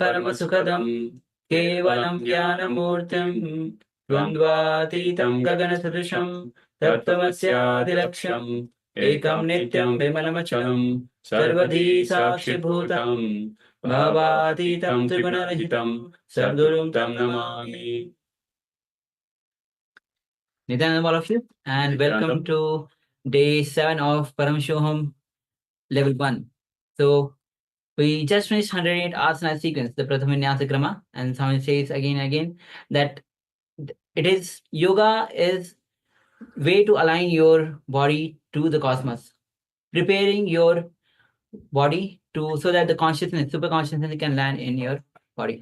Paramasukadam Kevalam Jnanamurtim Dvandvatitam Gaganasatrusham Tattvamasyaadilaksham Ekam Nityam Vimalamachalam Sarvadhi Sakshibhutam Bhavatitam Trigunarahitam Sadgurum Tam Namami. Nithyananda, all of you, and welcome to day 7 of Paramashivoham Level 1. So, we just finished 108 asana sequence, the Prathama Krama, and Swami says again and again that it is yoga is way to align your body to the cosmos, preparing your body to so that the consciousness, super consciousness, can land in your body.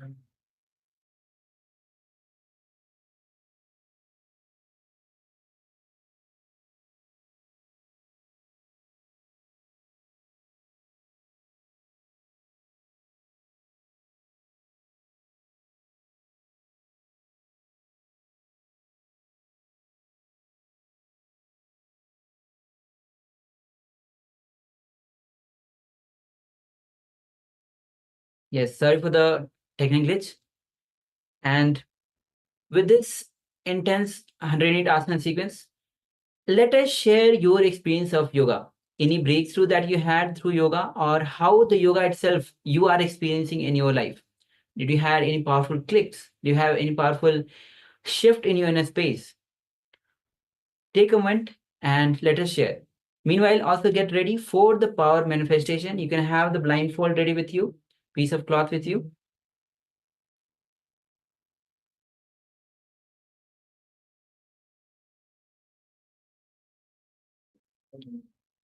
Yes, sorry for the technical glitch. And with this intense 108 asana sequence, let us share your experience of yoga. Any breakthrough that you had through yoga, or how the yoga itself you are experiencing in your life. Did you have any powerful clicks? Do you have any powerful shift in your inner space? Take a moment and let us share. Meanwhile, also get ready for the power manifestation. You can have the blindfold ready with you, piece of cloth with you.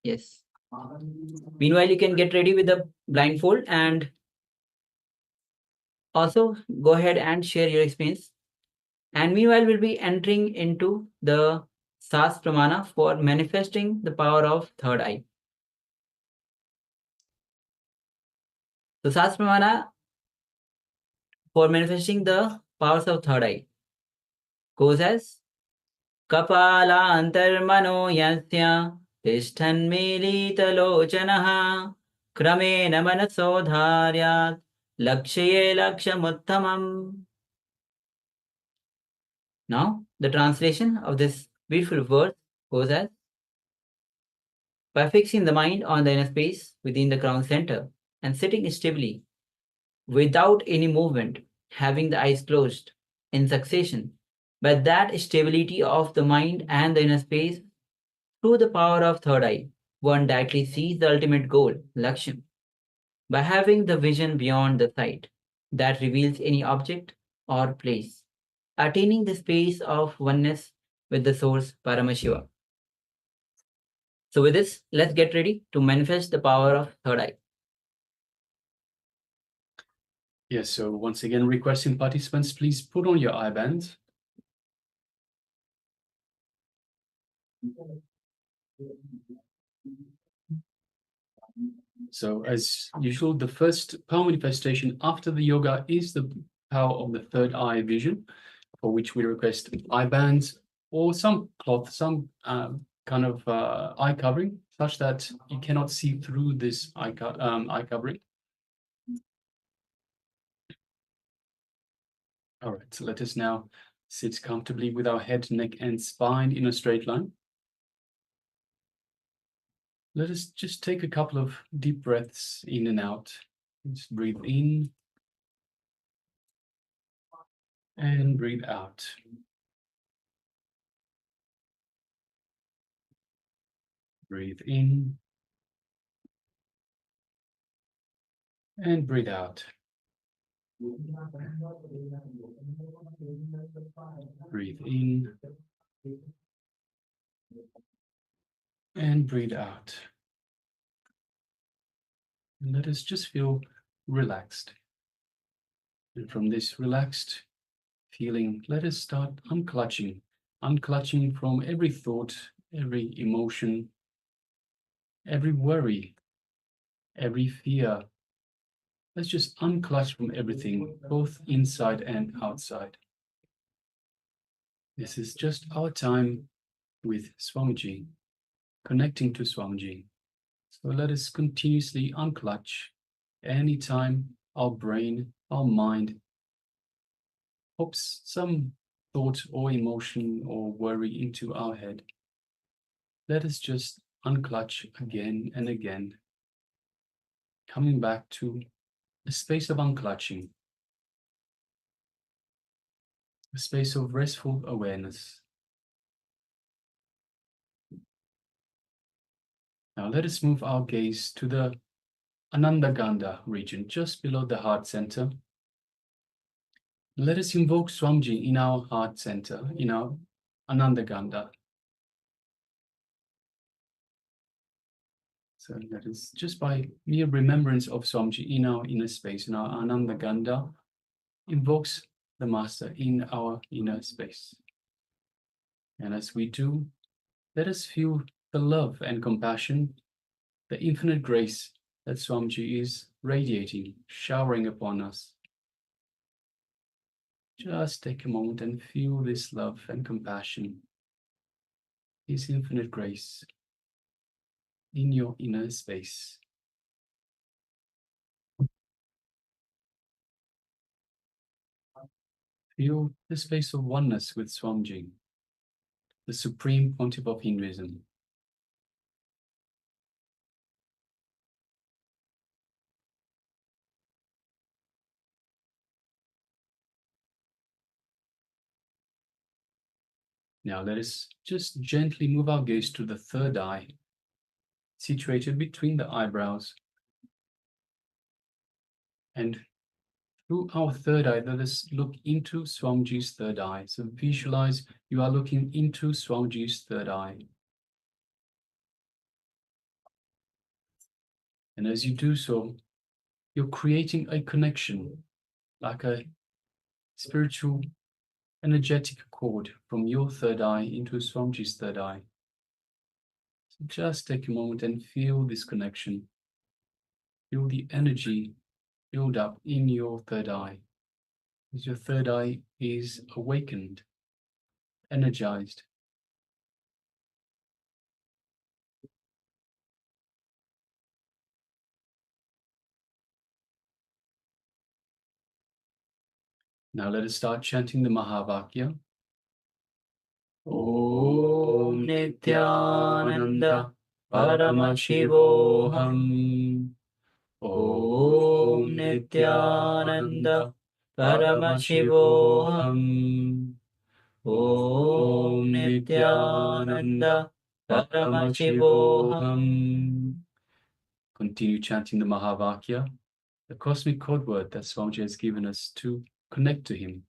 Yes. Meanwhile, you can get ready with the blindfold and also go ahead and share your experience. And meanwhile, we'll be entering into the Sas Pramana for manifesting the power of third eye. So Sas Pramana for manifesting the powers of third eye goes as Kapala antarmano yasya tishthanmilitalochanaha kramena manaso dharyat lakshaye lakshamuttamam. Now, the translation of this beautiful verse goes as by fixing the mind on the inner space within the crown center and sitting stably without any movement, having the eyes closed in succession, by that stability of the mind and the inner space, through the power of third eye, one directly sees the ultimate goal, Laksham, by having the vision beyond the sight that reveals any object or place, attaining the space of oneness with the source Paramashiva. So with this, let's get ready to manifest the power of third eye. Yes, so once again, requesting participants, please put on your eye band. So as usual, the first power manifestation after the yoga is the power of the third eye vision, for which we request eye bands or some cloth, some kind of eye covering, such that you cannot see through this eye covering. All right, so let us now sit comfortably with our head, neck, and spine in a straight line. Let us just take a couple of deep breaths in and out. Just breathe in and breathe out. Breathe in and breathe out. Breathe in and breathe out. And let us just feel relaxed. And from this relaxed feeling, let us start unclutching from every thought, every emotion, every worry, every fear. Let's just unclutch from everything, both inside and outside. This is just our time with Swamiji, connecting to Swamiji. So let us continuously unclutch anytime our brain, our mind pops some thought or emotion or worry into our head, let us just unclutch again and again, coming back to a space of unclutching, a space of restful awareness. Now let us move our gaze to the Anandagandha region, just below the heart center. Let us invoke Swamiji in our heart center, in our Anandagandha. So that is just by mere remembrance of Swamiji in our inner space, in our Anandagandha, invokes the Master in our inner space. And as we do, let us feel the love and compassion, the infinite grace that Swamiji is radiating, showering upon us. Just take a moment and feel this love and compassion, His infinite grace in your inner space. Feel the space of oneness with Swamiji, the Supreme Pontiff of Hinduism. Now let us just gently move our gaze to the third eye, situated between the eyebrows. And through our third eye, let us look into Swamiji's third eye. So visualize you are looking into Swamiji's third eye. And as you do so, you're creating a connection, like a spiritual, energetic cord from your third eye into Swamiji's third eye. So just take a moment and feel this connection. Feel the energy build up in your third eye, as your third eye is awakened, energized. Now let us start chanting the Mahavakya. Om Nithyananda Paramashivoham. Om Nithyananda Paramashivoham. Om Nithyananda Paramashivoham. Continue chanting the Mahavakya, the cosmic code word that Swamiji has given us to connect to him.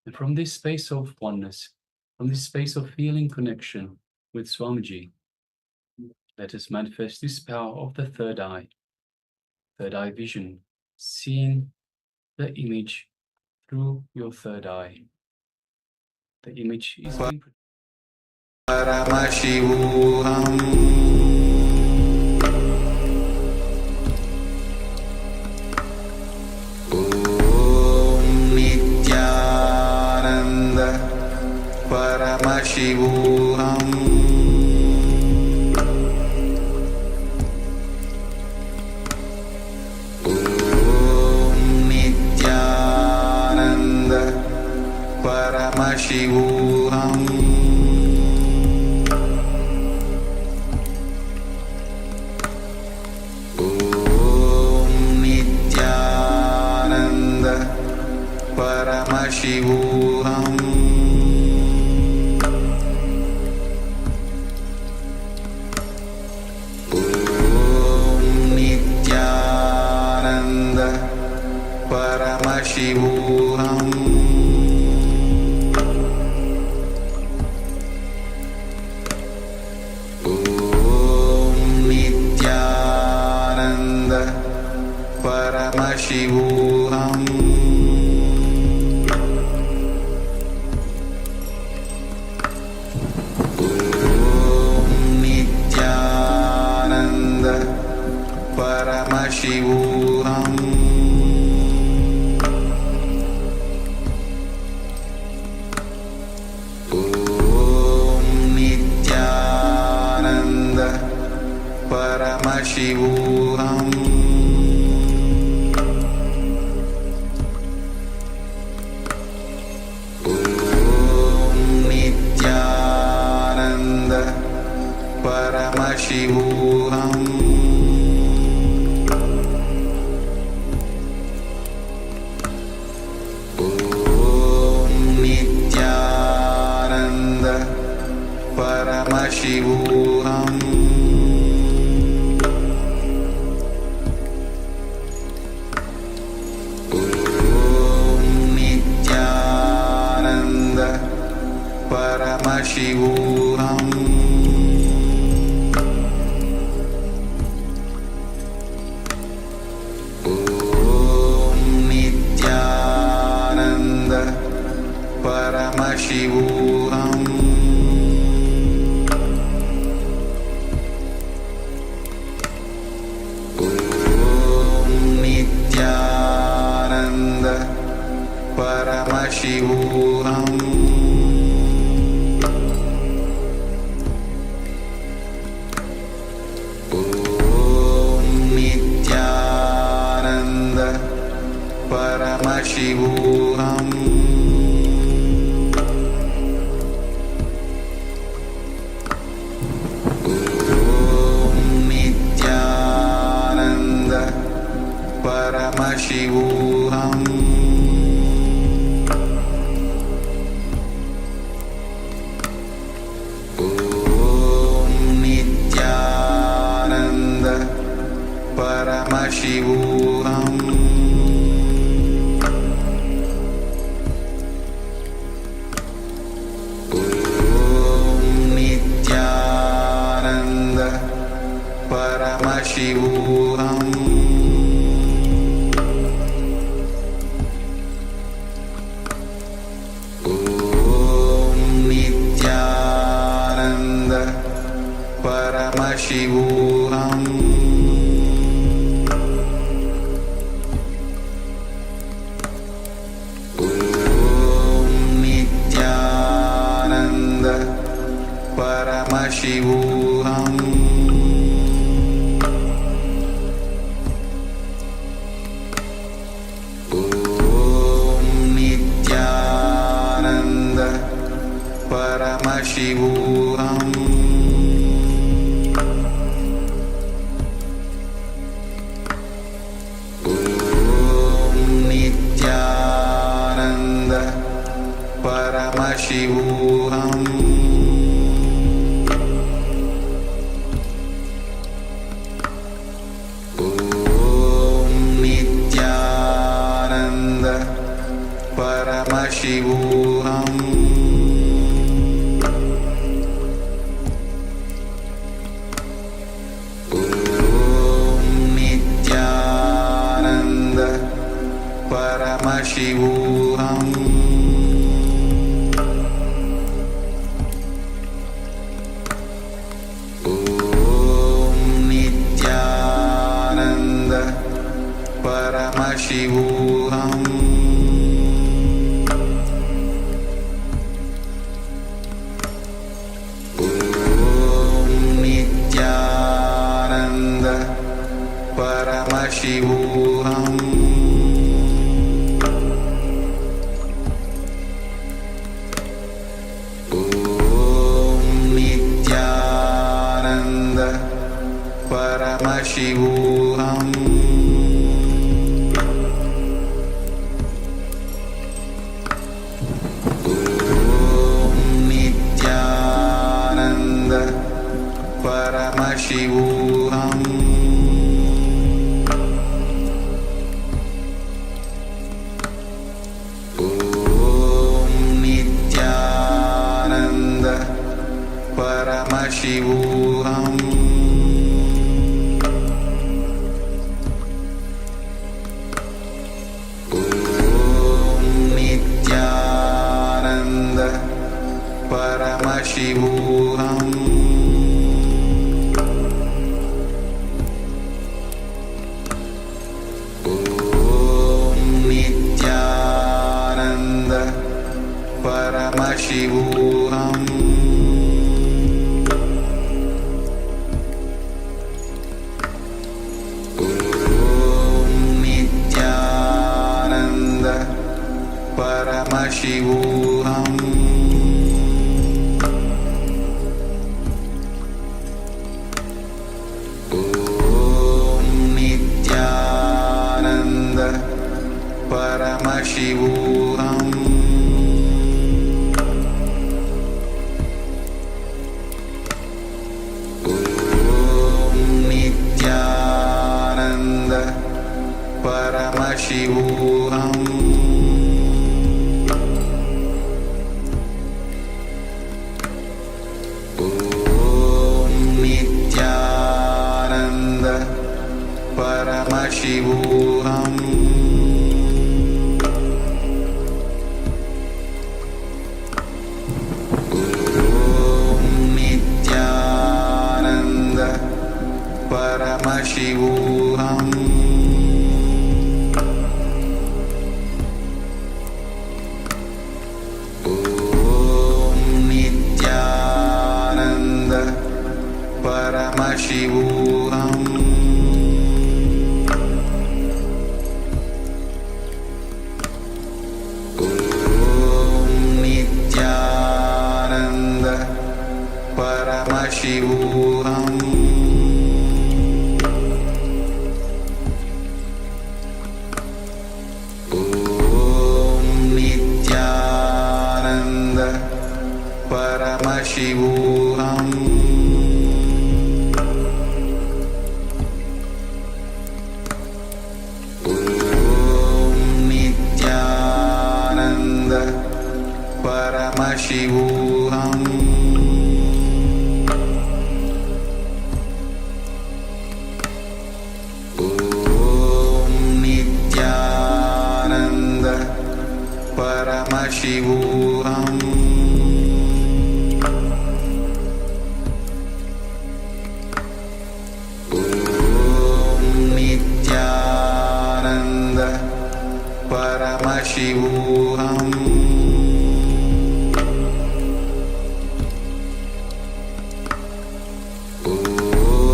And from this space of oneness, from this space of feeling connection with Swamiji, let us manifest this power of the third eye vision, seeing the image through your third eye. The image is being Paramashivoham. Om Nithyananda Paramashivoham. Om Nithyananda Paramashivoham. Paramashivoham. Om Nithyananda Paramashivoham. Om Nithyananda Paramashivoham. Paramashivoham. Om Nithyananda Paramashivoham. Paramashivoham Om Nithyananda Paramashivoham Om Nithyananda Paramashivoham Paramashivoham Om Nithyananda Paramashivoham Om Nithyananda Paramashivoham Paramashivoham Om Nithyananda Paramashivoham Om Nithyananda Paramashivoham Paramashivoham Om Nithyananda Paramashivoham Om Nithyananda Paramashivoham Paramashivoham Om Nithyananda Paramashivoham Om Nithyananda Paramashivoham Paramashivoham Om Nithyananda Paramashivoham Om Nithyananda Paramashivoham Paramashivoham Om Nithyananda Paramashivoham Om Nithyananda Paramashivoham Paramashivoham Om Nithyananda Paramashivoham Paramashivoham Om Nithyananda Paramashivoham Om Nithyananda Paramashivoham Paramashivoham Om Nithyananda Paramashivoham Om Nithyananda Paramashivoham Paramashivoham Om Nithyananda Paramashivoham Om Nithyananda Paramashivoham Paramashivoham Om Nithyananda Paramashivoham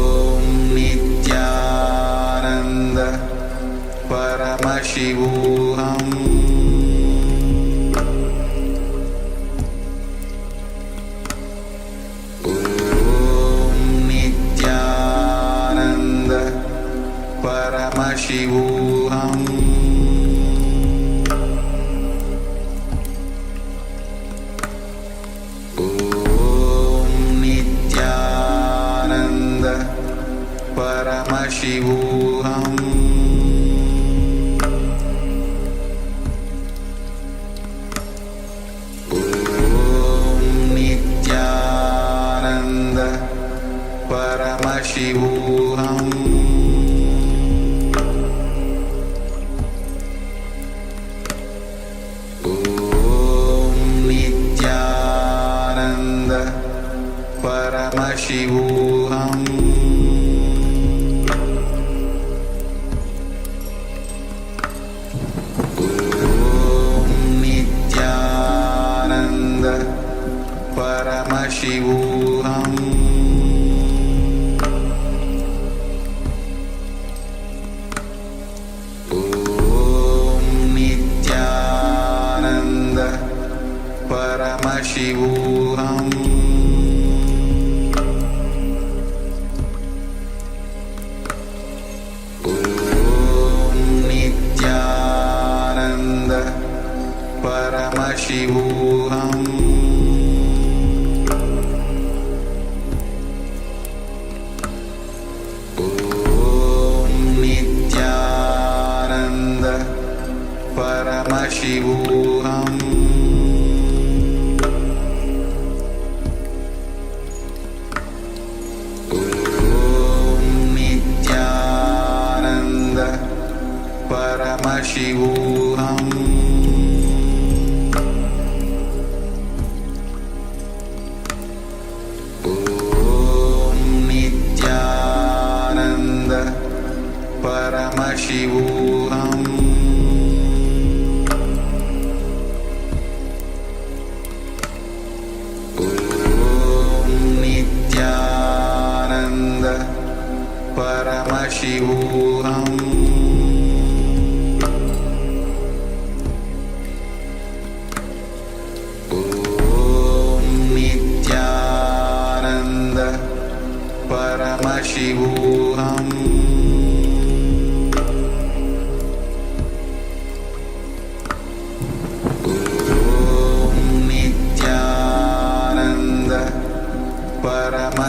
Om Nithyananda Paramashivoham Paramashivoham Om Nithyananda Paramashivoham Om Nithyananda Paramashivoham Paramashivoham Om Nithyananda Paramashivoham Om Nithyananda Paramashivoham Paramashivoham Om Nithyananda Paramashivoham Om Nithyananda Paramashivoham Paramashivoham Om Nithyananda Paramashivoham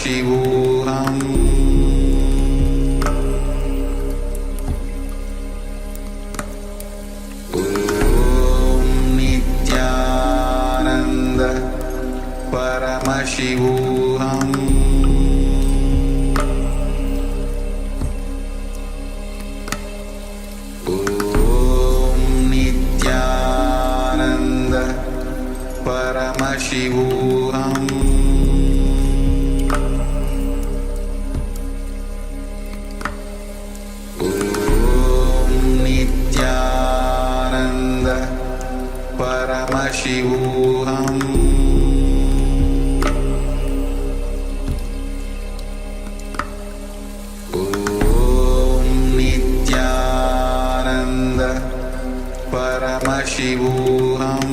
Paramashivoham Om Nithyananda Paramashivoham Om Nithyananda Paramashivoham Om Nithyananda Paramashivoham Om Nithyananda Paramashivoham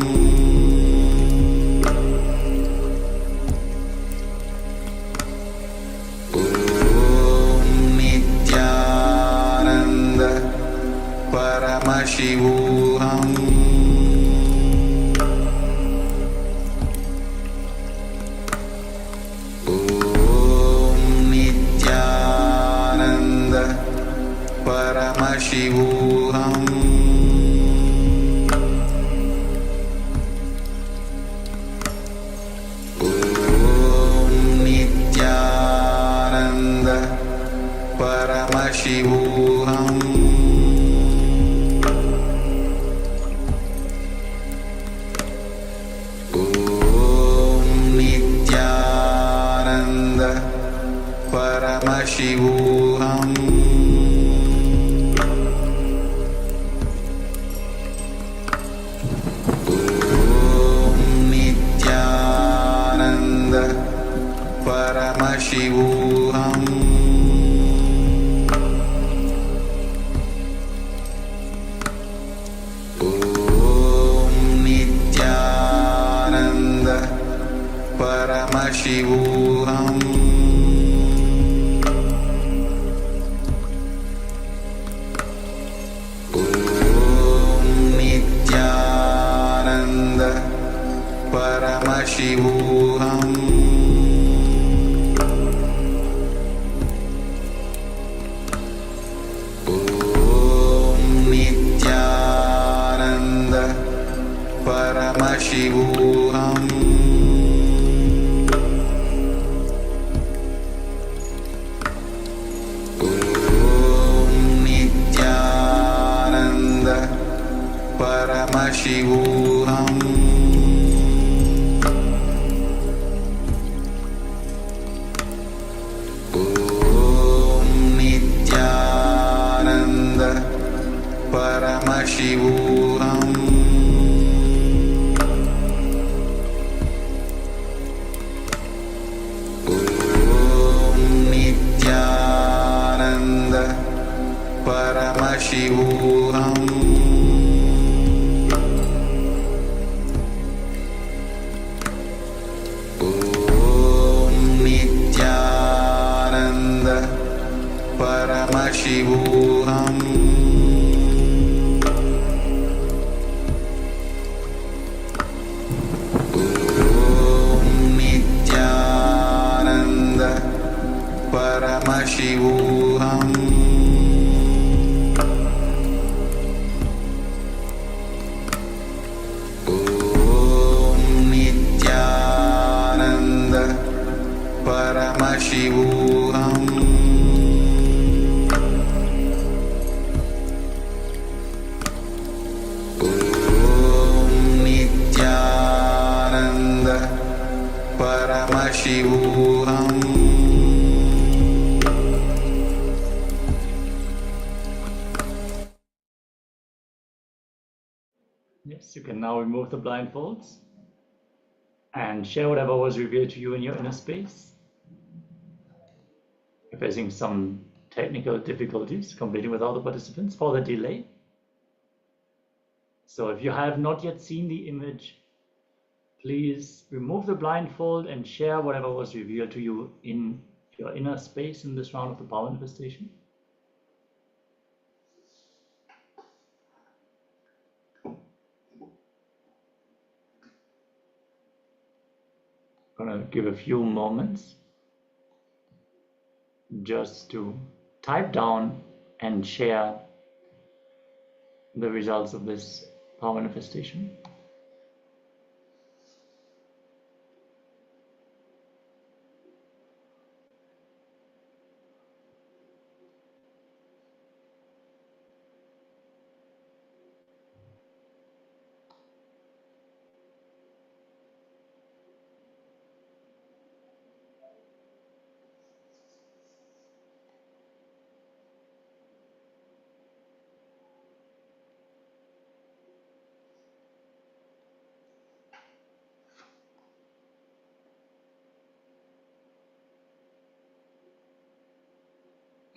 Om Nithyananda Paramashivoham Om Nithyananda Paramashivoham Om Nithyananda Paramashivoham Om Nithyananda Paramashivoham Om Nithyananda Paramashivoham Om Nithyananda Paramashivoham Om Nithyananda Paramashivoham Om Nithyananda Paramashivoham Om Nithyananda Paramashivoham Om Nithyananda Paramashivoham Om Nithyananda Paramashivoham Om Nithyananda Paramashivoham Om Nithyananda Paramashivoham Om Nithyananda Paramashivoham Om Nithyananda Paramashivoham Yes, you can now remove the blindfolds and share whatever was revealed to you in your inner space. You're facing some technical difficulties completing with all the participants for the delay. So if you have not yet seen the image, please remove the blindfold and share whatever was revealed to you in your inner space in this round of the power manifestation. I'm going to give a few moments just to type down and share the results of this power manifestation.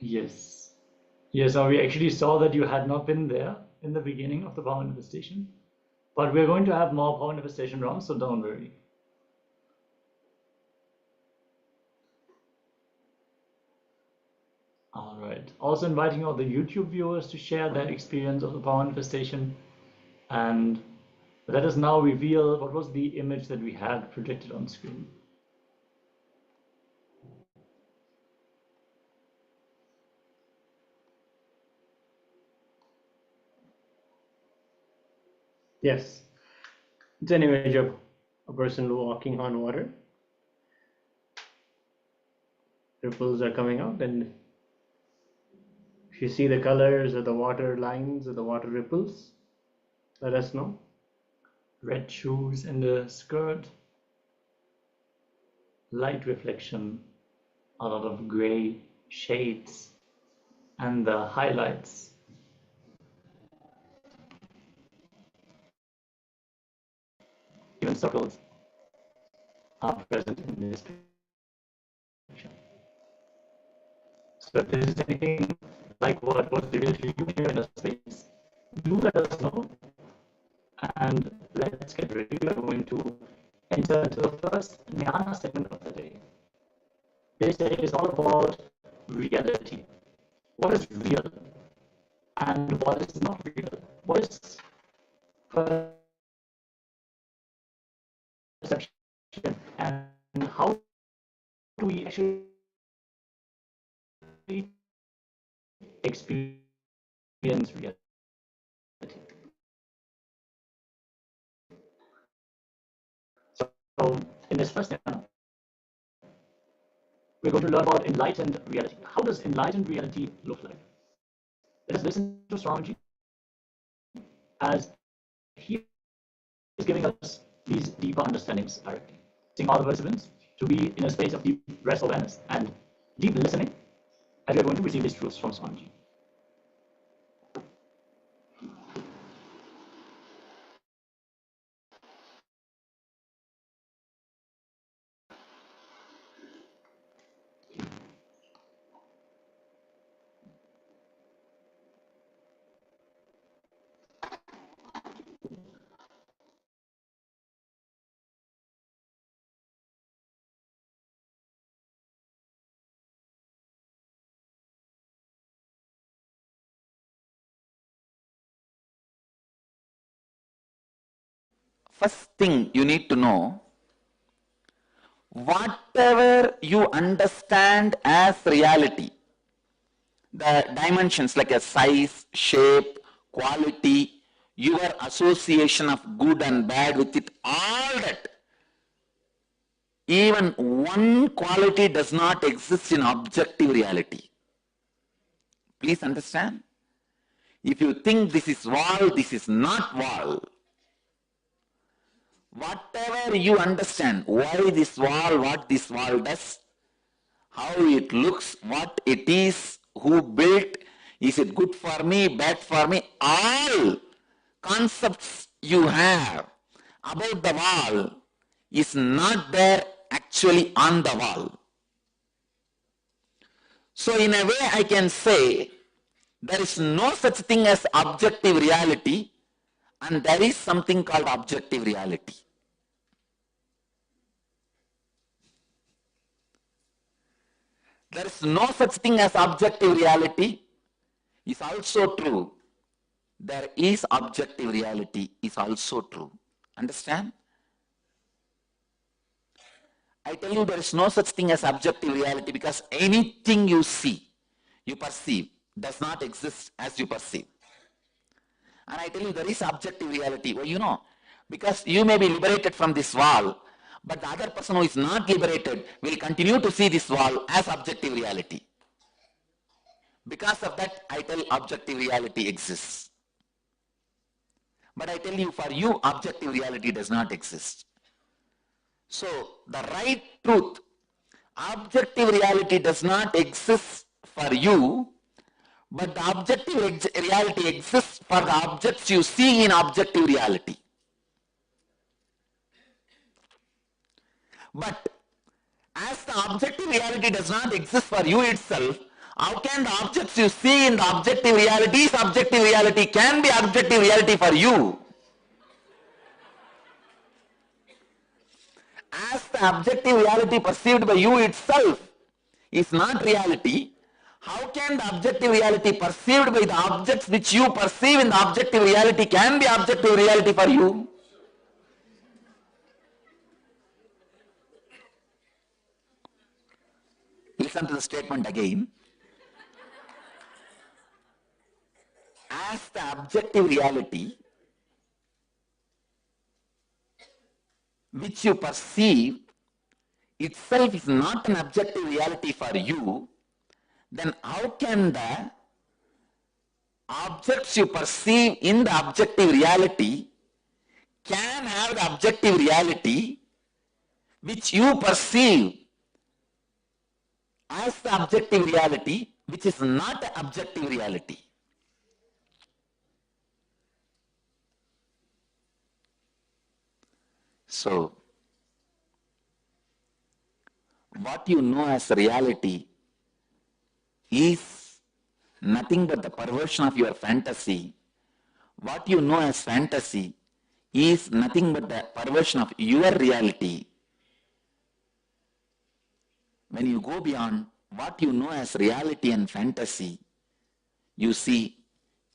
Yes. Yes, now we actually saw that you had not been there in the beginning of the power manifestation, but we're going to have more power manifestation rounds, so don't worry. All right. Also inviting all the YouTube viewers to share their experience of the power manifestation, and let us now reveal what was the image that we had projected on screen. Yes, it's an image of a person walking on water. Ripples are coming out, and if you see the colors of the water lines or the water ripples, let us know. Red shoes in the skirt, light reflection, a lot of gray shades, and the highlights. Even circles are present in this picture. So if there is anything like what was revealed to you here in the space, do let us know. And let's get ready. We are going to enter into the first jnana segment of the day. This day is all about reality. What is real and what is not real? What is perception and how do we actually experience reality? So in this first jnana, we're going to learn about enlightened reality. How does enlightened reality look like? Let us listen to Swamiji as he is giving us these deeper understandings directly. Seeing all the participants to be in a space of deep rest awareness and deep listening, as we are going to receive these truths from Swamiji. First thing you need to know, whatever you understand as reality, the dimensions like a size, shape, quality, your association of good and bad with it, all that, even one quality does not exist in objective reality. Please understand. If you think this is wall, this is not wall. Whatever you understand, why this wall, what this wall does, how it looks, what it is, who built, is it good for me, bad for me, all concepts you have about the wall is not there actually on the wall. So in a way I can say there is no such thing as objective reality and there is something called objective reality. There is no such thing as objective reality is also true. There is objective reality is also true. Understand? I tell you there is no such thing as objective reality, because anything you see, you perceive, does not exist as you perceive. And I tell you there is objective reality. Well, you know, because you may be liberated from this wall, but the other person who is not liberated will continue to see this wall as objective reality. Because of that, I tell objective reality exists. But I tell you, for you, objective reality does not exist. So, the right truth, objective reality does not exist for you, but the objective reality exists for the objects you see in objective reality. But as the objective reality does not exist for you itself, how can the objects you see in the objective reality can be objective reality for you? As the objective reality perceived by you itself is not reality, how can the objective reality perceived by the objects which you perceive in the objective reality can be objective reality for you? Listen to the statement again. As the objective reality which you perceive itself is not an objective reality for you, then how can the objects you perceive in the objective reality can have the objective reality which you perceive as the objective reality, which is not an objective reality? So, what you know as reality is nothing but the perversion of your fantasy. What you know as fantasy is nothing but the perversion of your reality. When you go beyond what you know as reality and fantasy, you see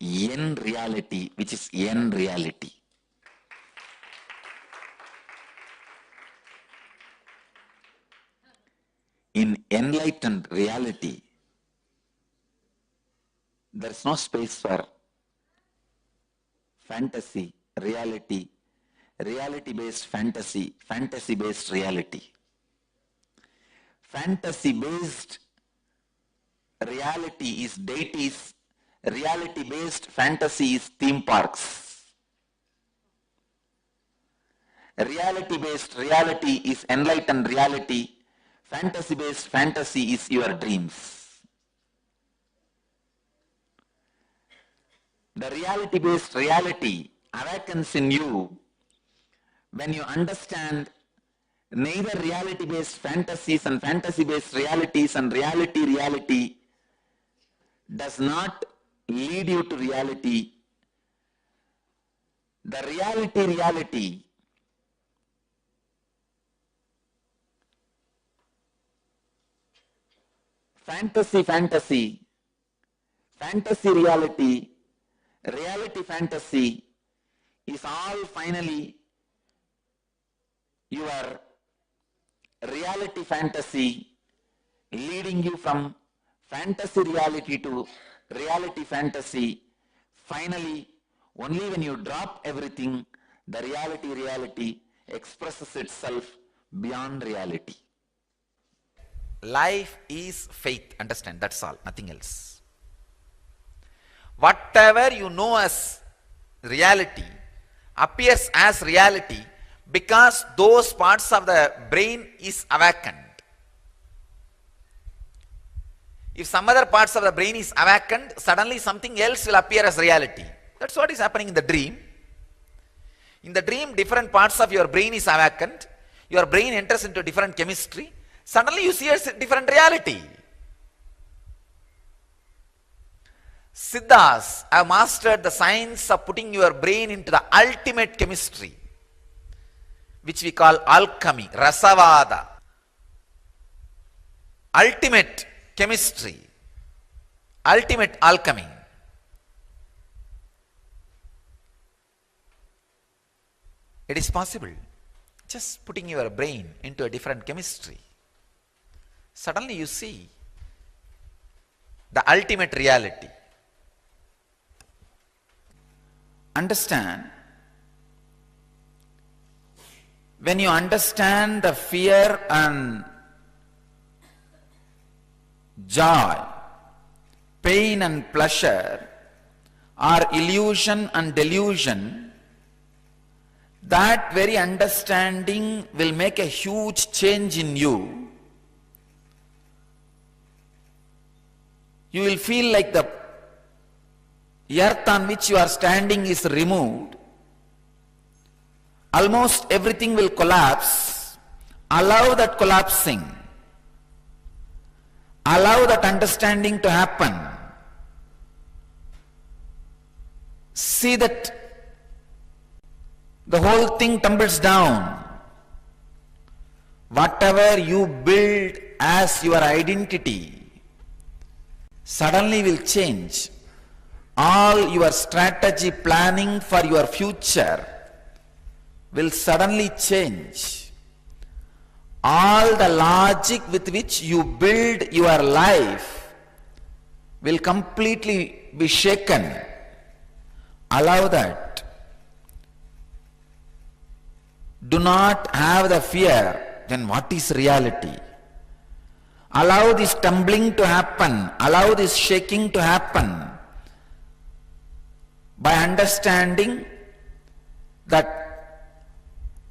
N reality, which is N reality. In enlightened reality, there is no space for fantasy, reality, reality-based fantasy, fantasy-based reality. Fantasy-based reality is deities, reality-based fantasy is theme parks. Reality-based reality is enlightened reality, fantasy-based fantasy is your dreams. The reality-based reality awakens in you when you understand neither reality-based fantasies and fantasy-based realities and reality does not lead you to reality. The reality fantasy reality, reality fantasy is all finally your reality fantasy leading you from fantasy reality to reality fantasy. Finally, only when you drop everything, the reality expresses itself beyond reality. Life is faith, understand, that's all, nothing else. Whatever you know as reality appears as reality because those parts of the brain is awakened. If some other parts of the brain is awakened, suddenly something else will appear as reality. That's what is happening in the dream. In the dream, different parts of your brain is awakened, your brain enters into different chemistry, suddenly you see a different reality. Siddhas have mastered the science of putting your brain into the ultimate chemistry, which we call alchemy, rasavada. Ultimate chemistry, ultimate alchemy. It is possible. just putting your brain into a different chemistry. Suddenly you see the ultimate reality. Understand, when you understand the fear and joy, pain and pleasure are illusion and delusion, that very understanding will make a huge change in you. You will feel like the earth on which you are standing is removed. Almost everything will collapse. Allow that collapsing. Allow that understanding to happen. See that the whole thing tumbles down. Whatever you build as your identity suddenly will change. All your strategy planning for your future will suddenly change. All the logic with which you build your life will completely be shaken. Allow that. Do not have the fear. Then what is reality? Allow this tumbling to happen. Allow this shaking to happen. By understanding that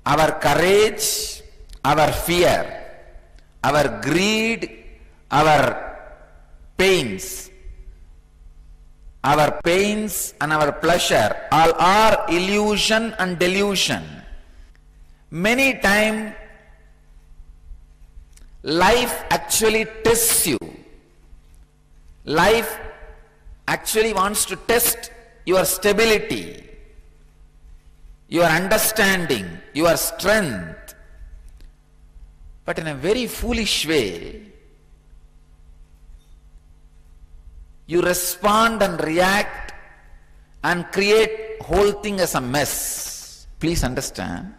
our courage, our fear, our greed, our pains and our pleasure all are illusion and delusion. Many times life actually tests you. Life actually wants to test your stability, your understanding, your strength. But in a very foolish way, you respond and react and create whole thing as a mess. Please understand.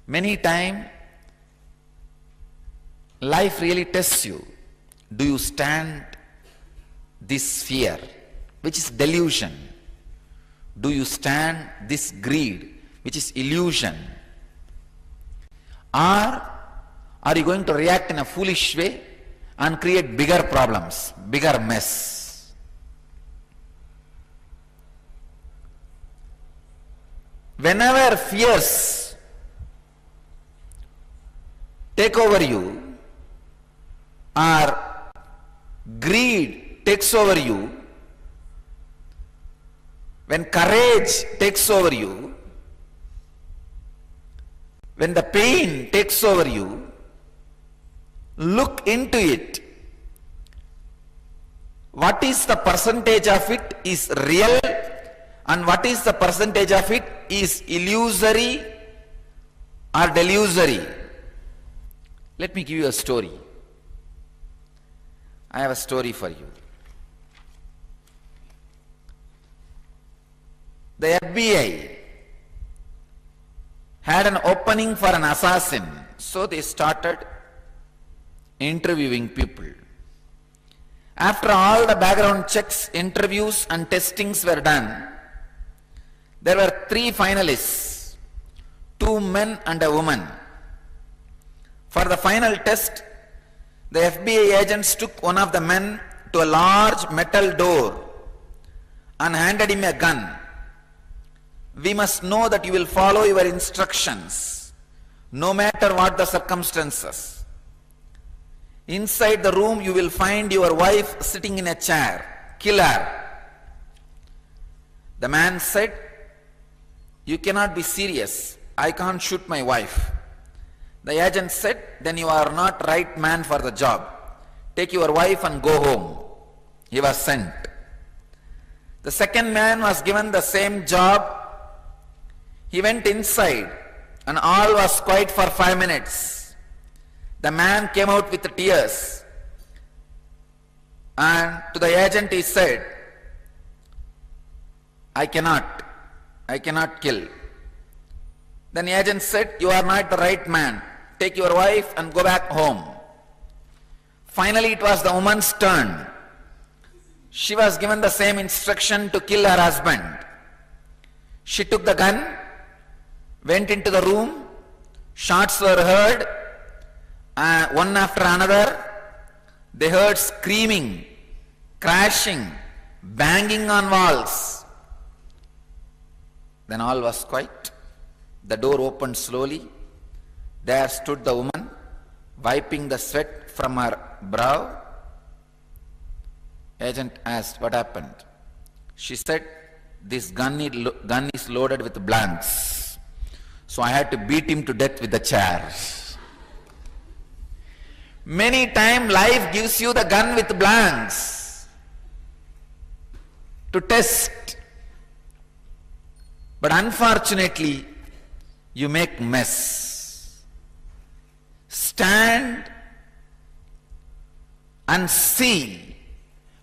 Many times, life really tests you. Do you stand this fear, which is delusion? Do you stand this greed, which is illusion? Or are you going to react in a foolish way and create bigger problems, bigger mess? Whenever fears take over you, or greed takes over you, when courage takes over you, when the pain takes over you, look into it. What is the percentage of it is real and what is the percentage of it is illusory or delusory? Let me give you a story. I have a story for you. The FBI had an opening for an assassin, so they started interviewing people. After all the background checks, interviews and testings were done, there were 3 finalists, 2 men and a woman. For the final test, the FBI agents took one of the men to a large metal door and handed him a gun. We must know that you will follow your instructions, no matter what the circumstances. Inside the room you will find your wife sitting in a chair. Kill her. The man said, "You cannot be serious. I can't shoot my wife." The agent said, "Then you are not right man for the job. Take your wife and go home." He was sent. The second man was given the same job. He went inside and all was quiet for 5 minutes. The man came out with tears and to the agent he said, I cannot kill. Then the agent said, "You are not the right man. Take your wife and go back home." Finally, it was the woman's turn. She was given the same instruction to kill her husband. She took the gun, went into the room, shots were heard, one after another. They heard screaming, crashing, banging on walls. Then all was quiet. The door opened slowly. There stood the woman, wiping the sweat from her brow. Agent asked, "What happened?" She said, "This gun is loaded with blanks. So I had to beat him to death with the chair." Many times life gives you the gun with blanks to test. But unfortunately, you make mess. Stand and see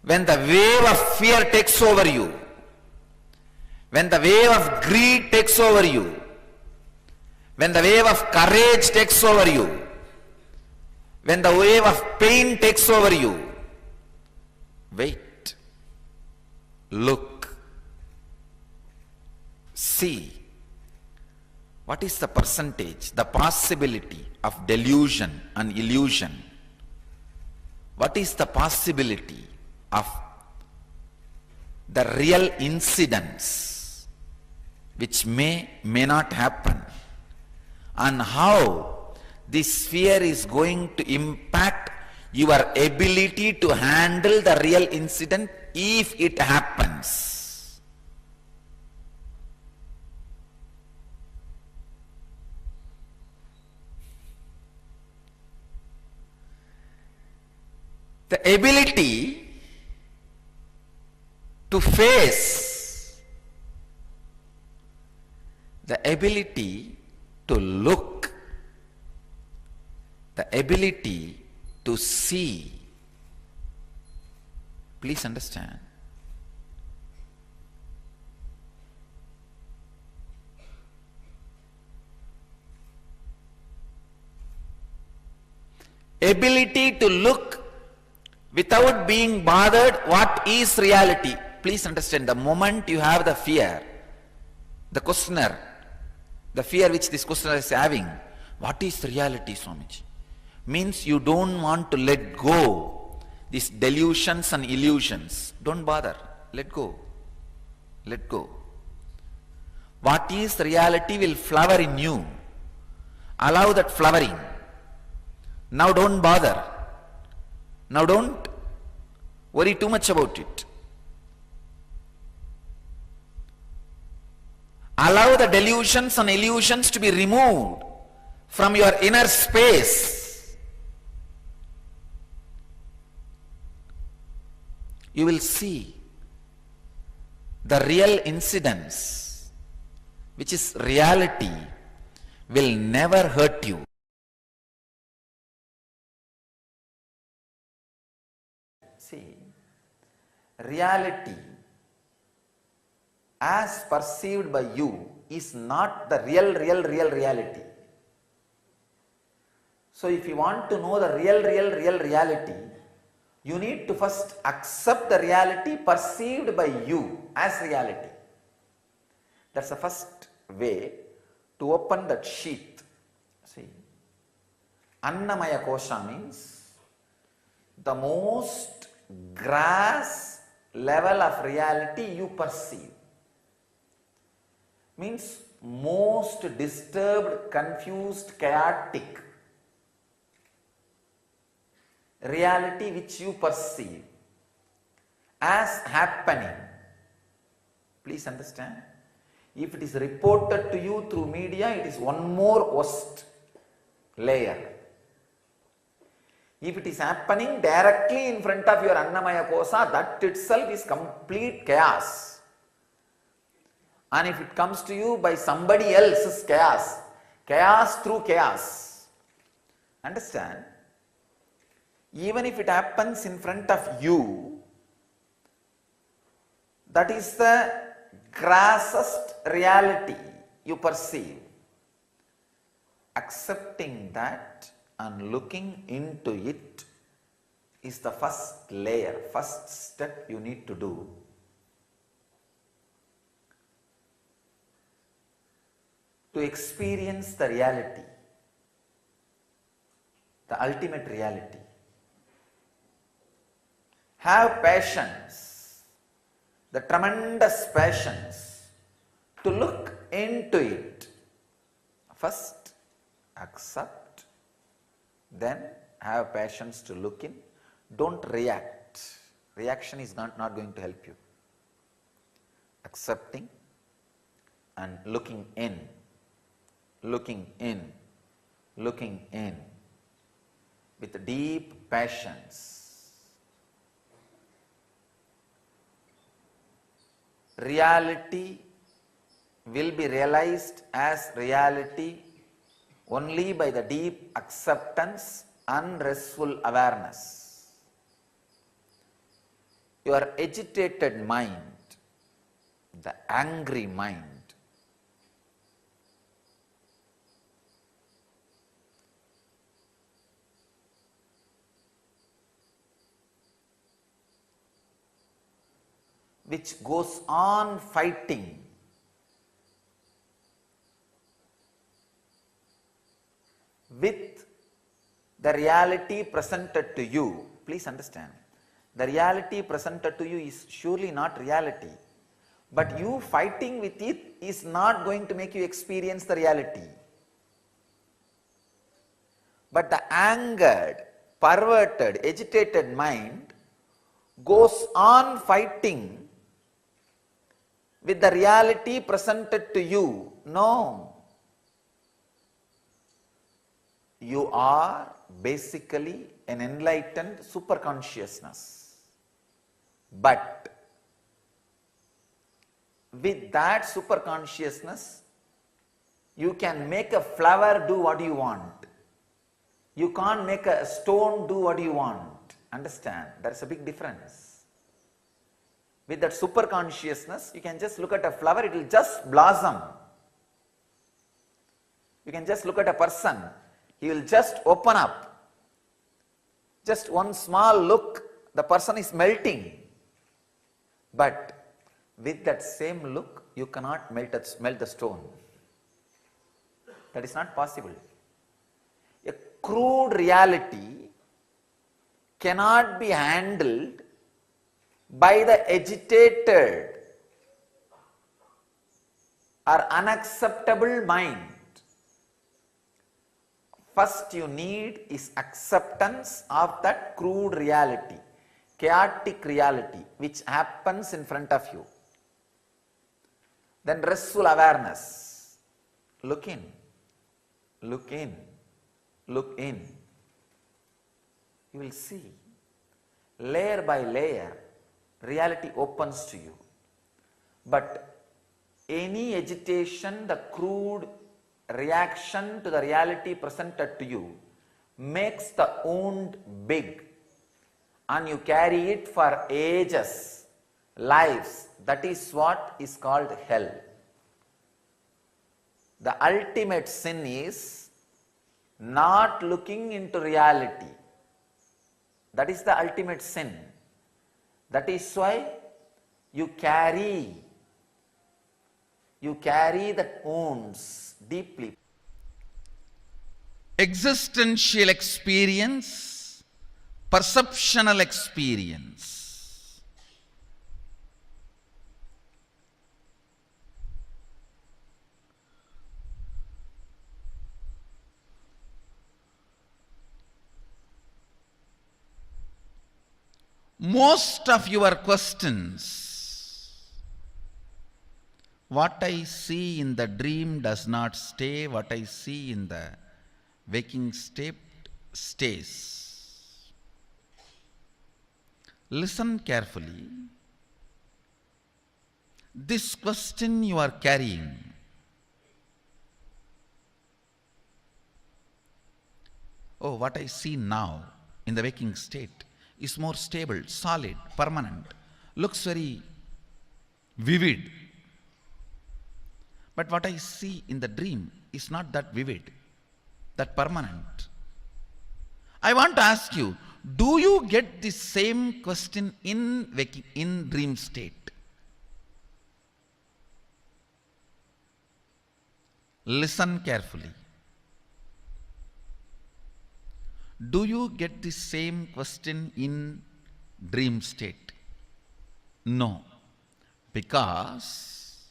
when the wave of fear takes over you, when the wave of greed takes over you, when the wave of courage takes over you, when the wave of pain takes over you, wait, look, see. What is the percentage, the possibility of delusion and illusion? What is the possibility of the real incidents which may not happen? And how this fear is going to impact your ability to handle the real incident if it happens. The ability to face, the ability to look, the ability to see. Please understand. Ability to look without being bothered what is reality. Please understand, the moment you have the fear, the questioner, the fear which this questioner is having, what is reality, Swamiji? Means you don't want to let go these delusions and illusions. Don't bother. Let go. Let go. What is reality will flower in you. Allow that flowering. Now don't bother. Now don't worry too much about it. Allow the delusions and illusions to be removed from your inner space. You will see the real incidents, which is reality, will never hurt you. See, reality as perceived by you is not the real reality. So if you want to know the real reality, you need to first accept the reality perceived by you as reality. That's the first way to open that sheath. See, Annamaya Kosha means the most grass level of reality you perceive. Means most disturbed, confused, chaotic reality which you perceive as happening. Please understand, if it is reported to you through media, it is one more worst layer. If it is happening directly in front of your Annamaya Kosha, that itself is complete chaos. And if it comes to you by somebody else's chaos, chaos through chaos. Understand? Even if it happens in front of you, that is the grassest reality you perceive. accepting that and looking into it is the first layer, first step you need to do. To experience the reality, the ultimate reality. Have patience, the tremendous patience to look into it. First, accept, then have patience to look in. Don't react. Reaction is not going to help you. Accepting and looking in, looking in, looking in with deep patience. Reality will be realized as reality only by the deep acceptance and restful awareness. Your agitated mind, the angry mind, which goes on fighting with the reality presented to you. Please understand, the reality presented to you is surely not reality, but you fighting with it is not going to make you experience the reality. But the angered, perverted, agitated mind goes on fighting with the reality presented to you. No. You are basically an enlightened superconsciousness. But with that superconsciousness, you can make a flower do what you want. You can't make a stone do what you want. Understand? There's a big difference. With that superconsciousness, you can just look at a flower, it will just blossom. You can just look at a person, he will just open up. Just one small look, the person is melting. But with that same look, you cannot melt the stone. That is not possible. A crude reality cannot be handled by the agitated or unacceptable mind. First you need is acceptance of that crude reality, chaotic reality which happens in front of you. Then restful awareness. Look in, look in, look in. You will see, layer by layer, reality opens to you. But any agitation, the crude reaction to the reality presented to you makes the wound big, and you carry it for ages, lives. That is what is called hell. The ultimate sin is not looking into reality. That is the ultimate sin. That is why you carry the wounds deeply. Existential experience, perceptional experience. Most of your questions, what I see in the dream does not stay, what I see in the waking state stays. Listen carefully. This question you are carrying, oh, what I see now in the waking state is more stable, solid, permanent, looks very vivid. But what I see in the dream is not that vivid. that permanent. I want to ask you, do you get the same question in dream state? Listen carefully. Do you get the same question in dream state? No. Because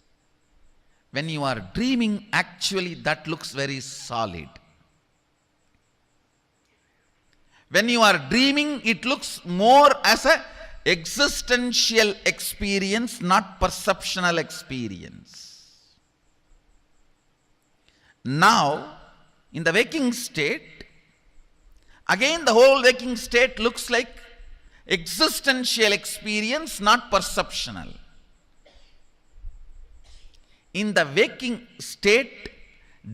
when you are dreaming, actually that looks very solid. When you are dreaming, it looks more as a existential experience, not perceptual experience. Now, in the waking state, again the whole waking state looks like existential experience, not perceptual. In the waking state,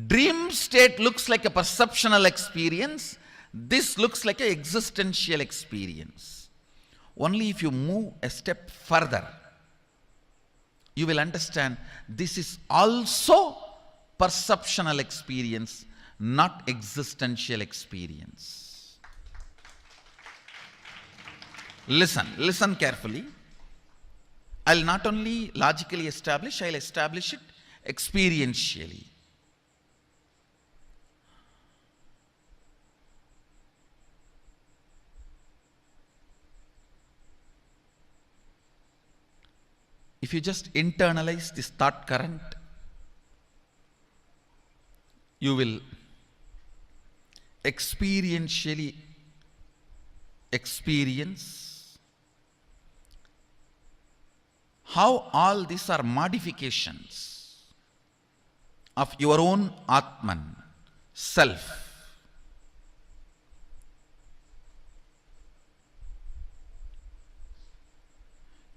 dream state looks like a perceptual experience. This looks like an existential experience. Only if you move a step further, you will understand this is also perceptual experience, not existential experience. Listen carefully. I'll not only logically establish, I'll establish it experientially. If you just internalize this thought current, you will experientially experience how all these are modifications of your own Atman, self.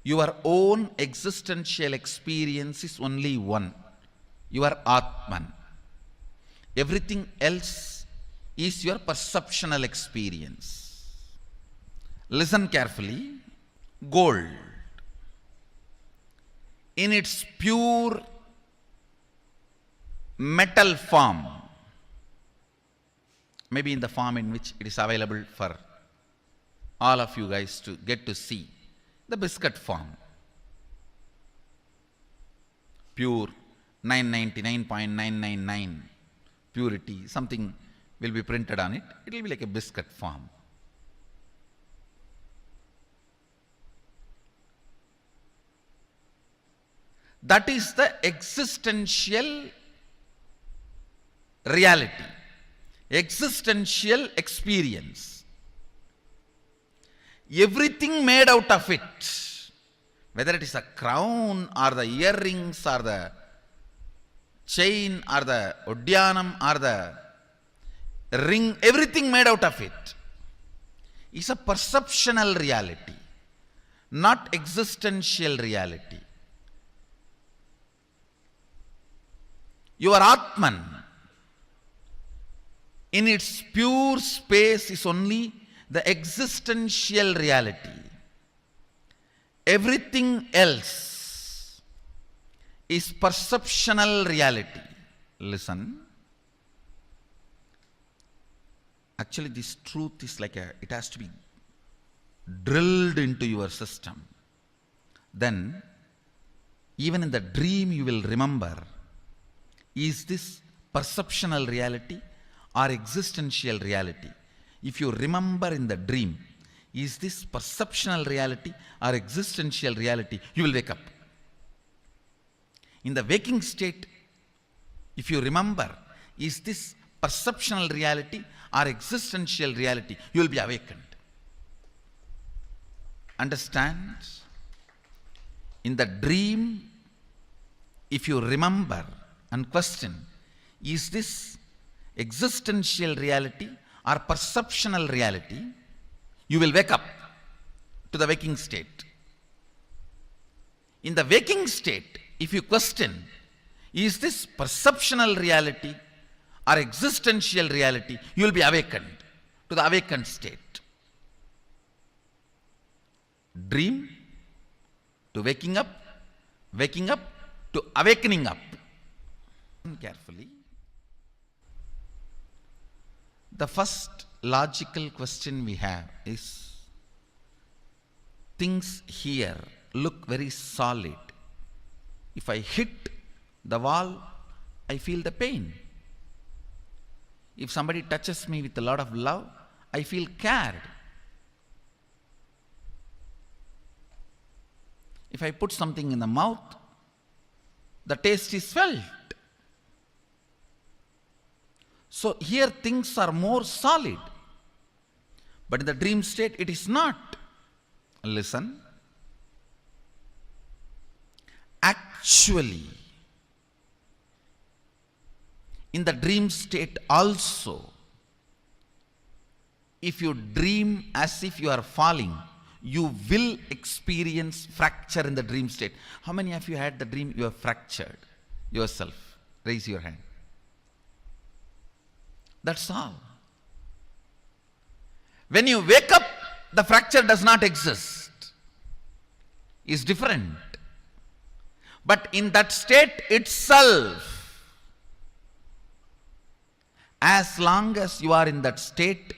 Your own existential experience is only one, your Atman. Everything else is your perceptual experience. Listen carefully. Gold, in its pure metal form, maybe in the form in which it is available for all of you guys to get to see, the biscuit form, pure 999.999 purity, something will be printed on it. It will be like a biscuit form. That is the existential reality, existential experience. Everything made out of it, whether it is a crown or the earrings or the chain or the udyanam or the ring, everything made out of it is a perceptual reality, not existential reality. Your Atman, in its pure space, is only the existential reality. Everything else is perceptual reality. Listen. Actually, this truth is like it has to be drilled into your system. Then, even in the dream, you will remember, is this perceptual reality or existential reality? If you remember in the dream, is this perceptual reality or existential reality, you will wake up. In the waking state, if you remember, is this perceptual reality or existential reality, you will be awakened. Understand? In the dream, if you remember and question, is this existential reality or perceptual reality, you will wake up to the waking state. In the waking state, if you question, is this perceptual reality or existential reality, you will be awakened to the awakened state. Dream to waking up to awakening up. Carefully. The first logical question we have is, things here look very solid. If I hit the wall, I feel the pain. If somebody touches me with a lot of love, I feel cared. If I put something in the mouth, the taste is felt. So here things are more solid. But in the dream state, it is not. Listen. Actually, in the dream state also, if you dream as if you are falling, you will experience fracture in the dream state. How many of you had the dream you have fractured yourself? Raise your hand. That's all. When you wake up, the fracture does not exist. It's different. But in that state itself, as long as you are in that state,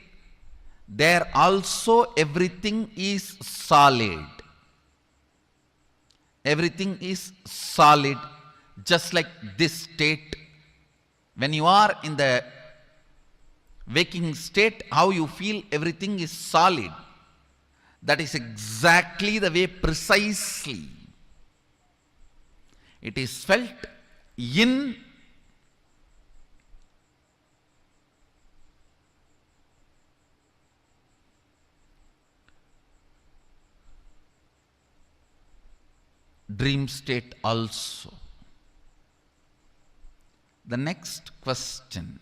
there also everything is solid. Everything is solid, just like this state. When you are in the waking state, how you feel everything is solid. That is exactly the way, precisely, it is felt in dream state also. The next question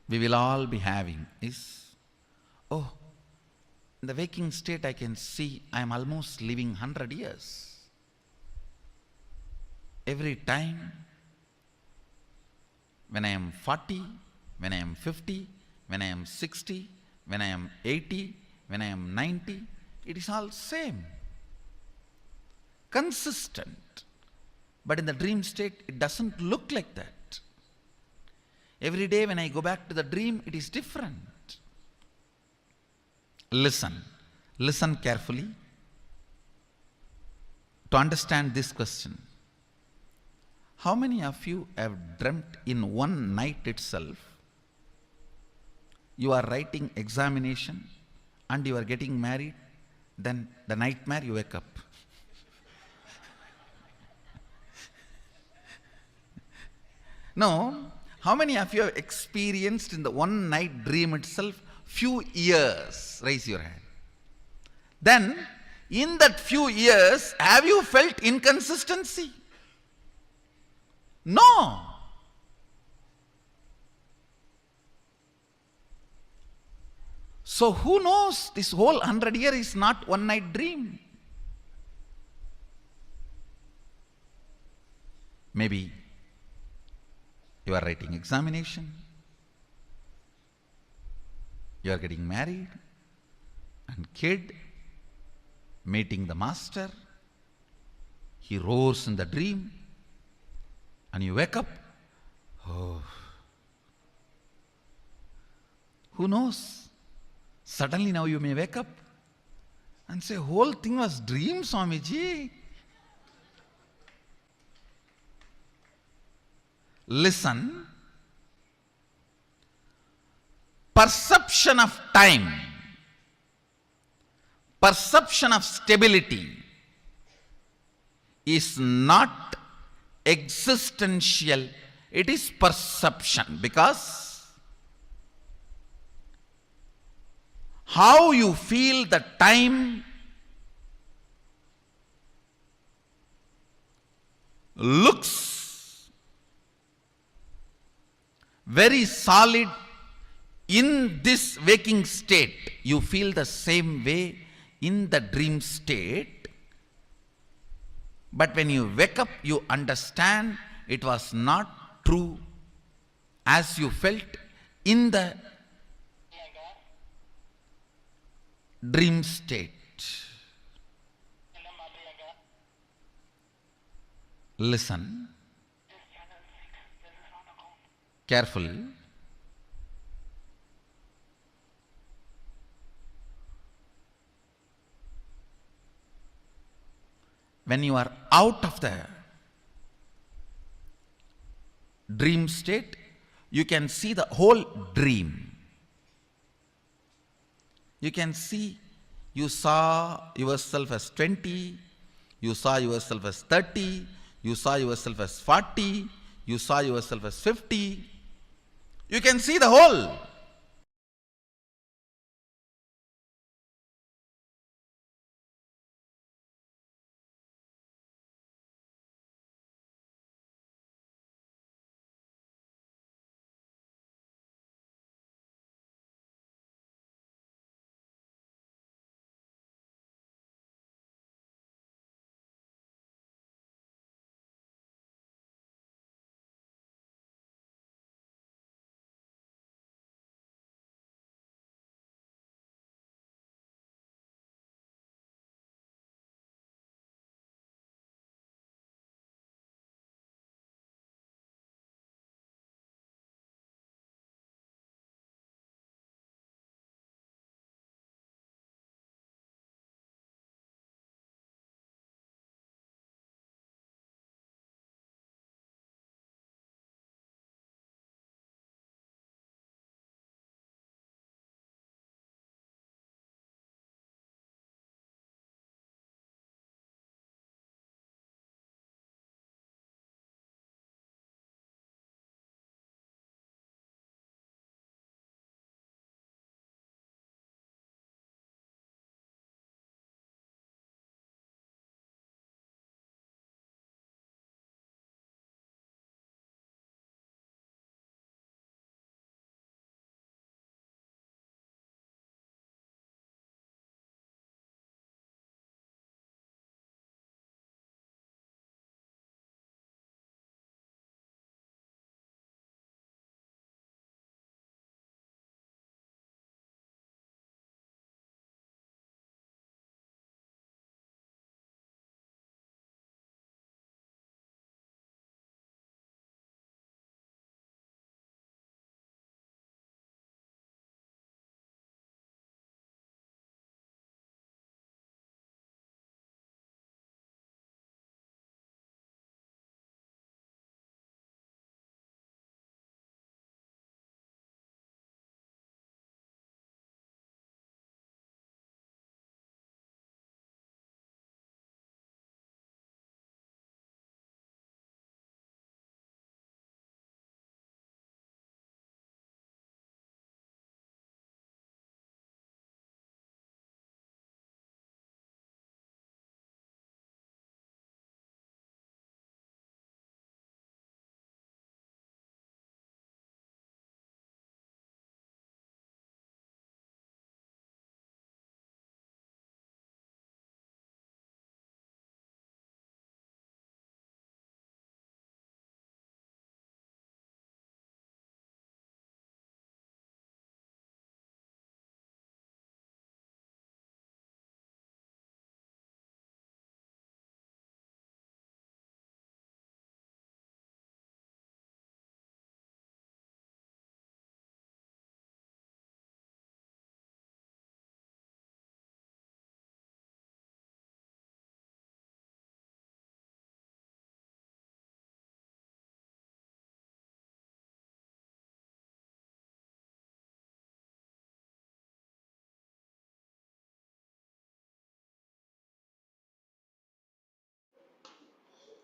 we will all be having is, oh, in the waking state I can see I am almost living 100 years. Every time, when I am 40, when I am 50, when I am 60, when I am 80, when I am 90, it is all same. Consistent. But in the dream state, it doesn't look like that. Every day when I go back to the dream, it is different. Listen. Listen carefully to understand this question. How many of you have dreamt in one night itself, you are writing examination and you are getting married, then the nightmare you wake up? No. How many of you have experienced in the one night dream itself few years? Raise your hand. Then, in that few years, have you felt inconsistency? No. So who knows, this whole 100 years is not one night dream. Maybe you are writing examination, you are getting married, and kid, meeting the master, he roars in the dream, and you wake up. Oh, who knows? Suddenly now you may wake up and say, whole thing was dream, Swamiji. Listen. Perception of time, perception of stability is not existential, it is perception, because how you feel the time looks very solid in this waking state. You feel the same way in the dream state, but when you wake up, you understand it was not true as you felt in the dream state. Listen carefully. when you are out of the dream state, you can see the whole dream. You can see, you saw yourself as 20, you saw yourself as 30, you saw yourself as 40, you saw yourself as 50. You can see the whole.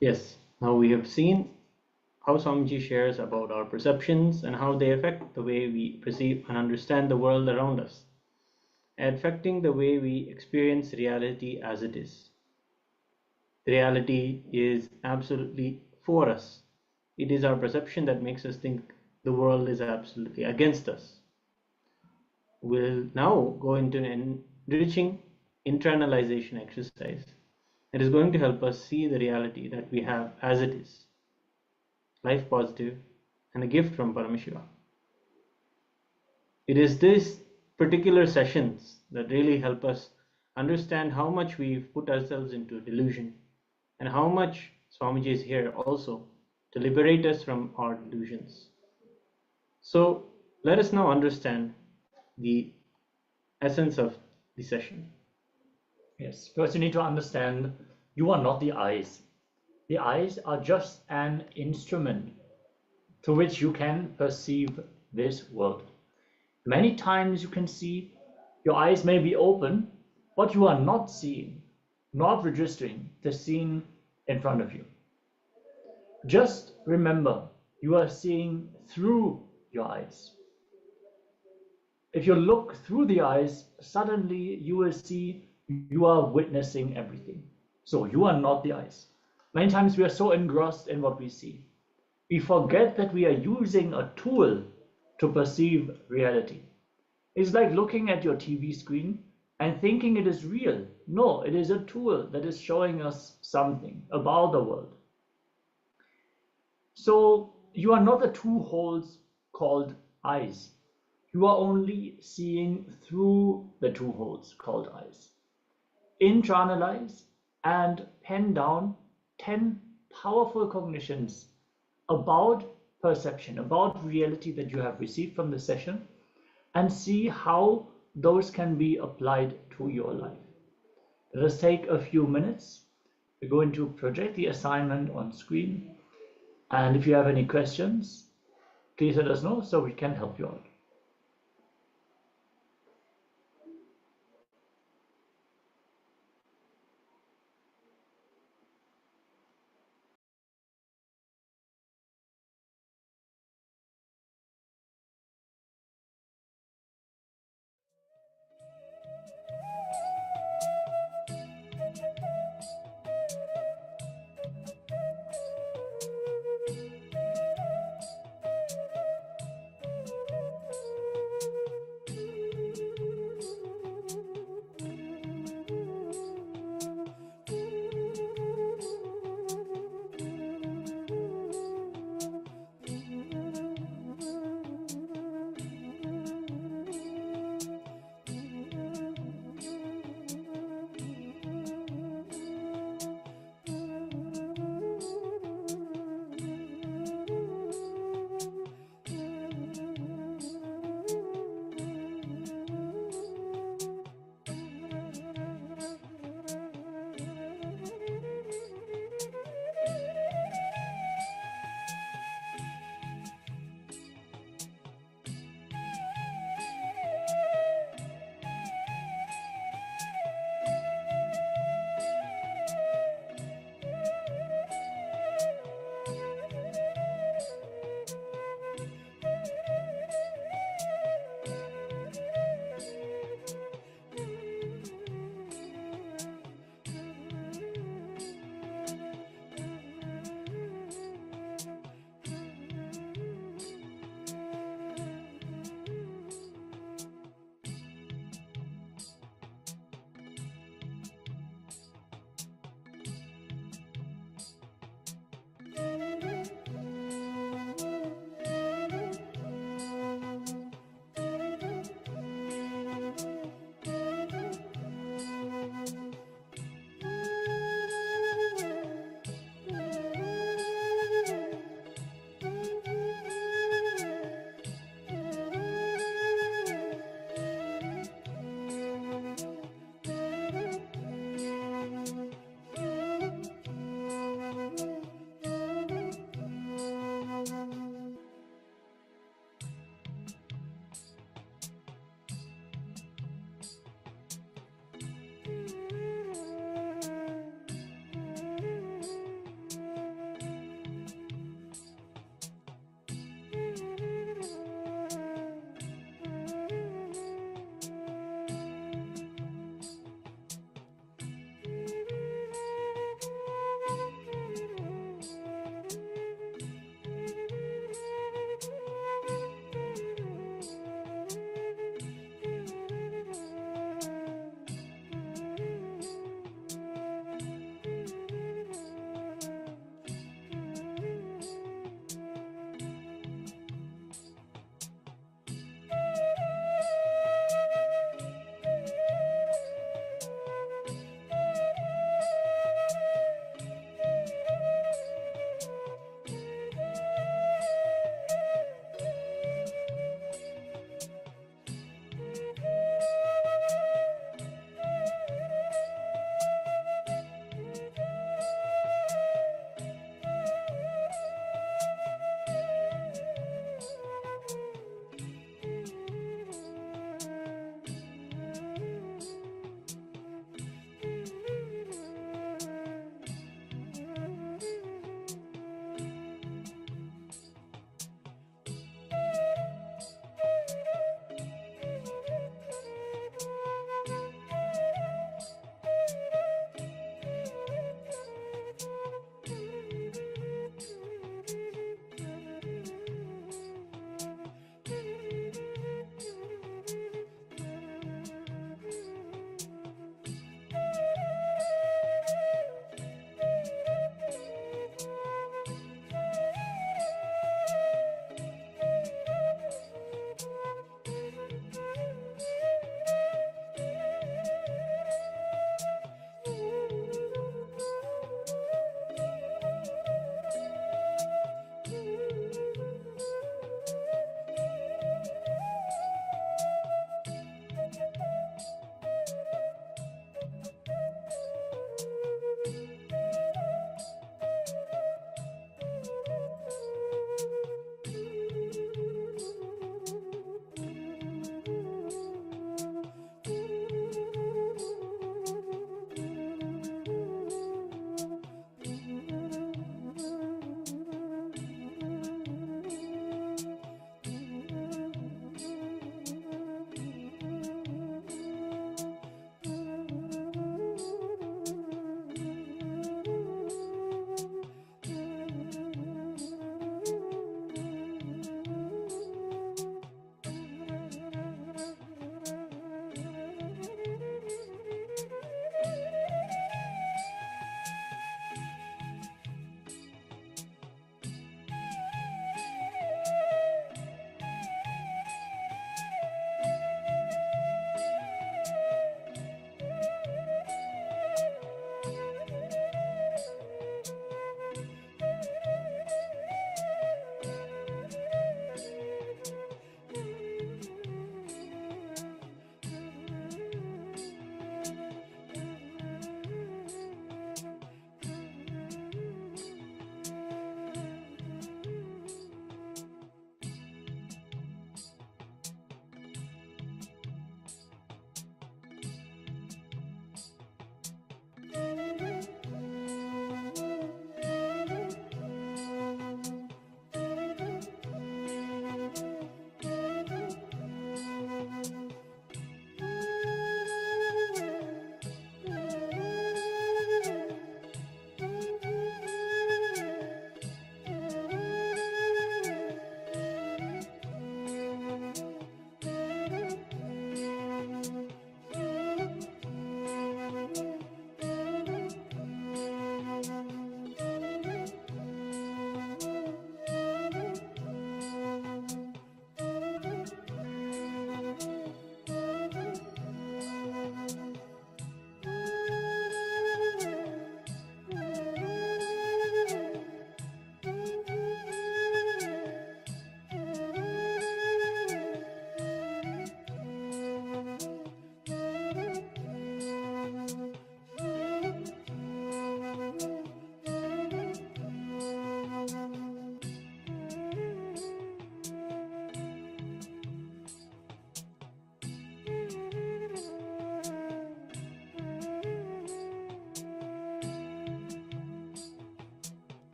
Yes, now we have seen how Swamiji shares about our perceptions and how they affect the way we perceive and understand the world around us, affecting the way we experience reality as it is. Reality is absolutely for us. It is our perception that makes us think the world is absolutely against us. We'll now go into an enriching internalization exercise that is going to help us see the reality that we have as it is, life positive, and a gift from Paramashiva. It is these particular sessions that really help us understand how much we've put ourselves into delusion and how much Swamiji is here also to liberate us from our delusions. So let us now understand the essence of the session. Yes, first you need to understand You are not the eyes. The eyes are just an instrument through which you can perceive this world. Many times you can see your eyes may be open, but you are not seeing, not registering the scene in front of you. Just remember, you are seeing through your eyes. If you look through the eyes, suddenly you will see you are witnessing everything. So you are not the eyes. Many times we are so engrossed in what we see. We forget that we are using a tool to perceive reality. It's like looking at your TV screen and thinking it is real. No, it is a tool that is showing us something about the world. So you are not the two holes called eyes. You are only seeing through the two holes called eyes. Internalize and pen down 10 powerful cognitions about perception, about reality that you have received from the session, and see how those can be applied to your life. Let us take a few minutes. We're going to project the assignment on screen. And if you have any questions, please let us know so we can help you out.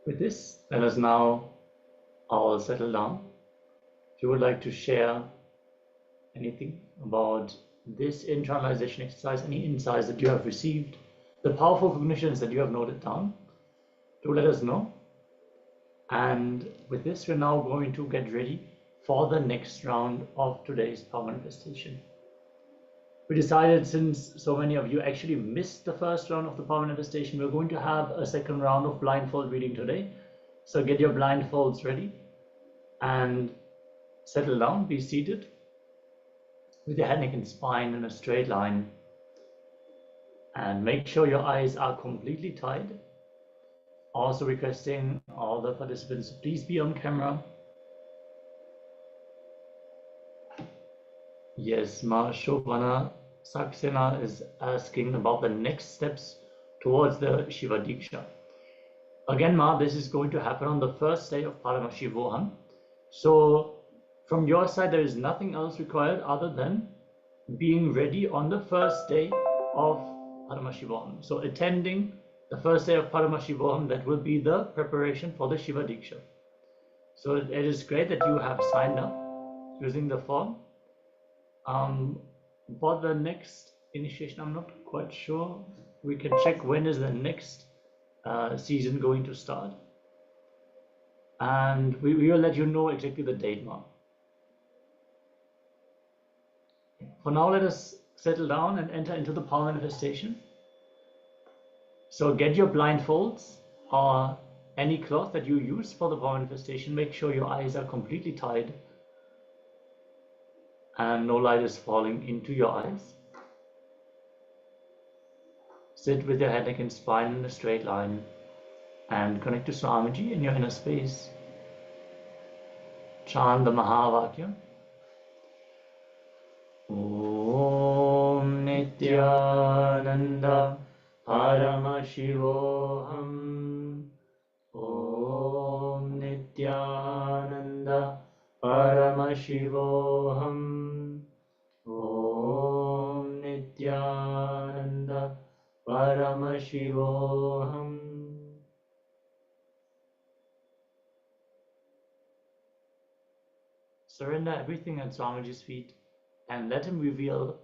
With this, let us now all settle down. If you would like to share anything about this internalization exercise, any insights that you have received, the powerful cognitions that you have noted down, do let us know. And with this, we're now going to get ready for the next round of today's power manifestation. We decided, since so many of you actually missed the first round of the power manifestation, we're going to have a second round of blindfold reading today. So get your blindfolds ready and settle down, be seated with your head, neck, and spine in a straight line. And make sure your eyes are completely tied. Also requesting all the participants, please be on camera. Yes, Ma Shobhana Saxena is asking about the next steps towards the Shiva Diksha. Again, Ma, this is going to happen on the first day of Paramashivoham. So from your side, there is nothing else required other than being ready on the first day of Paramashivoham. So attending the first day of Paramashivoham, that will be the preparation for the Shiva Diksha. So it is great that you have signed up using the form. For the next initiation, I'm not quite sure. We can check when is the next season going to start. And we will let you know exactly the date, Ma. For now, let us settle down and enter into the power manifestation. So get your blindfolds or any cloth that you use for the power manifestation. Make sure your eyes are completely tied and no light is falling into your eyes. Sit with your head, neck, and spine in a straight line and connect to Swamiji in your inner space. Chant the Mahavakya. Om Nithyananda Paramashivoham. Om Nithyananda Paramashivoham. Om Nithyananda Paramashivoham. Surrender everything at Swamiji's feet and let him reveal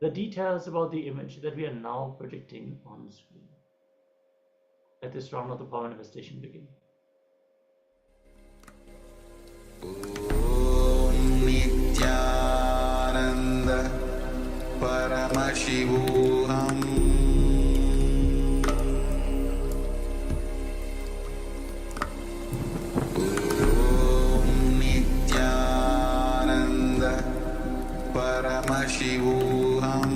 the details about the image that we are now projecting on the screen. Let this round of the power manifestation begin. Om Nithyananda Paramashivoham. Om Nithyananda Paramashivoham. Paramashivoham.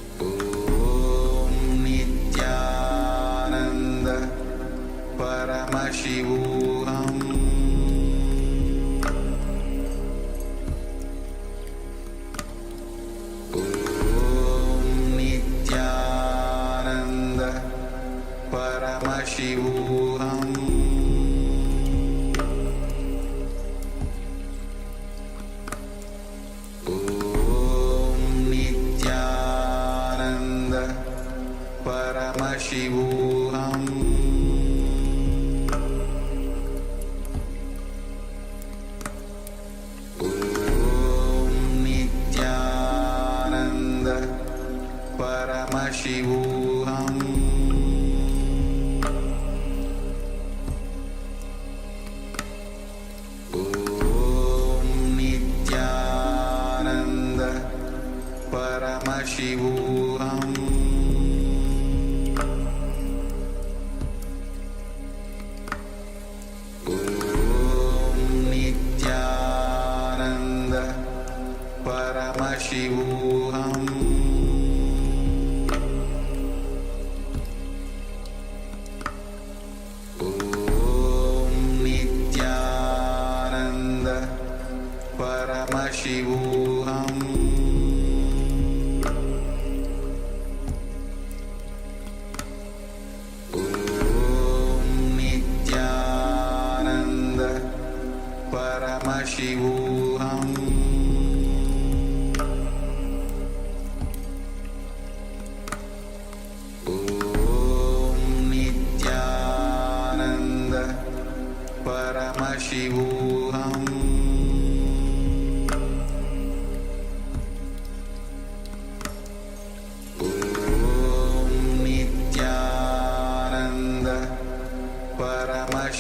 Om Nithyananda Paramashivoham. Om Nithyananda Paramashivoham. Paramashivoham. Om Nithyananda Paramashivoham. Om Nithyananda Paramashivoham. Paramashivoham. Om Nithyananda Paramashivoham.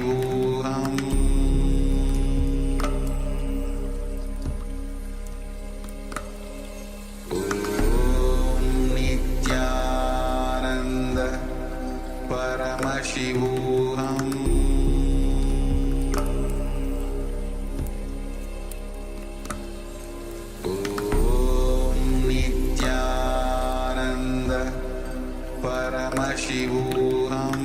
Paramashivoham Om Nithyananda Paramashivoham Om Nithyananda Paramashivoham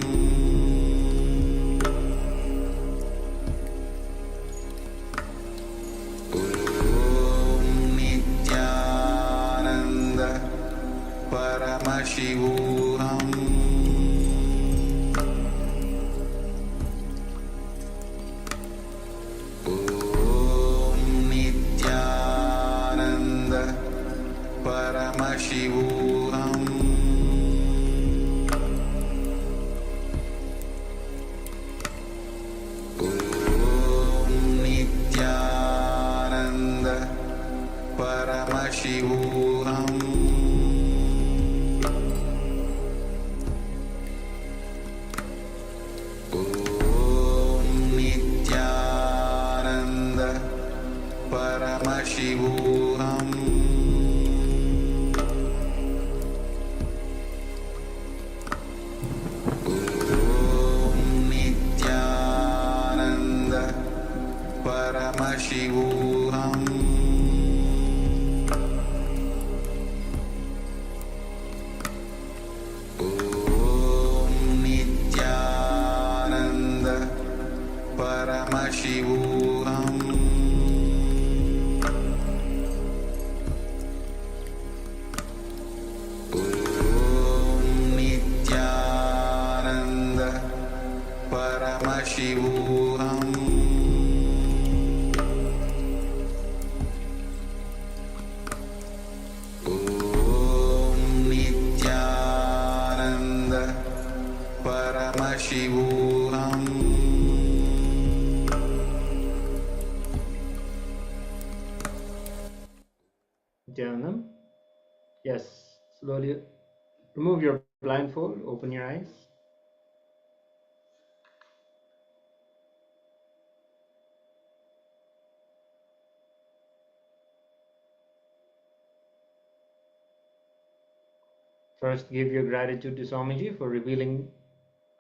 Om Nithyananda Paramashivoham Om Nithyananda Paramashivoham Om Nithyananda Paramashivoham Om Nithyananda Paramashivoham Om Nithyananda Paramashivoham Om Nithyananda Paramashivoham Om Nithyananda Paramashivoham Om Nithyananda Paramashivoham Nithyananda. Yes, slowly remove your blindfold, open your eyes. First, give your gratitude to Swamiji for revealing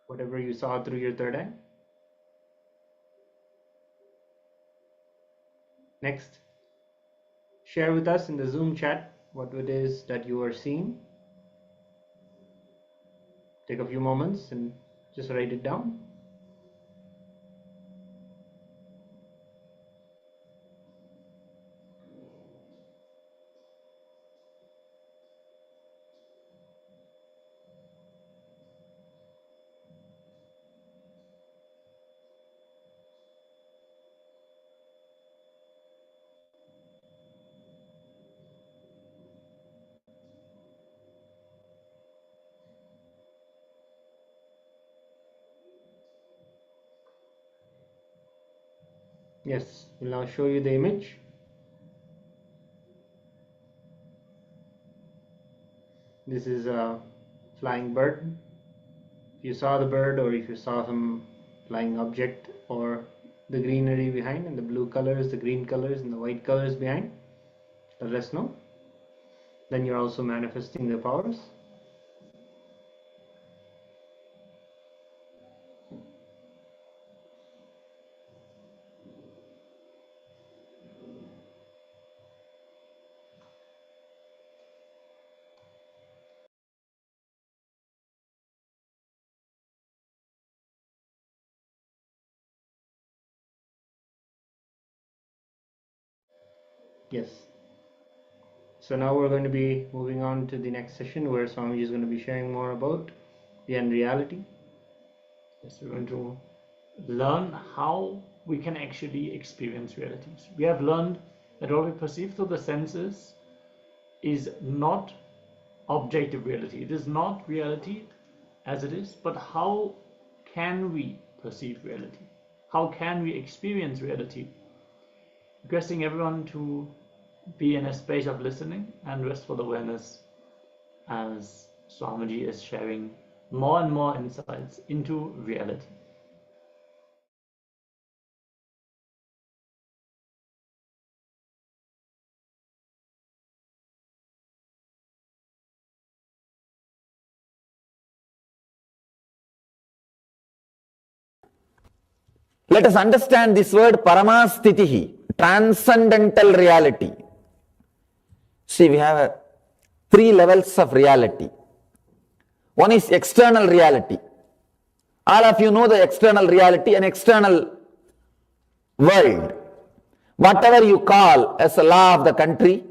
whatever you saw through your third eye. Next, share with us in the Zoom chat what it is that you are seeing. Take a few moments and just write it down. Yes, we'll now show you the image. This is a flying bird. If you saw the bird, or if you saw some flying object, or the greenery behind, and the blue colors, the green colors, and the white colors behind, let us know. Then you're also manifesting the powers. Yes. So now we're going to be moving on to the next session where Swamiji is going to be sharing more about the unreality. Yes, we're going to learn how we can actually experience realities. We have learned that what we perceive through the senses is not objective reality. It is not reality as it is, but how can we perceive reality? How can we experience reality? Requesting everyone to be in a space of listening and restful awareness as Swamiji is sharing more and more insights into reality. Let us understand this word Paramastitihi, transcendental reality. See, we have three levels of reality. One is external reality. All of you know the external reality, an external world. Whatever you call as the law of the country,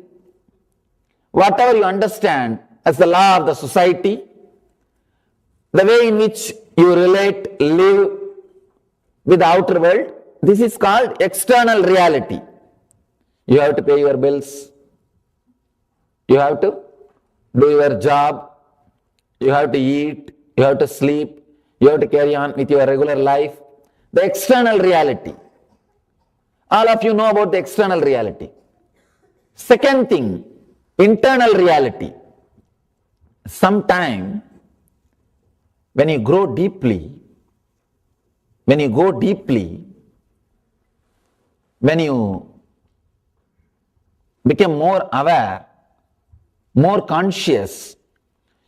whatever you understand as the law of the society, the way in which you relate, live with the outer world, this is called external reality. You have to pay your bills, you have to do your job, you have to eat, you have to sleep, you have to carry on with your regular life. The external reality. All of you know about the external reality. Second thing, internal reality. Sometime when you grow deeply, when you become more aware, more conscious,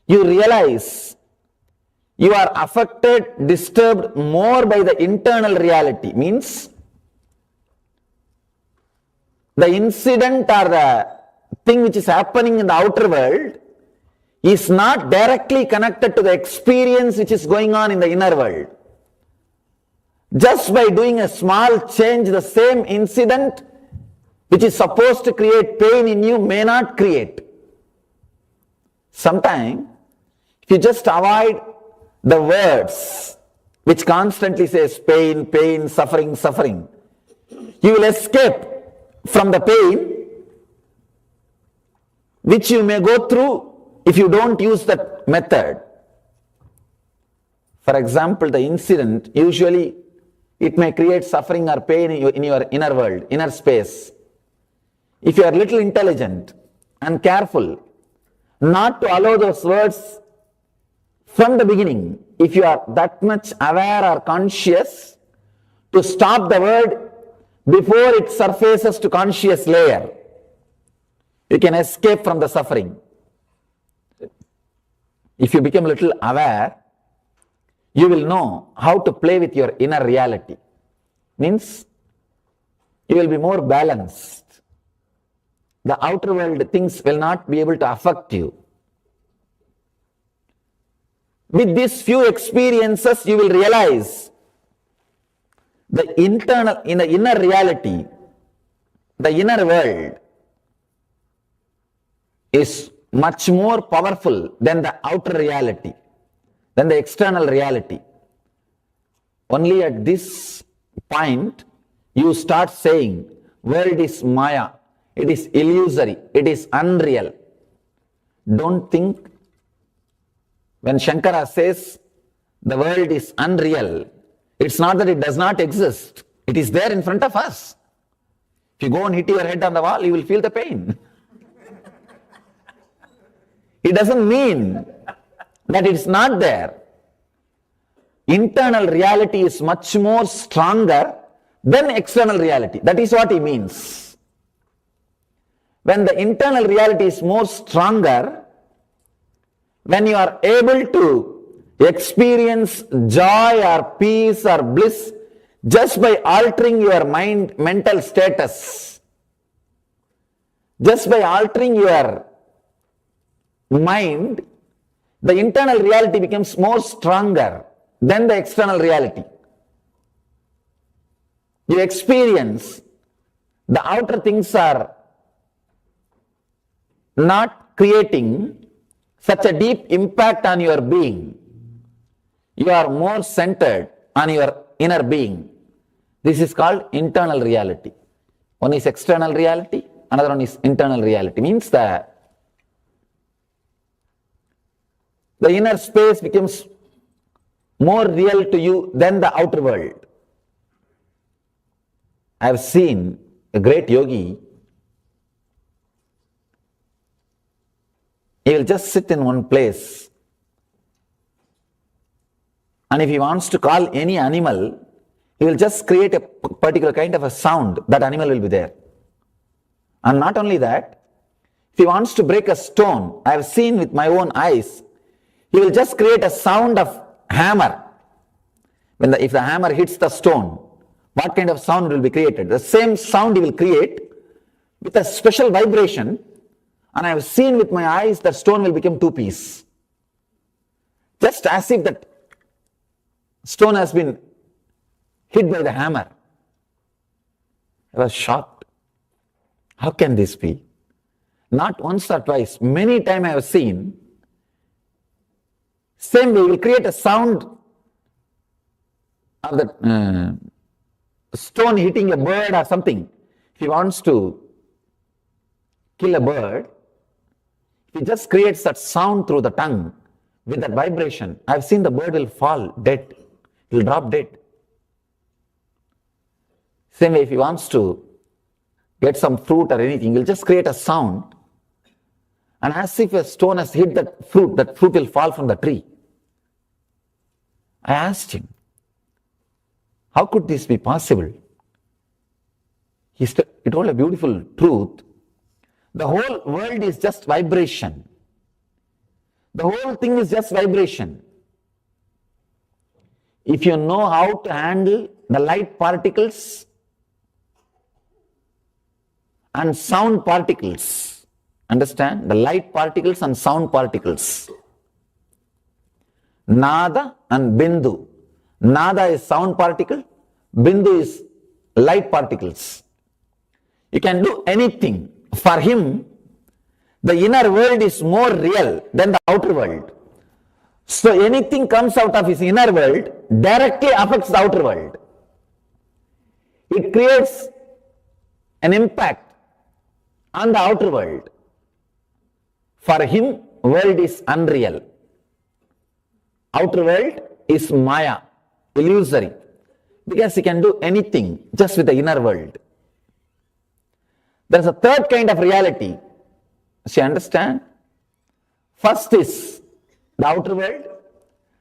you realize you are affected, disturbed more by the internal reality. Means the incident or the thing which is happening in the outer world is not directly connected to the experience which is going on in the inner world. Just by doing a small change, the same incident which is supposed to create pain in you may not create. Sometimes, if you just avoid the words which constantly says pain, pain, suffering, suffering, you will escape from the pain which you may go through if you don't use that method. For example, the incident, usually it may create suffering or pain in your inner world, inner space. If you are little intelligent and careful not to allow those words from the beginning, if you are that much aware or conscious to stop the word before it surfaces to conscious layer, you can escape from the suffering. If you become a little aware, you will know how to play with your inner reality. Means you will be more balanced. The outer world things will not be able to affect you. With these few experiences, you will realize in the inner reality, the inner world is much more powerful than the outer reality, than the external reality. Only at this point, you start saying, world is Maya, it is illusory, it is unreal. Don't think, when Shankara says the world is unreal, it's not that it does not exist, it is there in front of us. If you go and hit your head on the wall, you will feel the pain. It doesn't mean that it's not there. Internal reality is much more stronger than external reality. That is what he means. When the internal reality is more stronger, when you are able to experience joy or peace or bliss just by altering your mental status, just by altering your mind, the internal reality becomes more stronger than the external reality. You experience the outer things are not creating such a deep impact on your being. You are more centered on your inner being. This is called internal reality. One is external reality, another one is internal reality. Means that the inner space becomes more real to you than the outer world. I have seen a great yogi. He will just sit in one place, and if he wants to call any animal, he will just create a particular kind of a sound. That animal will be there. And not only that, if he wants to break a stone, I have seen with my own eyes, he will just create a sound of hammer. If the hammer hits the stone, what kind of sound will be created? The same sound he will create with a special vibration, and I have seen with my eyes that stone will become two-piece. Just as if that stone has been hit by the hammer. I was shocked. How can this be? Not once or twice, many times I have seen. Same way, will create a sound of the stone hitting a bird or something. If he wants to kill a bird, he just creates that sound through the tongue with that vibration. I've seen the bird will fall dead. It will drop dead. Same way, if he wants to get some fruit or anything, he'll just create a sound, and as if a stone has hit that fruit will fall from the tree. I asked him, how could this be possible? He told a beautiful truth. The whole world is just vibration. The whole thing is just vibration. If you know how to handle the light particles and sound particles, understand? The light particles and sound particles. Nada and Bindu. Nada is sound particle, Bindu is light particles. You can do anything. For him, the inner world is more real than the outer world. So anything comes out of his inner world directly affects the outer world. It creates an impact on the outer world. For him, world is unreal. Outer world is Maya, illusory, because he can do anything just with the inner world. There is a third kind of reality. So you understand? First is the outer world.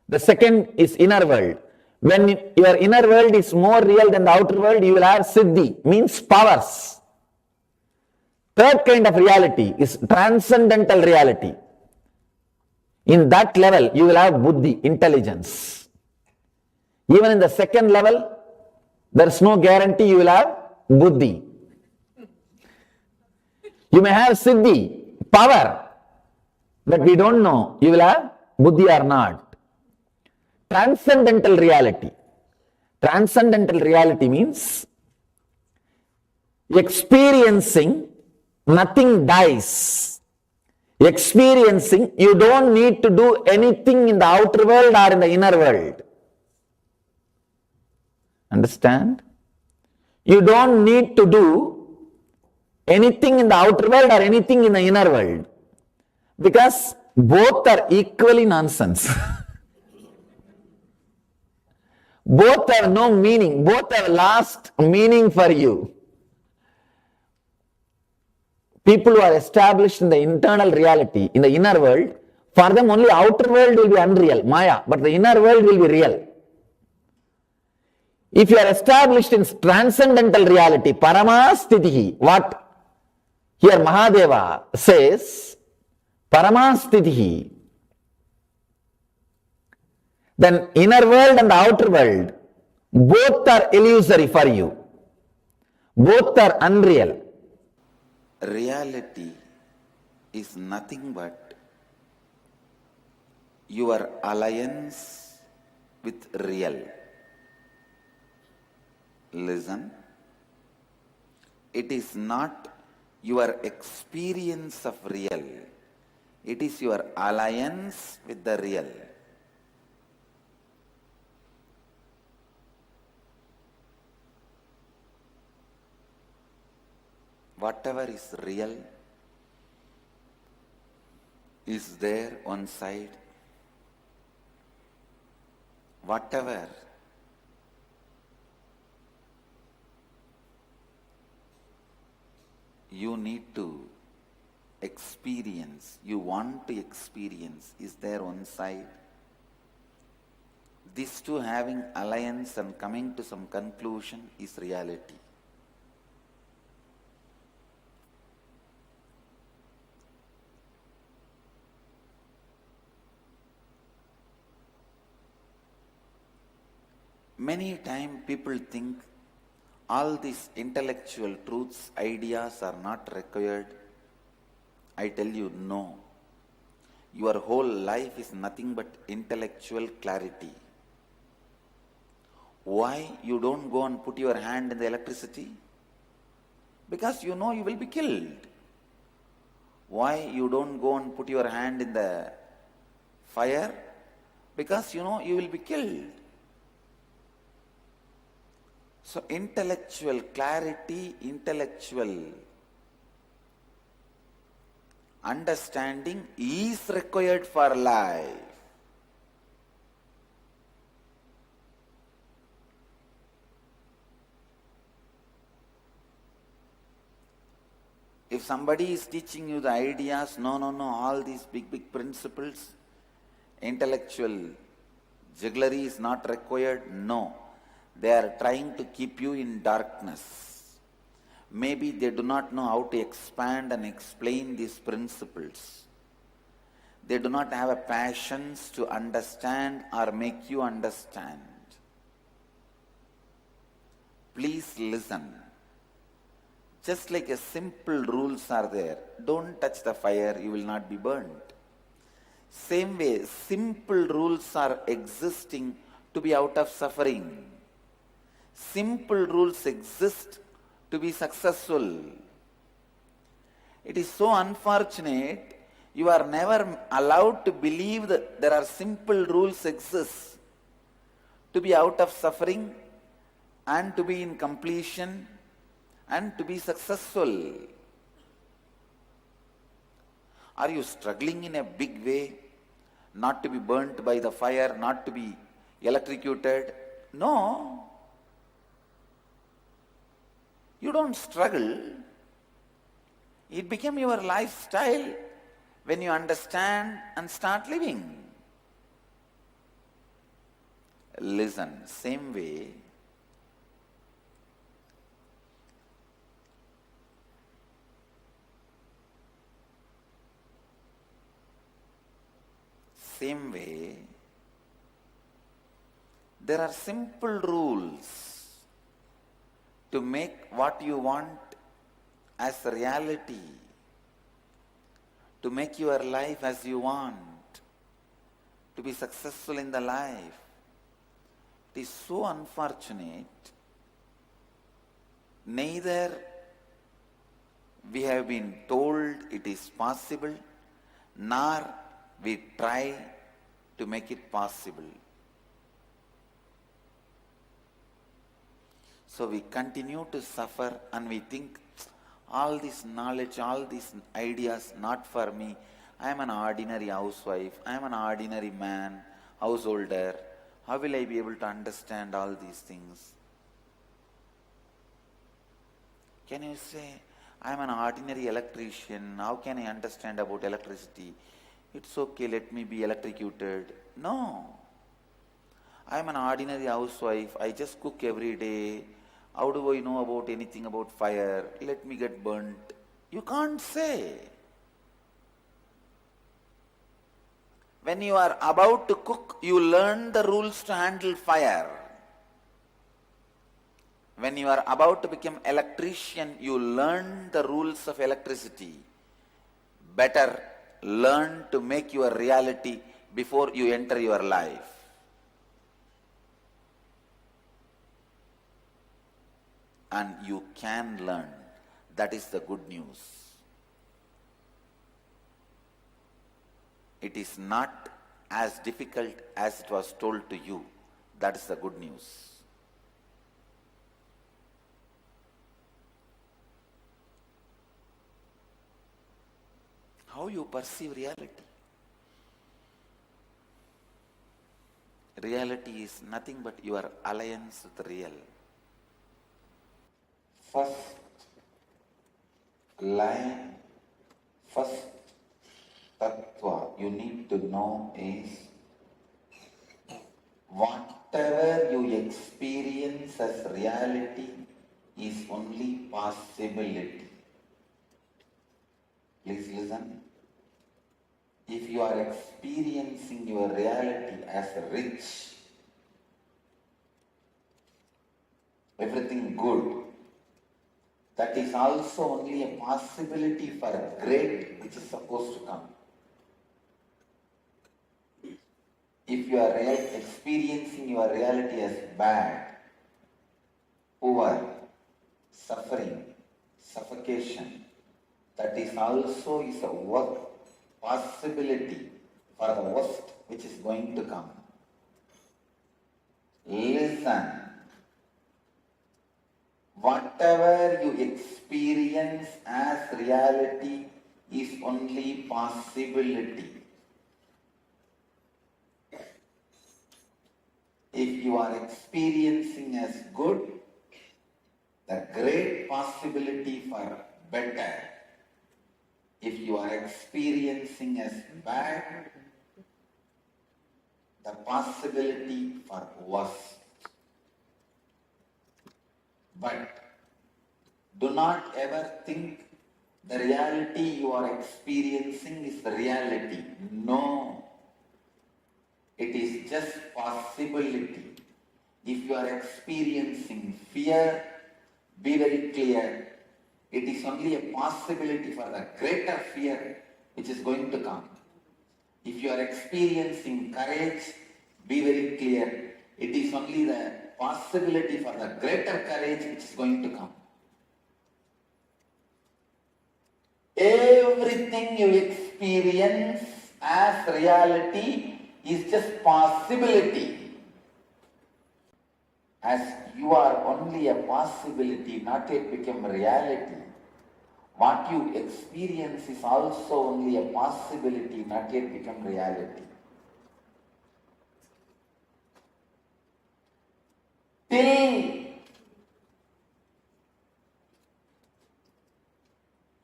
The second is inner world. When your inner world is more real than the outer world, you will have siddhi, means powers. Third kind of reality is transcendental reality. In that level, you will have buddhi, intelligence. Even in the second level, there is no guarantee you will have buddhi. You may have siddhi, power, but we don't know you will have buddhi or not. Transcendental reality. Transcendental reality means experiencing nothing dies. Experiencing, you don't need to do anything in the outer world or in the inner world. Understand? You don't need to do anything in the outer world or anything in the inner world, because both are equally nonsense. Both have no meaning. Both have lost meaning for you. People who are established in the internal reality, in the inner world, for them only outer world will be unreal, Maya, but the inner world will be real. If you are established in transcendental reality, Paramastitihi, what here Mahadeva says, Paramastitihi, then inner world and the outer world, both are illusory for you. Both are unreal. Reality is nothing but your alliance with real. Listen, it is not your experience of real, it is your alliance with the real. Whatever is real is there on side. Whatever you need to experience, you want to experience, is there on side. These two having alliance and coming to some conclusion is reality. Many times people think all these intellectual truths, ideas are not required. I tell you, no. Your whole life is nothing but intellectual clarity. Why you don't go and put your hand in the electricity? Because you know you will be killed. Why you don't go and put your hand in the fire? Because you know you will be killed. So intellectual clarity, intellectual understanding is required for life. If somebody is teaching you the ideas, no, all these big principles, intellectual jugglery is not required, no. They are trying to keep you in darkness. Maybe they do not know how to expand and explain these principles. They do not have a passion to understand or make you understand. Please listen. Just like a simple rules are there. Don't touch the fire, you will not be burnt. Same way, simple rules are existing to be out of suffering. Simple rules exist to be successful. It is so unfortunate, you are never allowed to believe that there are simple rules exist to be out of suffering and to be in completion and to be successful. Are you struggling in a big way? Not to be burnt by the fire, not to be electrocuted? No. You don't struggle. It became your lifestyle when you understand and start living. Listen, same way, there are simple rules to make what you want as reality, to make your life as you want, to be successful in the life. It is so unfortunate. Neither we have been told it is possible, nor we try to make it possible. So we continue to suffer and we think, all this knowledge, all these ideas, not for me. I am an ordinary housewife, I am an ordinary man, householder. How will I be able to understand all these things? Can you say, I am an ordinary electrician, how can I understand about electricity? It's okay, let me be electrocuted. No. I am an ordinary housewife, I just cook every day. How do I know about anything about fire? Let me get burnt. You can't say. When you are about to cook, you learn the rules to handle fire. When you are about to become electrician, you learn the rules of electricity. Better learn to make your reality before you enter your life. And you can learn. That is the good news. It is not as difficult as it was told to you. That is the good news. How you perceive reality? Reality is nothing but your alliance with real. First line, first tattva you need to know is, whatever you experience as reality is only possibility. Please listen. If you are experiencing your reality as rich, everything good, that is also only a possibility for great which is supposed to come. If you are experiencing your reality as bad, poor, suffering, suffocation, that is also is a possibility for the worst which is going to come. Listen. Whatever you experience as reality is only possibility. If you are experiencing as good, the great possibility for better. If you are experiencing as bad, the possibility for worse. But do not ever think the reality you are experiencing is the reality. No. It is just possibility. If you are experiencing fear, be very clear. It is only a possibility for the greater fear which is going to come. If you are experiencing courage, be very clear. It is only the possibility for the greater courage which is going to come. Everything you experience as reality is just possibility. As you are only a possibility, not yet become reality. What you experience is also only a possibility, not yet become reality. Till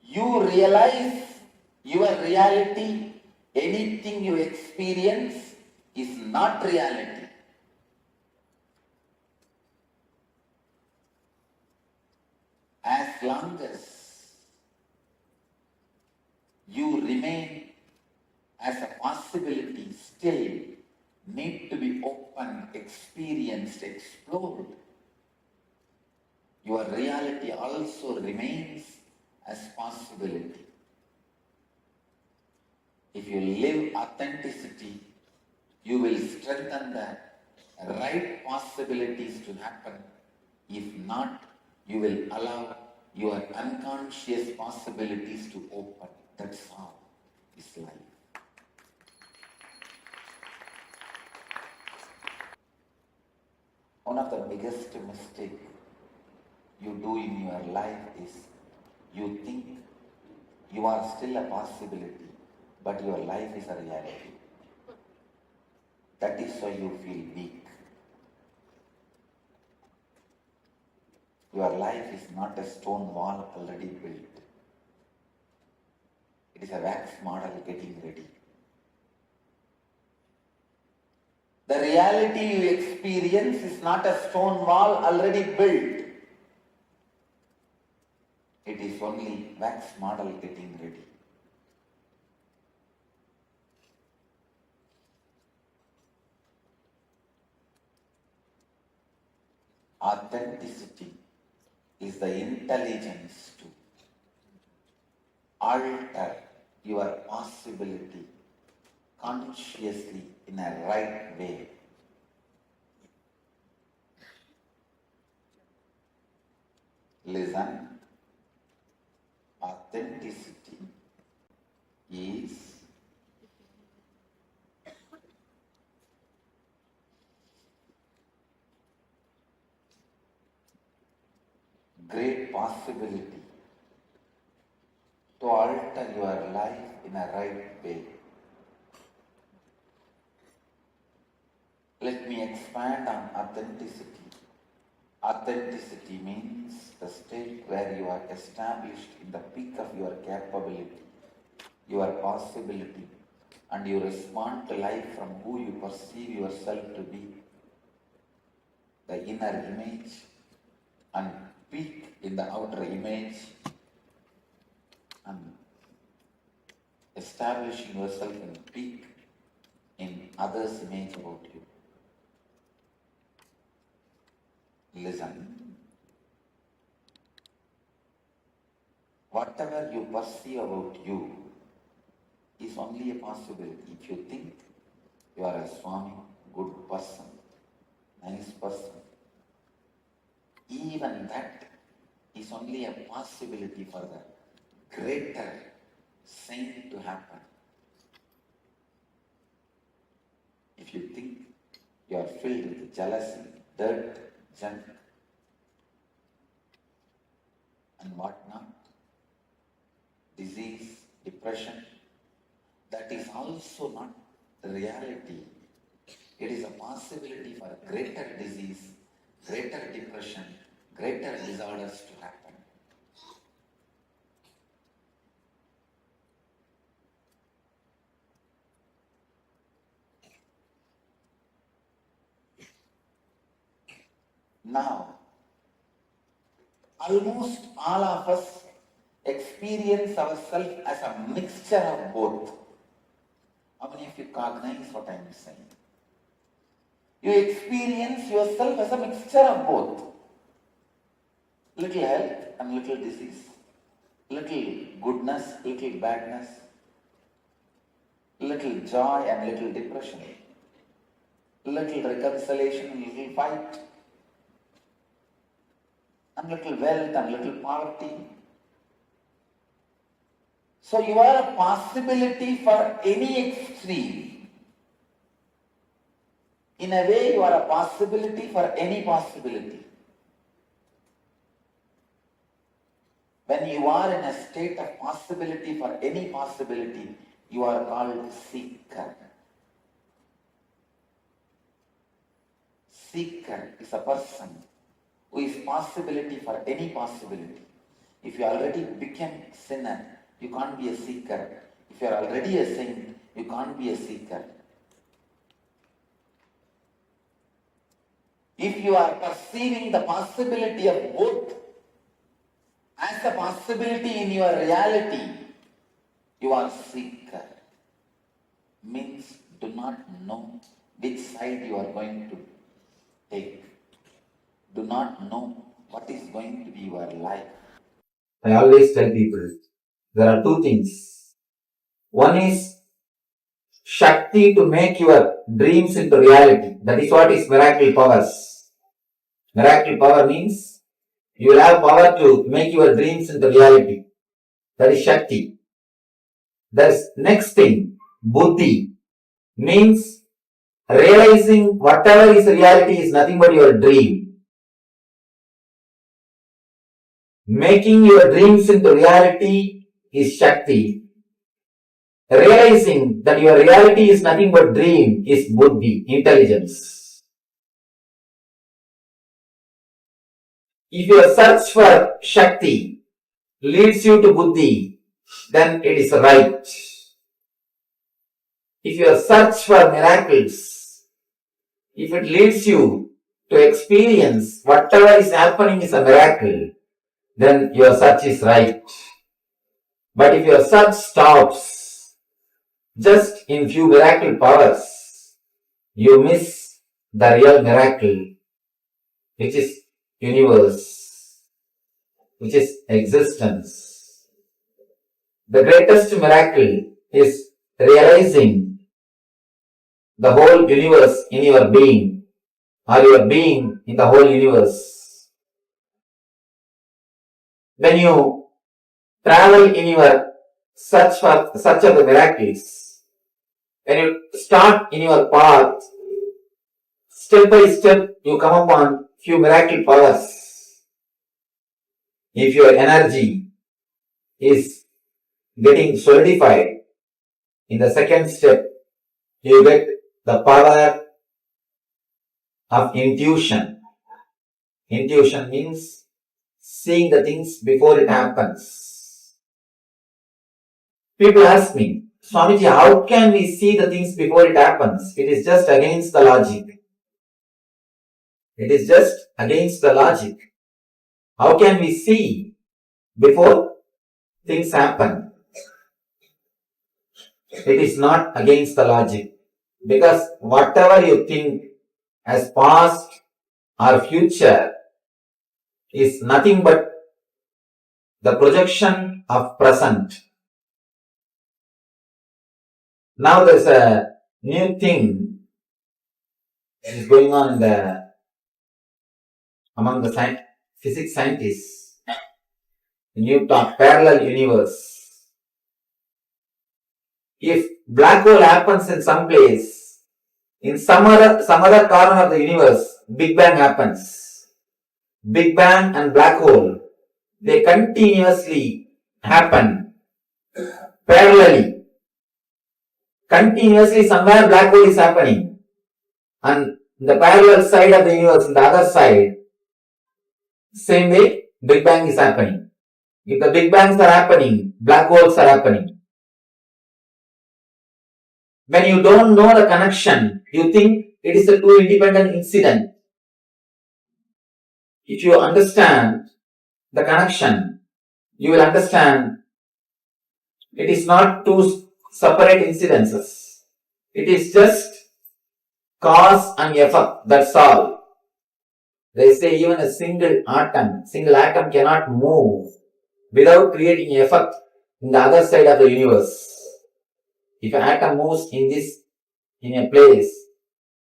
you realize your reality, anything you experience is not reality. As long as you remain as a possibility, still need to be open, experienced, explored. Your reality also remains as possibility. If you live authenticity, you will strengthen the right possibilities to happen. If not, you will allow your unconscious possibilities to open. That's how is life. One of the biggest mistakes you do in your life is you think you are still a possibility, but your life is a reality. That is why you feel weak. Your life is not a stone wall already built. It is a wax model getting ready. The reality you experience is not a stone wall already built. It is only wax model getting ready. Authenticity is the intelligence to alter your possibility consciously in a right way. Listen, authenticity is great possibility to alter your life in a right way. Let me expand on authenticity. Authenticity means the state where you are established in the peak of your capability, your possibility, and you respond to life from who you perceive yourself to be, the inner image, and peak in the outer image, and establishing yourself in peak in others' image about you. Listen, Whatever you perceive about you is only a possibility. If you think you are a Swami, good person, nice person, even that is only a possibility for the greater saint to happen. If you think you are filled with jealousy, dirt, junk, and whatnot, disease, depression, that is also not the reality. It is a possibility for greater disease, greater depression, greater disorders to happen. Now, almost all of us experience ourselves as a mixture of both. How many of you cognize what I am saying? You experience yourself as a mixture of both. Little health and little disease. Little goodness, little badness. Little joy and little depression. Little reconciliation and little fight. And little wealth and little poverty. So you are a possibility for any extreme. In a way, you are a possibility for any possibility. When you are in a state of possibility for any possibility, you are called seeker. Seeker is a person who is possibility for any possibility. If you already became sinner, you can't be a seeker. If you are already a saint, you can't be a seeker. If you are perceiving the possibility of both as a possibility in your reality, you are seeker. Means do not know which side you are going to take. Do not know what is going to be your life. I always tell people, there are two things. One is Shakti to make your dreams into reality. That is what is miracle powers. Miracle power means you will have power to make your dreams into reality. That is Shakti. That's next thing, Buddhi, means realizing whatever is reality is nothing but your dream. Making your dreams into reality is Shakti. Realizing that your reality is nothing but dream is Buddhi, intelligence. If your search for Shakti leads you to Buddhi, then it is right. If your search for miracles, if it leads you to experience whatever is happening is a miracle, then your search is right. But if your search stops just in few miracle powers, you miss the real miracle, which is universe, which is existence. The greatest miracle is realizing the whole universe in your being, or your being in the whole universe. When you travel in your search of the miracles, when you start in your path, step by step you come upon few miracle powers. If your energy is getting solidified, in the second step you get the power of intuition. Intuition means seeing the things before it happens. People ask me, Swamiji, how can we see the things before it happens? It is just against the logic. It is just against the logic. How can we see before things happen? It is not against the logic. Because whatever you think as past or future is nothing but the projection of present. Now there's a new thing that is going on among the physics scientists. The new talk, parallel universe. If black hole happens in some place, in some other corner of the universe, Big Bang happens. Big Bang and black hole, they continuously happen parallelly. Continuously somewhere black hole is happening. And the parallel side of the universe, the other side, same way Big Bang is happening. If the Big Bangs are happening, black holes are happening. When you don't know the connection, you think it is a two independent incident. If you understand the connection, you will understand it is not two separate incidences. It is just cause and effect, that's all. They say even a single atom cannot move without creating effect in the other side of the universe. If an atom moves in a place,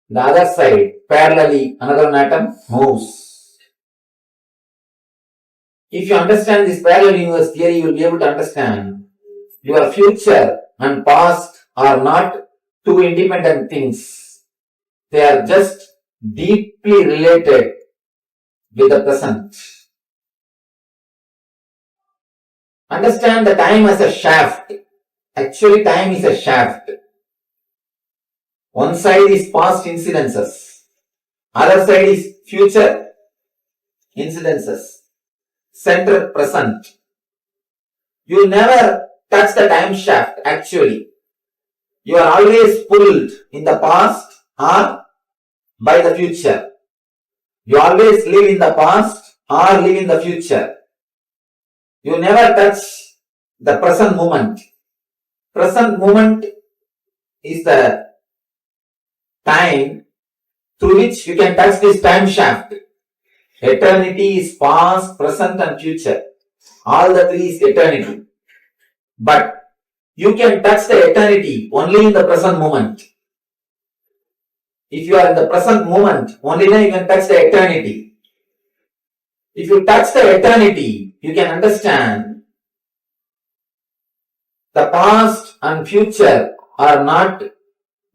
the other side, parallelly, another atom moves. If you understand this parallel universe theory, you will be able to understand your future and past are not two independent things. They are just deeply related with the present. Understand the time as a shaft. Actually, time is a shaft. One side is past incidences. Other side is future incidences. Center present. You never touch the time shaft actually. You are always pulled in the past or by the future. You always live in the past or live in the future. You never touch the present moment. Present moment is the time through which you can touch this time shaft. Eternity is past, present and future. All the three is eternity. But you can touch the eternity only in the present moment. If you are in the present moment, only then you can touch the eternity. If you touch the eternity, you can understand the past and future are not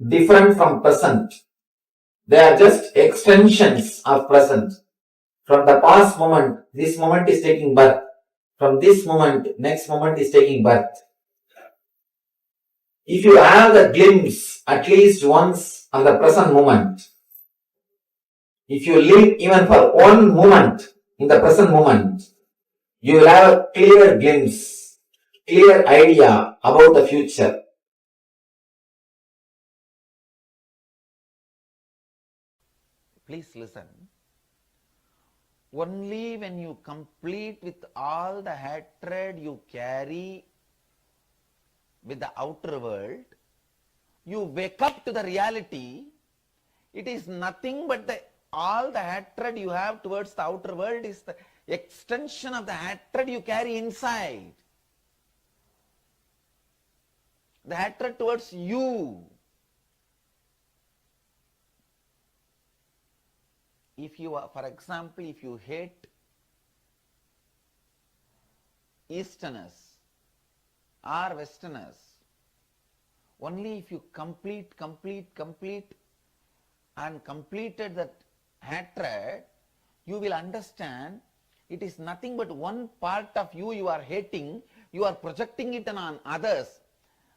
different from present. They are just extensions of present. From the past moment, this moment is taking birth. From this moment, next moment is taking birth. If you have the glimpse at least once of the present moment, if you live even for one moment in the present moment, you will have a clear glimpse, clear idea about the future. Please listen. Only when you complete with all the hatred you carry with the outer world, you wake up to the reality. It is nothing but all the hatred you have towards the outer world is the extension of the hatred you carry inside. The hatred towards you. If you are, for example, if you hate Easterners or Westerners, only if you complete and completed that hatred, you will understand it is nothing but one part of you are hating, you are projecting it on others.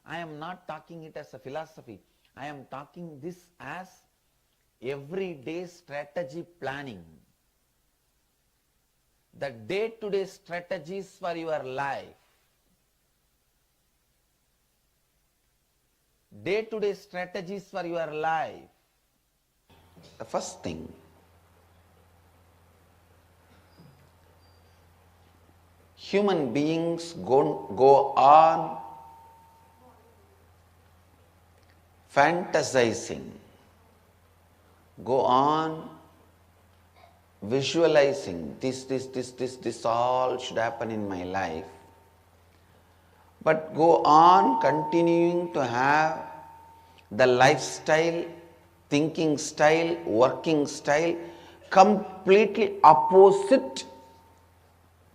I am not talking it as a philosophy. I am talking this as everyday strategy planning. The day-to-day strategies for your life. Day-to-day strategies for your life. The first thing, human beings go on fantasizing, go on visualizing this all should happen in my life, but go on continuing to have the lifestyle, thinking style, working style completely opposite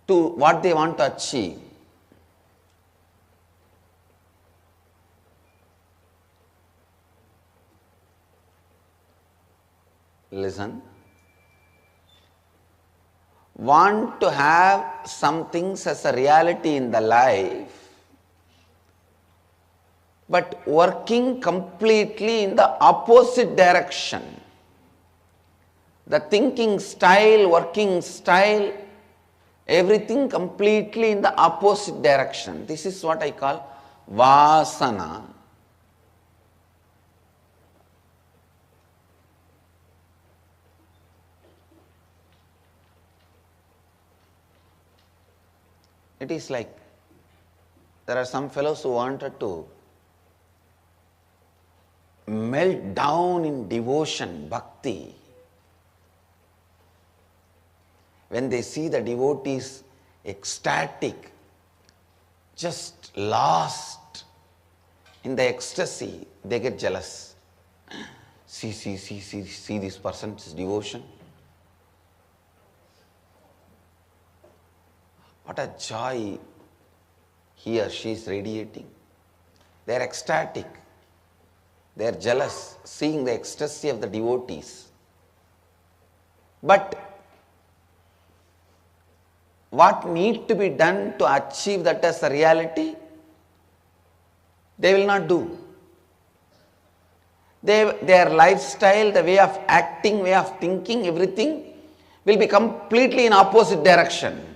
to what they want to achieve. Listen. Want to have some things as a reality in the life, but working completely in the opposite direction. The thinking style, working style, everything completely in the opposite direction. This is what I call vasana. It is like there are some fellows who wanted to melt down in devotion, bhakti. When they see the devotees ecstatic, just lost in the ecstasy, they get jealous. See this person's devotion. What a joy he or she is radiating. They are ecstatic. They are jealous, seeing the ecstasy of the devotees. But what needs to be done to achieve that as a reality, they will not do. Their lifestyle, the way of acting, way of thinking, everything will be completely in opposite direction.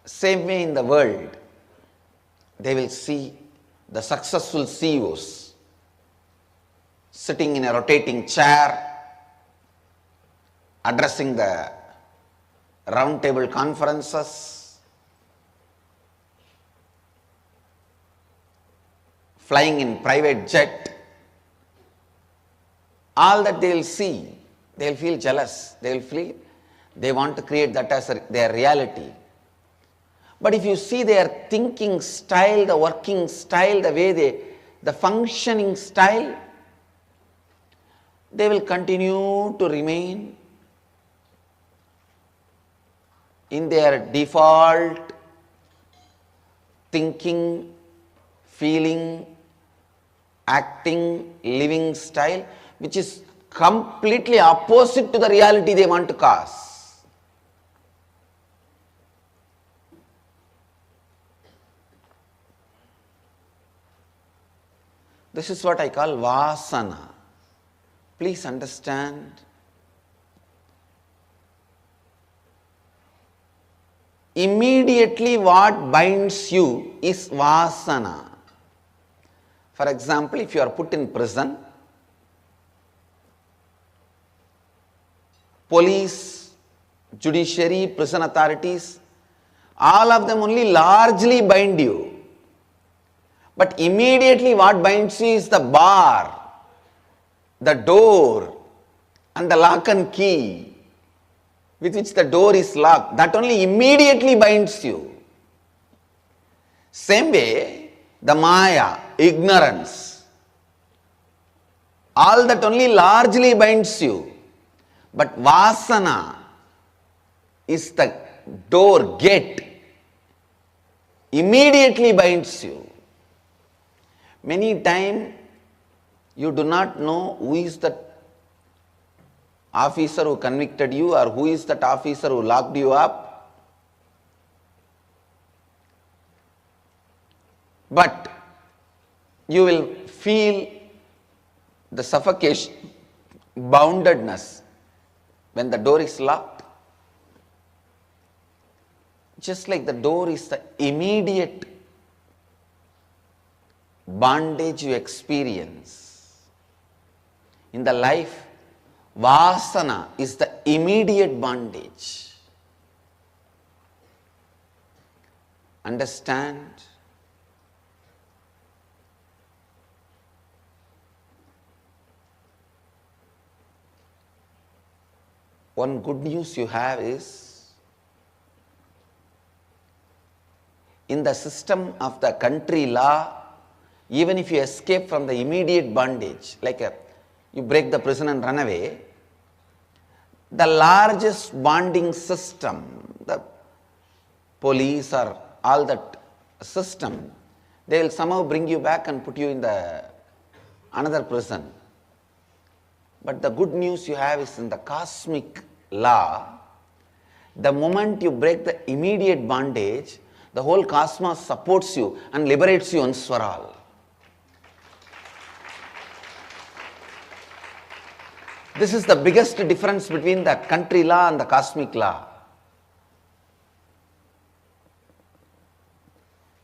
Same way in the world, they will see the successful CEOs sitting in a rotating chair, addressing the roundtable conferences, flying in private jet. All that they will see, they will feel jealous. They want to create that as their reality. But if you see their thinking style, the working style, the way the functioning style, they will continue to remain in their default thinking, feeling, acting, living style, which is completely opposite to the reality they want to cause. This is what I call vasana. Please understand. Immediately what binds you is vasana. For example, if you are put in prison, police, judiciary, prison authorities, all of them only largely bind you. But immediately what binds you is the bar, the door, and the lock and key with which the door is locked. That only immediately binds you. Same way, the maya, ignorance, all that only largely binds you. But vasana is the door, gate, immediately binds you. Many times you do not know who is that officer who convicted you or who is that officer who locked you up. But you will feel the suffocation, boundedness when the door is locked. Just like the door is the immediate bondage you experience. In the life, vasana is the immediate bondage. Understand? One good news you have is, in the system of the country law, even if you escape from the immediate bondage, you break the prison and run away, the largest bonding system, the police or all that system, they will somehow bring you back and put you in the another prison. But the good news you have is in the cosmic law, the moment you break the immediate bondage, the whole cosmos supports you and liberates you once for all. This is the biggest difference between the country law and the cosmic law.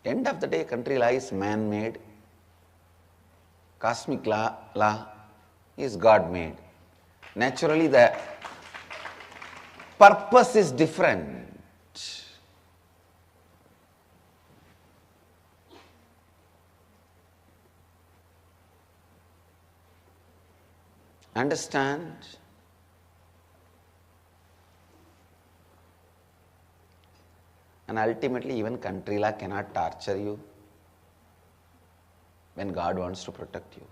End of the day, country law is man-made. Cosmic law is God-made. Naturally, the purpose is different. Understand? And ultimately, even country law cannot torture you when God wants to protect you.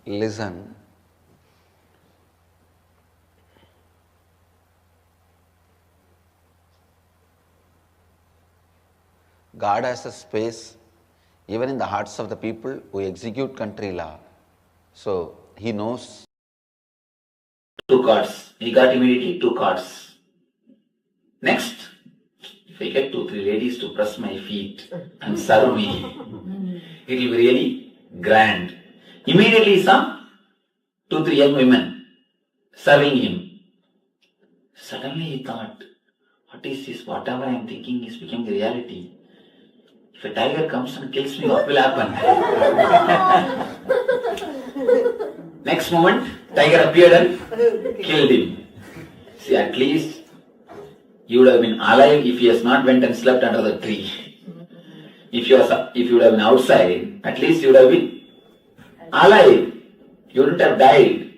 Listen. God has a space even in the hearts of the people who execute country law. So he knows. 2 cards. He got immediately 2 cards. Next, if I get 2-3 ladies to press my feet and serve me, it will be really grand. Immediately some 2-3 young women serving him. Suddenly he thought, what is this? Whatever I am thinking is becoming reality. If a tiger comes and kills me, what will happen? Next moment, tiger appeared and killed him. See, at least you would have been alive if he has not went and slept under the tree. If you would have been outside, at least you would have been alive. You wouldn't have died.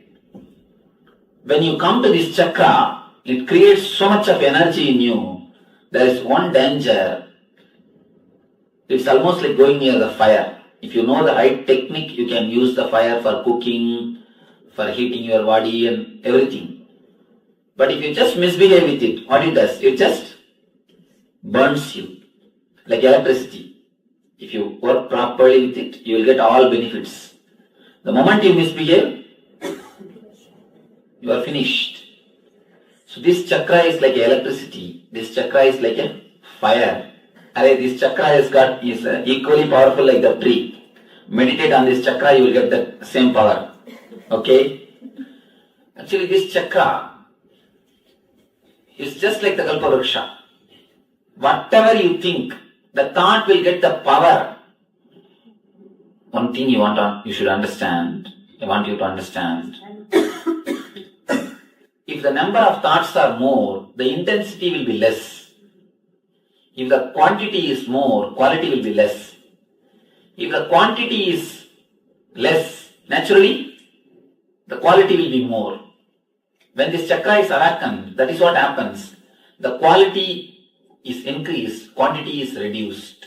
When you come to this chakra, it creates so much of energy in you. There is one danger. It's almost like going near the fire. If you know the right technique, you can use the fire for cooking, for heating your body and everything. But if you just misbehave with it, what it does? It just burns you, like electricity. If you work properly with it, you will get all benefits. The moment you misbehave, you are finished. So this chakra is like electricity. This chakra is like a fire. This chakra is equally powerful like the tree. Meditate on this chakra, you will get the same power. Okay? Actually, this chakra is just like the Kalpavriksha. Whatever you think, the thought will get the power. One thing you should understand, I want you to understand. If the number of thoughts are more, the intensity will be less. If the quantity is more, quality will be less. If the quantity is less, naturally, the quality will be more. When this chakra is awakened, that is what happens. The quality is increased, quantity is reduced.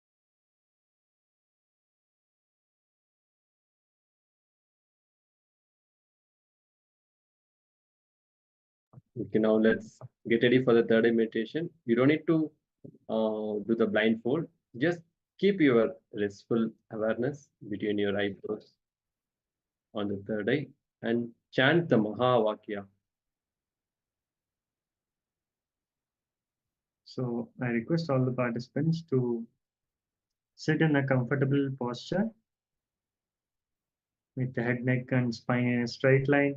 Okay, now let's get ready for the third eye meditation. You don't need to do the blindfold. Just keep your restful awareness between your eyebrows on the third eye and chant the Mahavakya. So I request all the participants to sit in a comfortable posture with the head, neck, and spine in a straight line.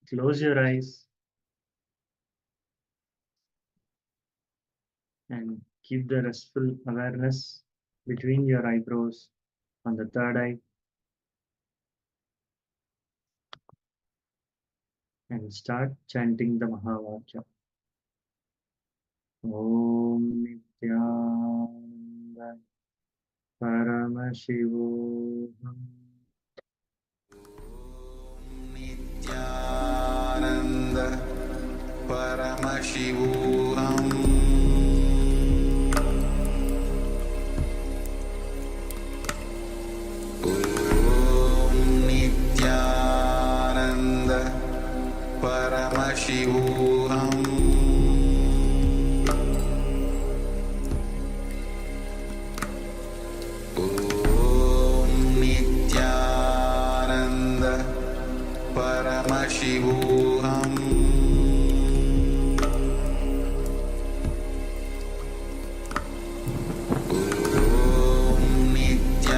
Close your eyes and keep the restful awareness between your eyebrows on the third eye. And start chanting the Mahavakya. Om Nithyananda Paramashivoham Nithyananda Paramashivoham Om Nithyananda Paramashivoham Om Nithyananda Paramashivoham Om Nithyananda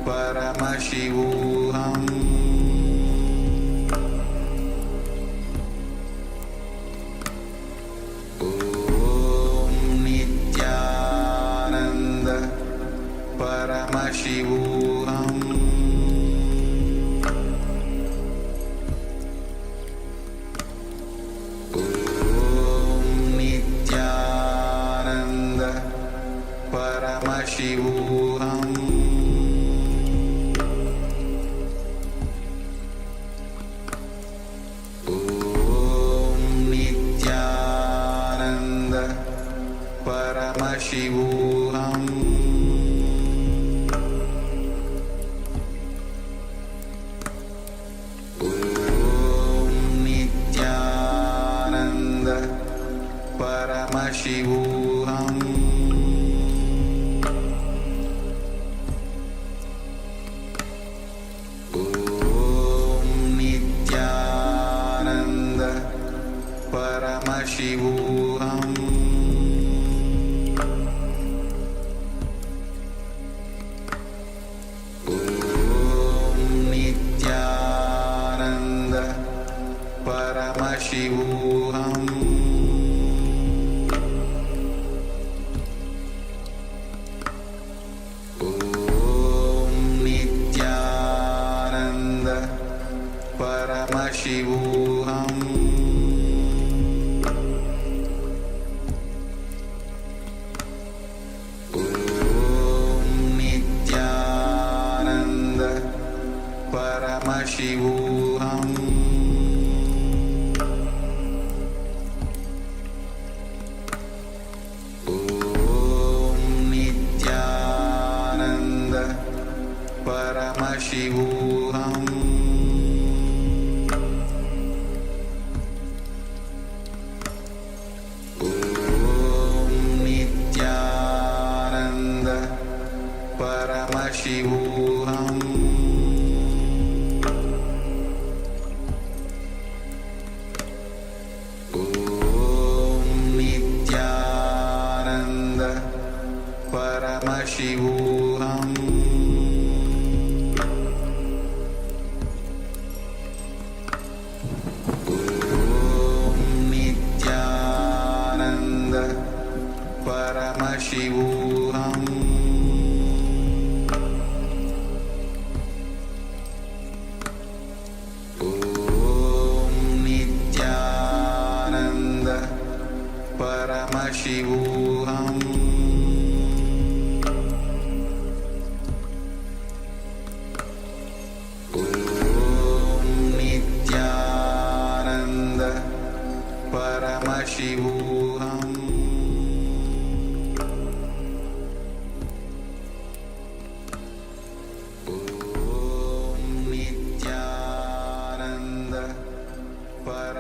Paramashivoham Om Nithyananda Paramashivoham Om Nithyananda Paramashivoham Om Nithyananda Paramashivoham Om Nithyananda Paramashivoham Om Nithyananda Paramashivoham Om Nithyananda Paramashivoham Om Nithyananda Paramashivoham Om Nithyananda Paramashivoham Om Nithyananda Paramashivoham Om Nithyananda Paramashivoham Om Nithyananda Paramashivoham Om Nithyananda Paramashivoham Om Nithyananda Paramashivoham Om Nithyananda Paramashivoham Om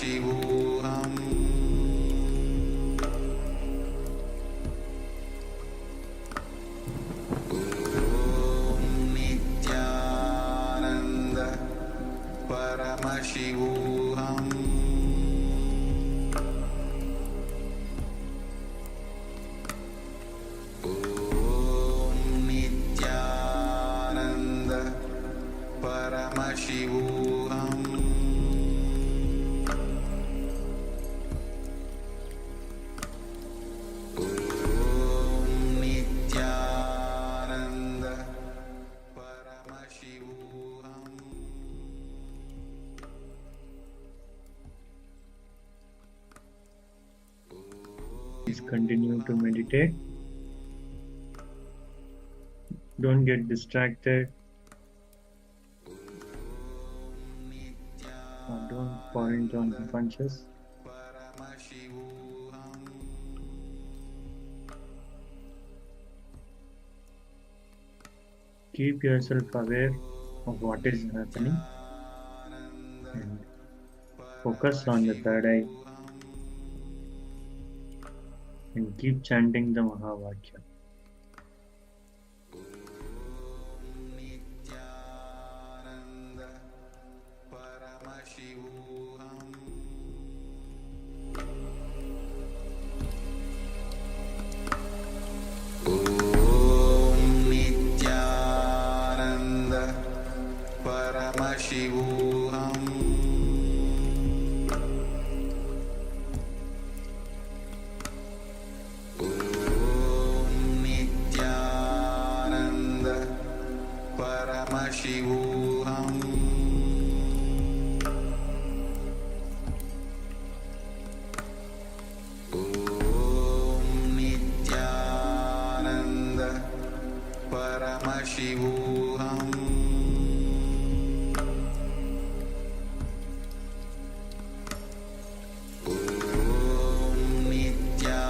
Paramashivoham Om Nithyananda Paramashivoham Om Nithyananda Paramashivoham Om Nithyananda Paramashivoham Please continue to meditate. Don't get distracted. Or don't fall into unconscious. Paramashivoham Keep yourself aware of what is happening and focus on the third eye and keep chanting the Mahavakya. Nithyananda Paramashivoham Om Nithyananda Paramashivoham Om Nithyananda Paramashivoham Om Nithyananda Paramashivoham Om Nithyananda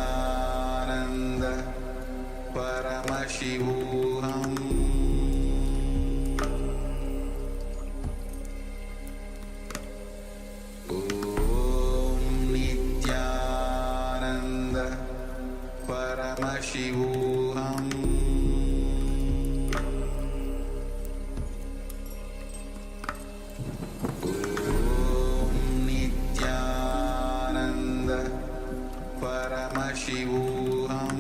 Paramashivoham Om Nithyananda Paramashivoham Om Nithyananda Paramashivoham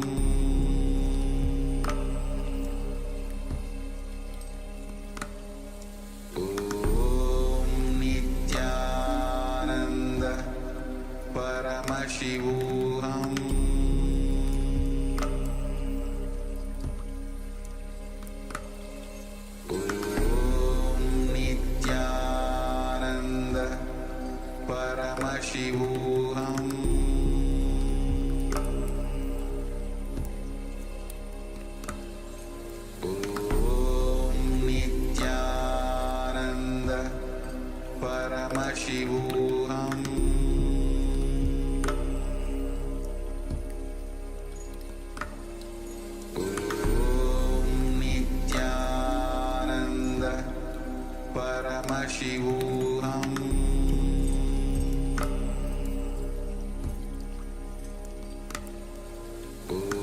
Om Nithyananda Paramashivoham Om Nithyananda Paramashivoham Om Nithyananda Paramashivoham Om Nithyananda Paramashivoham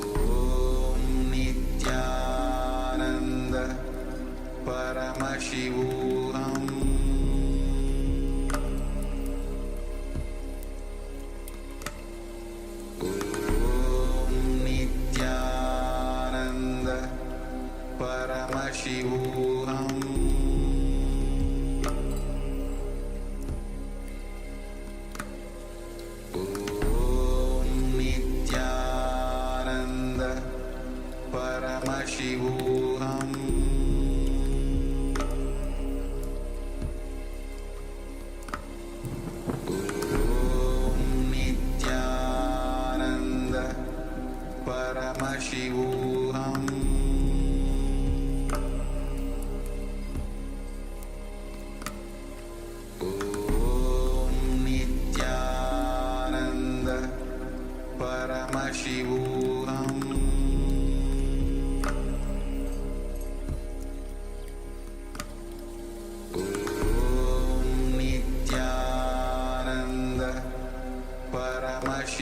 Om Nithyananda Paramashivoham Om Nithyananda Paramashivoham Om Nithyananda Paramashivoham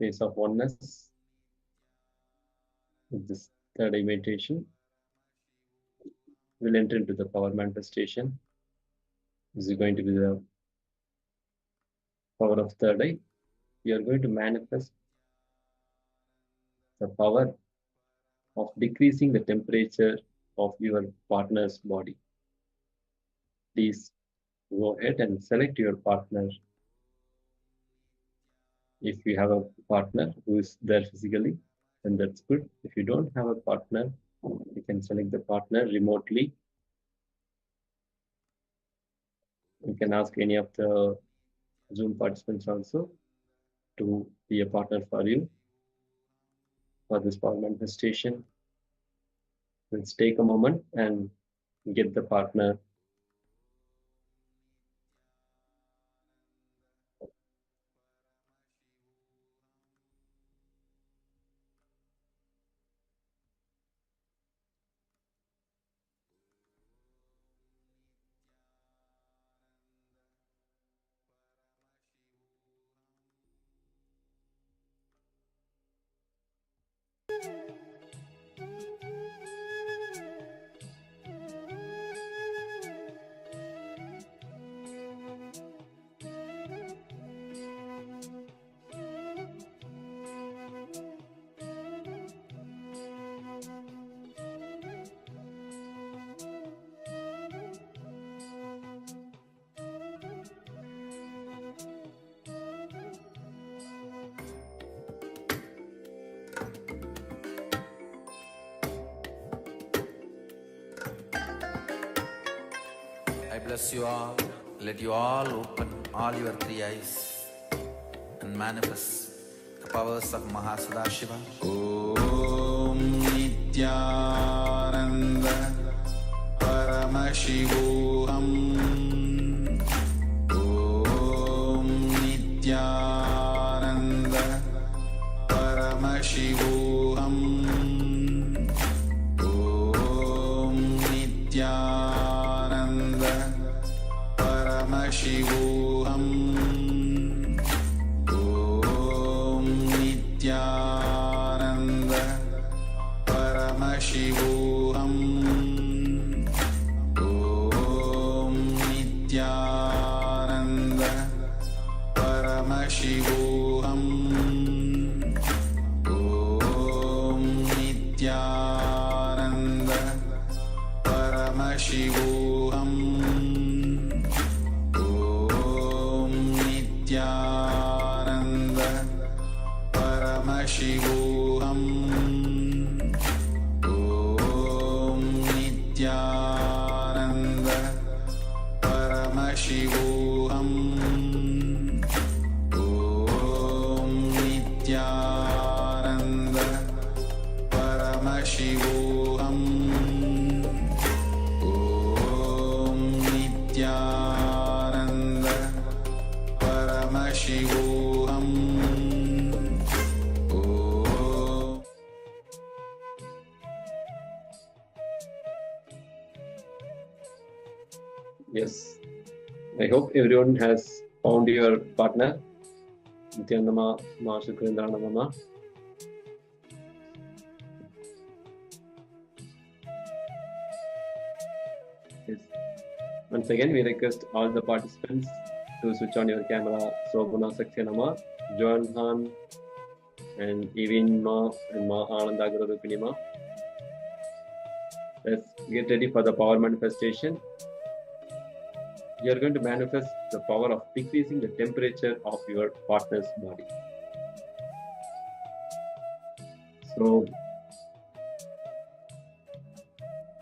space of oneness. With this third eye meditation, we'll enter into the power manifestation. This is going to be the power of third eye. You are going to manifest the power of decreasing the temperature of your partner's body. Please go ahead and select your partner. If you have a partner who is there physically, then that's good. If you don't have a partner, you can select the partner remotely. You can ask any of the Zoom participants also to be a partner for you for this power manifestation. Let's take a moment and get the partner. I bless you all. Let you all open all your three eyes and manifest the powers of Mahasadashiva. Om Nithyananda Paramashivoham. Om Nithyananda Paramashivoham. Om Nithyananda Paramashivoham. Om Nithyananda Paramashivoham. Om Nithyananda Paramashivoham. Om Nithyananda Paramashivoham. Om Nithyananda Paramashivoham. Om Nithyananda Paramashivoham. Om Nithyananda Paramashivoham. Om Nithyananda Paramashivoham. Yes, I hope everyone has found your partner. Nithyananda Ma Shukrendrana Ma. Yes. Once again, we request all the participants to switch on your camera. Sobhana Saksyanama, Joan Han, and Evin Ma, and Ma Anandagurupini Ma. Let's get ready for the power manifestation. You are going to manifest the power of decreasing the temperature of your partner's body. So,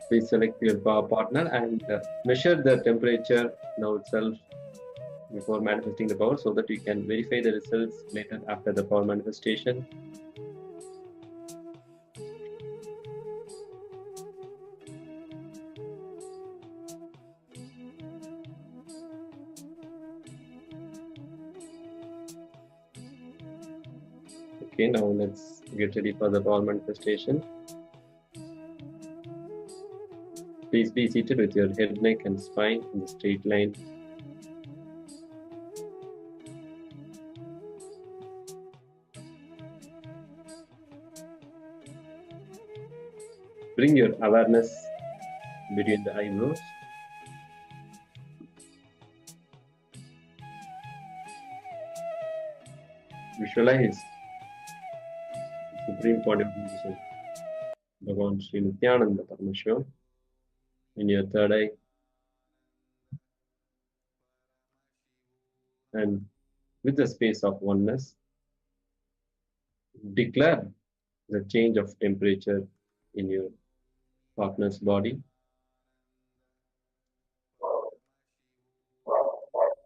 please select your partner and measure the temperature now itself before manifesting the power so that you can verify the results later after the power manifestation. Okay, now let's get ready for the power manifestation. Please be seated with your head, neck, and spine in the straight line. Bring your awareness between the eyebrows. Visualize the Supreme Point of Buddhism, Bhagavan Sri Nithyananda Paramashivoham, in your third eye. And with the space of oneness, declare the change of temperature in your partner's body.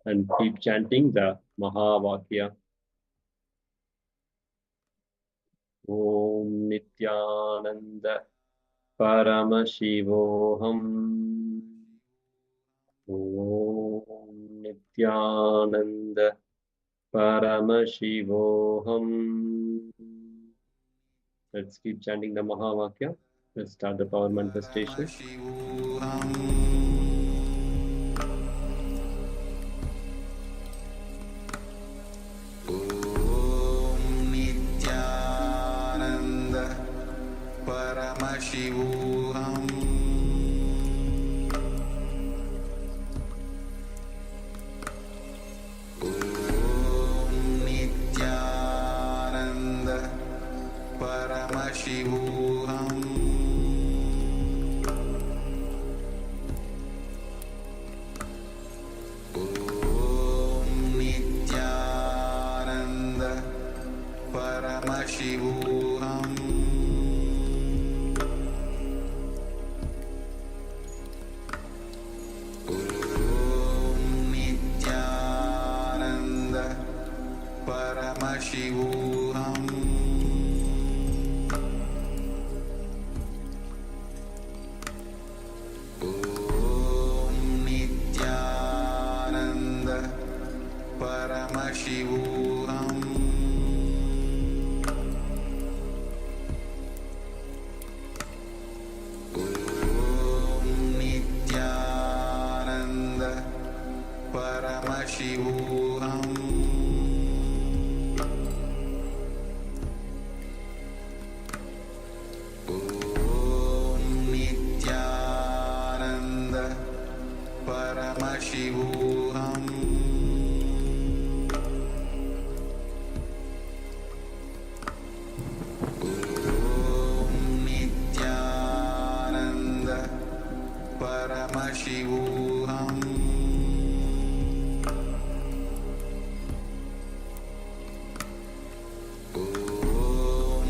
And keep chanting the Mahavakya. Om Nithyananda Paramashivoham. Om Nithyananda Paramashivoham. Let's keep chanting the Mahavakya. Let's start the power manifestation. Paramashivoham. Om Nithyananda Paramashivoham. Om Nithyananda Paramashivoham. Paramashivoham. Om Nithyananda Paramashivoham. Om Nithyananda Paramashivoham. Paramashivoham. Om Nithyananda Paramashivoham. Om Nithyananda Paramashivoham. Paramashivoham. Om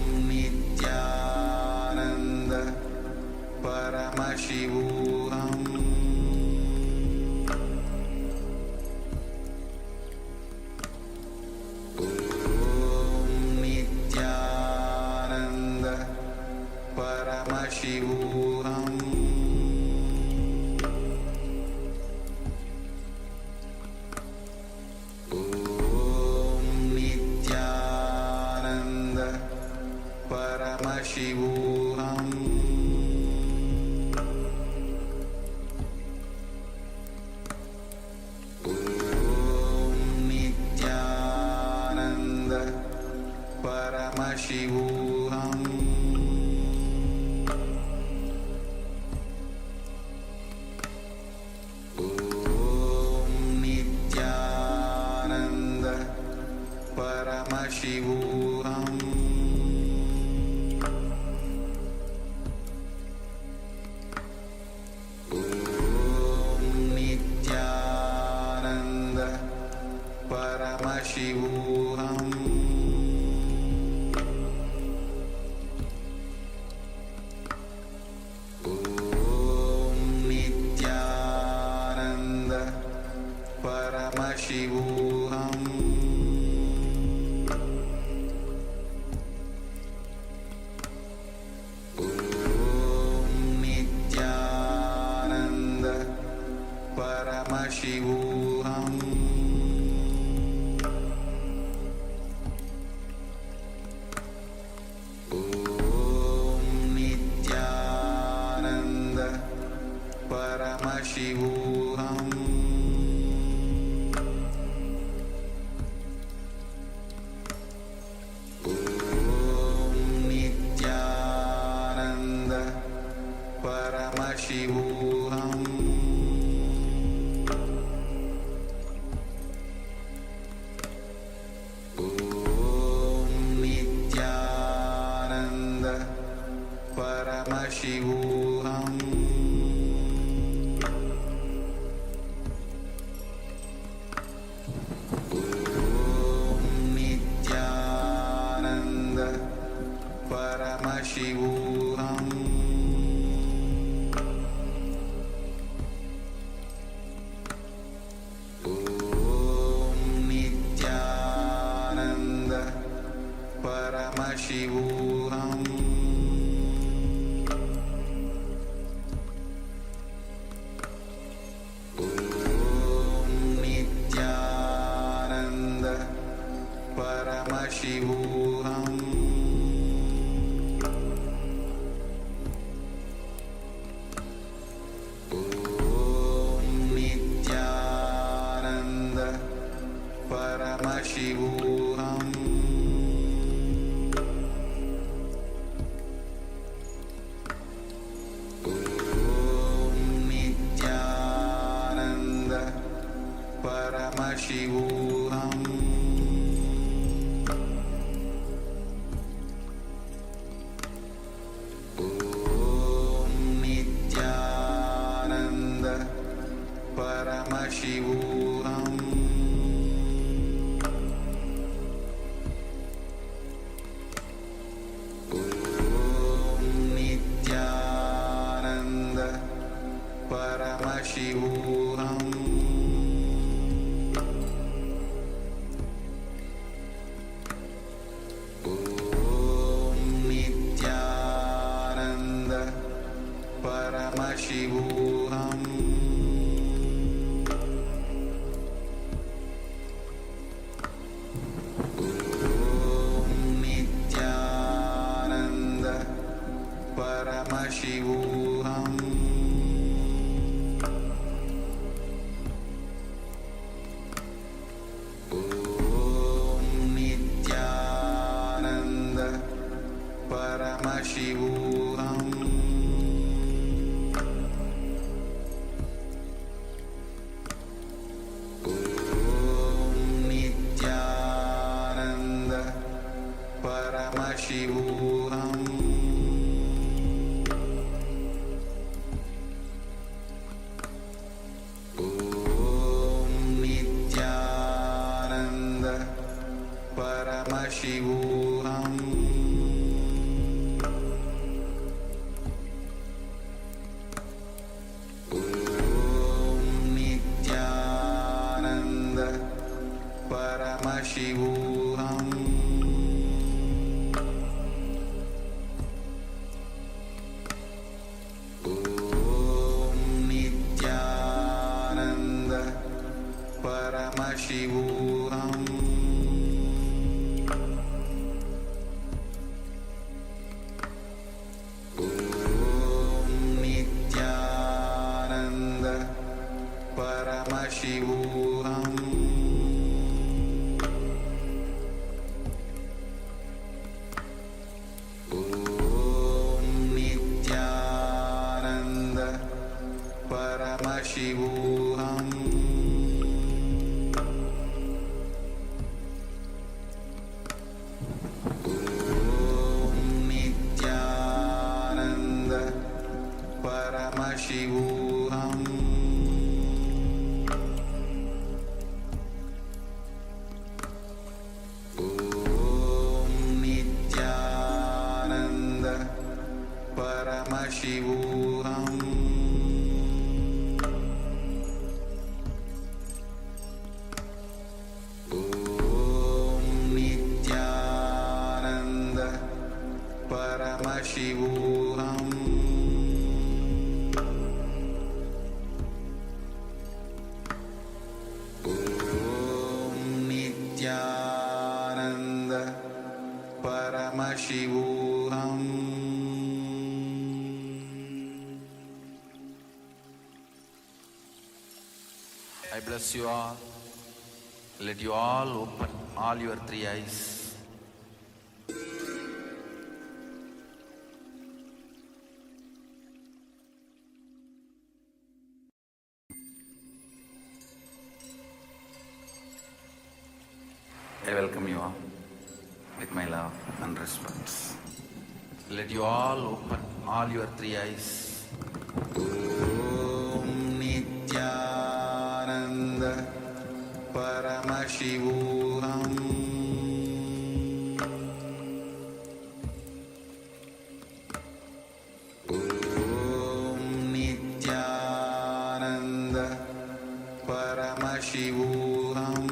Nithyananda Paramashivoham. Om Nithyananda Paramashivoham. Paramashivoham. Om Nithyananda Paramashivoham. Om Nithyananda Paramashivoham. Paramashivoham. Om Nithyananda Paramashivoham. Om Nithyananda Paramashivoham Nithyananda Paramashivoham Nithyananda Paramashivoham Nithyananda Paramashivoham Nithyananda Paramashivoham Nithyananda Paramashivoham Nithyananda Paramashivoham Nithyananda Paramashivoham Nithyananda Paramashivoham Nithyananda Paramashivoham Nithyananda Paramashivoham Nithyananda Paramashivoham Nithyananda Paramashivoham Nithyananda Paramashivoham Nithyananda Paramashivoham Nithyananda Paramashivoham Nithyananda Paramashivoham Nithyananda Paramashivoham Nithyananda Paramashivoham I bless you all. Let you all open all your three eyes. I welcome you all with my love and respect. Let you all open all your three eyes. Om Nithyananda Paramashivoham Om Nithyananda Paramashivoham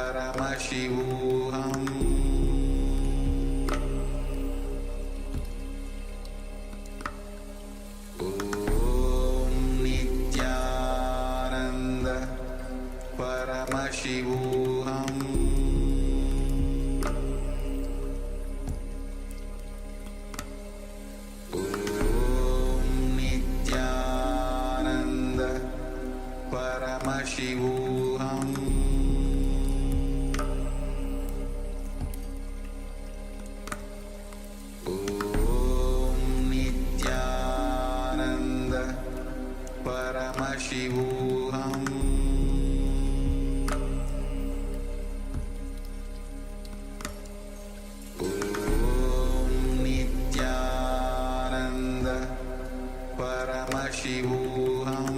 Paramashivoham Om Nithyananda Paramashivoham Om Nithyananda Paramashivoham Om Nithyananda Paramashivoham Om Nithyananda Paramashivoham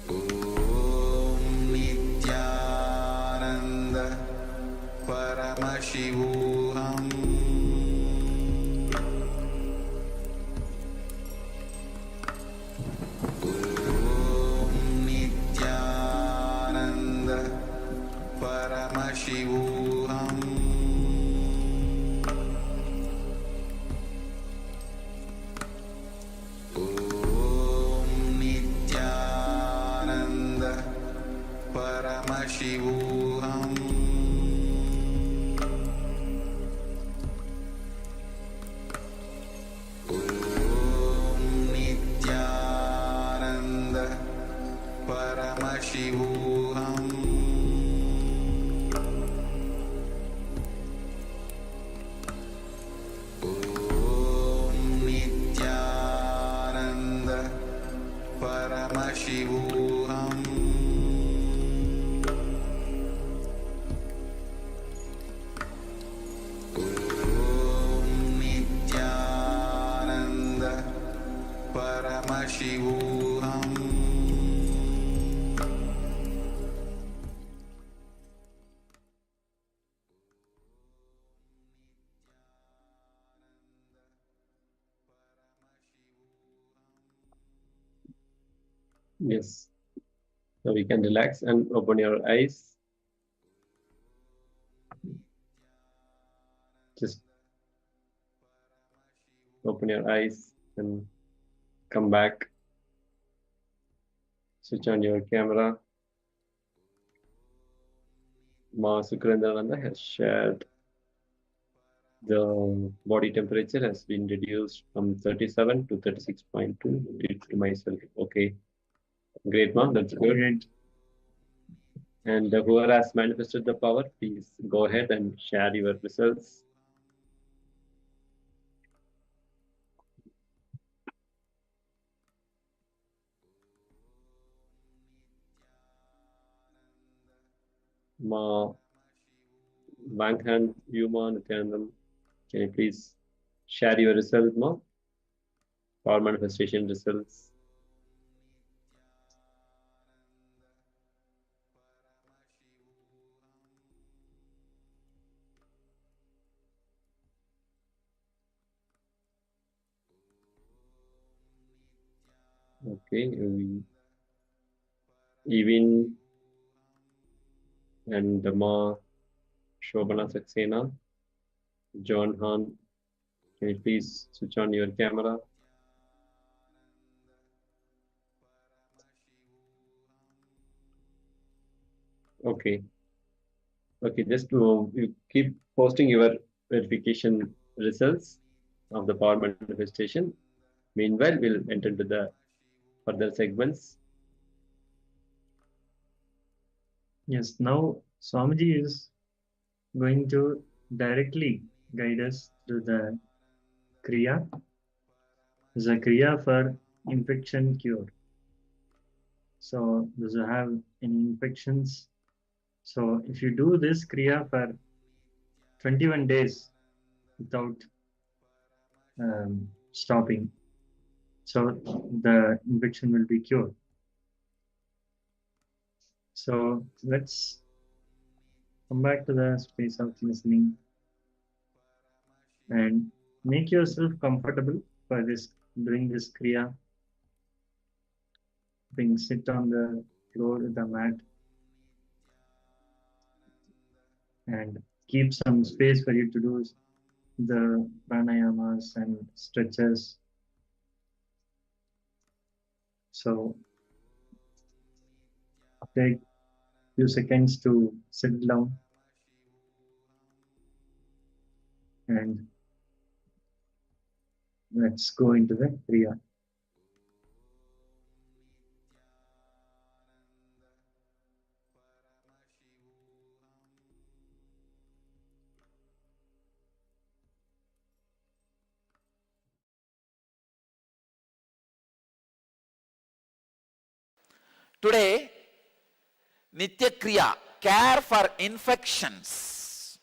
Om Nithyananda Paramashivoham Om Nithyananda Paramashivoham Om Nithyananda Paramashivoham Om Nithyananda Paramashivoham Om Nithyananda Paramashivoham Om Nithyananda Paramashivoham Yes. So we can relax and open your eyes. Just open your eyes and come back. Switch on your camera. Ma Sukrendananda has shared the body temperature has been reduced from 37 to 36.2. Did to myself. Okay. Great, Ma. That's good. Great. And whoever has manifested the power, please go ahead and share your results. Ma Bankhand, Yuma, Nithyanandam, can you please share your result, Ma? Power manifestation results. Okay, Evin and Ma Shobana Saxena, John Han, can you please switch on your camera? Okay. Okay, just to you keep posting your verification results of the power manifestation. Meanwhile, we'll enter into the further segments. Yes, now Swamiji is going to directly guide us through the Kriya. It's a Kriya for infection cure. So, those who have any infections, so if you do this Kriya for 21 days without stopping, so the infection will be cured. So let's come back to the space of listening and make yourself comfortable for this doing this Kriya. being sit on the floor with the mat and keep some space for you to do the pranayamas and stretches. So take few seconds to sit down and let's go into the Kriya. Today, Nitya Kriya, care for infections.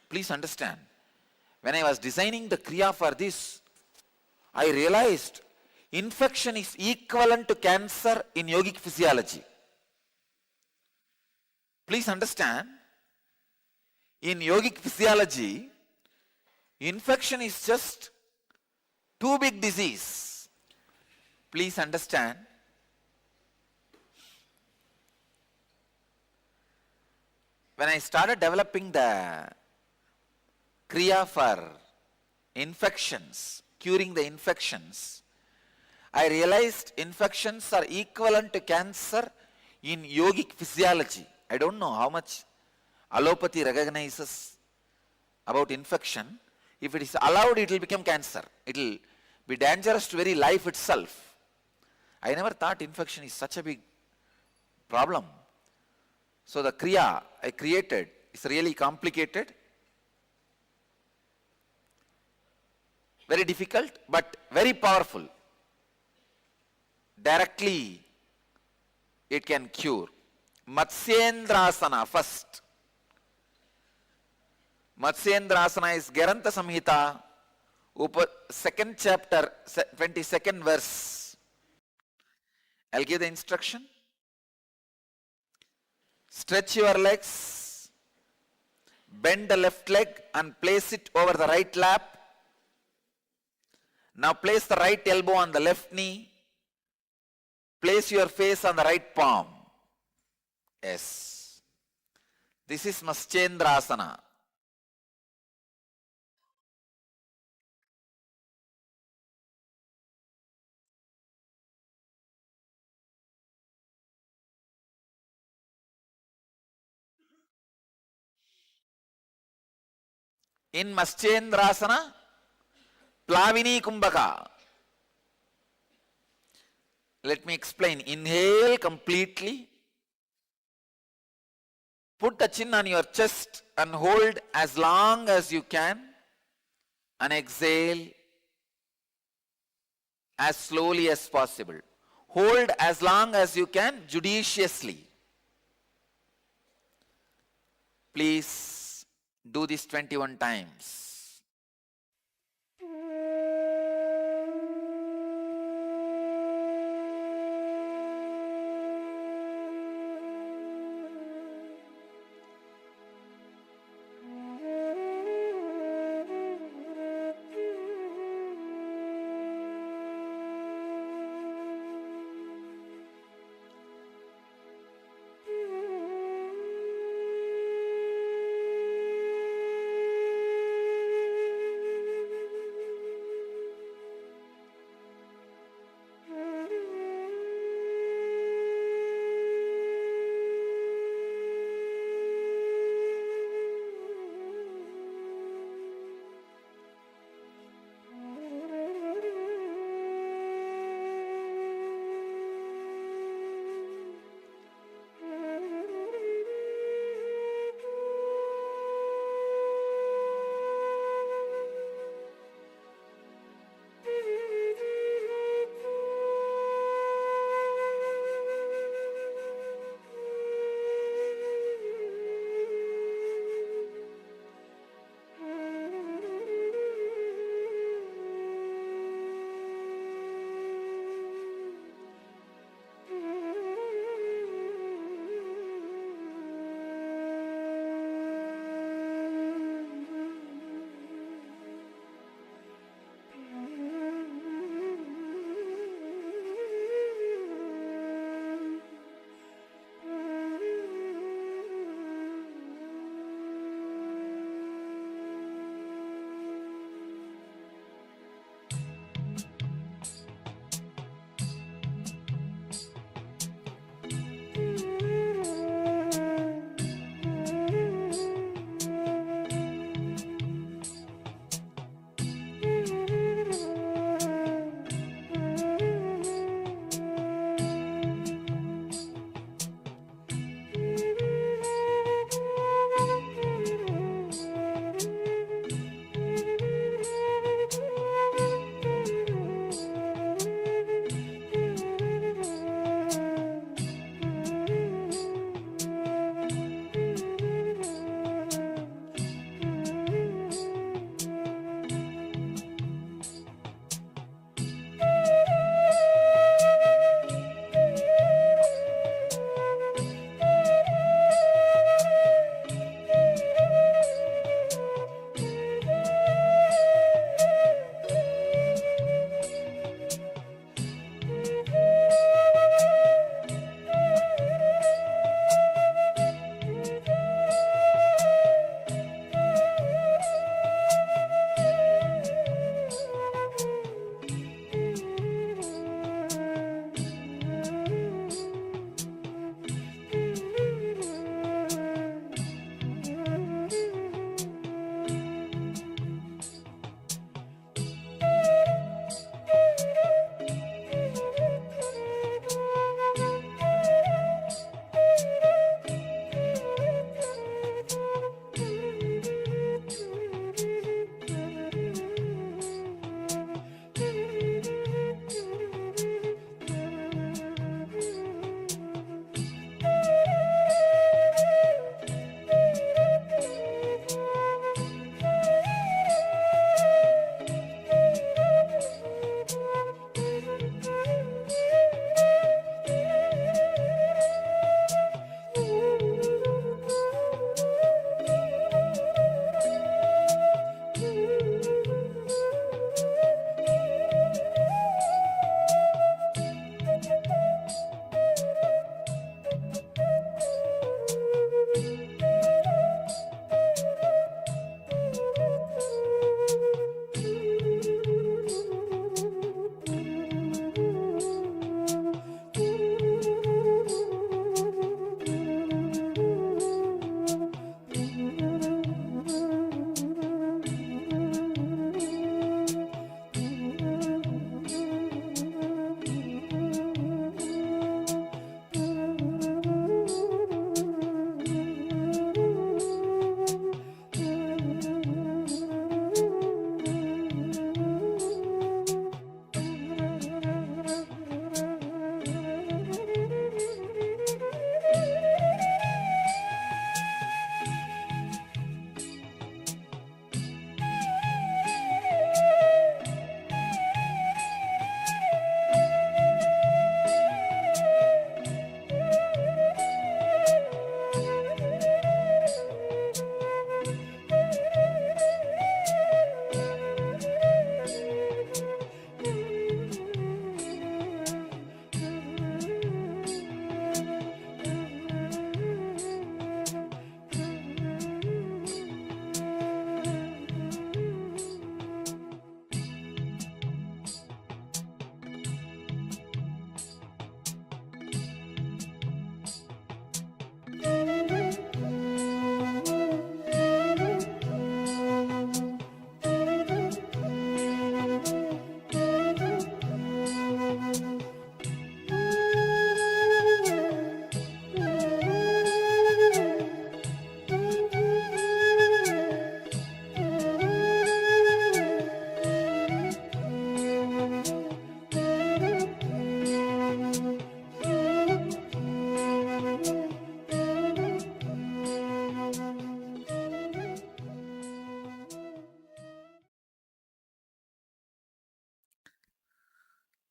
Please understand, when I was designing the Kriya for this, I realized infection is equivalent to cancer in yogic physiology. Please understand, in yogic physiology, infection is just too big disease. Please understand, when I started developing the Kriya for infections, curing the infections, I realized infections are equivalent to cancer in yogic physiology. I don't know how much allopathy recognizes about infection. If it is allowed, it will become cancer. It will be dangerous to very life itself. I never thought infection is such a big problem. So the Kriya I created is really complicated, very difficult, but very powerful. Directly it can cure. Matsyendrasana first. Matsyendrasana is Garanta Samhita, second chapter, 22nd verse. I'll give the instruction. Stretch your legs, bend the left leg and place it over the right lap. Now place the right elbow on the left knee. Place your face on the right palm. Yes. This is Matsyendrasana. In Matsyendrasana, Plavini Kumbhaka. Let me explain. Inhale completely. Put the chin on your chest and hold as long as you can. And exhale as slowly as possible. Hold as long as you can, judiciously. Please do this 21 times.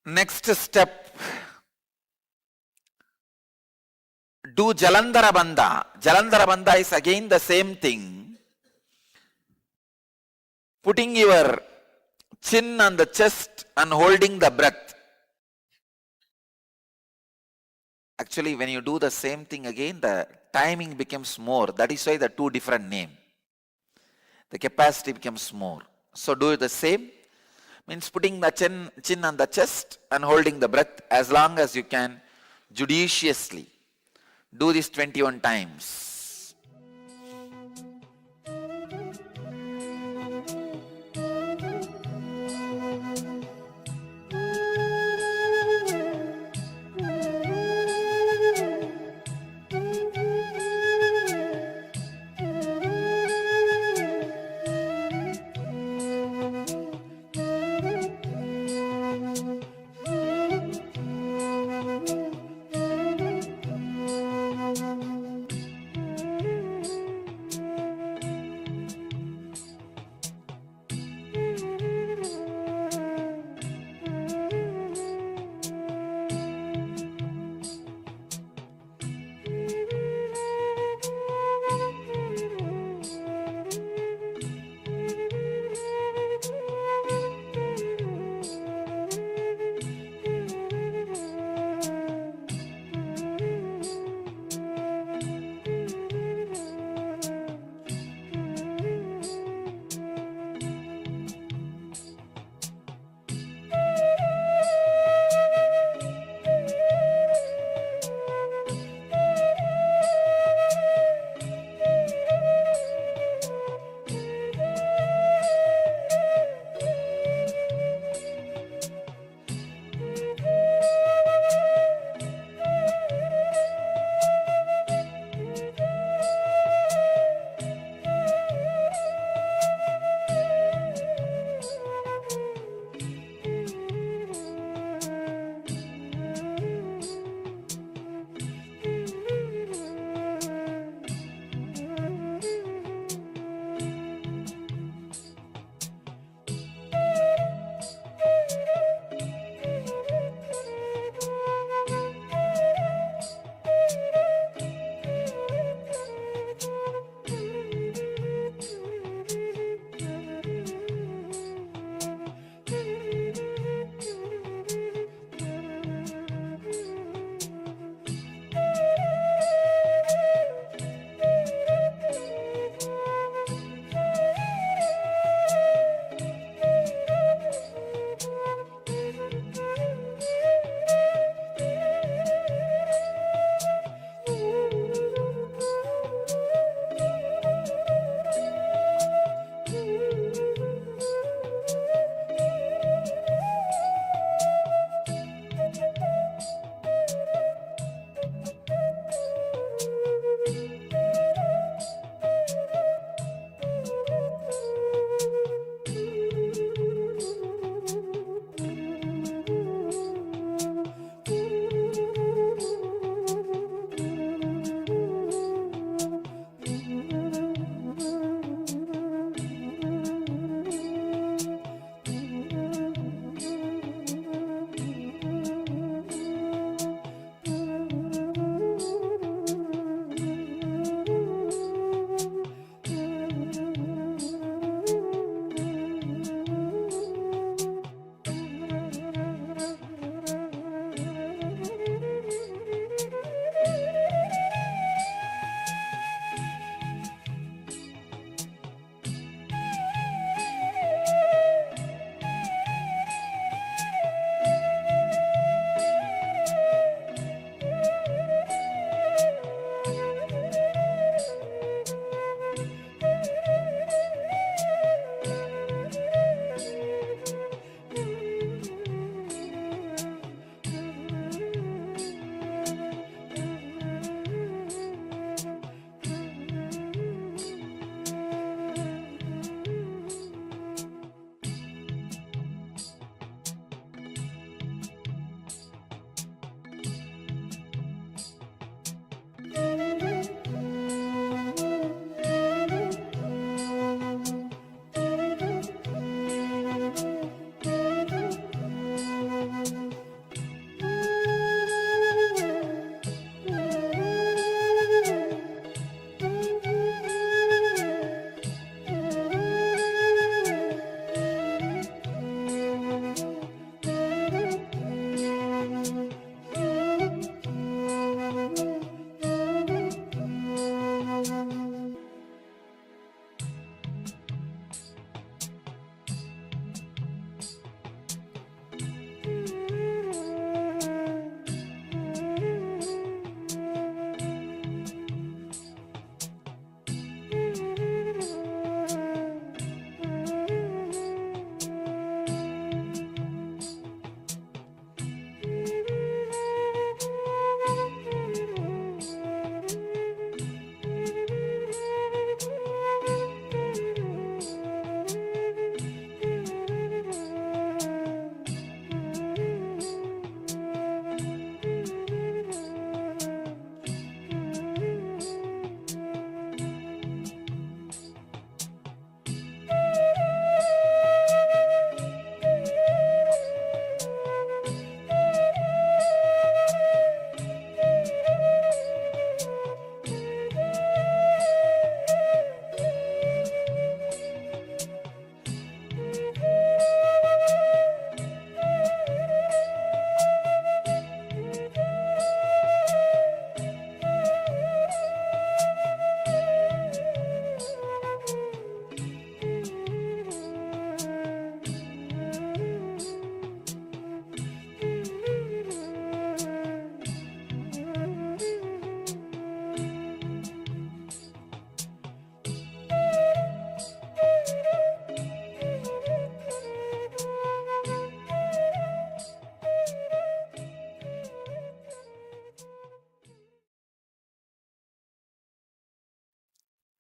Next step, do Jalandhara Bandha. Jalandhara Bandha is again the same thing. Putting your chin on the chest and holding the breath. Actually, when you do the same thing again, the timing becomes more. That is why the two different name. The capacity becomes more. So do the same. Means putting the chin on the chest and holding the breath as long as you can judiciously. Do this 21 times.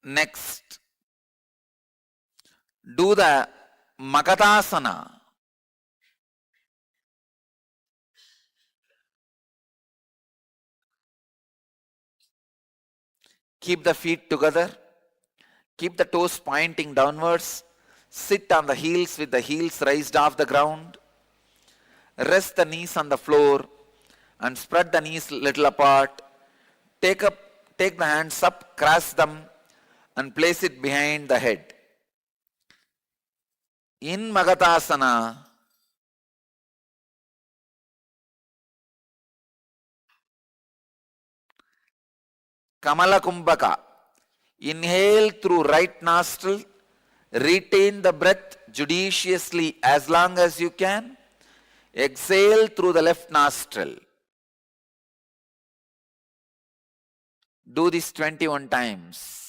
Next, do the Magadasana. Keep the feet together. Keep the toes pointing downwards. Sit on the heels with the heels raised off the ground. Rest the knees on the floor and spread the knees little apart. Take the hands up, cross them and place it behind the head. In Magadasana, Kamala Kumbhaka. Inhale through right nostril. Retain the breath judiciously as long as you can. Exhale through the left nostril. Do this 21 times.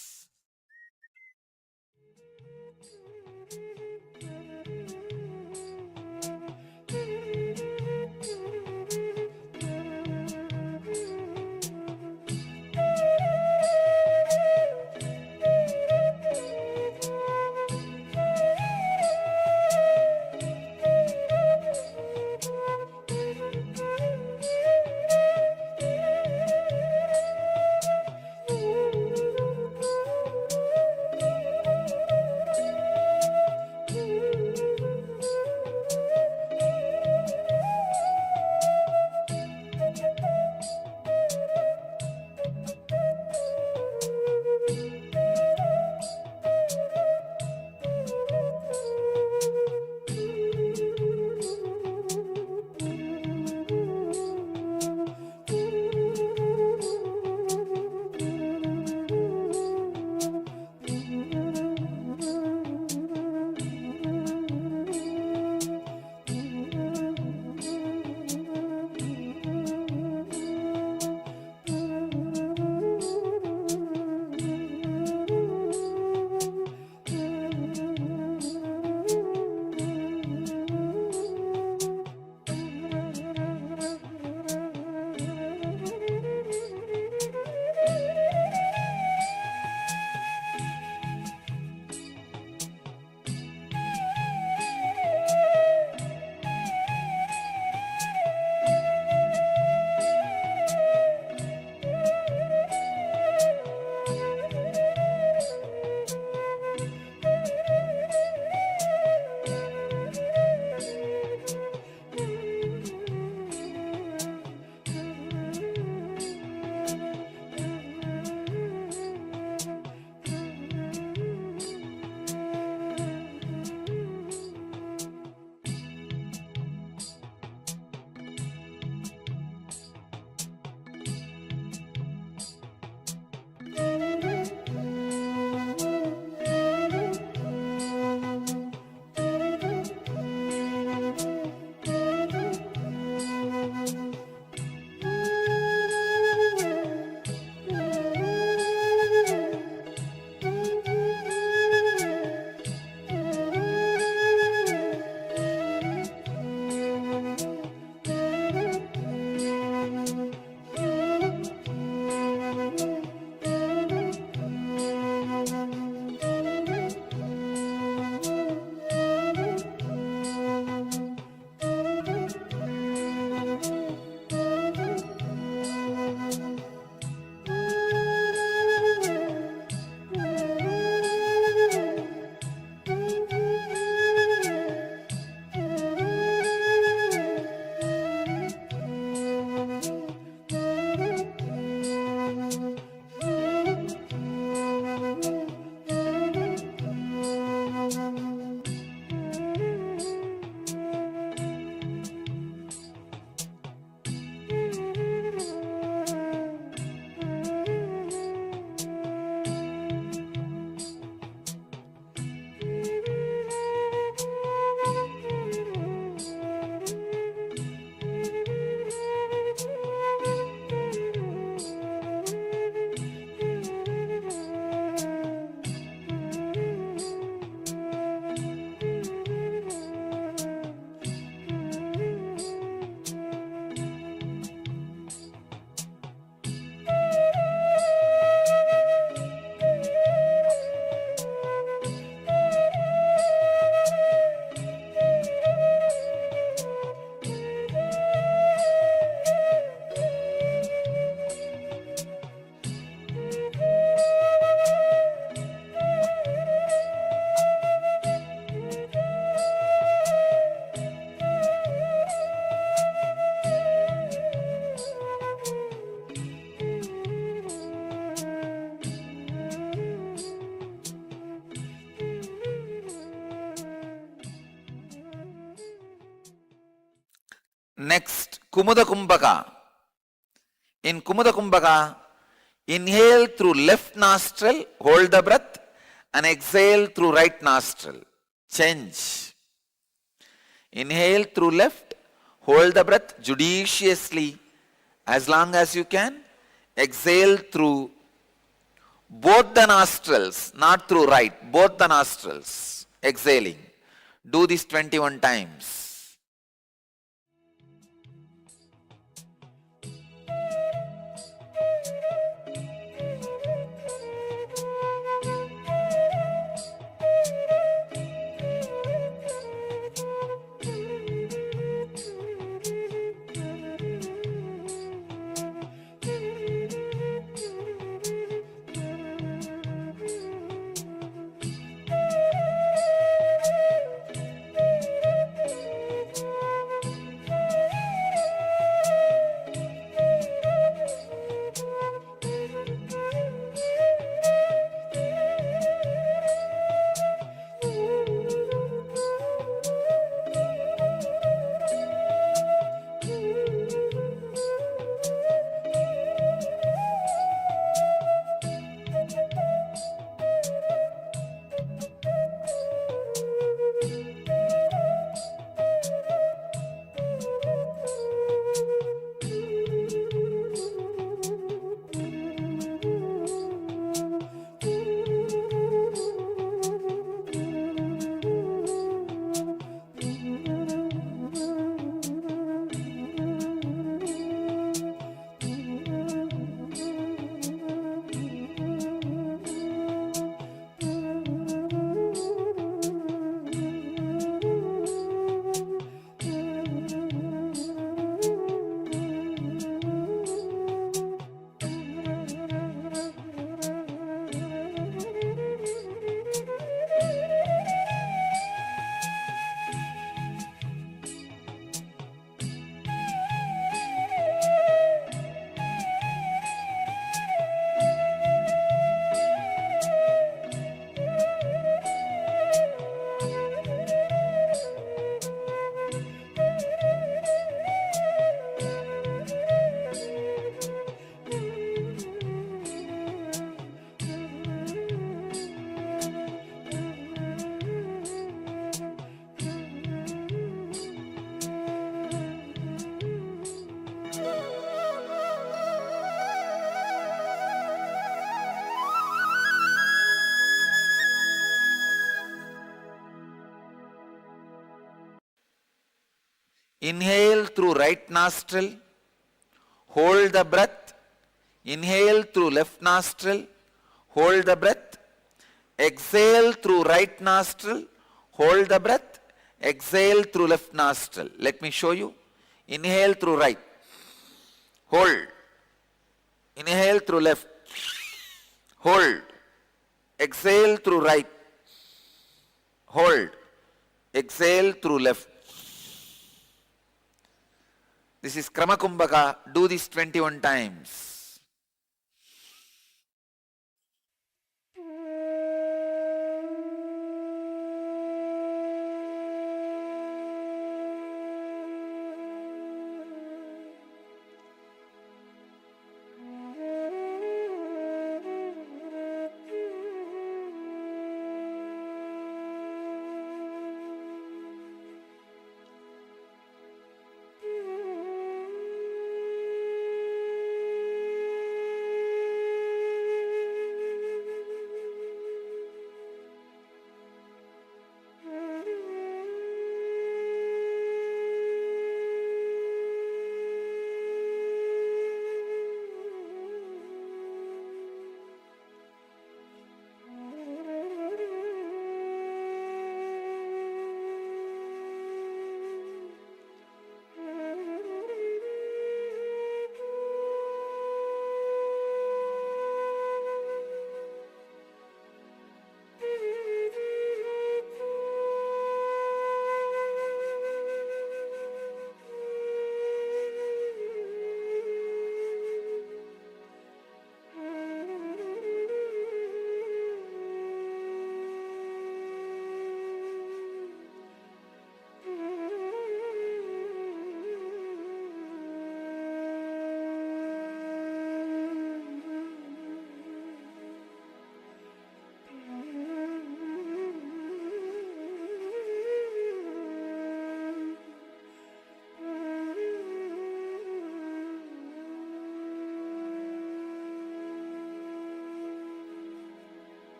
Next, Kumuda Kumbhaka. In Kumuda Kumbhaka, inhale through left nostril, hold the breath, and exhale through right nostril. Change. Inhale through left, hold the breath judiciously as long as you can. Exhale through both the nostrils, not through right, both the nostrils. Exhaling. Do this 21 times. Inhale through right nostril, hold the breath. Inhale through left nostril, hold the breath. Exhale through right nostril, hold the breath. Exhale through left nostril. Let me show you. Inhale through right, hold. Inhale through left, hold. Exhale through right, hold. Exhale through left. This is Krama Kumbhaka. Do this 21 times.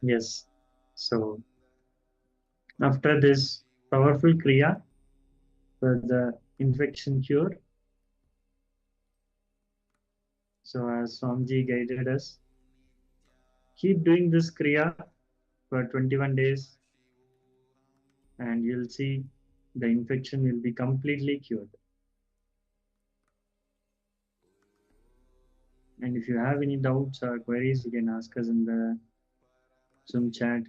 Yes. So after this powerful Kriya for the infection cure, so as Swamiji guided us, keep doing this Kriya for 21 days and you'll see the infection will be completely cured. And if you have any doubts or queries, you can ask us in the Zoom chat.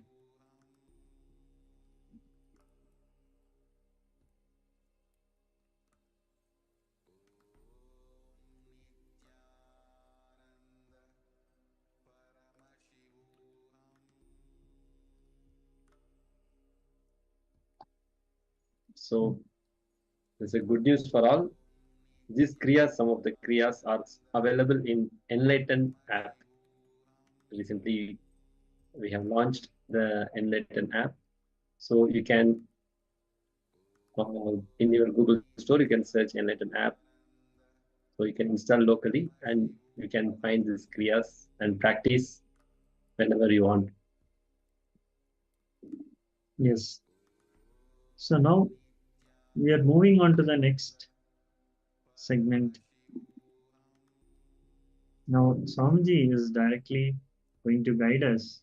So there's a good news for all. These kriyas, some of the kriyas are available in Enlighten app. Recently, we have launched the Enlighten app. So you can, in your Google Store, you can search Enlighten app. So you can install locally and you can find these kriyas and practice whenever you want. Yes. So now we are moving on to the next segment. Now Swamiji is directly going to guide us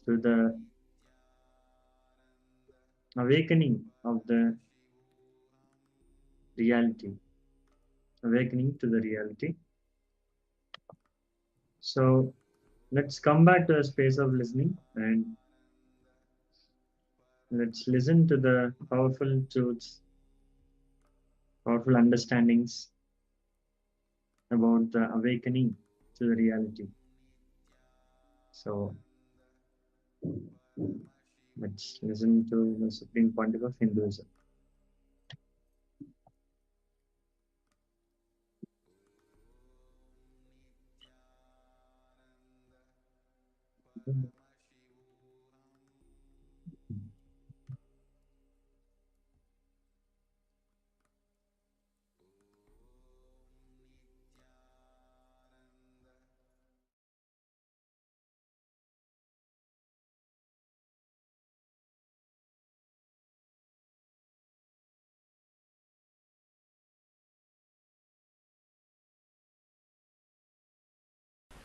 to the awakening of the reality, awakening to the reality. So let's come back to a space of listening and let's listen to the powerful truths, powerful understandings about the awakening to the reality. So let's listen to the Supreme Pontiff of Hinduism.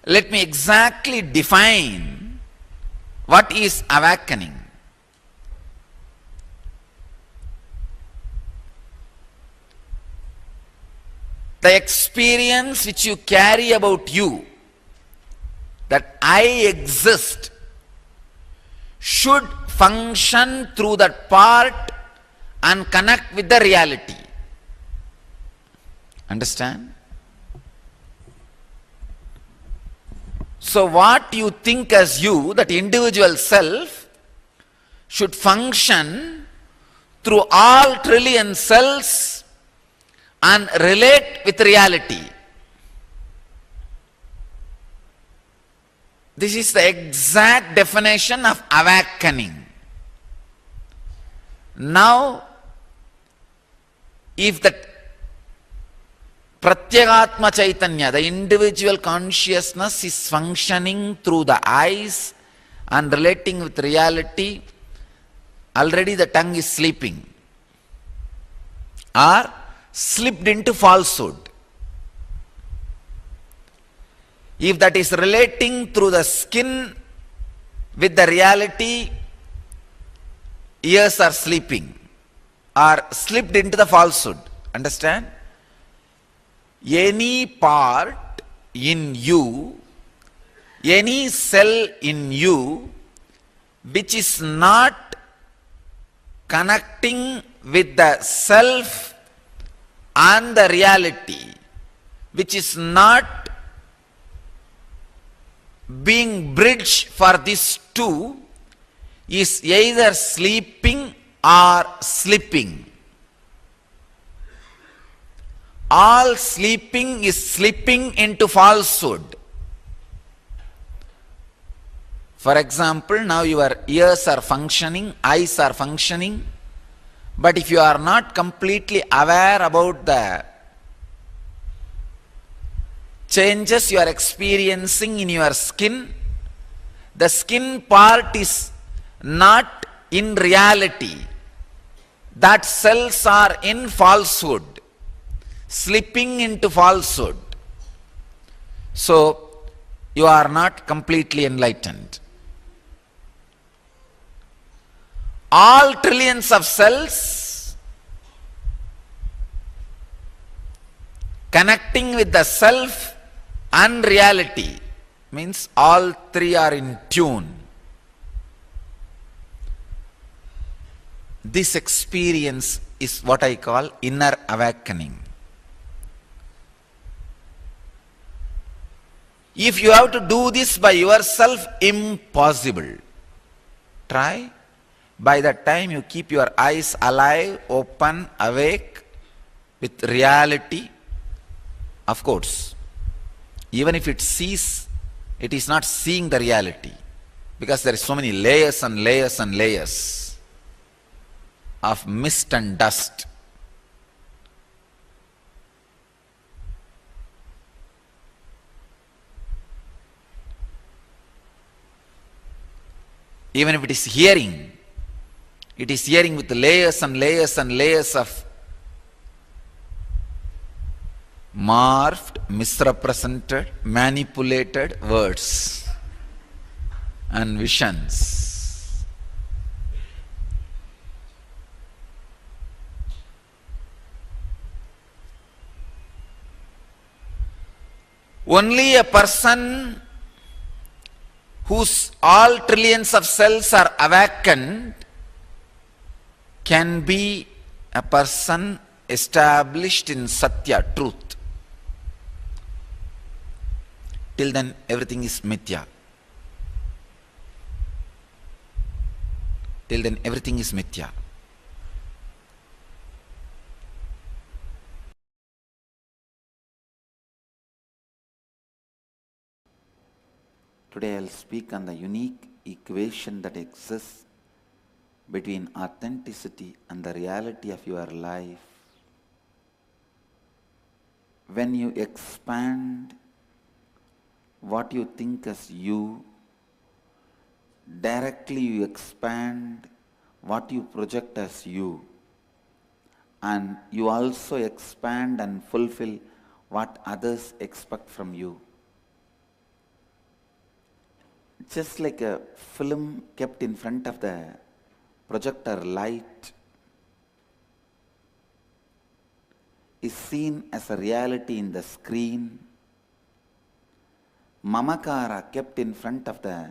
Let me exactly define what is awakening. The experience which you carry about you, that I exist, should function through that part and connect with the reality. Understand? So what you think as you, that individual self, should function through all trillion cells and relate with reality. This is the exact definition of awakening. Now, if the Pratyagatma Chaitanya, the individual consciousness, is functioning through the eyes and relating with reality, already the tongue is sleeping or slipped into falsehood. If that is relating through the skin with the reality, ears are sleeping or slipped into the falsehood. Understand? Any part in you, any cell in you which is not connecting with the self and the reality, which is not being bridge for these two, is either sleeping or slipping. All sleeping is slipping into falsehood. For example, now your ears are functioning, eyes are functioning, but if you are not completely aware about the changes you are experiencing in your skin, the skin part is not in reality. That cells are in falsehood, slipping into falsehood. So, you are not completely enlightened. All trillions of cells connecting with the self and reality means all three are in tune. This experience is what I call inner awakening. If you have to do this by yourself, impossible. Try. By that time you keep your eyes alive, open, awake with reality. Of course, even if it sees, it is not seeing the reality, because there is so many layers and layers and layers of mist and dust. Even if it is hearing with layers and layers and layers of morphed, misrepresented, manipulated words and visions. Only a person whose all trillions of cells are awakened can be a person established in Satya, truth. Till then everything is mithya. Till then everything is mithya. Today I'll speak on the unique equation that exists between authenticity and the reality of your life. When you expand what you think as you, directly you expand what you project as you, and you also expand and fulfill what others expect from you. Just like a film kept in front of the projector light is seen as a reality in the screen, mamakara kept in front of the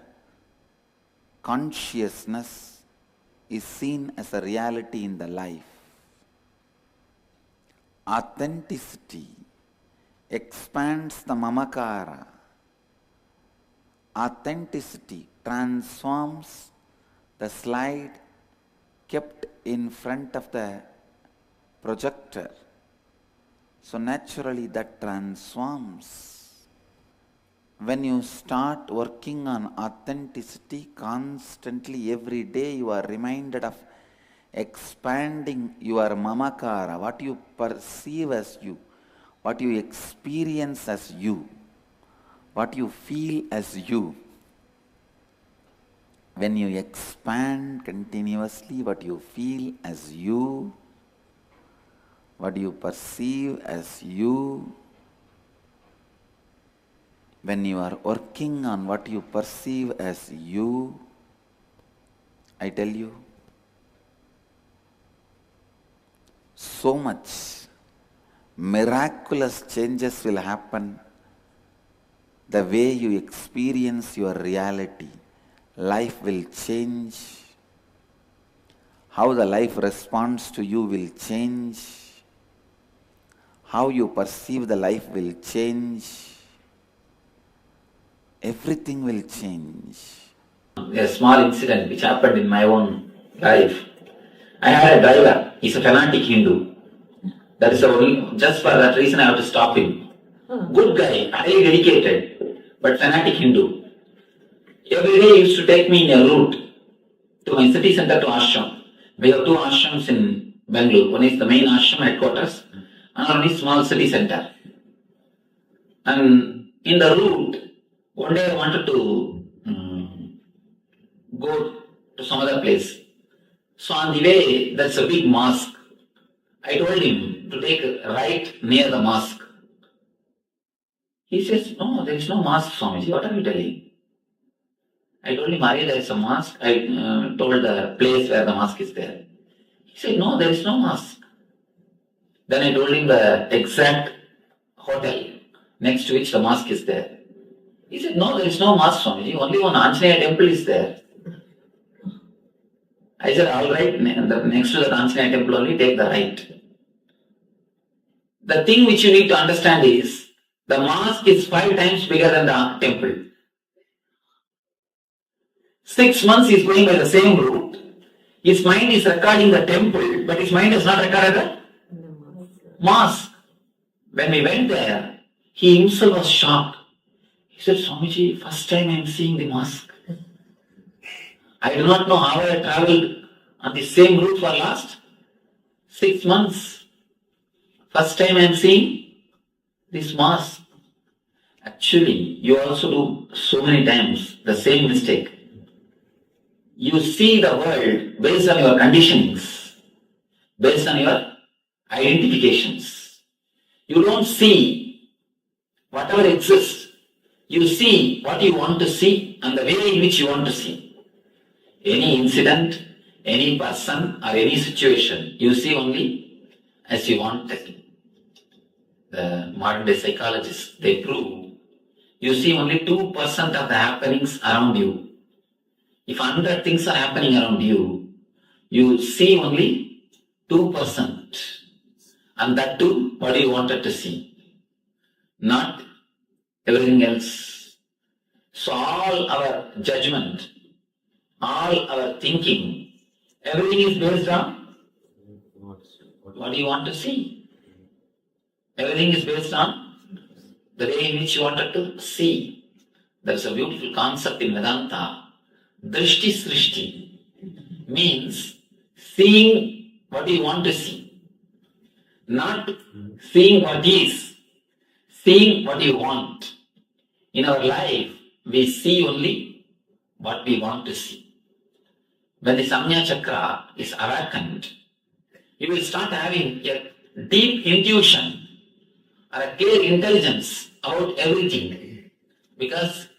consciousness is seen as a reality in the life. Authenticity expands the mamakara. Authenticity transforms the slide kept in front of the projector. So naturally that transforms. When you start working on authenticity constantly, every day you are reminded of expanding your mamakara, what you perceive as you, what you experience as you, what you feel as you. When you expand continuously what you feel as you, what you perceive as you, when you are working on what you perceive as you, I tell you, so much miraculous changes will happen. The way you experience your reality, life will change. How the life responds to you will change. How you perceive the life will change. Everything will change. A small incident which happened in my own life. I had a driver, he's a fanatic Hindu. That is the only, just for that reason I have to stop him. Good guy, highly dedicated, but fanatic Hindu. Every day he used to take me in a route to my city center to ashram. We have two ashrams in Bangalore. One is the main ashram headquarters, another one is small city center. And in the route, one day I wanted to go to some other place. So on the way, there's a big mosque. I told him to take a right near the mosque. He says, no, there is no mosque, Swamiji. What are you telling? I told him, Ari, there is a mosque. I told the place where the mosque is there. He said, no, there is no mosque. Then I told him the exact hotel next to which the mosque is there. He said, no, there is no mosque, Swamiji. Only one Anjaneya temple is there. I said, all right, next to the Anjaneya temple only, take the right. The thing which you need to understand is, the mosque is 5 times bigger than the temple. 6 months he is going by the same route. His mind is recording the temple, but his mind is not recorded the mosque. When we went there, he himself was shocked. He said, Swamiji, first time I am seeing the mosque. I do not know how I traveled on the same route for last 6 months. First time I am seeing this mosque. Actually, you also do so many times the same mistake. You see the world based on your conditionings, based on your identifications. You don't see whatever exists. You see what you want to see and the way in which you want to see. Any incident, any person or any situation, you see only as you want it. The modern day psychologists, they prove you see only 2% of the happenings around you. If 100 things are happening around you, you see only 2%. And that too, what you wanted to see. Not everything else. So all our judgment, all our thinking, everything is based on what you want to see. Everything is based on the way in which you wanted to see. There's a beautiful concept in Vedanta. Drishti Srishti means seeing what you want to see. Not seeing what is, seeing what you want. In our life, we see only what we want to see. When the Samnya Chakra is awakened, you will start having a deep intuition or a clear intelligence about everything, because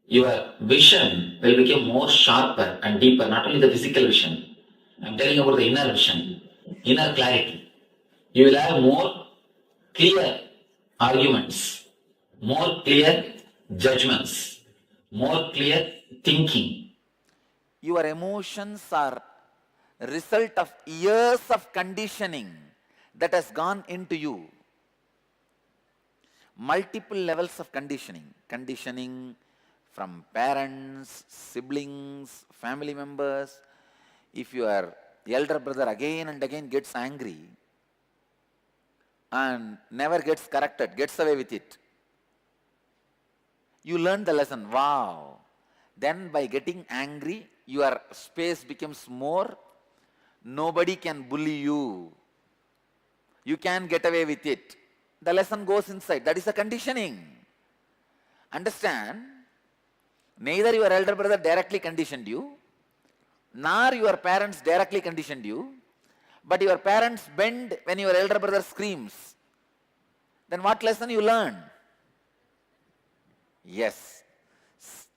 your vision will become more sharper and deeper, not only the physical vision. I am telling about the inner vision, inner clarity. You will have more clear arguments, more clear judgments, more clear thinking. Your emotions are a result of years of conditioning that has gone into you. Multiple levels of conditioning. Conditioning from parents, siblings, family members. If your elder brother again and again gets angry and never gets corrected, gets away with it, you learn the lesson. Wow. Then by getting angry, your space becomes more. Nobody can bully you. You can get away with it. The lesson goes inside. That is the conditioning. Understand? Neither your elder brother directly conditioned you, nor your parents directly conditioned you, but your parents bend when your elder brother screams. Then what lesson you learn? Yes,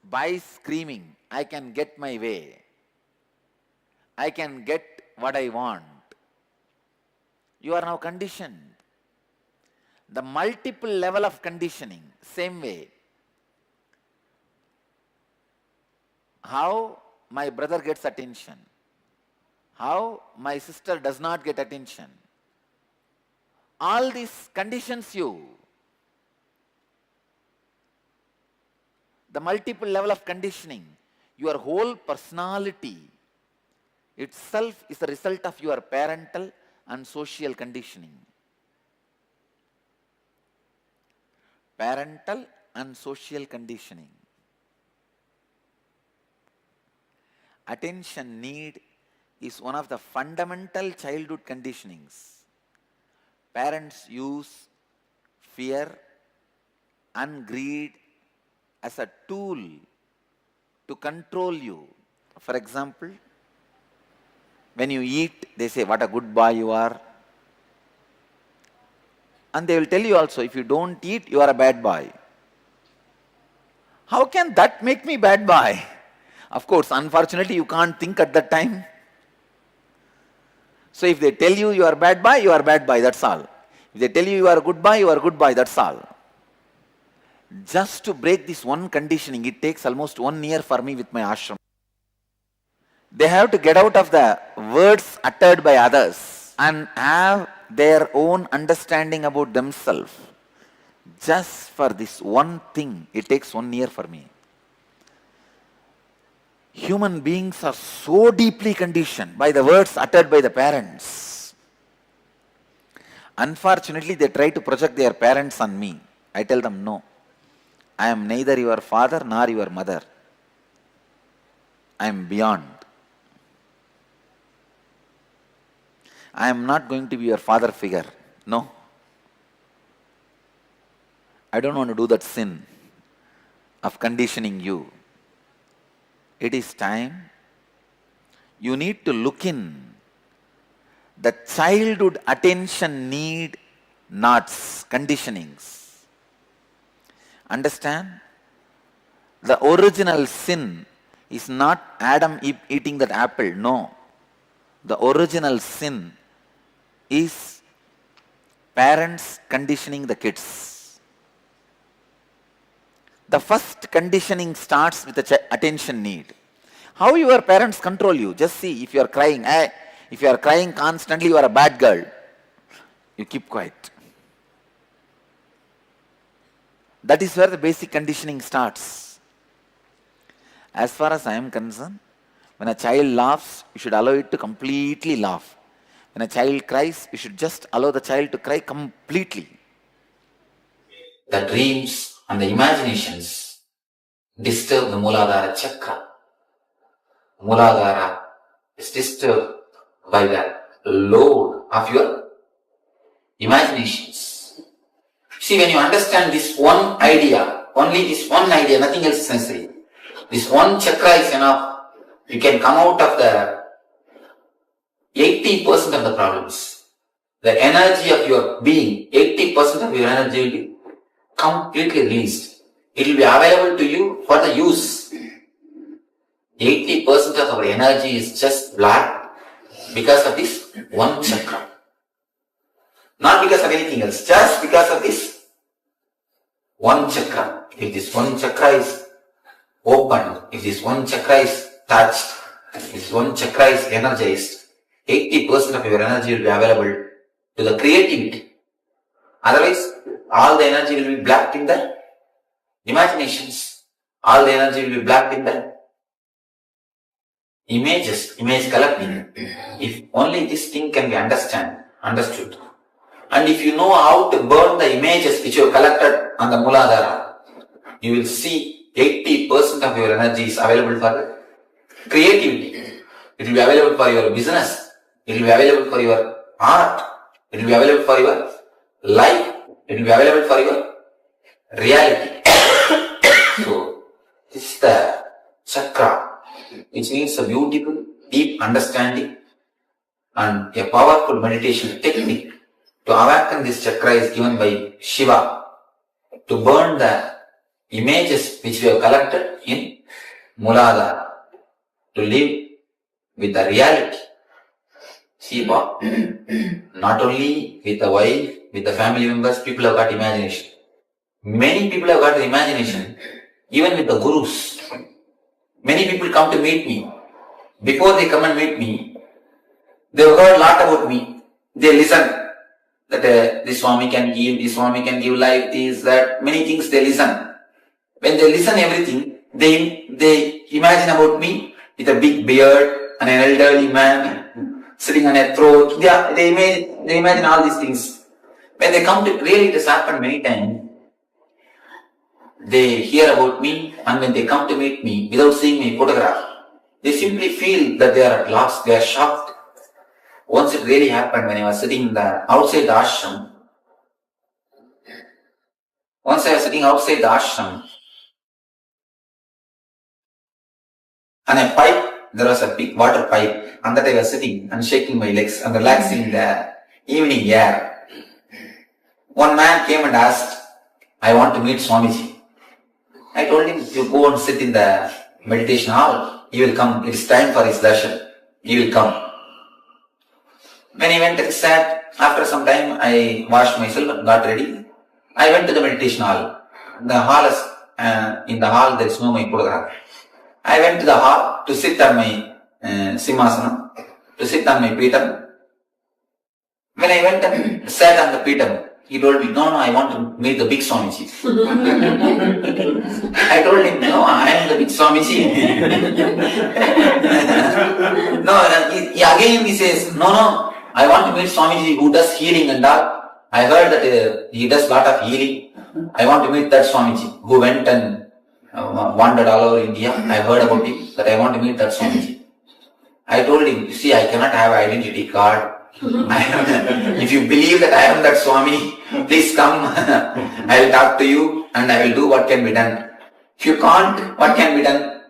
by screaming, I can get my way. I can get what I want. You are now conditioned. The multiple level of conditioning, same way. How my brother gets attention, how my sister does not get attention. All these conditions you. The multiple level of conditioning, your whole personality itself is a result of your parental and social conditioning. Parental and social conditioning. Attention need is one of the fundamental childhood conditionings. Parents use fear, and greed as a tool to control you. For example, when you eat, they say, what a good boy you are. And they will tell you also, if you don't eat, you are a bad boy. How can that make me bad boy? Of course, unfortunately, you can't think at that time. So if they tell you you are bad boy, you are bad boy, that's all. If they tell you you are a good boy, you are a good boy, that's all. Just to break this one conditioning, it takes almost 1 year for me with my ashram. They have to get out of the words uttered by others and have their own understanding about themselves. Just for this one thing, it takes 1 year for me. Human beings are so deeply conditioned by the words uttered by the parents. Unfortunately, they try to project their parents on me. I tell them, no. I am neither your father nor your mother. I am beyond. I am not going to be your father figure. No. I don't want to do that sin of conditioning you. It is time. You need to look in. The childhood attention need knots, conditionings. Understand? The original sin is not Adam eating that apple. No. The original sin is parents conditioning the kids. The first conditioning starts with the attention need. How your parents control you? Just see, if you are crying, if you are crying constantly, you are a bad girl. You keep quiet. That is where the basic conditioning starts. As far as I am concerned, when a child laughs, you should allow it to completely laugh. When a child cries, you should just allow the child to cry completely. The dreams and the imaginations disturb the Muladhara chakra. Muladhara is disturbed by the load of your imaginations. See, when you understand this one idea, only this one idea, nothing else is necessary. This one chakra is enough. You can come out of the 80% of the problems. The energy of your being, 80% of your energy will be completely released. It will be available to you for the use. 80% of our energy is just black because of this one chakra. Not because of anything else, just because of this one chakra. If this one chakra is open, if this one chakra is touched, if this one chakra is energized, 80% of your energy will be available to the creativity. Otherwise, all the energy will be blacked in the imaginations. All the energy will be blacked in the images, image collecting. If only this thing can be understood. And if you know how to burn the images which you have collected on the Muladhara, you will see 80% of your energy is available for creativity. It will be available for your business. It will be available for your art. It will be available for your life. It will be available for your reality. So, this is the chakra, which means a beautiful, deep understanding and a powerful meditation technique. To awaken this chakra is given by Shiva to burn the images which we have collected in Muladhara, to live with the reality. See, not only with the wife, with the family members, people have got imagination. Many people have got imagination, even with the gurus. Many people come to meet me. Before they come and meet me, they have heard a lot about me. They listen. That this Swami can give life, this, that, many things they listen. When they listen everything, they imagine about me with a big beard and an elderly man sitting on a throne. They imagine all these things. When they come to, really it has happened many times. They hear about me, and when they come to meet me without seeing my photograph, they simply feel that they are at lost, they are shocked. Once it really happened when I was sitting outside the ashram. Once I was sitting outside the ashram, and a pipe, there was a big water pipe, and that I was sitting and shaking my legs and relaxing in the evening air. One man came and asked, I want to meet Swamiji. I told him, you go and sit in the meditation hall, he will come, it is time for his darshan, he will come. When he went and sat, after some time I washed myself and got ready. I went to the meditation hall. The hall is, in the hall there is no my photograph. I went to the hall to sit on my simhasana, to sit on my peetam. When I went and sat on the peetam, he told me, no, I want to meet the big Swamiji. I told him, no, I am the big Swamiji. Again he says, no, I want to meet Swamiji who does healing and all. I heard that he does lot of healing. I want to meet that Swamiji who went and wandered all over India. I heard about him, that I want to meet that Swamiji. I told him, you see, I cannot have identity card. If you believe that I am that Swami, please come. I will talk to you and I will do what can be done. If you can't, what can be done?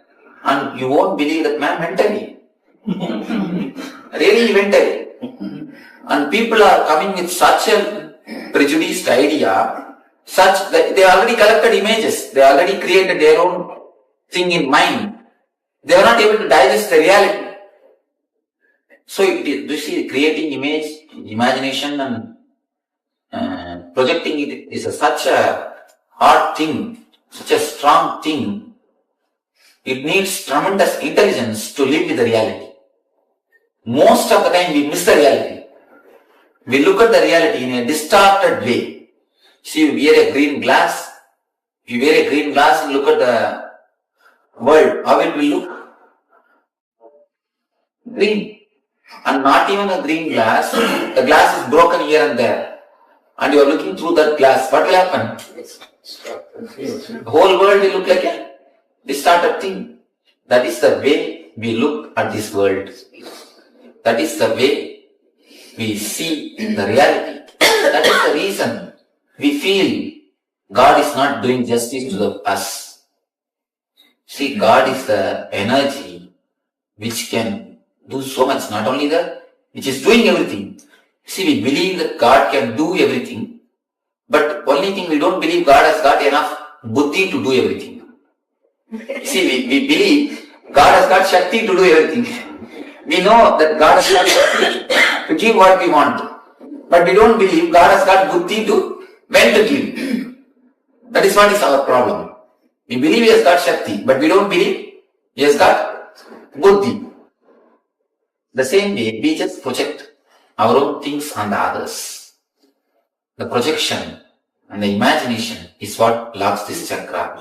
And you won't believe that man mentally. Really mentally. And people are coming with such a prejudiced idea, such that they already collected images, they already created their own thing in mind. They are not able to digest the reality. So you see, creating image, imagination and projecting it is such a hard thing, such a strong thing. It needs tremendous intelligence to live with the reality. Most of the time we miss the reality. We look at the reality in a distorted way. See, you wear a green glass. If you wear a green glass and look at the world, how it will look? Green. And not even a green glass, the glass is broken here and there. And you are looking through that glass, what will happen? The whole world will look like a distorted thing. That is the way we look at this world. That is the way we see the reality. That is the reason we feel God is not doing justice to us. See, God is the energy which can do so much, not only that, which is doing everything. See, we believe that God can do everything, but only thing we don't believe God has got enough buddhi to do everything. See, we believe God has got Shakti to do everything. We know that God has got Shakti to give what we want, but we don't believe God has got buddhi to when to give. That is what is our problem. We believe He has got Shakti, but we don't believe He has got buddhi. The same way, we just project our own things on the others. The projection and the imagination is what locks this chakra.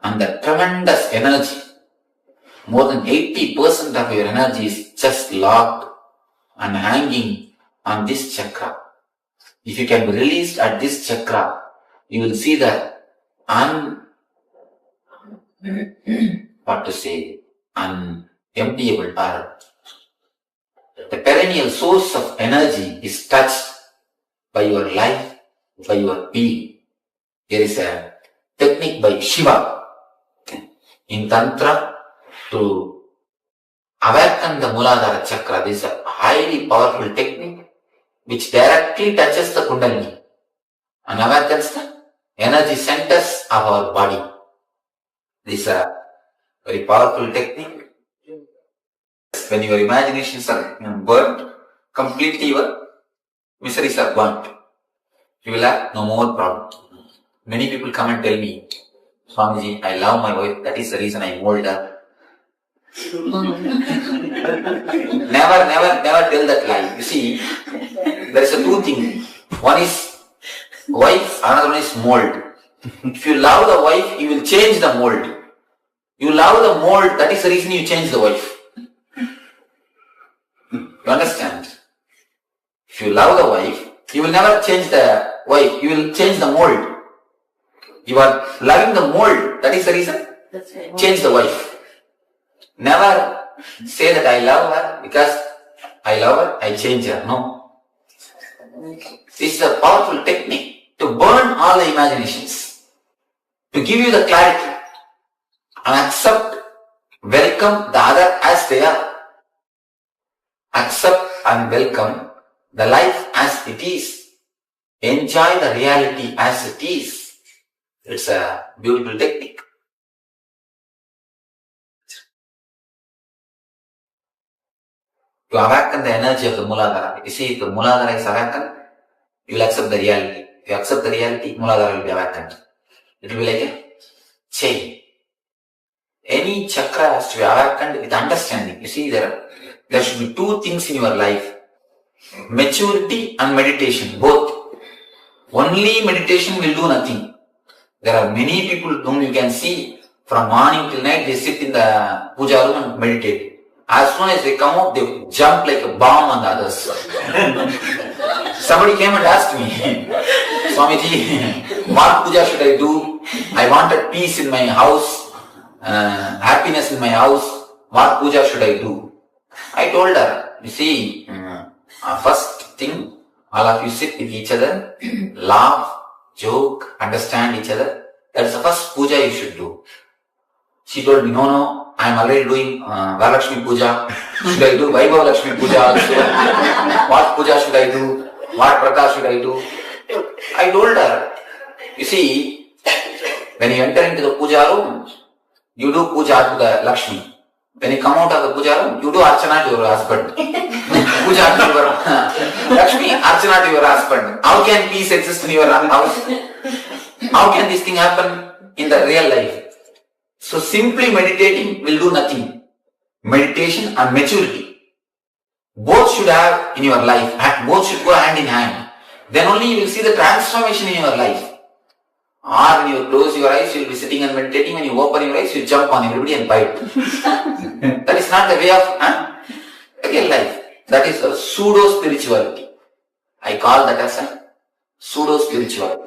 And the tremendous energy, more than 80% of your energy is just locked and hanging on this chakra. If you can be released at this chakra, you will see the unemptiable or the perennial source of energy is touched by your life, by your being. There is a technique by Shiva in Tantra to awaken the Muladhara chakra. This is a highly powerful technique which directly touches the Kundalini and awakens the energy centers of our body. This is a very powerful technique. When your imaginations are burnt, completely your miseries are burnt. You will have no more problem. Many people come and tell me, Swamiji, I love my wife, that is the reason I mold her. Never tell that lie. You see, there is a two things. One is wife, another one is mold. If you love the wife, you will change the mold. You love the mold, that is the reason you change the wife. You understand? If you love the wife, you will never change the wife, you will change the mold. You are loving the mold, that is the reason. That's right. Change the wife. Never say that I love her because I love her, I change her. No. This is a powerful technique to burn all the imaginations. to give you the clarity and accept, welcome the other as they are. Accept and welcome the life as it is. Enjoy the reality as it is. It's a beautiful technique. To awaken the energy of the Muladhara. You see, if the Muladhara is awakened, you will accept the reality. If you accept the reality, Muladhara will be awakened. It will be like a chain. Any chakra has to be awakened with understanding. You see, there should be two things in your life. Maturity and meditation, both. Only meditation will do nothing. There are many people whom you can see from morning till night, they sit in the puja room and meditate. As soon as they come out, they jump like a bomb on the others. Somebody came and asked me, Swamiji, what puja should I do? I wanted peace in my house, happiness in my house. What puja should I do? I told her, you see, first thing, all of you sit with each other, laugh, joke, understand each other. That's the first puja you should do. She told me, no, I am already doing Varalakshmi puja. Should I do Vaibhav Lakshmi puja also? What puja should I do? What prata should I do? I told her, you see, when you enter into the puja room, you do puja to the Lakshmi. When you come out of the puja room, you do archana to your husband. Puja to your Lakshmi, archana to your husband. How can peace exist in your house? How can this thing happen in the real life? So simply meditating will do nothing. Meditation and maturity. Both should have in your life. Both should go hand in hand. Then only you will see the transformation in your life. Or when you close your eyes, you will be sitting and meditating. When you open your eyes, you jump on everybody and bite. That is not the way of real life. That is a pseudo-spirituality. I call that as a pseudo-spirituality.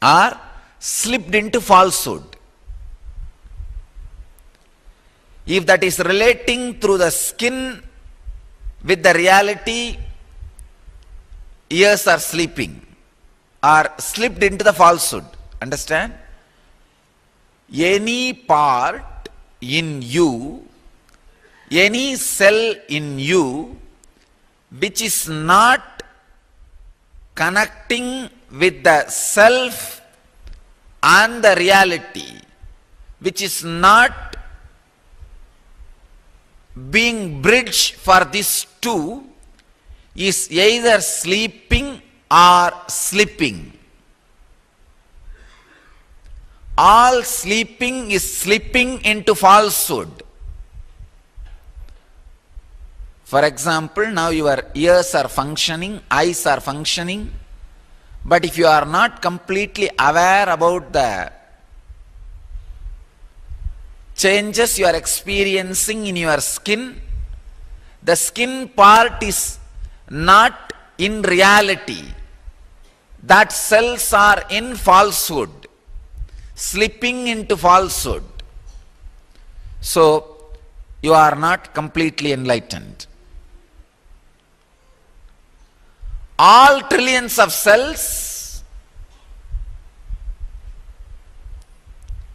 or slipped into falsehood. If that is relating through the skin with the reality, ears are sleeping or slipped into the falsehood. Understand? Any part in you, any cell in you which is not connecting with the self and the reality, which is not being bridge for these two, is either sleeping or sleeping. All sleeping is slipping into falsehood. For example, now your ears are functioning, eyes are functioning, but if you are not completely aware about the changes you are experiencing in your skin, the skin part is not in reality. That cells are in falsehood, slipping into falsehood. So, you are not completely enlightened. All trillions of cells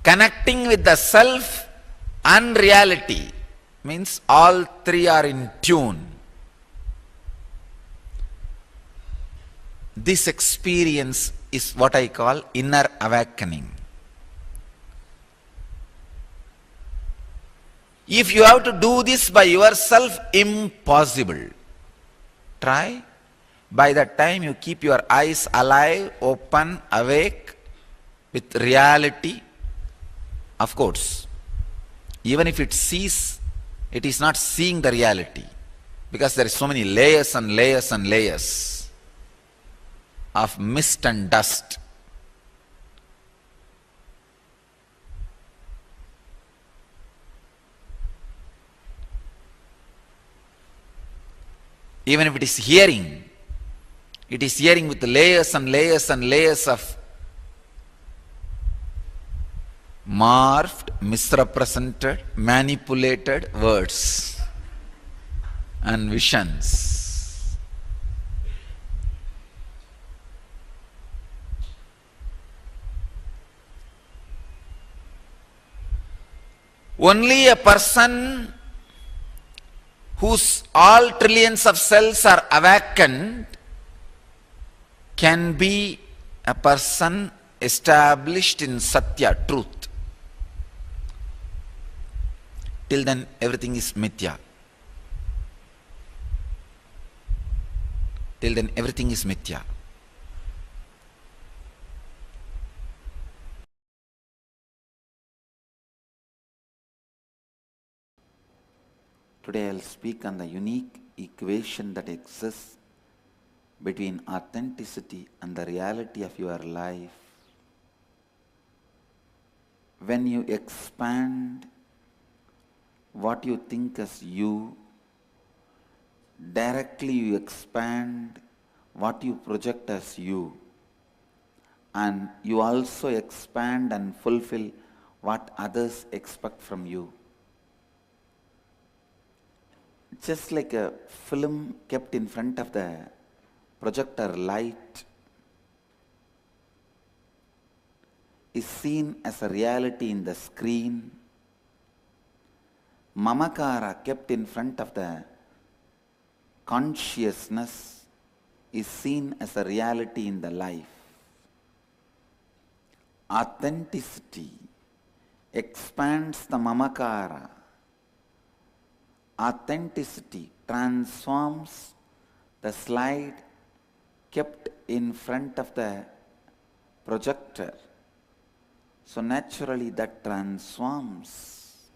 connecting with the self and reality means all three are in tune. This experience is what I call inner awakening. If you have to do this by yourself, impossible. Try. By that time you keep your eyes alive, open, awake with reality. Of course, even if it sees, it is not seeing the reality, because there are so many layers and layers and layers of mist and dust. Even if it is hearing with layers and layers and layers of morphed, misrepresented, manipulated words and visions. Only a person whose all trillions of cells are awakened can be a person established in Satya, truth. Till then everything is mithya. Till then everything is mithya. Today I'll speak on the unique equation that exists between authenticity and the reality of your life. When you expand what you think as you, directly you expand what you project as you, and you also expand and fulfill what others expect from you. Just like a film kept in front of the projector light is seen as a reality in the screen, mamakara kept in front of the consciousness is seen as a reality in the life. Authenticity expands the mamakara. Authenticity transforms the slide kept in front of the projector. So naturally that transforms.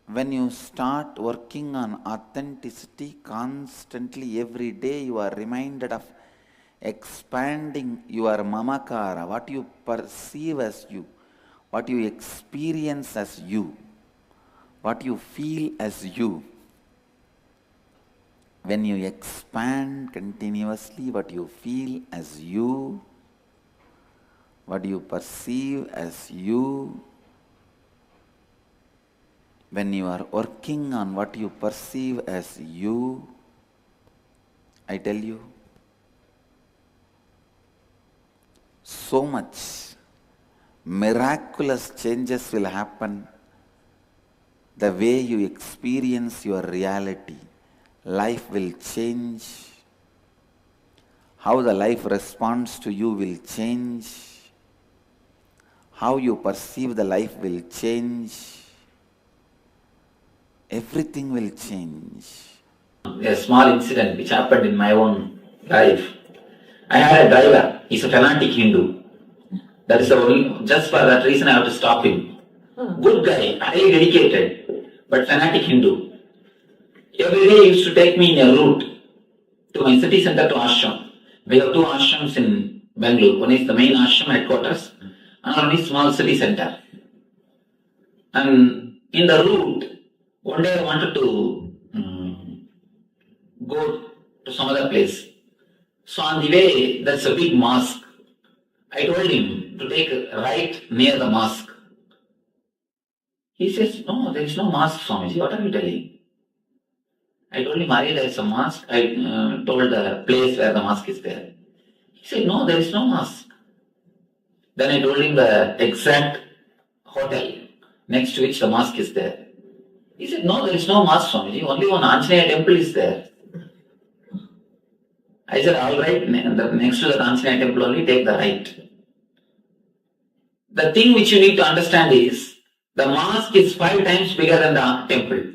When you start working on authenticity constantly, every day you are reminded of expanding your mamakara, what you perceive as you, what you experience as you, what you feel as you. When you expand continuously what you feel as you, what you perceive as you, when you are working on what you perceive as you, I tell you, so much miraculous changes will happen. The way you experience your reality, life will change. How the life responds to you will change. How you perceive the life will change. Everything will change. A small incident which happened in my own life. I had a driver, he's a fanatic Hindu. That is the only, just for that reason I have to stop him. Good guy, highly dedicated, but fanatic Hindu. Every day he used to take me in a route to my city center to ashram. We have two ashrams in Bangalore. One is the main ashram headquarters, another one is small city center. And in the route, one day I wanted to go to some other place. So on the way, there's a big mosque. I told him to take a right near the mosque. He says, no, there is no mosque, Swamiji. What are you telling? I told him, Ari, there is a mosque. I told the place where the mosque is there. He said, no, there is no mosque. Then I told him the exact hotel next to which the mosque is there. He said, no, there is no mosque, Swamiji. Only one Anjaneya temple is there. I said, all right, next to the Anjaneya temple only, take the right. The thing which you need to understand is, the mosque is 5 times bigger than the temple.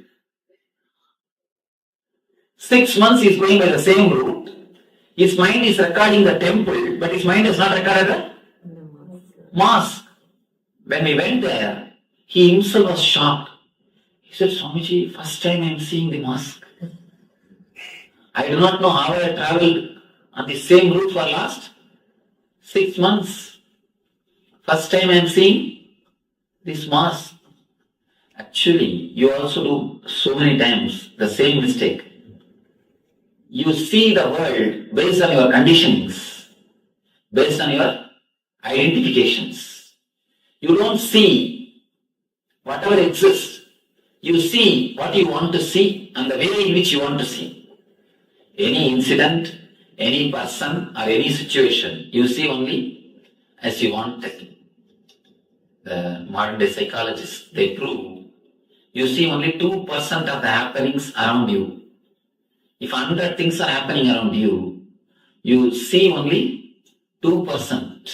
6 months he is going by the same route. His mind is recording the temple, but his mind is not recorded the mosque. When we went there, he himself was shocked. He said, Swamiji, first time I am seeing the mosque. I do not know how I travelled on the same route for last 6 months. First time I am seeing this mosque. Actually, you also do so many times the same mistake. You see the world based on your conditionings, based on your identifications. You don't see whatever exists. You see what you want to see and the way in which you want to see. Any incident, any person or any situation, you see only as you want it. The modern day psychologists, they prove you see only 2% of the happenings around you. If 100 things are happening around you, you see only 2%.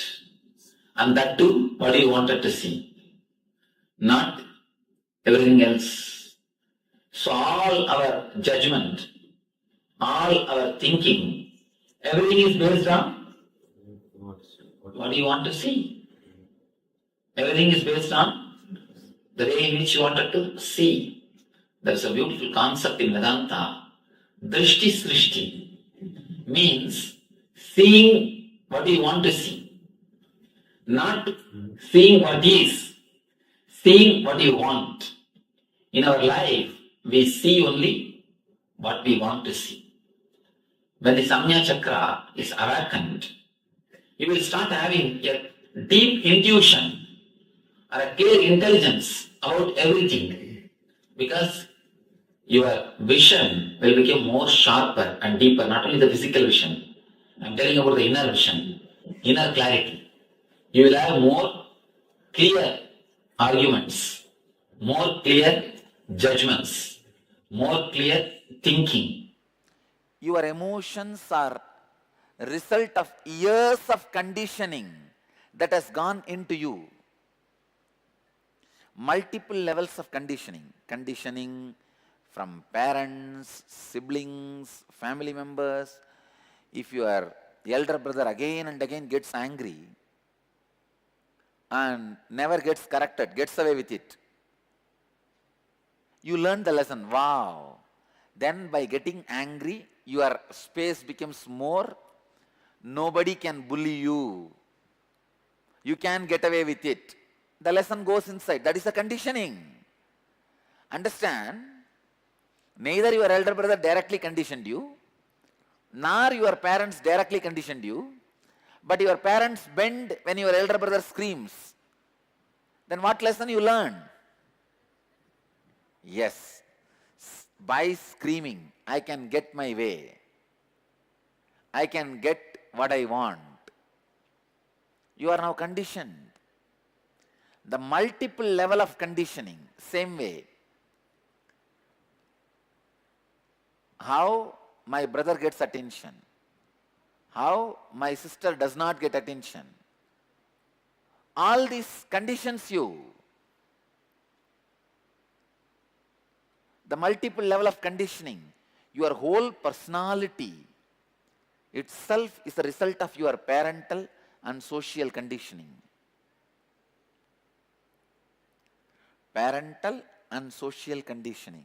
And that too, what you wanted to see. Not everything else. So all our judgment, all our thinking, everything is based on what you want to see. Everything is based on the way in which you wanted to see. There's a beautiful concept in Vedanta. Drishti Srishti means seeing what you want to see. Not seeing what is, seeing what you want. In our life, we see only what we want to see. When the Samnya Chakra is awakened, you will start having a deep intuition or a clear intelligence about everything, because your vision will become more sharper and deeper, not only the physical vision. I am telling about the inner vision, inner clarity. You will have more clear arguments, more clear judgments, more clear thinking. Your emotions are a result of years of conditioning that has gone into you. Multiple levels of conditioning. Conditioning from parents, siblings, family members. If your elder brother again and again gets angry and never gets corrected, gets away with it, you learn the lesson. Wow. Then by getting angry, your space becomes more. Nobody can bully you. You can get away with it. The lesson goes inside. That is the conditioning. Understand? Neither your elder brother directly conditioned you, nor your parents directly conditioned you, But your parents bend when your elder brother screams. Then what lesson you learn? Yes, by screaming, I can get my way. I can get what I want. You are now conditioned. The multiple level of conditioning, same way. How my brother gets attention. How my sister does not get attention. All these conditions you. The multiple level of conditioning, your whole personality itself is the result of your parental and social conditioning. Parental and social conditioning.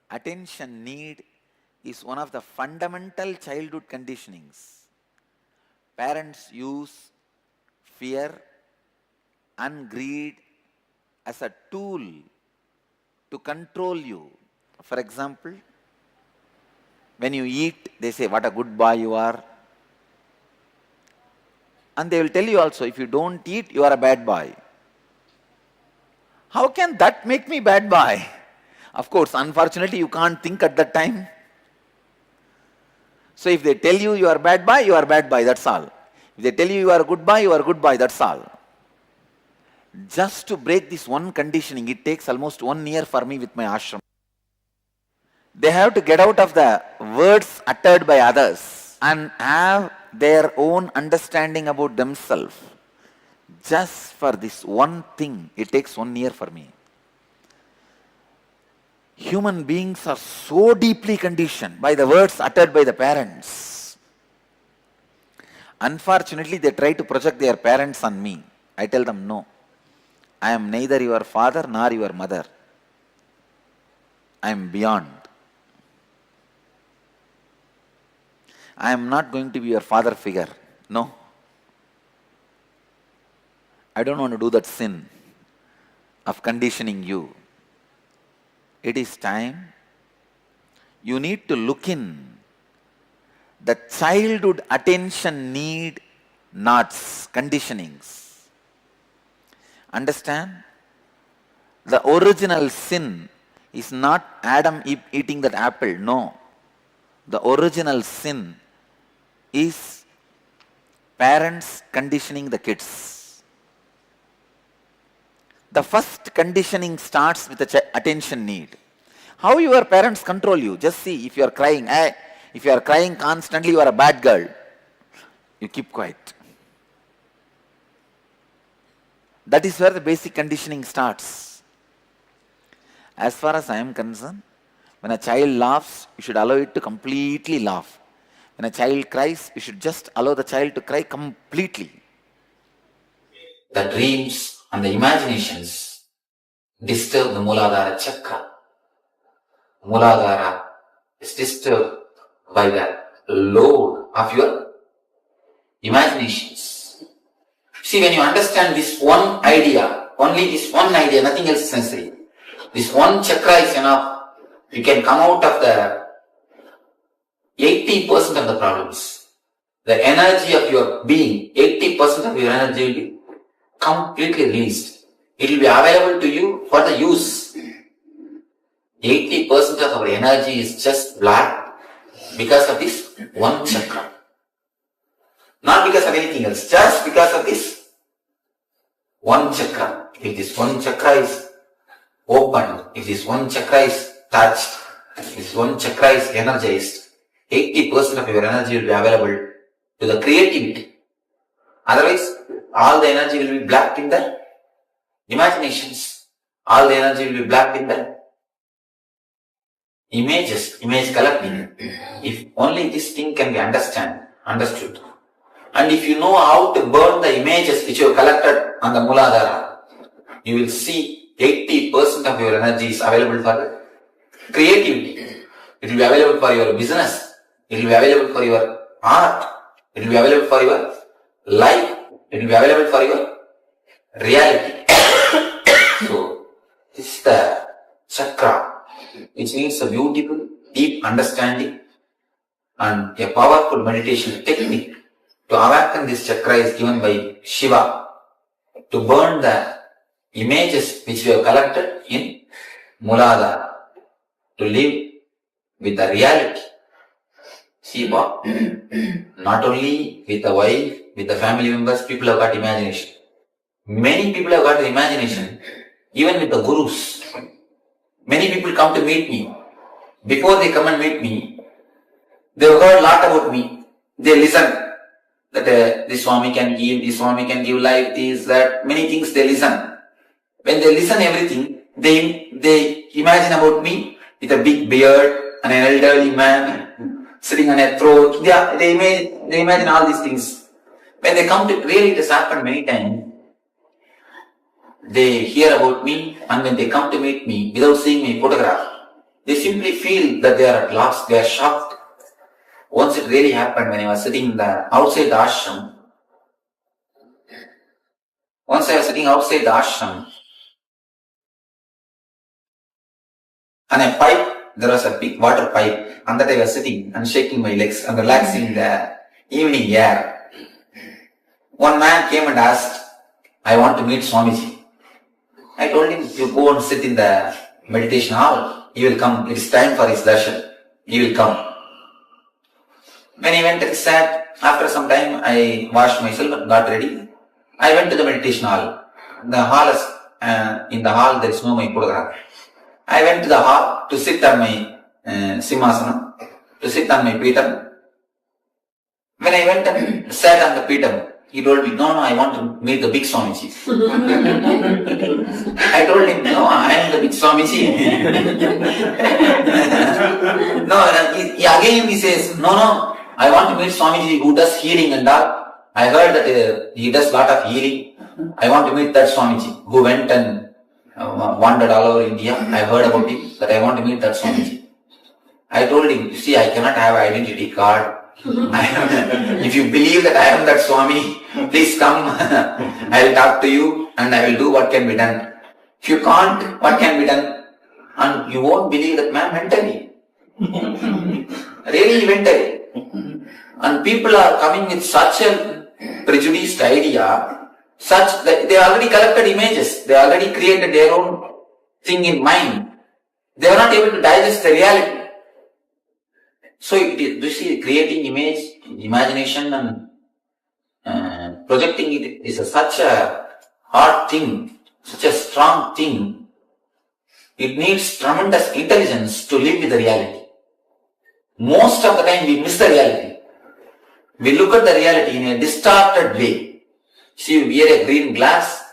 Attention need is one of the fundamental childhood conditionings. Parents use fear and greed as a tool to control you. For example, when you eat, they say, what a good boy you are. And they will tell you also, if you don't eat, you are a bad boy. How can that make me bad boy? Of course, unfortunately, you can't think at that time. So if they tell you you are bad boy, you are bad boy, that's all. If they tell you you are a good boy, you are good boy, that's all. Just to break this one conditioning, it takes almost 1 year for me with my ashram. They have to get out of the words uttered by others and have their own understanding about themselves. Just for this one thing, it takes 1 year for me. Human beings are so deeply conditioned by the words uttered by the parents. Unfortunately, they try to project their parents on me. I tell them, no. I am neither your father nor your mother. I am beyond. I am not going to be your father figure. No. I don't want to do that sin of conditioning you. It is time. You need to look in. The childhood attention need knots, conditionings. Understand? The original sin is not Adam eating that apple. No. The original sin is parents conditioning the kids. The first conditioning starts with the attention need. How your parents control you? Just see, if you are crying, if you are crying constantly, you are a bad girl. You keep quiet. That is where the basic conditioning starts. As far as I am concerned, when a child laughs, you should allow it to completely laugh. When a child cries, you should just allow the child to cry completely. The dreams and the imaginations disturb the Muladhara chakra. Muladhara is disturbed by the load of your imaginations. See, when you understand this one idea, only this one idea, nothing else is necessary. This one chakra is enough. You can come out of the 80% of the problems. The energy of your being, 80% of your energy will be completely released. It will be available to you for the use. 80% of our energy is just black because of this one chakra. Not because of anything else, just because of this one chakra. If this one chakra is opened, if this one chakra is touched, if this one chakra is energized, 80% of your energy will be available to the creativity. Otherwise, all the energy will be blacked in the imaginations. All the energy will be blacked in the images, image collecting. If only this thing can be understood. And if you know how to burn the images which you have collected on the Muladhara, you will see 80% of your energy is available for creativity. It will be available for your business. It will be available for your art. It will be available for your life. It will be available for your reality. So, this is the chakra, which means a beautiful, deep understanding And a powerful meditation technique to awaken this chakra is given by Shiva to burn the images which we have collected in Muladhara, to live with the reality. See, not only with the wife, with the family members, people have got imagination. Many people have got the imagination, even with the gurus. Many people come to meet me. Before they come and meet me, they have heard a lot about me. They listen that this Swami can give, this Swami can give life, this, that, many things they listen. When they listen everything, they imagine about me with a big beard and an elderly man sitting on a throne. They imagine all these things. When they come to, really it has happened many times. They hear about me, and when they come to meet me without seeing my photograph, they simply feel that they are at last, they are shocked. Once it really happened when I was sitting outside the ashram. Once I was sitting outside the ashram, and a pipe, there was a big water pipe, and that I was sitting and shaking my legs and relaxing the evening air. One man came and asked, I want to meet Swamiji. I told him, you go and sit in the meditation hall. He will come. It is time for his darshan. He will come. When he went and sat, after some time I washed myself and got ready. I went to the meditation hall. The hall is, in the hall there is no my photograph. I went to the hall to sit on my simhasana, to sit on my peetham. When I went and sat on the peetham, he told me, no, I want to meet the big Swamiji. I told him, no, I am the big Swamiji. Again he says, no, I want to meet Swamiji who does healing and all. I heard that he does lot of healing. I want to meet that Swamiji who went and wandered all over India. I heard about him, that I want to meet that Swamiji. I told him, you see, I cannot have an identity card. If you believe that I am that Swami, please come. I will talk to you and I will do what can be done. If you can't, what can be done? And you won't believe that man mentally. Really mentally. And people are coming with such a prejudiced idea, such that they already collected images, they already created their own thing in mind. They are not able to digest the reality. So you see, creating image, imagination and projecting it is such a hard thing, such a strong thing. It needs tremendous intelligence to live with the reality. Most of the time we miss the reality. We look at the reality in a distorted way. See, you wear a green glass.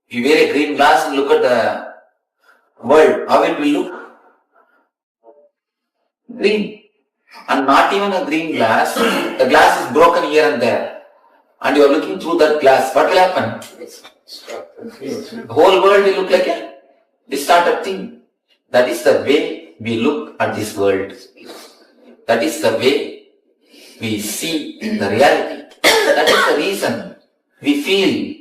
If you wear a green glass and look at the world, how it will look? Green. And not even a green glass. The glass is broken here and there. And you are looking through that glass. What will happen? The whole world will look like a distorted thing. That is the way we look at this world. That is the way we see the reality. That is the reason we feel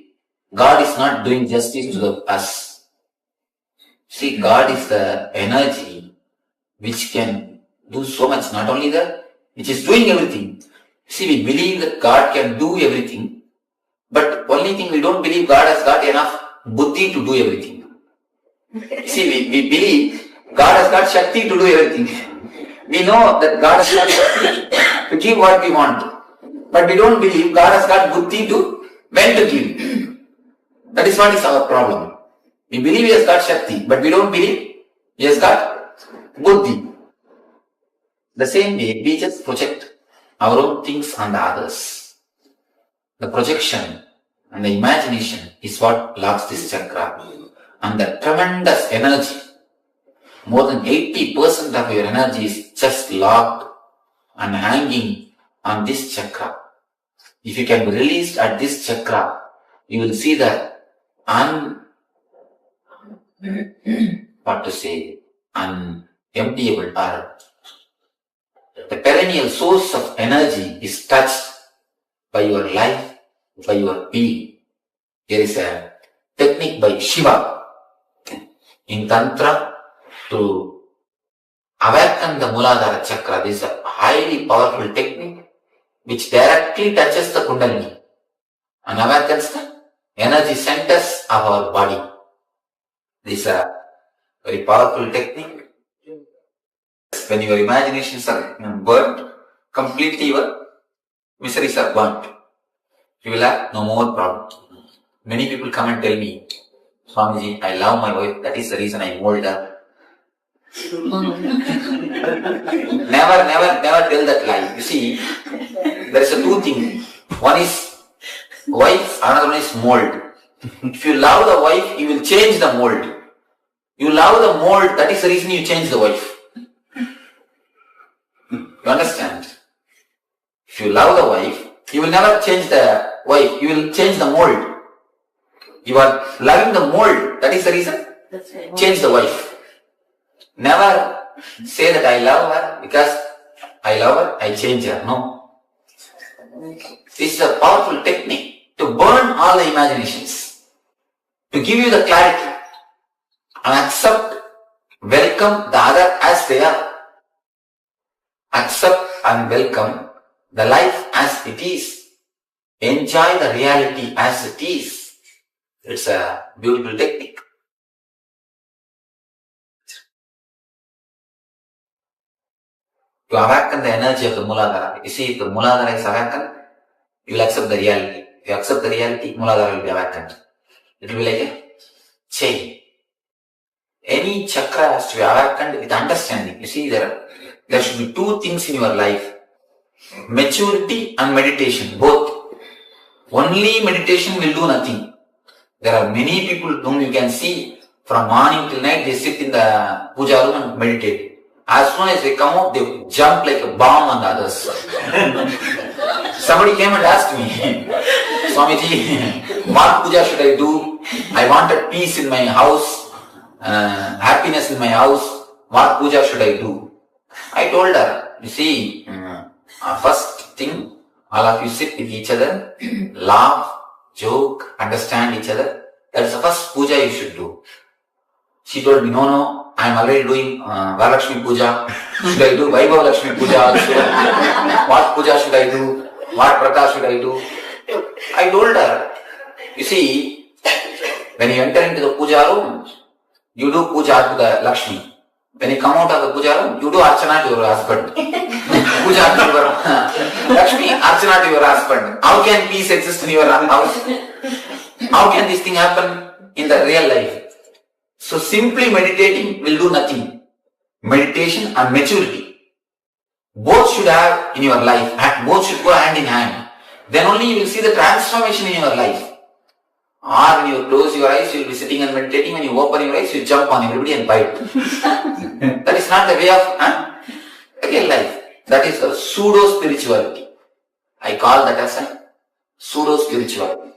God is not doing justice to us. See, God is the energy which can do so much, not only that, which is doing everything. See, we believe that God can do everything, but only thing we don't believe God has got enough buddhi to do everything. See, we believe God has got Shakti to do everything. We know that God has got Shakti to give what we want, but we don't believe God has got buddhi to when to give. That is what is our problem. We believe He has got Shakti, but we don't believe He has got buddhi. The same way, we just project our own things on the others. The projection and the imagination is what locks this chakra. And the tremendous energy, more than 80% of your energy is just locked and hanging on this chakra. If you can be released at this chakra, you will see the unemptiable or the perennial source of energy is touched by your life, by your being. There is a technique by Shiva in Tantra to awaken the Muladhara chakra. This is a high highly powerful technique which directly touches the Kundalini and awakens the energy centers of our body. This is a very powerful technique. When your imaginations are burnt, completely your miseries are burnt. You will have no more problem. Many people come and tell me, Swamiji, I love my wife, that is the reason I mold her. Never tell that lie. You see, there is a two things. One is wife, another one is mold. If you love the wife, you will change the mold. You love the mold, that is the reason you change the wife. You understand? If you love the wife, you will never change the wife, you will change the mold. You are loving the mold, that is the reason. Change the wife. Never say that I love her because I love her, I change her. No. This is a powerful technique to burn all the imaginations, to give you the clarity and accept, welcome the other as they are. Accept and welcome the life as it is. Enjoy the reality as it is. It's a beautiful technique. To awaken the energy of the Muladhara. You see, if the Muladhara is awakened, you will accept the reality. If you accept the reality, Muladhara will be awakened. It will be like a chain. Any chakra has to be awakened with understanding. You see, there should be two things in your life. Maturity and meditation, both. Only meditation will do nothing. There are many people whom you can see from morning till night, they sit in the puja room and meditate. As soon as they come out, they jump like a bomb on the others. Somebody came and asked me, Swamiji, what puja should I do? I wanted peace in my house, happiness in my house. What puja should I do? I told her, you see, first thing, all of you sit with each other, laugh, joke, understand each other. That's the first puja you should do. She told me, no, I am already doing Varalakshmi puja. Should I do Vaibhava Lakshmi puja also? What puja should I do? What prata should I do? I told her, you see, when you enter into the puja room, you do puja to the Lakshmi. When you come out of the puja room, you do archana to your husband. Puja to your Lakshmi, archana to your husband. How can peace exist in your house? How can this thing happen in the real life? So simply meditating will do nothing. Meditation and maturity, both should have in your life, and both should go hand in hand. Then only you will see the transformation in your life. Or when you close your eyes, you will be sitting and meditating. When you open your eyes, you jump on everybody and bite. That is not the way of real life. That is a pseudo-spirituality. I call that as a pseudo-spirituality.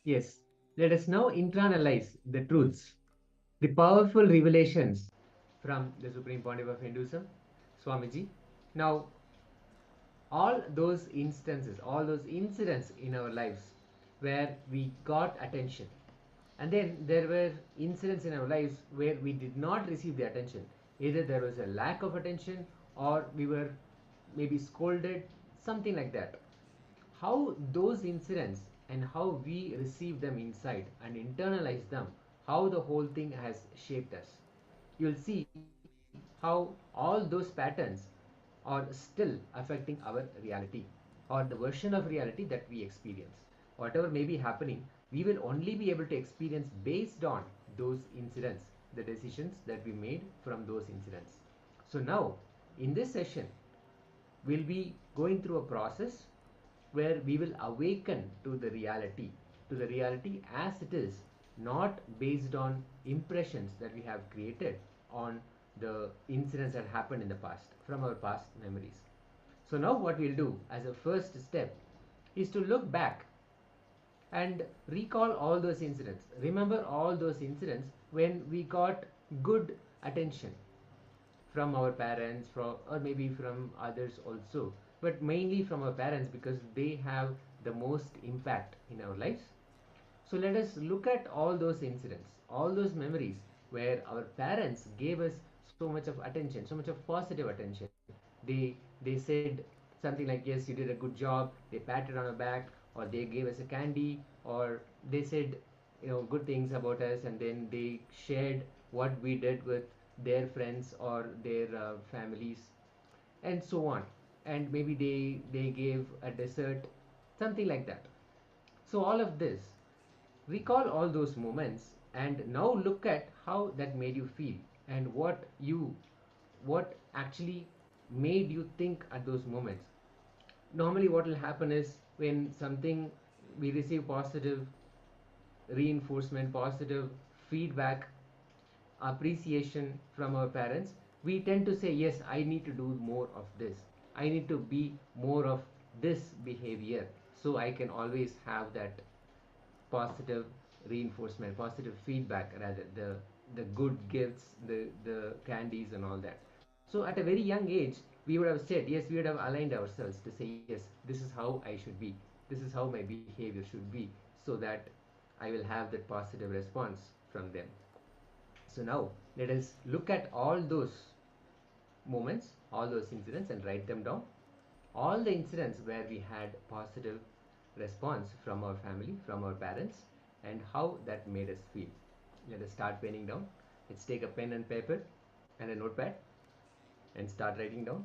Yes, let us now internalize the truths, the powerful revelations from the Supreme Pontiff of Hinduism, Swamiji. Now, all those instances, all those incidents in our lives where we got attention, and then there were incidents in our lives where we did not receive the attention. Either there was a lack of attention or we were maybe scolded, something like that. How those incidents and how we receive them inside and internalize them, how the whole thing has shaped us. You'll see how all those patterns are still affecting our reality or the version of reality that we experience. Whatever may be happening, we will only be able to experience based on those incidents, the decisions that we made from those incidents. So now, in this session, we'll be going through a process where we will awaken to the reality as it is, not based on impressions that we have created on the incidents that happened in the past, from our past memories. So now what we'll do as a first step is to look back and recall all those incidents. Remember all those incidents when we got good attention from our parents, from, or maybe from others also, but mainly from our parents because they have the most impact in our lives. So let us look at all those incidents, all those memories where our parents gave us so much of attention, so much of positive attention. They said something like, yes, you did a good job. They patted on our back, or they gave us a candy, or they said, good things about us, and then they shared what we did with their friends or their families, and so on. And maybe they gave a dessert, something like that. So all of this, recall all those moments and now look at how that made you feel and what actually made you think at those moments. Normally what will happen is when something we receive positive reinforcement, positive feedback, appreciation from our parents, we tend to say, yes, I need to do more of this, I need to be more of this behavior, so I can always have that positive reinforcement, positive feedback, rather the good gifts, the candies and all that. So at a very young age, we would have said, yes, we would have aligned ourselves to say, yes, this is how I should be, this is how my behavior should be, so that I will have that positive response from them. So now let us look at all those moments, all those incidents, and write them down. All the incidents where we had positive response from our family, from our parents, and how that made us feel. Let us start penning down. Let's take a pen and paper and a notepad and start writing down.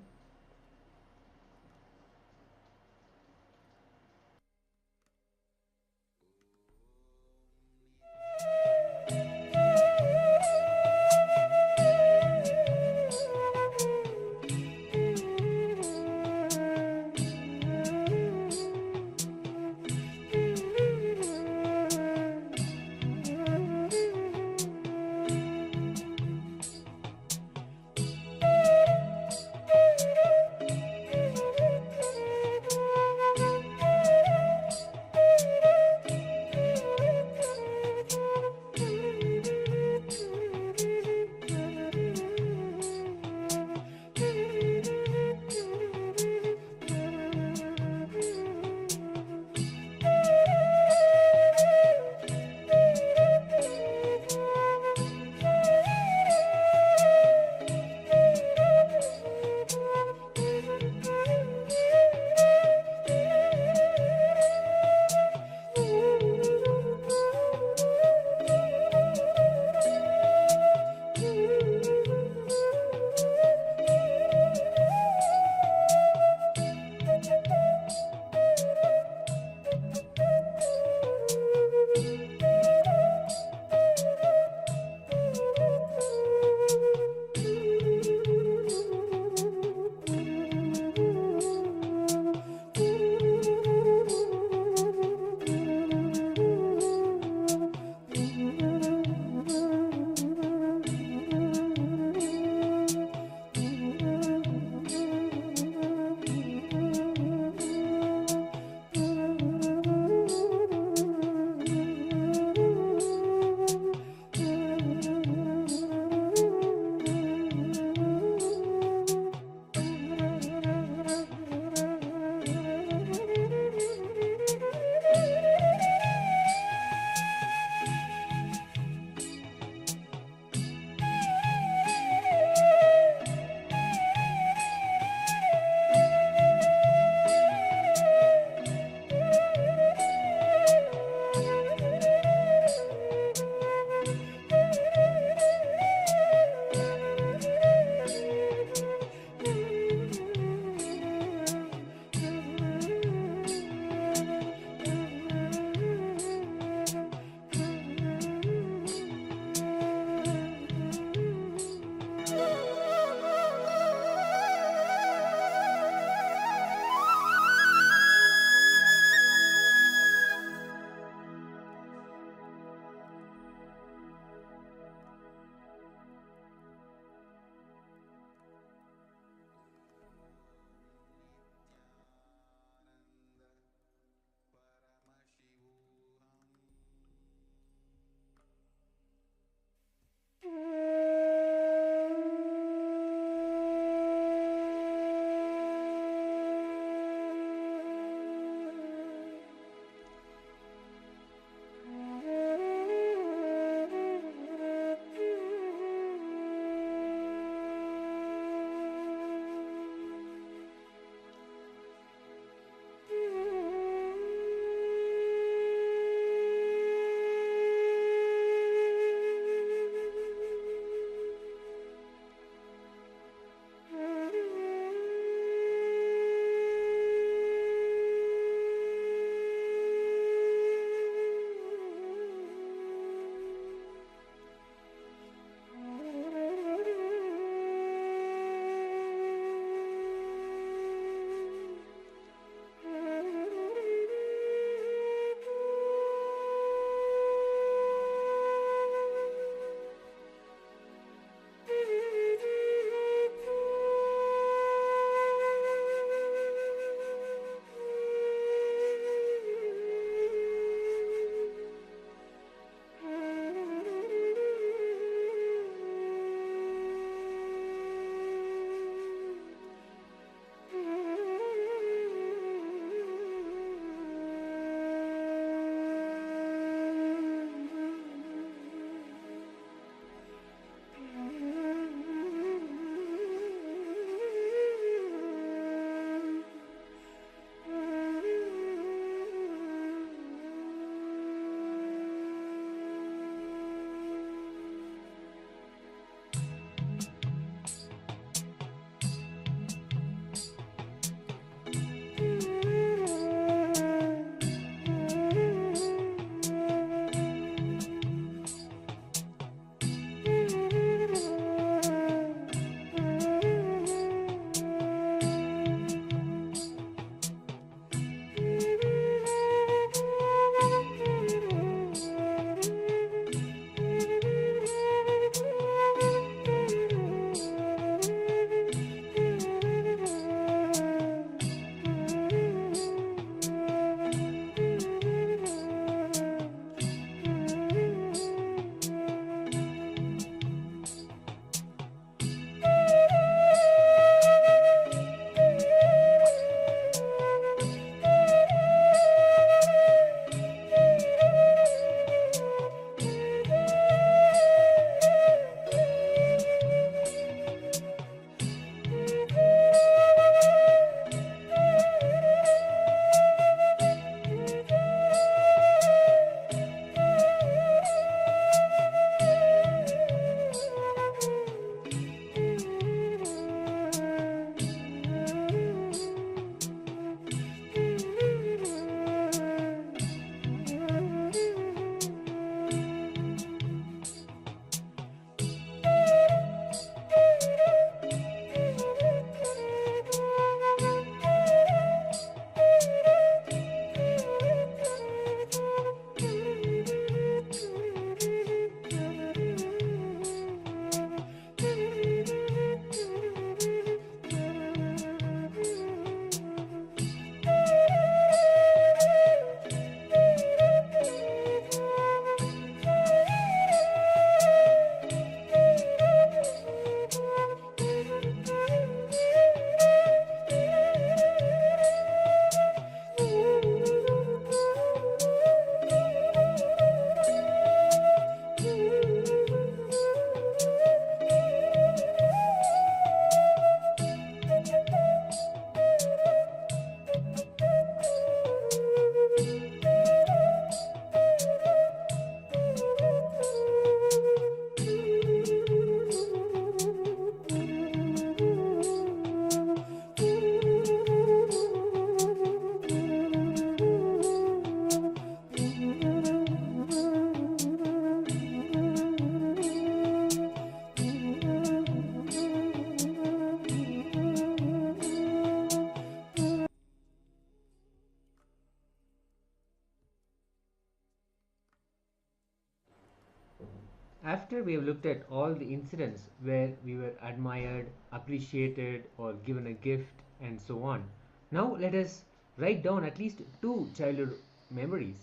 After we have looked at all the incidents where we were admired, appreciated, or given a gift, and so on, now let us write down at least two childhood memories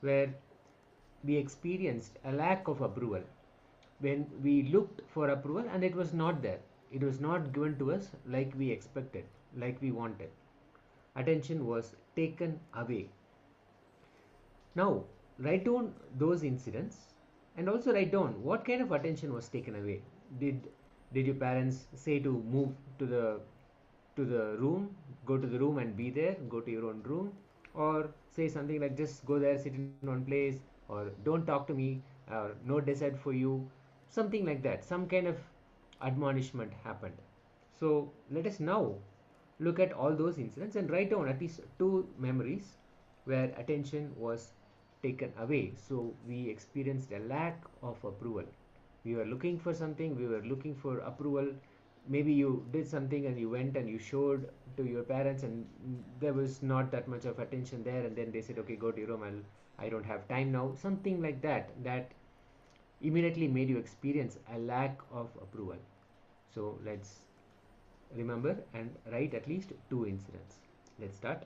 where we experienced a lack of approval, when we looked for approval and it was not there. It was not given to us like we expected, like we wanted. Attention was taken away. Now, write down those incidents and also write down what kind of attention was taken away. Did your parents say to move to the room, go to the room and be there, go to your own room, or say something like just go there, sit in one place, or don't talk to me, or no dessert for you, something like that. Some kind of admonishment happened. So let us now look at all those incidents and write down at least two memories where attention was taken away. So we experienced a lack of approval. We were looking for something, we were looking for approval. Maybe you did something and you went and you showed to your parents, and there was not that much of attention there, and then they said, okay, go to your room, I don't have time now. Something like that, that immediately made you experience a lack of approval. So let's remember and write at least two incidents. Let's start.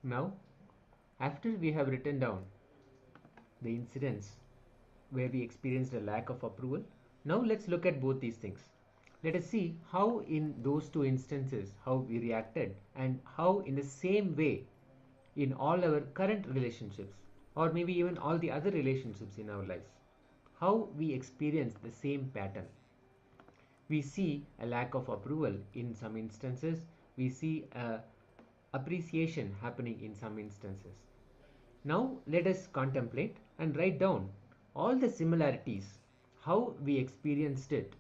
Now, after we have written down the incidents where we experienced a lack of approval, now let's look at both these things. Let us see how in those two instances how we reacted, and how in the same way in all our current relationships, or maybe even all the other relationships in our lives, how we experience the same pattern. We see a lack of approval in some instances, we see a appreciation happening in some instances. Now let us contemplate and write down all the similarities, how we experienced it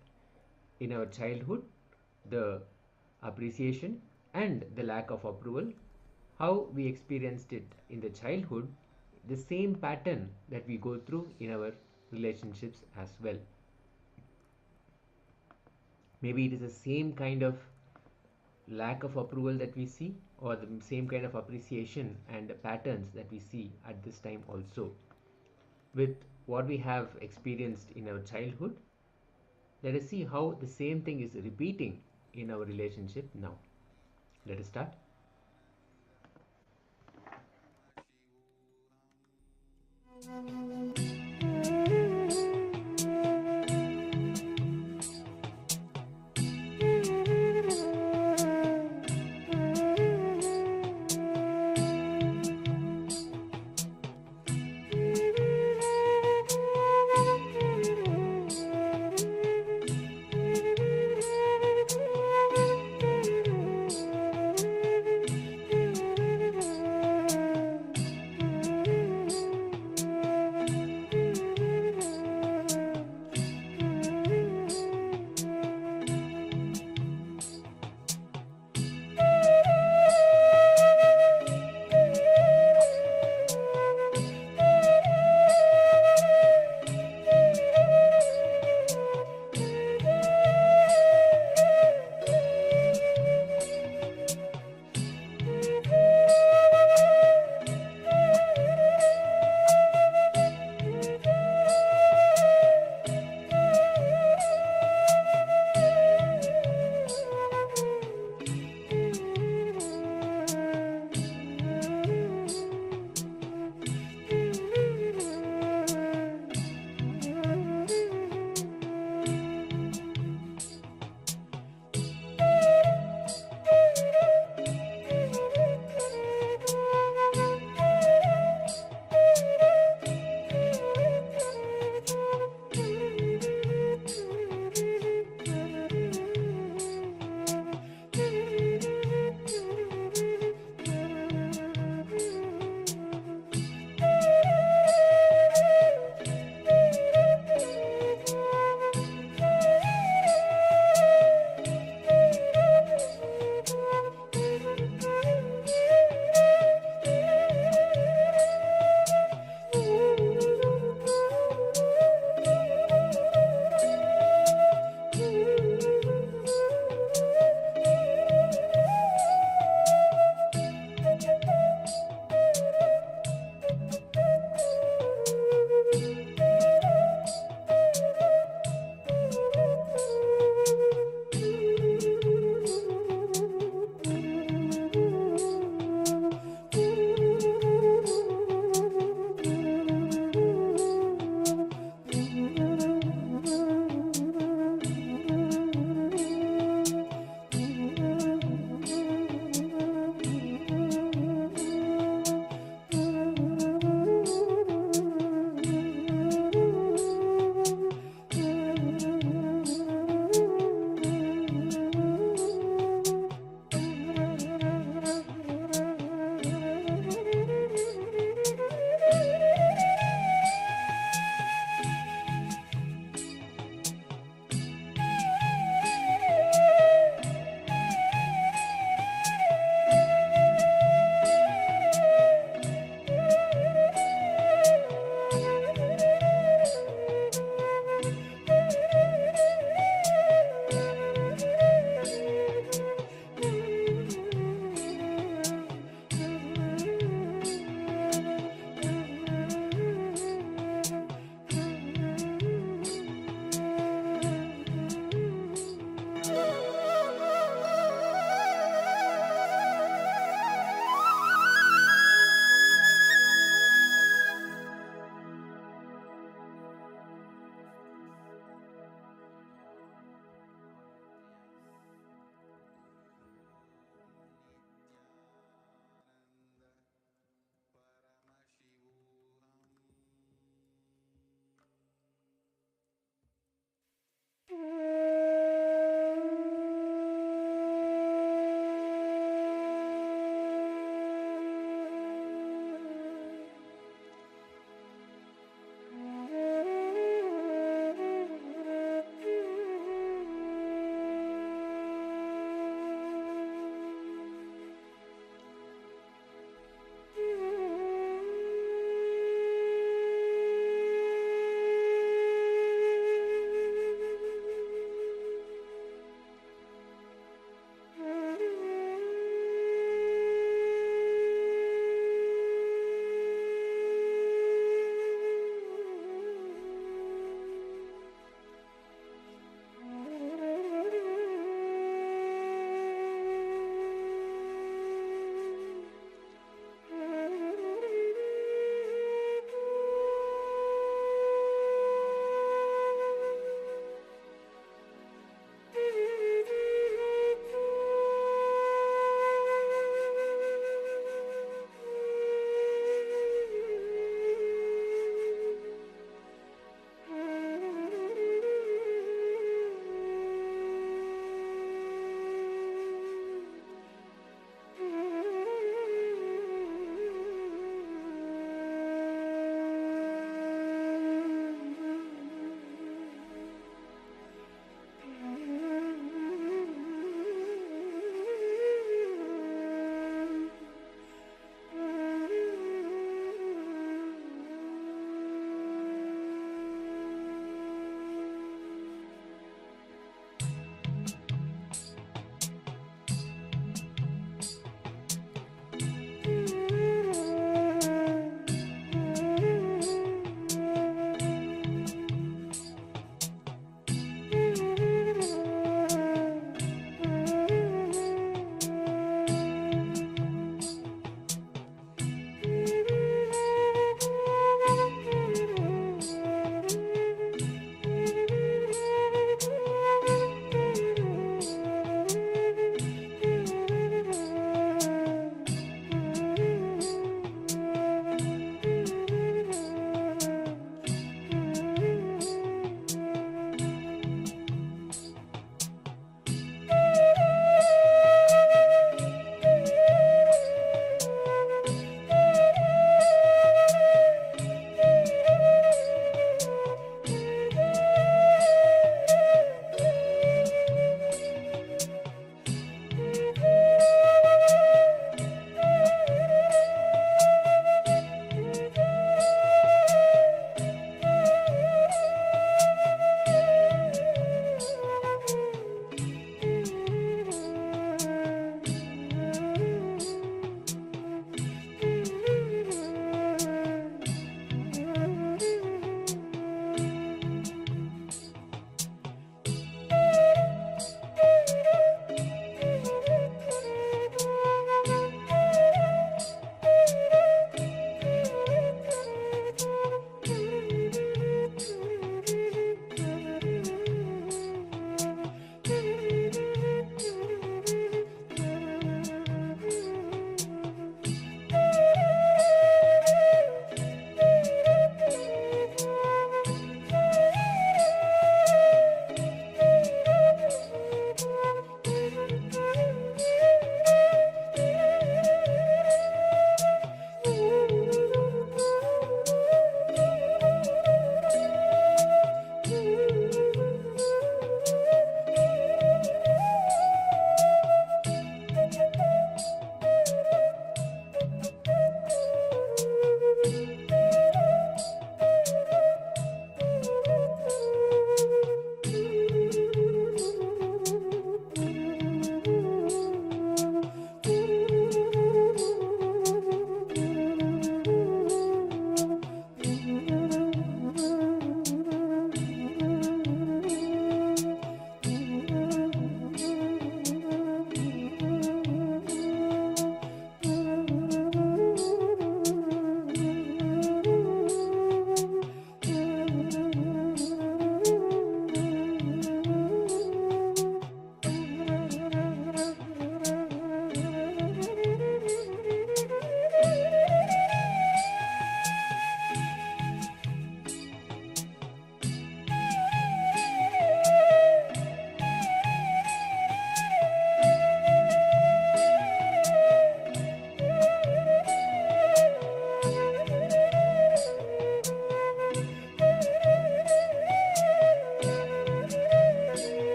in our childhood, the appreciation and the lack of approval, how we experienced it in the childhood, the same pattern that we go through in our relationships as well. Maybe it is the same kind of lack of approval that we see, or the same kind of appreciation and patterns that we see at this time also. With what we have experienced in our childhood, let us see how the same thing is repeating in our relationship now. Let us start.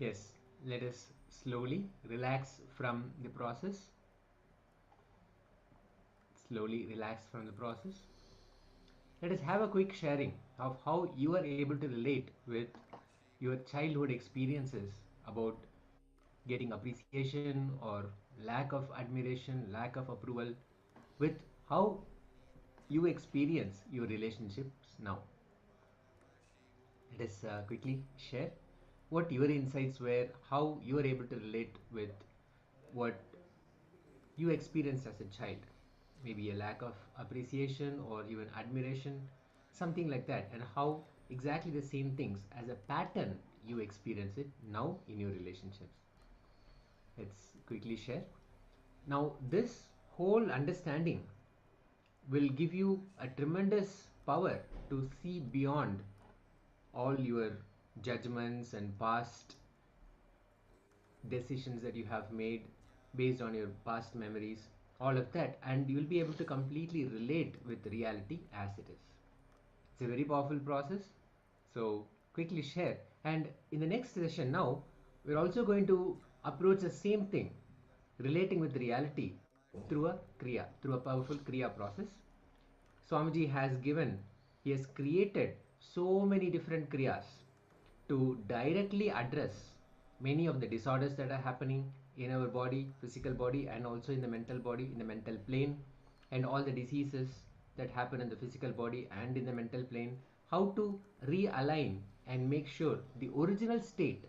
Yes, let us slowly relax from the process. Slowly relax from the process. Let us have a quick sharing of how you are able to relate with your childhood experiences about getting appreciation or lack of admiration, lack of approval, with how you experience your relationships now. Let us quickly share what your insights were, how you are able to relate with what you experienced as a child. Maybe a lack of appreciation or even admiration, something like that, and how exactly the same things as a pattern you experience it now in your relationships. Let's quickly share. Now, this whole understanding will give you a tremendous power to see beyond all your judgments and past decisions that you have made based on your past memories, all of that, and you will be able to completely relate with reality as it is. It's a very powerful process. So, quickly share. And in the next session, now, we're also going to approach the same thing, relating with reality through a Kriya, through a powerful Kriya process. Swamiji has given, he has created so many different Kriyas to directly address many of the disorders that are happening in our body, physical body, and also in the mental body, in the mental plane, and all the diseases that happen in the physical body and in the mental plane. How to realign and make sure the original state,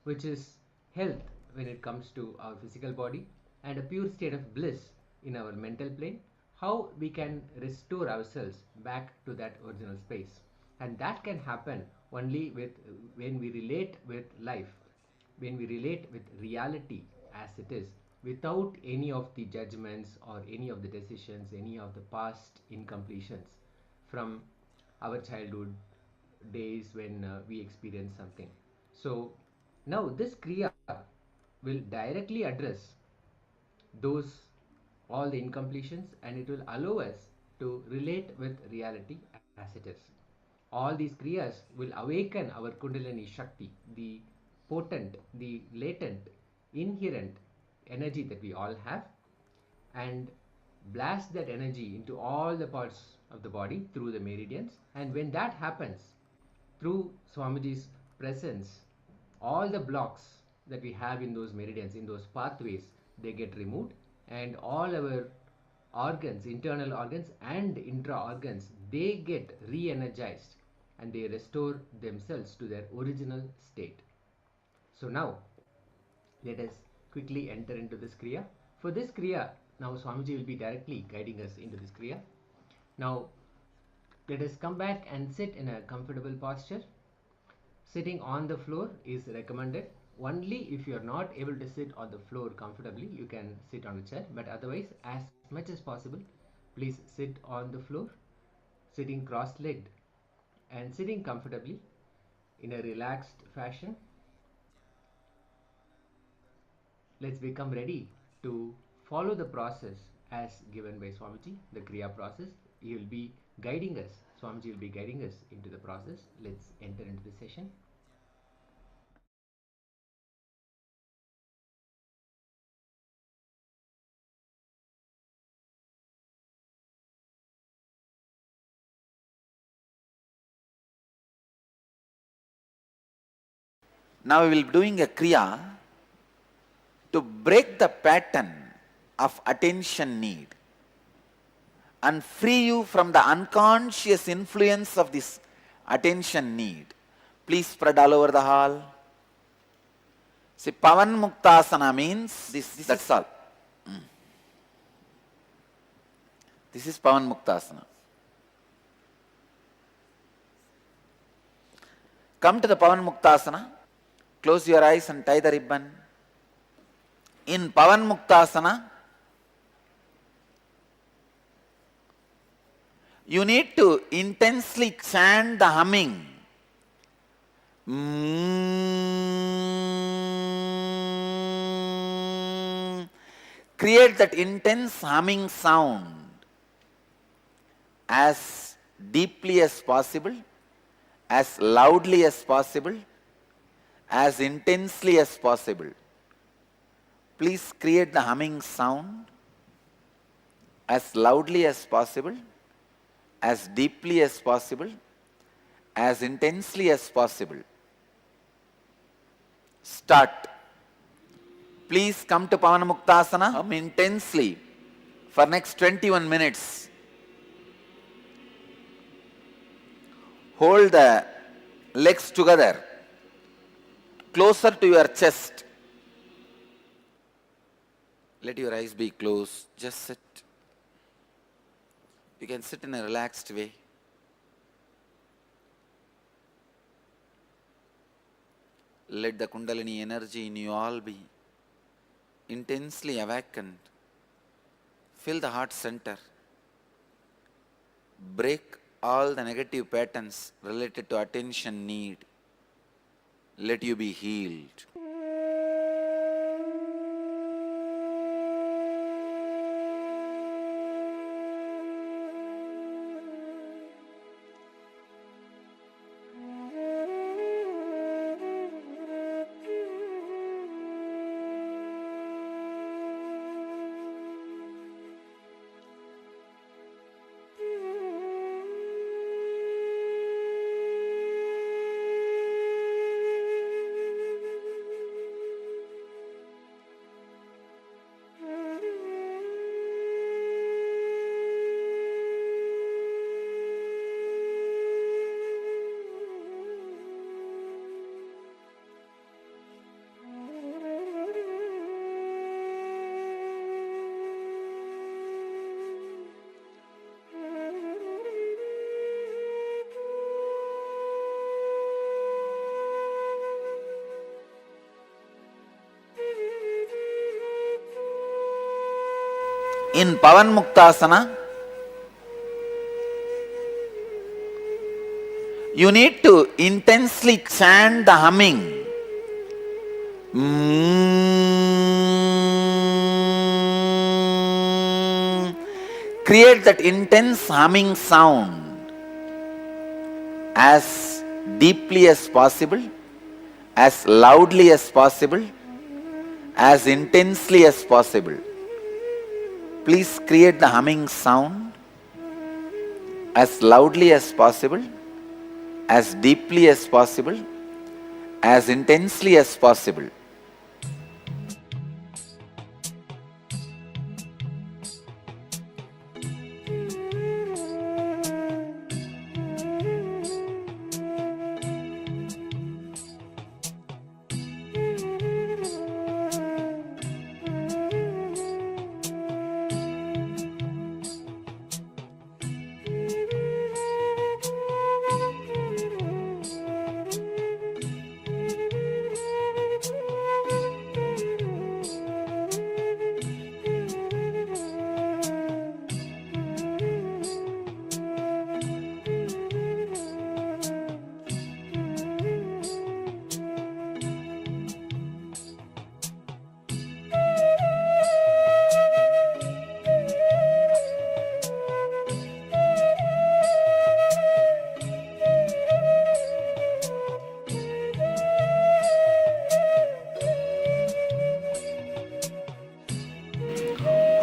which is health when it comes to our physical body, and a pure state of bliss in our mental plane, how we can restore ourselves back to that original space. And that can happen only with when we relate with life, when we relate with reality as it is, without any of the judgments or any of the decisions, any of the past incompletions from our childhood days when we experience something. So now this Kriya will directly address those all the incompletions, and it will allow us to relate with reality as it is. All these kriyas will awaken our Kundalini Shakti, the potent, the latent, inherent energy that we all have, and blast that energy into all the parts of the body through the meridians. And when that happens, through Swamiji's presence, all the blocks that we have in those meridians, in those pathways, they get removed, and all our organs, internal organs and intra organs, they get re energized and they restore themselves to their original state. So now let us quickly enter into this Kriya. For this Kriya, now Swamiji will be directly guiding us into this Kriya. Now let us come back and sit in a comfortable posture. Sitting on the floor is recommended. Only if you are not able to sit on the floor comfortably, you can sit on a chair. But otherwise, as much as possible, please sit on the floor, sitting cross-legged and sitting comfortably in a relaxed fashion. Let's become ready to follow the process as given by Swamiji, the Kriya process. He will be guiding us. Swamiji will be guiding us into the process. Let's enter into the session. Now we will be doing a Kriya to break the pattern of attention need and free you from the unconscious influence of this attention need. Please spread all over the hall. See, Pavan Muktasana means this, that's all. This is Pavan Muktasana. Come to the Pavan Muktasana. Close your eyes and tie the ribbon. In Pavan Muktasana, you need to intensely chant the humming. Create that intense humming sound as deeply as possible, as loudly as possible, as intensely as possible. Please create the humming sound as loudly as possible, as deeply as possible, as intensely as possible. Start. Please come to Pavanamuktasana, hum intensely for next 21 minutes. Hold the legs together, closer to your chest. Let your eyes be closed. Just sit. You can sit in a relaxed way. Let the Kundalini energy in you all be intensely awakened. Fill the heart center. Break all the negative patterns related to attention need. Let you be healed. In Pavanmuktasana, you need to intensely chant the humming. Create that intense humming sound as deeply as possible, as loudly as possible, as intensely as possible. Please create the humming sound as loudly as possible, as deeply as possible, as intensely as possible.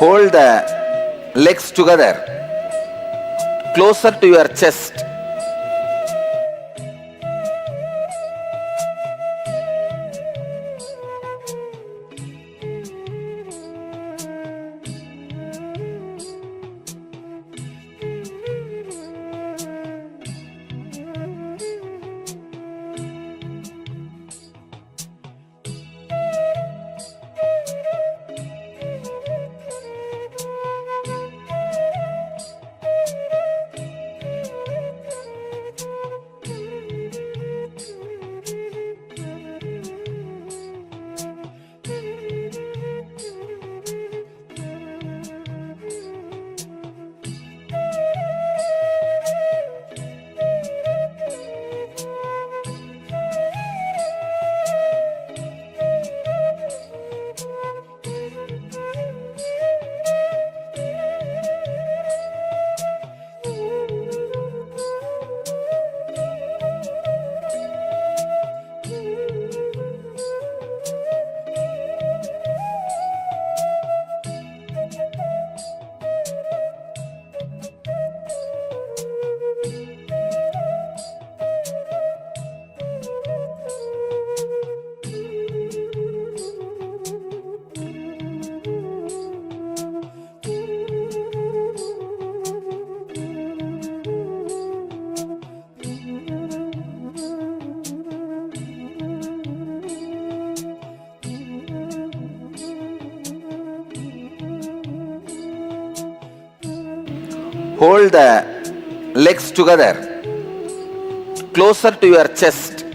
Hold the legs together, closer to your chest. Hold the legs together, closer to your chest.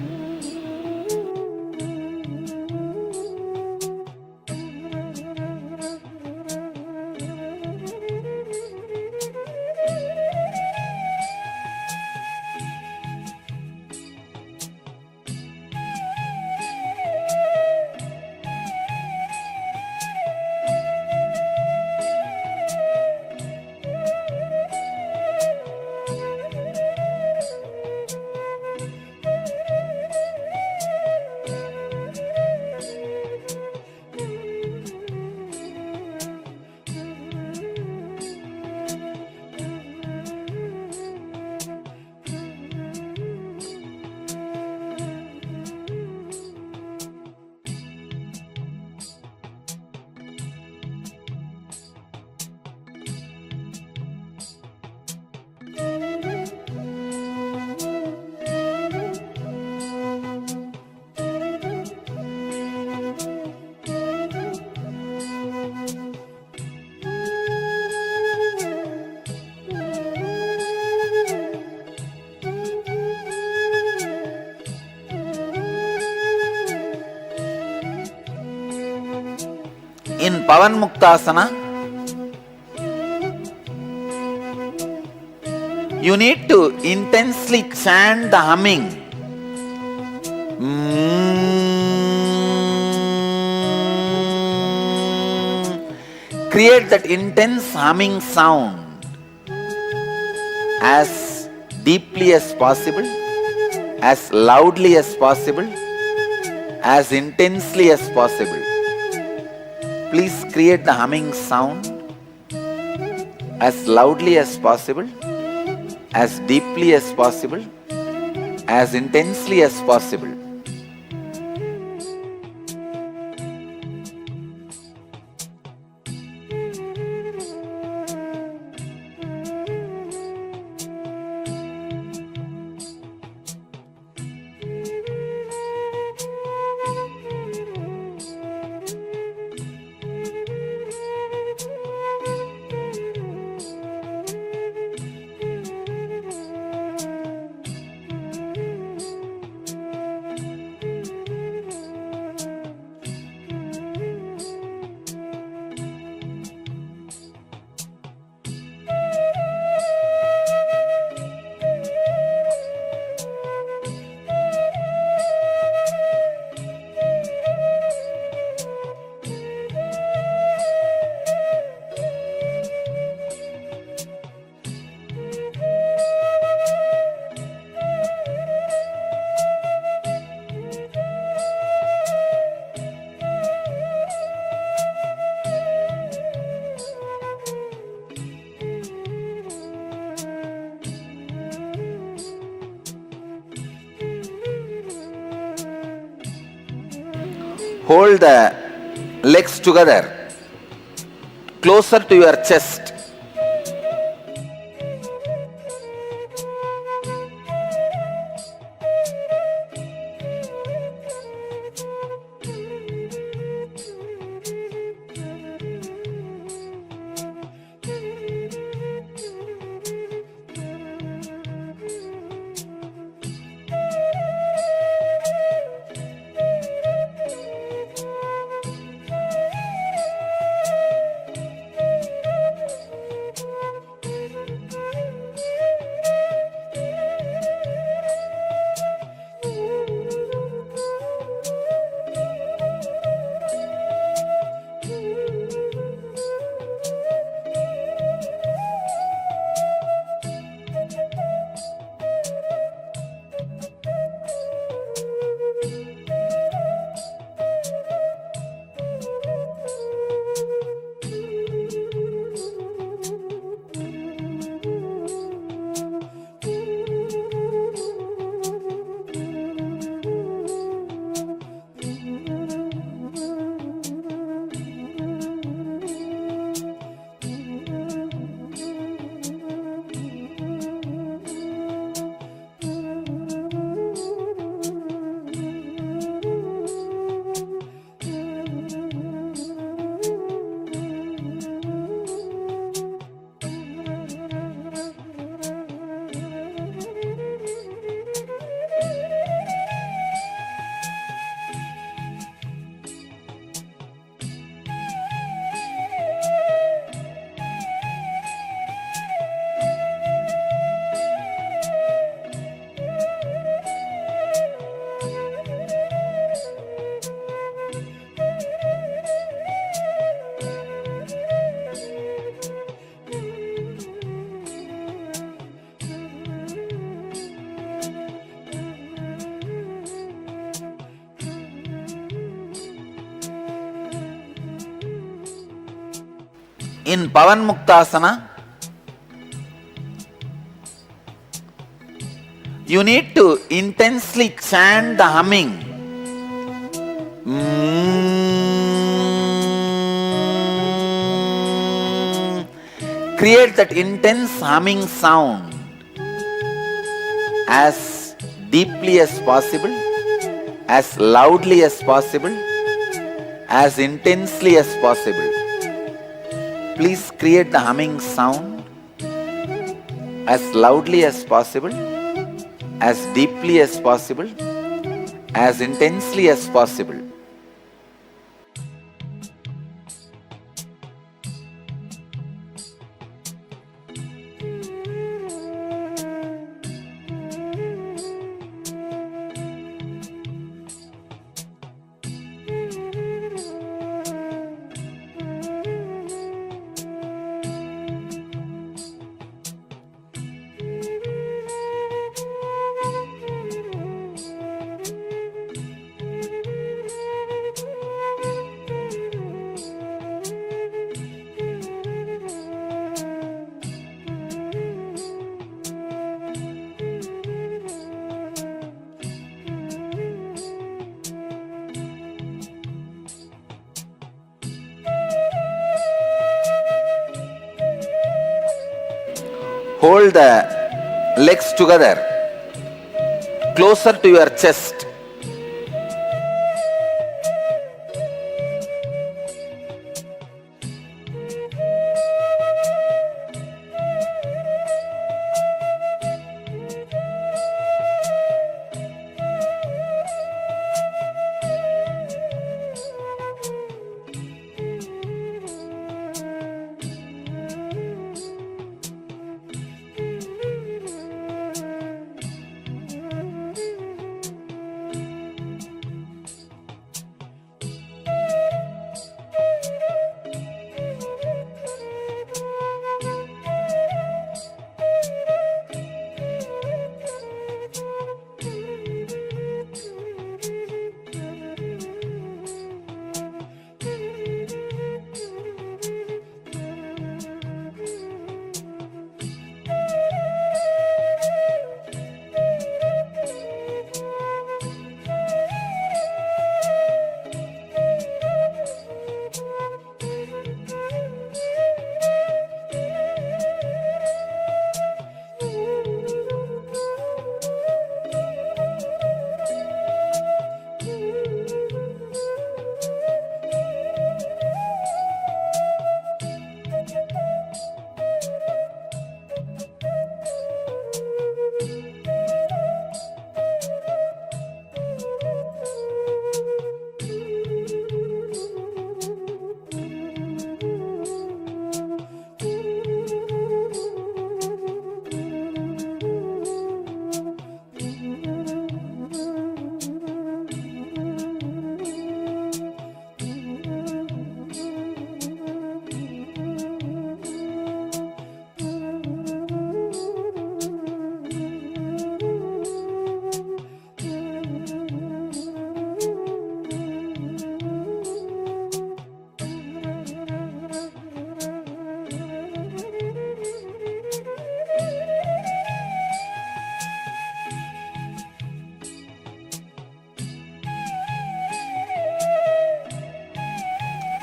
In Pavan Muktasana, you need to intensely chant the humming. Create that intense humming sound as deeply as possible, as loudly as possible, as intensely as possible. Please create the humming sound as loudly as possible, as deeply as possible, as intensely as possible. Hold the legs together, closer to your chest. In Pavan Muktasana, you need to intensely chant the humming. Create that intense humming sound as deeply as possible, as loudly as possible, as intensely as possible. Please create the humming sound as loudly as possible, as deeply as possible, as intensely as possible. Hold the legs together, closer to your chest.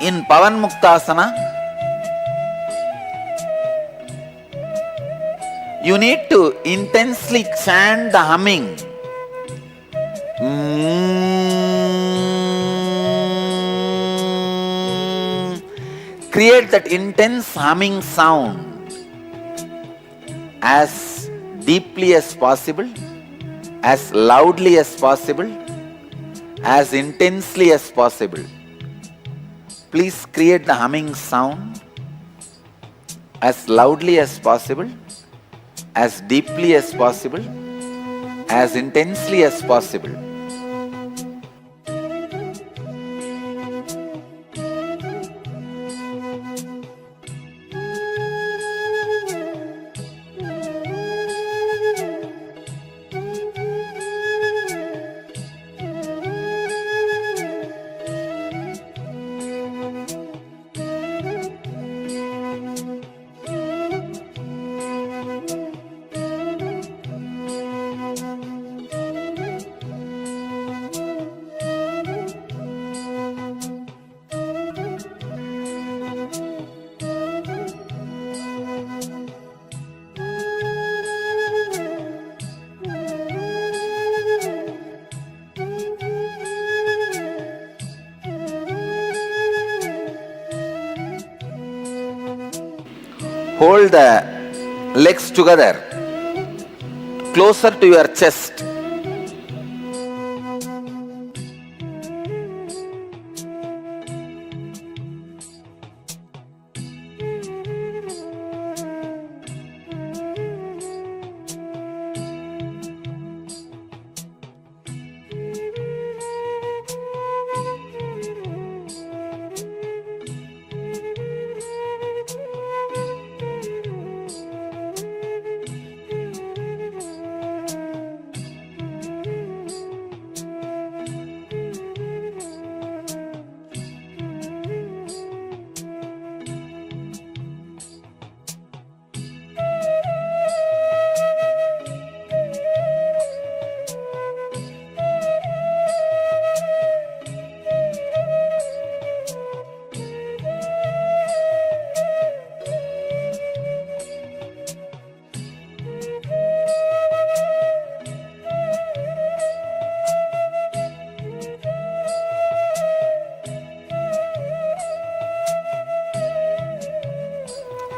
In Pavan Muktasana, you need to intensely chant the humming. Create that intense humming sound as deeply as possible, as loudly as possible, as intensely as possible. Please create the humming sound as loudly as possible, as deeply as possible, as intensely as possible. Hold the legs together, closer to your chest.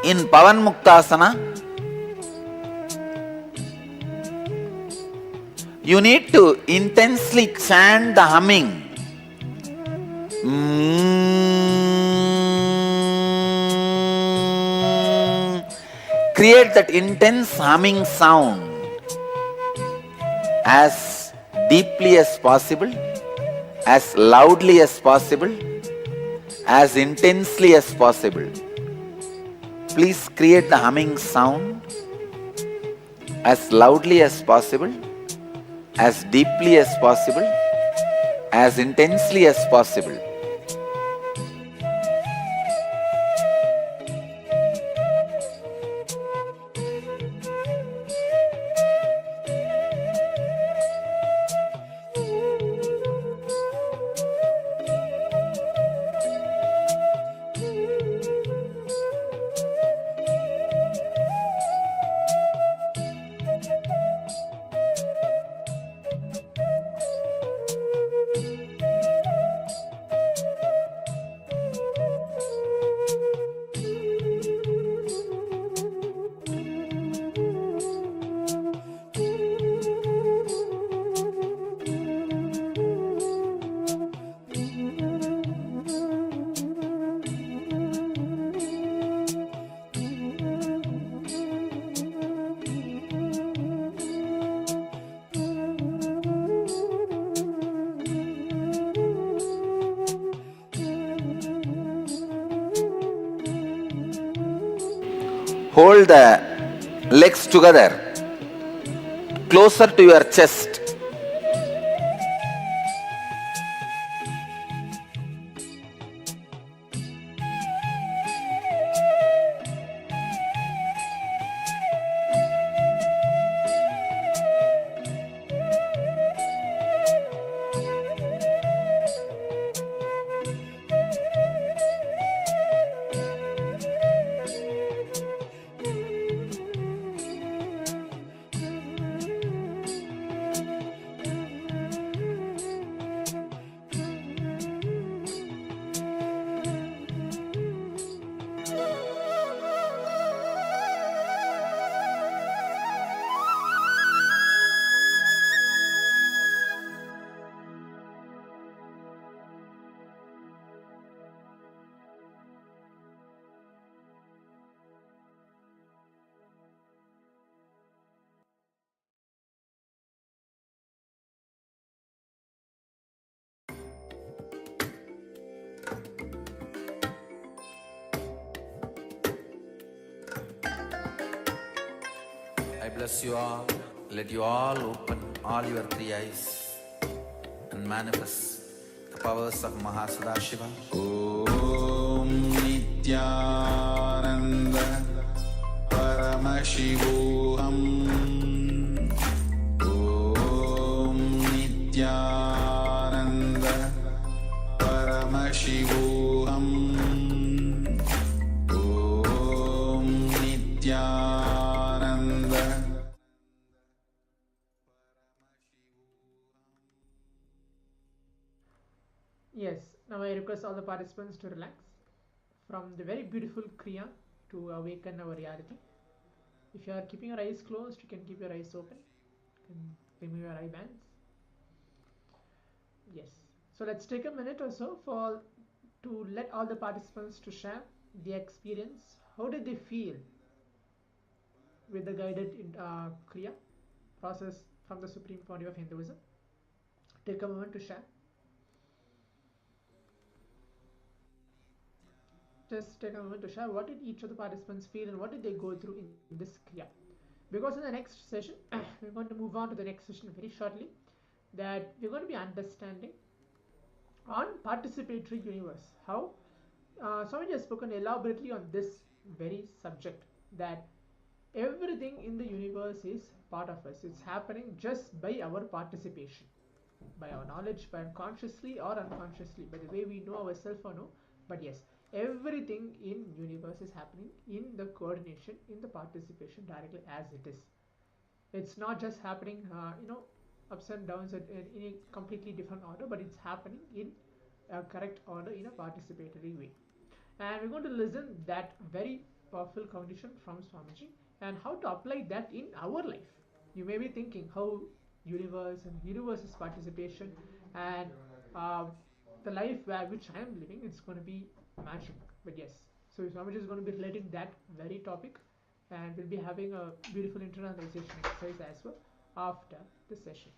In Pavan Muktasana, you need to intensely chant the humming. Create that intense humming sound as deeply as possible, as loudly as possible, as intensely as possible. Please create the humming sound as loudly as possible, as deeply as possible, as intensely as possible. Hold the legs together, closer to your chest. I bless you all. Let you all open all your three eyes and manifest the powers of Mahasadashiva. Om Nithyananda Paramashivoham. Om Nithyananda Paramashivoham. Om Nithyananda. Yes, now I request all the participants to relax from the very beautiful Kriya to awaken our reality. If you are keeping your eyes closed, you can keep your eyes open. You can remove your eye bands. Yes. So let's take a minute or so to let all the participants to share the experience. How did they feel with the guided Kriya process from the Supreme Pontiff of Hinduism? Take a moment to share. Just take a moment to share what did each of the participants feel and what did they go through in this Kriya. Because in the next session, we're going to move on to the next session very shortly, that we're going to be understanding on participatory universe. How Swamiji has spoken elaborately on this very subject, that everything in the universe is part of us. It's happening just by our participation, by our knowledge, by consciously or unconsciously, by the way we know ourselves or no. But yes, everything in universe is happening in the coordination, in the participation directly as it is. It's not just happening, ups and downs in a completely different order, but it's happening in a correct order in a participatory way. And we're going to listen that very powerful condition from Swamiji and how to apply that in our life. You may be thinking how universe's participation and the life which I am living, it's going to be magic. But yes, so Swamiji is going to be relating that very topic, and we'll be having a beautiful internalization exercise as well after the session.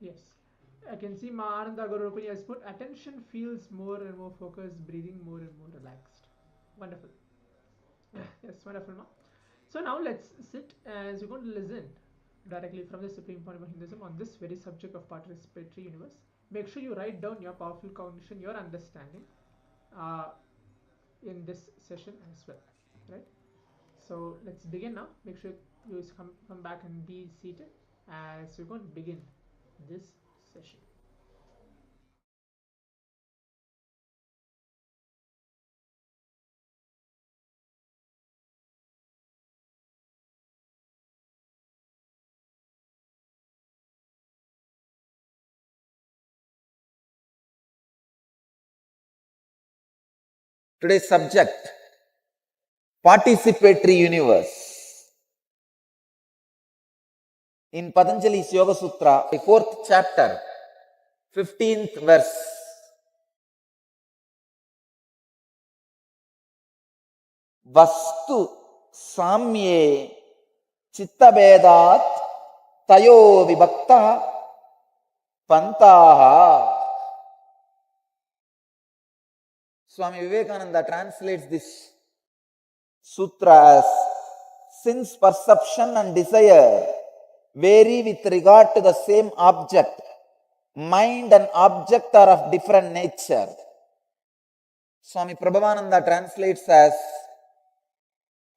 Yes, I can see Ananda Gaurupani has put attention feels more and more focused, breathing more and more relaxed. Wonderful. Yes, wonderful, ma. So now let's sit as we're going to listen directly from the Supreme Point of Hinduism on this very subject of participatory universe. Make sure you write down your powerful cognition, your understanding uh, in this session as well, right? So let's begin now. Make sure you come back and be seated as we're going to begin this session. Today's subject, participatory universe. In Patanjali's Yoga Sutra, the 4th chapter, 15th verse. Vastu samye chittavedat tayo vibhakta pantaha. Swami Vivekananda translates this sutra as, since perception and desire vary with regard to the same object, mind and object are of different nature. Swami Prabhavananda translates as,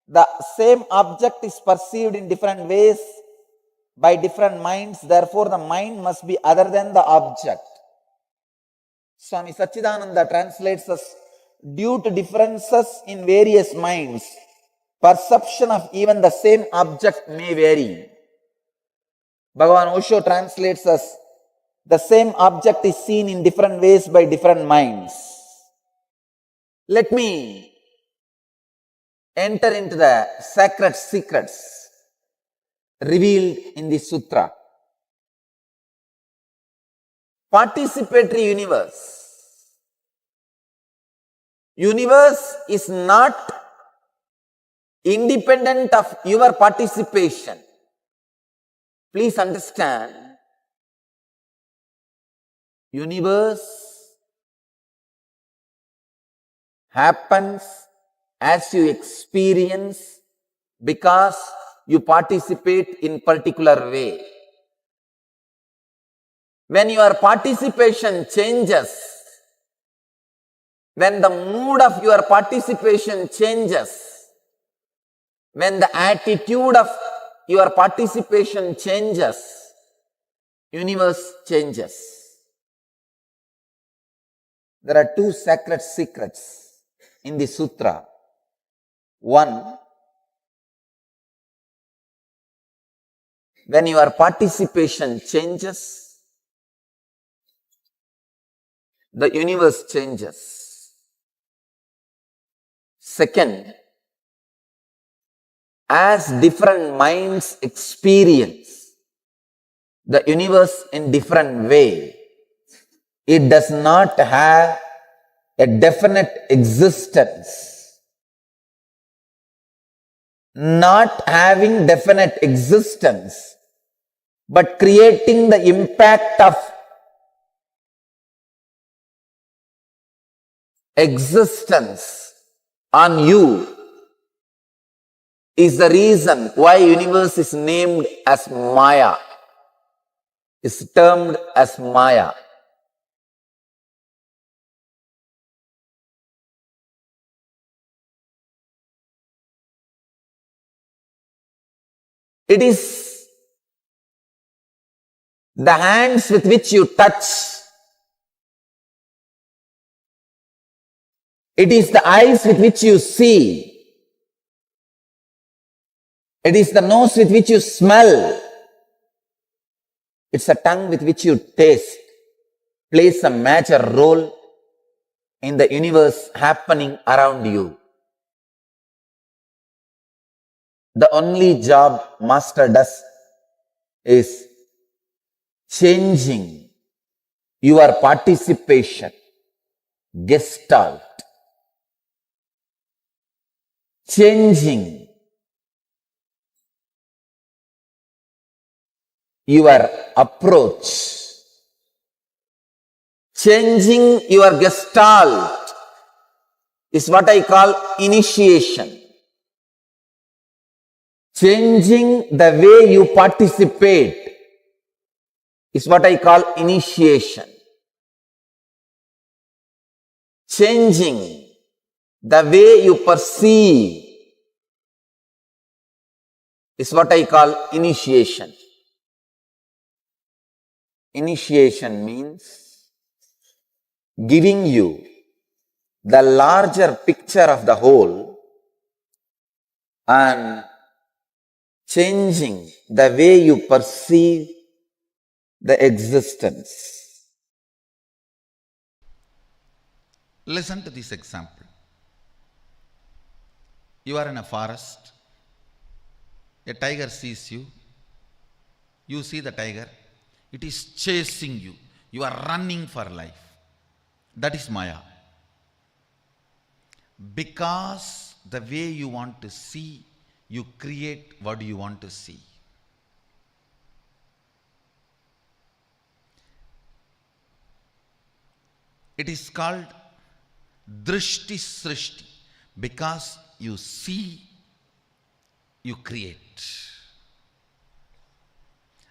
the same object is perceived in different ways by different minds, therefore the mind must be other than the object. Swami Satchidananda translates as, due to differences in various minds, perception of even the same object may vary. Bhagavan Osho translates as, the same object is seen in different ways by different minds. Let me enter into the sacred secrets revealed in this sutra. Participatory universe. Universe is not independent of your participation. Please understand, universe happens as you experience because you participate in particular way. When your participation changes, when the mood of your participation changes, when the attitude of your participation changes, universe changes. There are two sacred secrets in the sutra. One, when your participation changes, the universe changes. Second, as different minds experience the universe in different way, it does not have a definite existence. Not having definite existence, but creating the impact of existence on you is the reason why universe is named as Maya, is termed as Maya. It is the hands with which you touch. It is the eyes with which you see. It is the nose with which you smell. It's the tongue with which you taste. Plays a major role in the universe happening around you. The only job master does is changing your participation, gestalt, changing your approach, changing your gestalt is what I call initiation. Changing the way you participate is what I call initiation. Changing the way you perceive is what I call initiation. Initiation means giving you the larger picture of the whole and changing the way you perceive the existence. Listen to this example. You are in a forest. A tiger sees you. You see the tiger. It is chasing you. You are running for life. That is Maya. Because the way you want to see, you create what you want to see. It is called Drishti Srishti. Because you see, you create.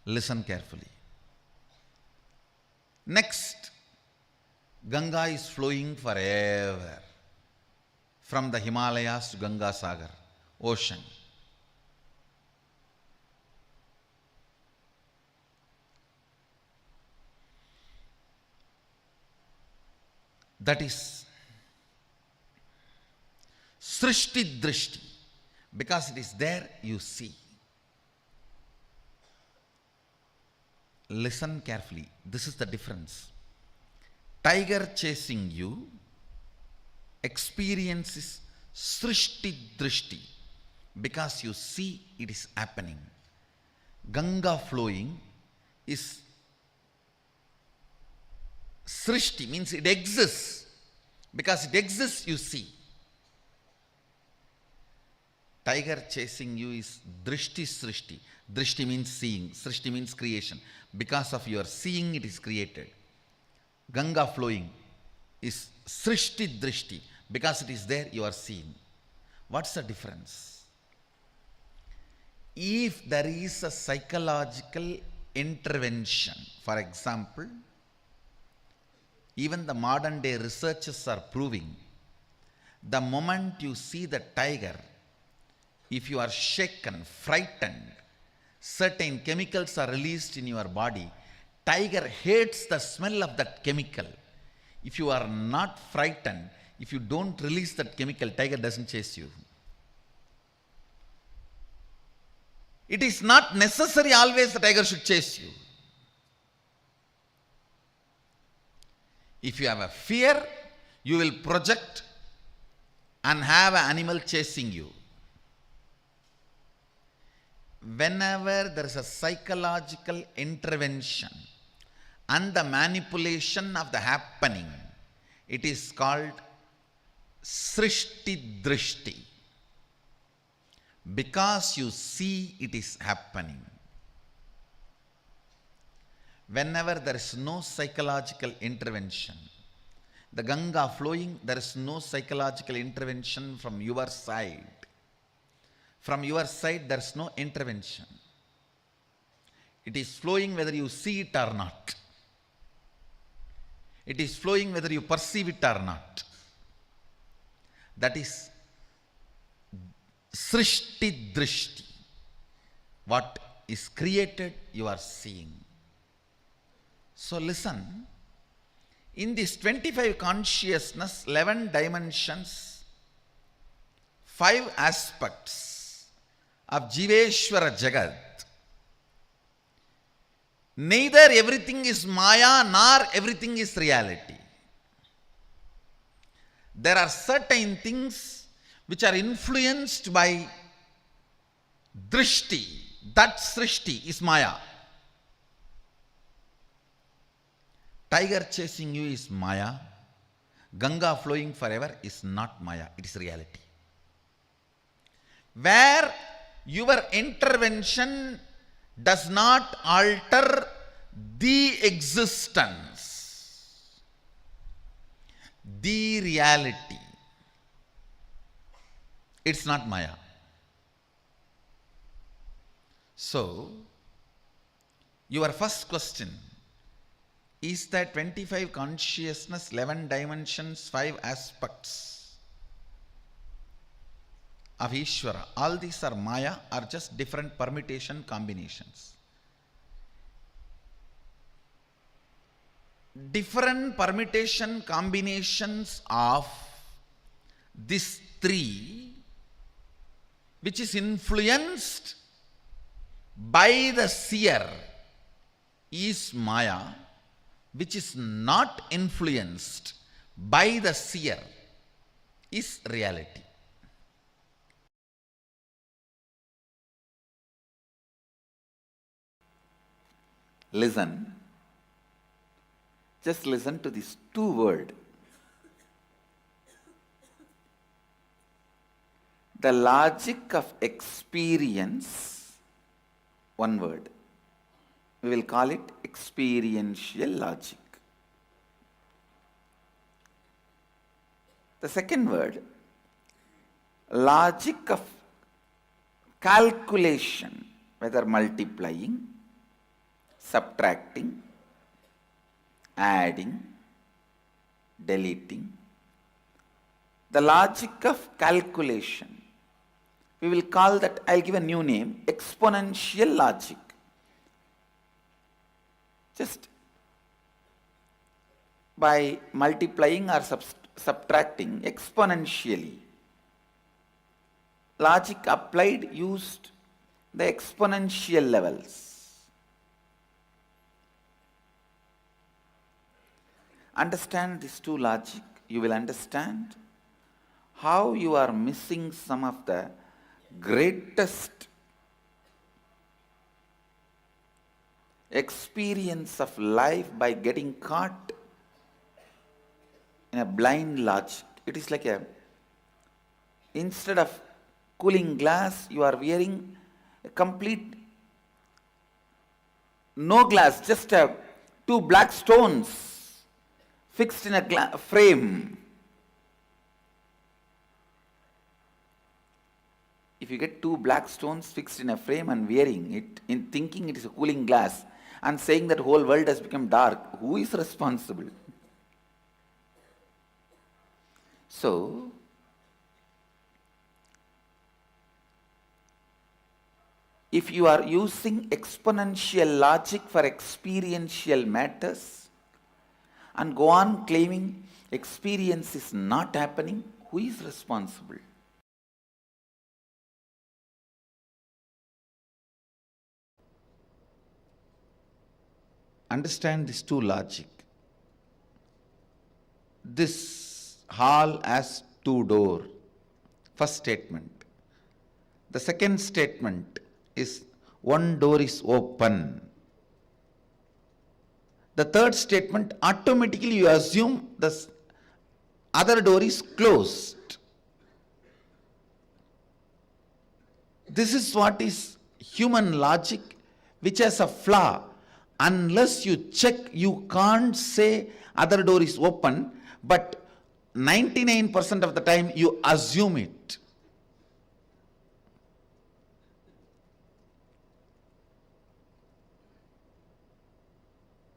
Listen carefully. Next, Ganga is flowing forever. From the Himalayas to Ganga Sagar, ocean. That is Srishti Drishti. Because it is there, you see. Listen carefully. This is the difference. Tiger chasing you experiences Srishti Drishti. Because you see it is happening. Ganga flowing is Srishti, means it exists. Because it exists, you see. Tiger chasing you is Drishti Srishti. Drishti means seeing. Srishti means creation. Because of your seeing, it is created. Ganga flowing is Srishti Drishti. Because it is there, you are seeing. What's the difference? If there is a psychological intervention, for example, even the modern day researchers are proving, the moment you see the tiger, if you are shaken, frightened, certain chemicals are released in your body. Tiger hates the smell of that chemical. if you are not frightened, if you don't release that chemical, tiger doesn't chase you. It is not necessary always the tiger should chase you. If you have a fear, you will project and have an animal chasing you. Whenever there is a psychological intervention and the manipulation of the happening, it is called Srishti Drishti. Because you see it is happening. Whenever there is no psychological intervention, the Ganga flowing, there is no psychological intervention from your side. From your side, there is no intervention. It is flowing whether you see it or not. It is flowing whether you perceive it or not. That is Srishti Drishti. What is created, you are seeing. So listen, in this 25 consciousness, 11 dimensions, 5 aspects of Jiveshwara Jagat, neither everything is Maya nor everything is reality. There are certain things which are influenced by drishti. That srishti is Maya. Tiger chasing you is Maya. Ganga flowing forever is not Maya, it is reality. Where your intervention does not alter the existence, the reality, it's not Maya. So, your first question is that 25 consciousness, 11 dimensions, 5 aspects of Ishvara, all these are Maya or just different permutation combinations? Different permutation combinations of these 3, which is influenced by the seer, is Maya, which is not influenced by the seer is reality. Listen. Just listen to these 2 words. The logic of experience, 1 word. We will call it experiential logic. The second word, logic of calculation, whether multiplying, subtracting, adding, deleting. The logic of calculation, we will call that, I'll give a new name, exponential logic. Just by multiplying or subtracting exponentially. Logic applied used the exponential levels. Understand these 2 logic, you will understand how you are missing some of the greatest experience of life by getting caught in a blind logic. It is like instead of cooling glass, you are wearing a complete no glass, just 2 black stones fixed in a frame. If you get 2 black stones fixed in a frame and wearing it, in thinking it is a cooling glass, and saying that whole world has become dark, who is responsible? So, if you are using exponential logic for experiential matters and go on claiming experience is not happening, who is responsible? Understand this two logic. This hall has two doors. First statement. The second statement is one door is open. The third statement, automatically you assume the other door is closed. This is what is human logic, which has a flaw. Unless you check, you can't say other door is open, but 99% of the time you assume it.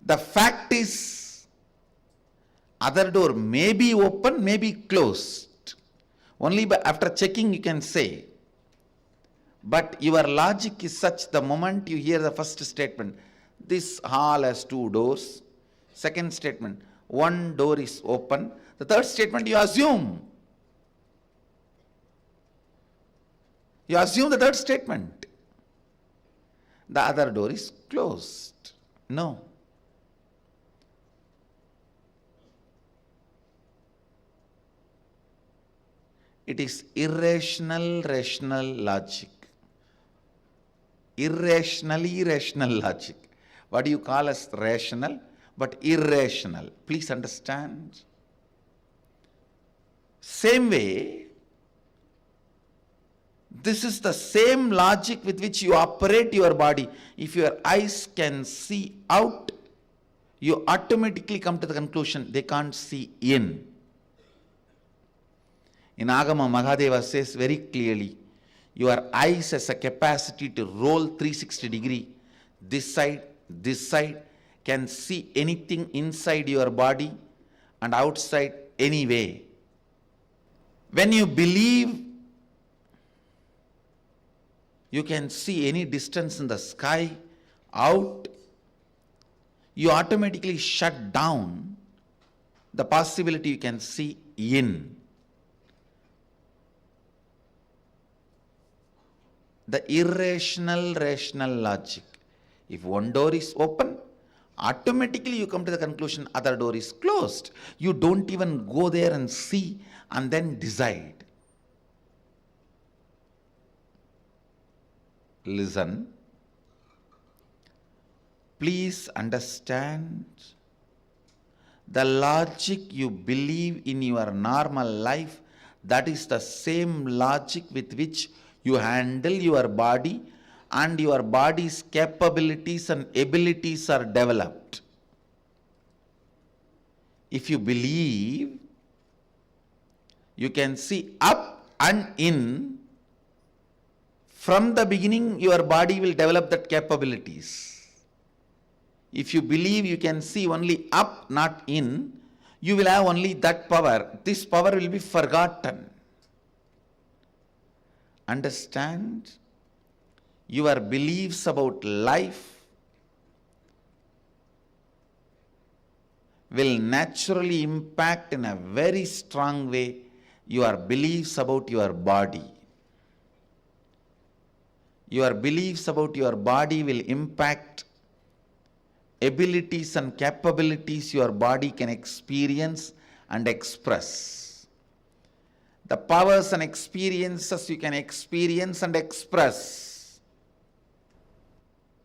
The fact is, other door may be open, may be closed. Only after checking you can say. But your logic is such, the moment you hear the first statement, this hall has two doors. Second statement, one door is open. The third statement you assume. You assume the third statement. The other door is closed. No. It is irrational, rational logic. Irrationally rational logic. What do you call as rational? But irrational. Please understand. Same way, this is the same logic with which you operate your body. If your eyes can see out, you automatically come to the conclusion they can't see in. In Agama, Mahadeva says very clearly, your eyes has a capacity to roll 360 degree. This side can see anything inside your body and outside anyway. When you believe you can see any distance in the sky out, you automatically shut down the possibility you can see in. The irrational, rational logic. If one door is open, automatically you come to the conclusion other door is closed. You don't even go there and see and then decide. Listen. Please understand. The logic you believe in your normal life, that is the same logic with which you handle your body, and your body's capabilities and abilities are developed. If you believe you can see up and in, from the beginning your body will develop that capabilities. If you believe you can see only up, not in, you will have only that power. This power will be forgotten. Understand? Your beliefs about life will naturally impact in a very strong way your beliefs about your body. Your beliefs about your body will impact abilities and capabilities your body can experience and express. The powers and experiences you can experience and express.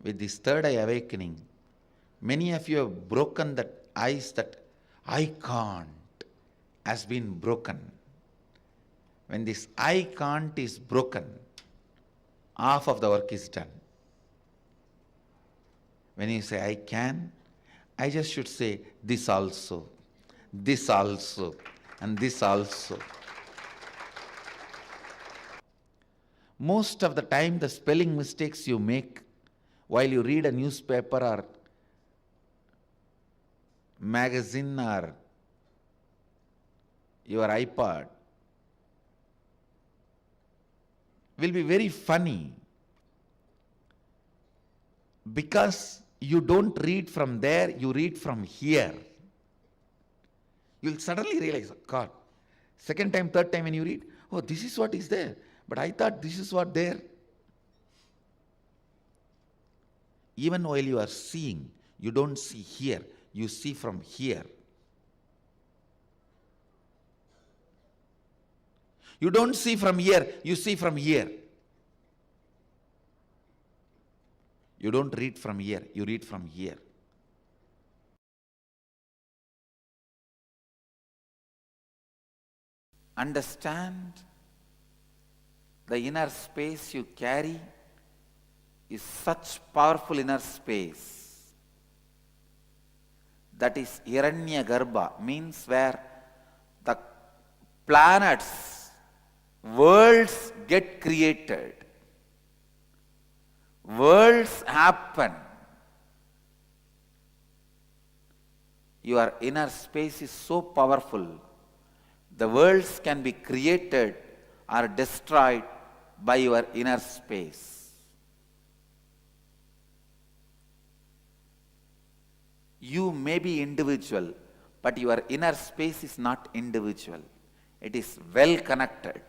With this third eye awakening, many of you have broken that ice, that I can't has been broken. When this I can't is broken, half of the work is done. When you say I can, I just should say this also, and this also. Most of the time the spelling mistakes you make while you read a newspaper or magazine or your iPod will be very funny, because you don't read from there, you read from here. You'll suddenly realize, God, second time, third time when you read, oh, this is what is there. But I thought this is what there. Even while you are seeing, you don't see here, you see from here. You don't see from here, you see from here. You don't read from here, you read from here. Understand the inner space you carry is such powerful inner space. That is Hiranyagarbha, means where the planets, worlds get created. Worlds happen. Your inner space is so powerful. The worlds can be created or destroyed by your inner space. You may be individual, but your inner space is not individual. It is well connected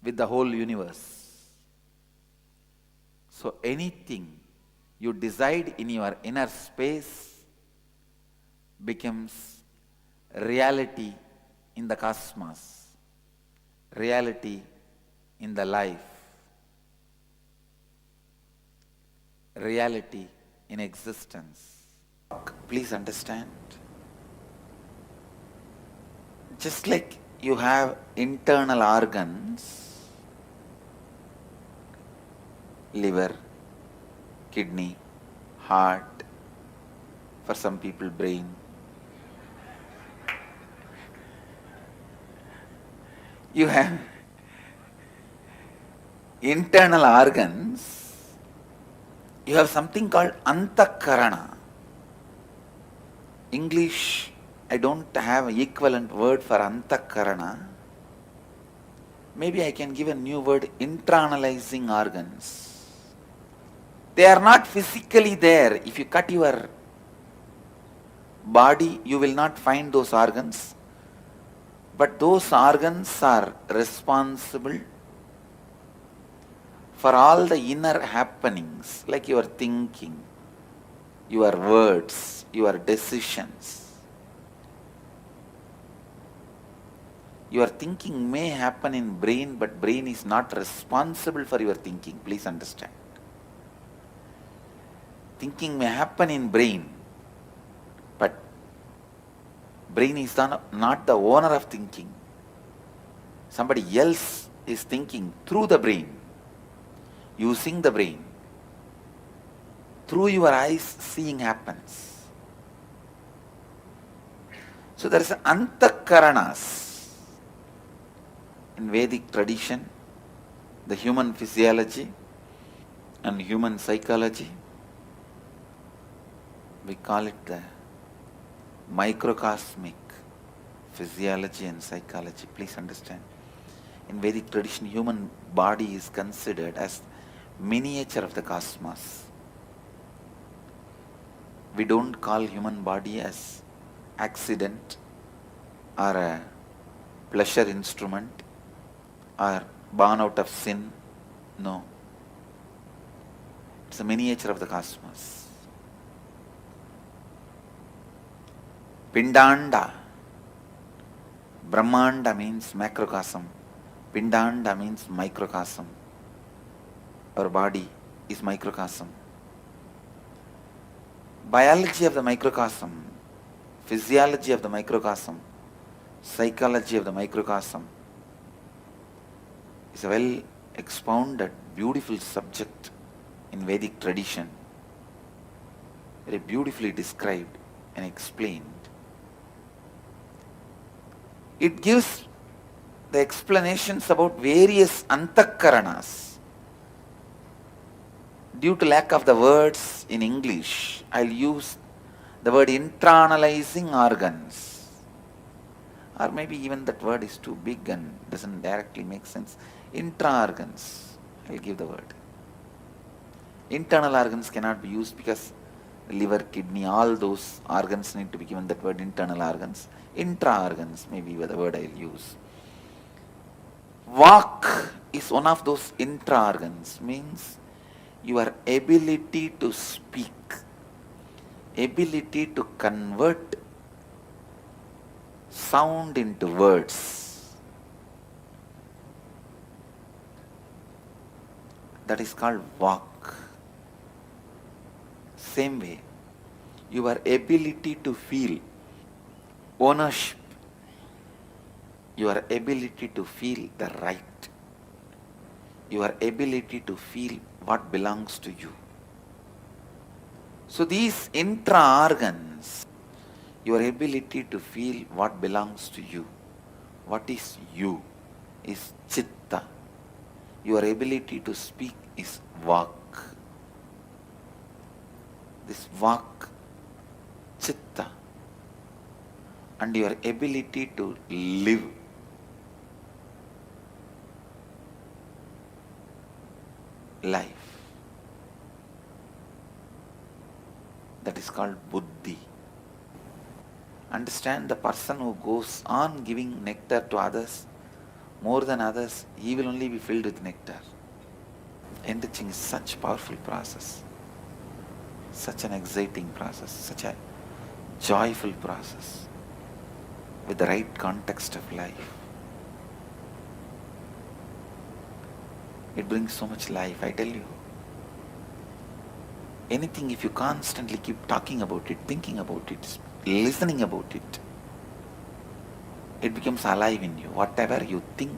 with the whole universe. So anything you decide in your inner space becomes reality in the cosmos, reality in the life, reality in existence. Please understand. Just like you have internal organs, liver, kidney, heart, for some people brain. You have internal organs, you have something called antakarana. English, I don't have an equivalent word for antakarana. Maybe I can give a new word, internalizing organs. They are not physically there. If you cut your body, you will not find those organs. But those organs are responsible for all the inner happenings, like your thinking, your words, your decisions. Your thinking may happen in brain, but brain is not responsible for your thinking. Please understand. Thinking may happen in brain, but brain is not the owner of thinking. Somebody else is thinking through the brain, using the brain. Through your eyes, seeing happens. So there is antakaranas. In Vedic tradition, the human physiology and human psychology, we call it the microcosmic physiology and psychology. Please understand. In Vedic tradition, human body is considered as miniature of the cosmos. We don't call human body as accident or a pleasure instrument or born out of sin. No. It's a miniature of the cosmos. Pindanda. Brahmanda means macrocosm. Pindanda means microcosm. Our body is microcosm. Biology of the microcosm, physiology of the microcosm, psychology of the microcosm is a well expounded, beautiful subject in Vedic tradition, very beautifully described and explained. It gives the explanations about various antakaranas. Due to lack of the words in English, I'll use the word internalizing organs. Or maybe even that word is too big and doesn't directly make sense. Intra-organs, I'll give the word. Internal organs cannot be used because liver, kidney, all those organs need to be given that word internal organs. Intra-organs may be the word I'll use. Vak is one of those intra-organs, means your ability to speak, ability to convert sound into words. That is called Vak. Same way, your ability to feel ownership, your ability to feel the right, your ability to feel what belongs to you. So these intra-organs, your ability to feel what belongs to you, what is you, is chitta. Your ability to speak is vak. This vak, chitta, and your ability to live. Life. That is called buddhi. Understand, the person who goes on giving nectar to others, more than others, he will only be filled with nectar. Enriching is such a powerful process, such an exciting process, such a joyful process, with the right context of life. It brings so much life, I tell you. Anything, if you constantly keep talking about it, thinking about it, listening about it, it becomes alive in you. Whatever you think,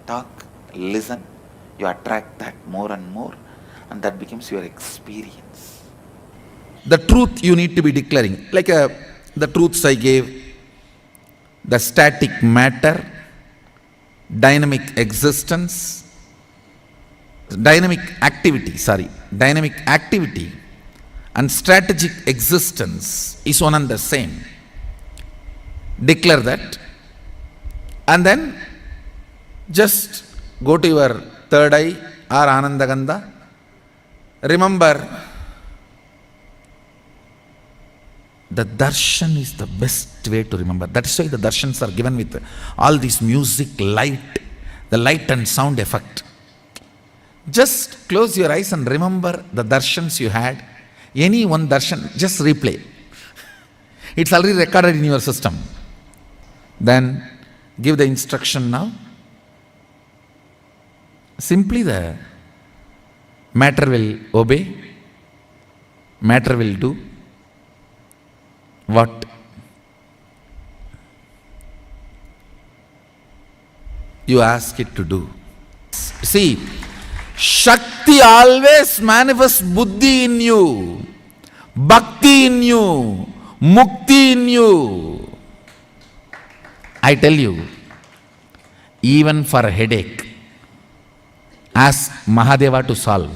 talk, listen, you attract that more and more, and that becomes your experience. The truth you need to be declaring, like the truths I gave, the static matter, dynamic existence, dynamic activity and strategic existence is one and the same. Declare that, and then just go to your third eye or Anandagandha. Remember, the darshan is the best way to remember. That is why the darshans are given with all this music, light, the light and sound effect. Just close your eyes and remember the darshans you had. Any one darshan, just replay. It's already recorded in your system. Then give the instruction now. Simply the matter will obey, matter will do what you ask it to do. See, Shakti always manifests buddhi in you, bhakti in you, mukti in you. I tell you, even for a headache, ask Mahadeva to solve.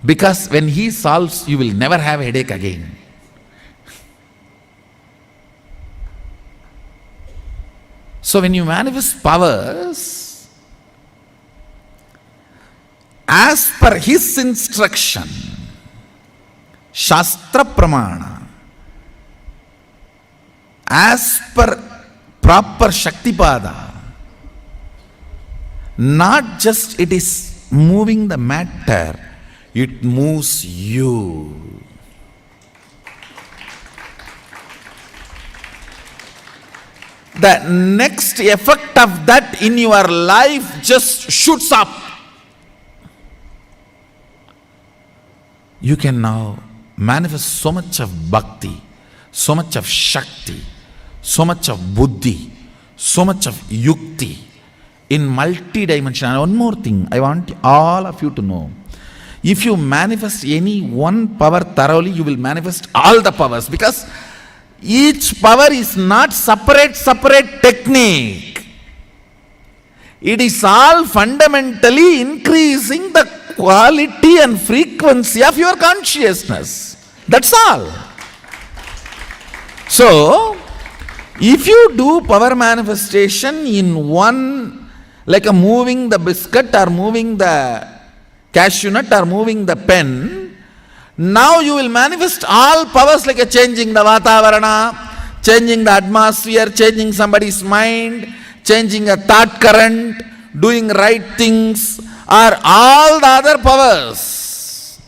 Because when he solves, you will never have a headache again. So when you manifest powers, as per his instruction, Shastra Pramana, as per proper Shaktipada, not just it is moving the matter, it moves you. The next effect of that in your life just shoots up. You can now manifest so much of bhakti, so much of shakti, so much of buddhi, so much of yukti in multi-dimensional. One more thing I want all of you to know. If you manifest any one power thoroughly, you will manifest all the powers, because each power is not separate technique. It is all fundamentally increasing the quality and frequency of your consciousness. That's all. So, if you do power manifestation in one, like a moving the biscuit or moving the cashew nut or moving the pen, Now you will manifest all powers like a changing the Vatavarana, changing the atmosphere, changing somebody's mind, changing a thought current, doing right things, or all the other powers.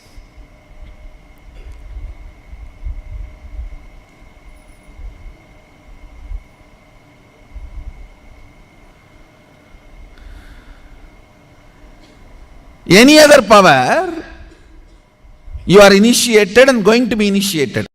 Any other power, you are initiated and going to be initiated.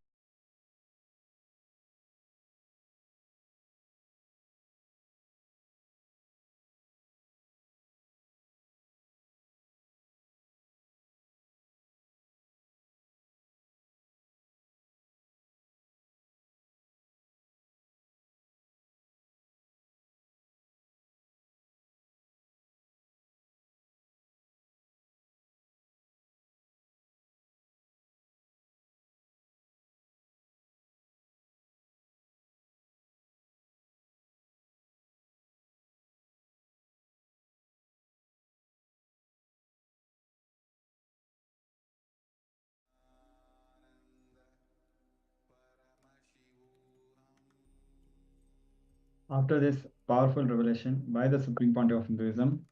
After this powerful revelation by the Supreme Pontiff of Hinduism,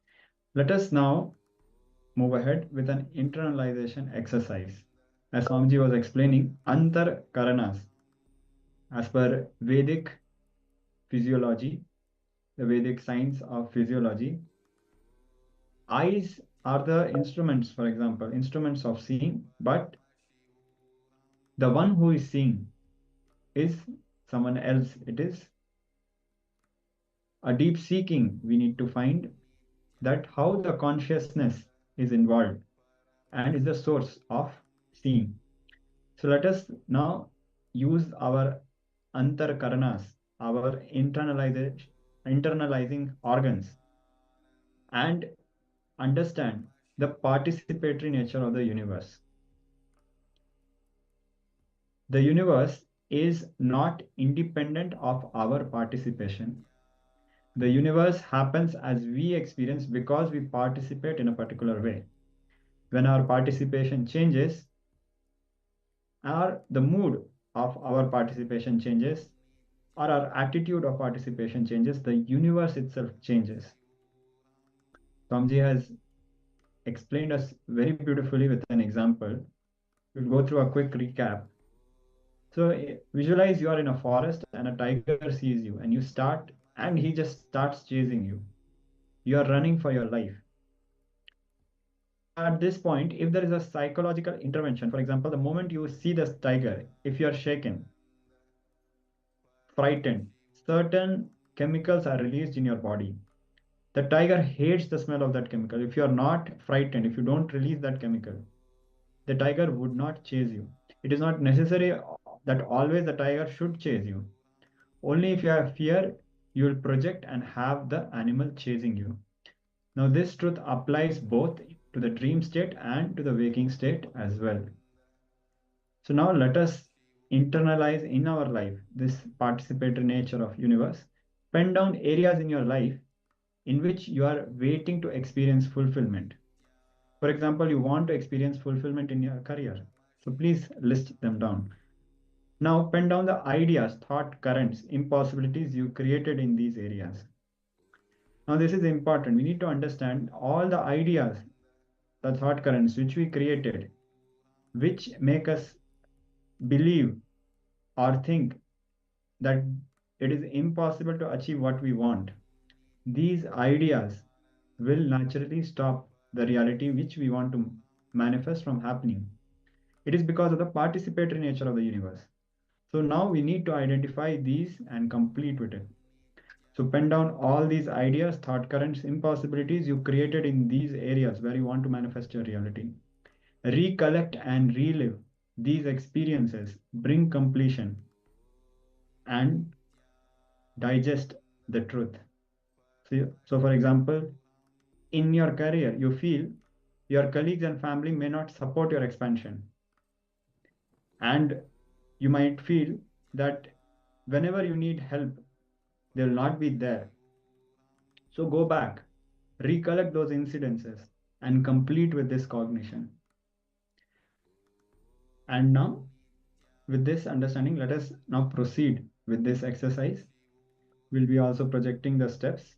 let us now move ahead with an internalization exercise. As Swamiji was explaining, Antar Karanas, as per Vedic physiology, the Vedic science of physiology, eyes are the instruments, for example, instruments of seeing, but the one who is seeing is someone else. It is a deep seeking. We need to find that how the consciousness is involved and is the source of seeing. So let us now use our antar karanas, our internalizing organs, and understand the participatory nature of the universe. The universe is not independent of our participation. The universe happens as we experience because we participate in a particular way. When our participation changes, or the mood of our participation changes, or our attitude of participation changes, the universe itself changes. Swamiji has explained us very beautifully with an example. We'll go through a quick recap. So visualize you are in a forest and a tiger sees you and you start, and he just starts chasing you. You are running for your life. At this point, if there is a psychological intervention, for example, the moment you see this tiger, if you are shaken, frightened, certain chemicals are released in your body. The tiger hates the smell of that chemical. If you are not frightened, if you don't release that chemical, the tiger would not chase you. It is not necessary that always the tiger should chase you. Only if you have fear, you will project and have the animal chasing you. Now, this truth applies both to the dream state and to the waking state as well. So now let us internalize in our life this participatory nature of universe. Pen down areas in your life in which you are waiting to experience fulfillment. For example, you want to experience fulfillment in your career. So please list them down. Now pen down the ideas, thought currents, impossibilities you created in these areas. Now this is important. We need to understand all the ideas, the thought currents which we created, which make us believe or think that it is impossible to achieve what we want. These ideas will naturally stop the reality which we want to manifest from happening. It is because of the participatory nature of the universe. So now we need to identify these and complete with it. So pen down all these ideas, thought currents, impossibilities you created in these areas where you want to manifest your reality. Recollect and relive these experiences, bring completion, and digest the truth. So for example, in your career, you feel your colleagues and family may not support your expansion. And you might feel that whenever you need help, they will not be there. So go back, recollect those incidences, and complete with this cognition. And now, with this understanding, let us now proceed with this exercise. We'll be also projecting the steps.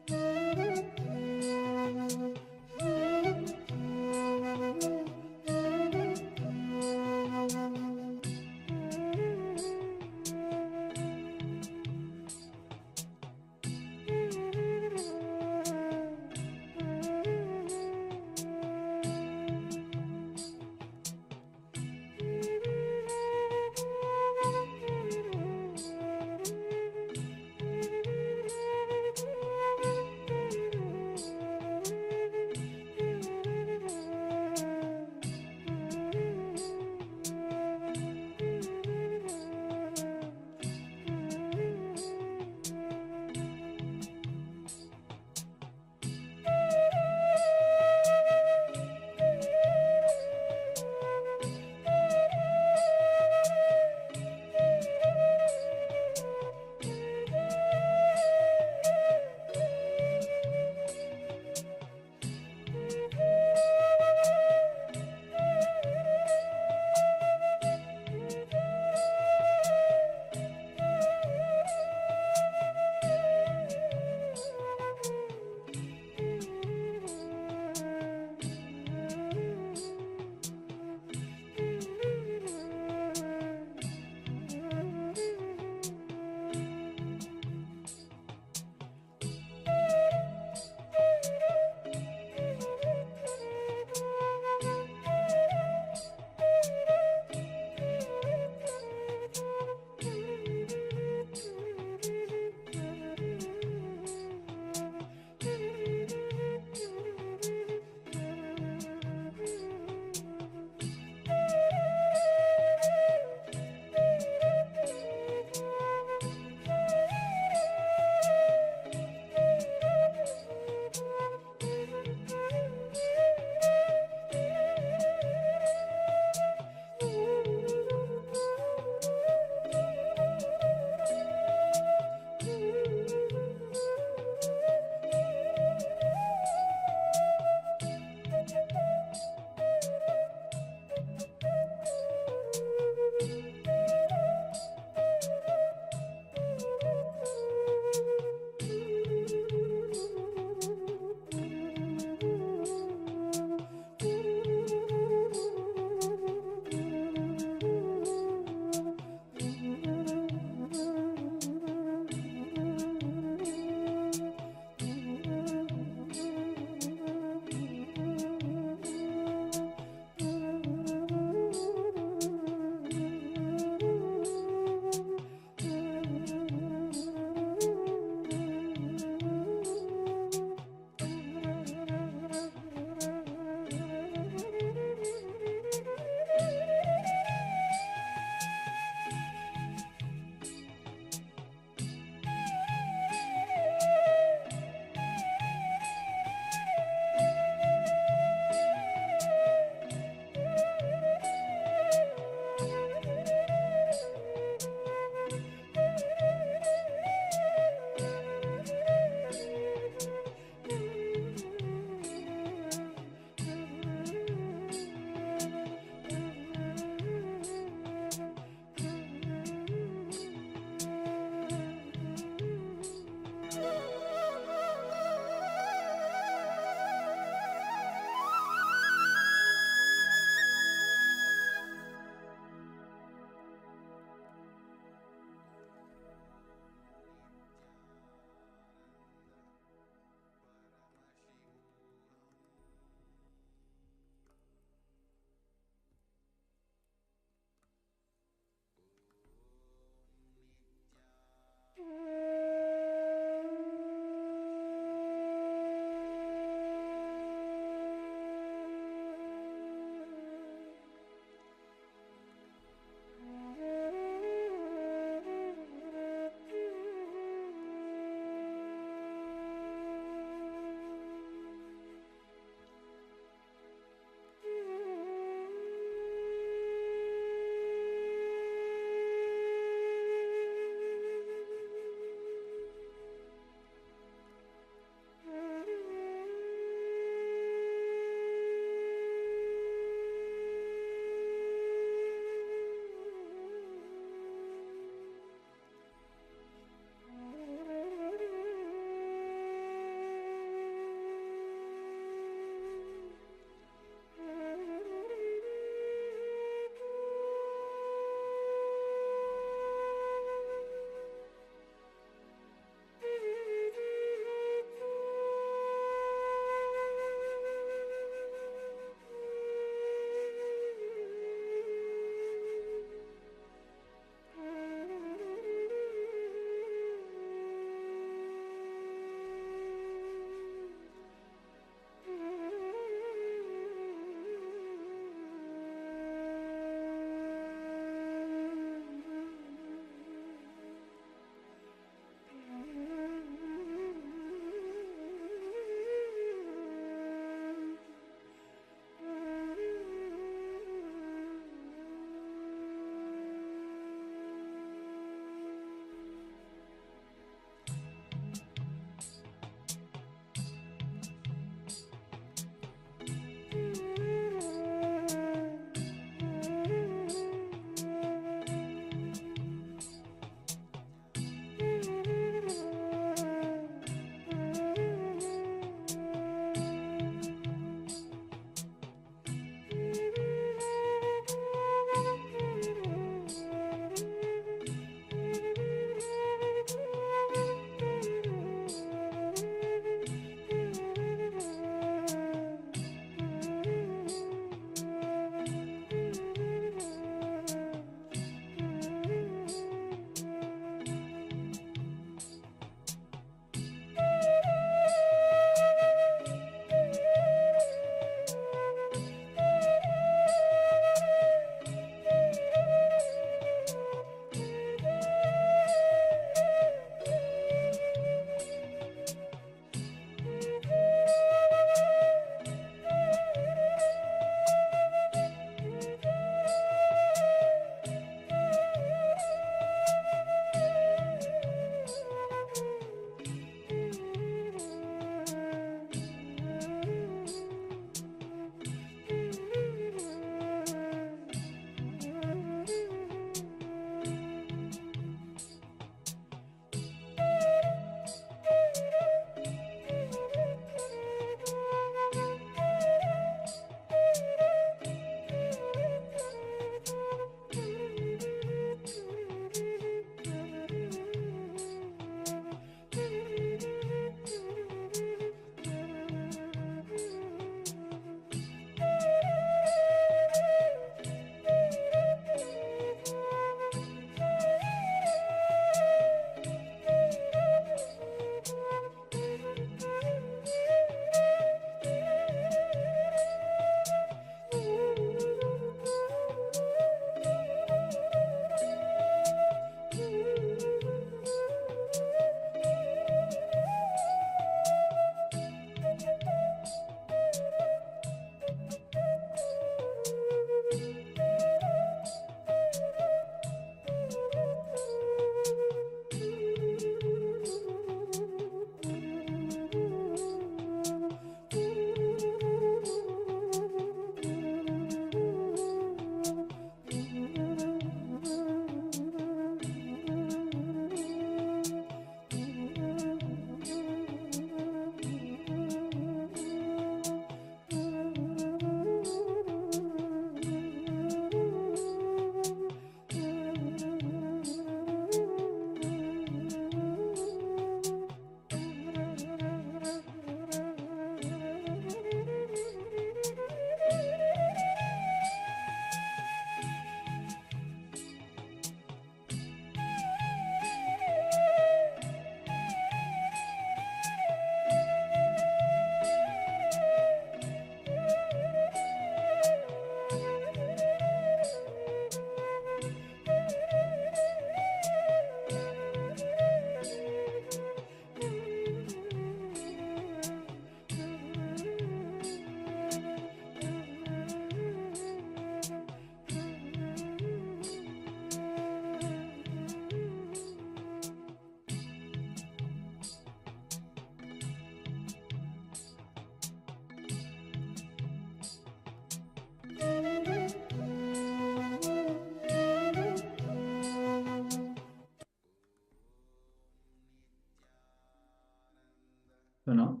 So now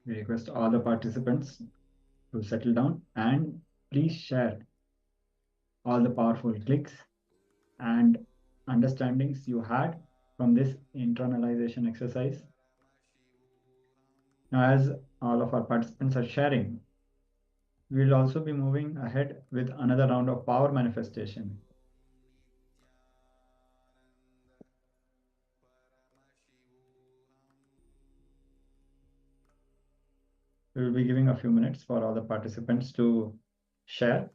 we request all the participants to settle down and please share all the powerful clicks and understandings you had from this internalization exercise. Now, as all of our participants are sharing, we will also be moving ahead with another round of power manifestation. We will be giving a few minutes for all the participants to share.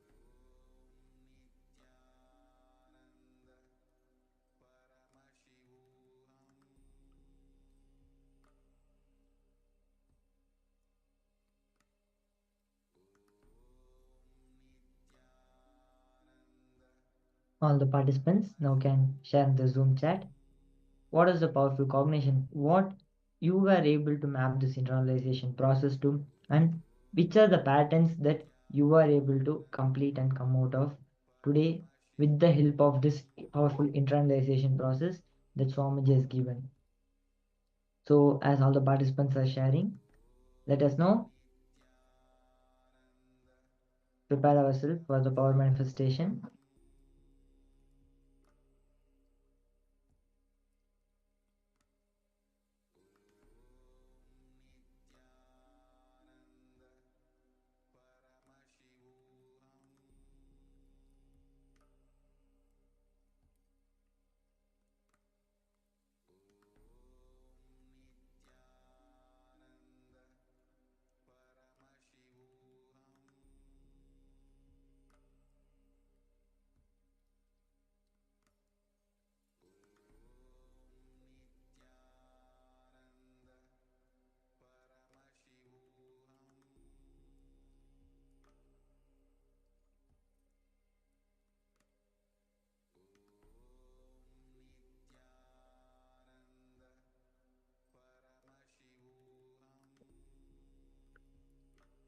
All the participants now can share the Zoom chat. What is the powerful cognition? What you were able to map this internalization process to, and which are the patterns that you were able to complete and come out of today with the help of this powerful internalization process that Swamiji has given. So as all the participants are sharing, let us now prepare ourselves for the power manifestation.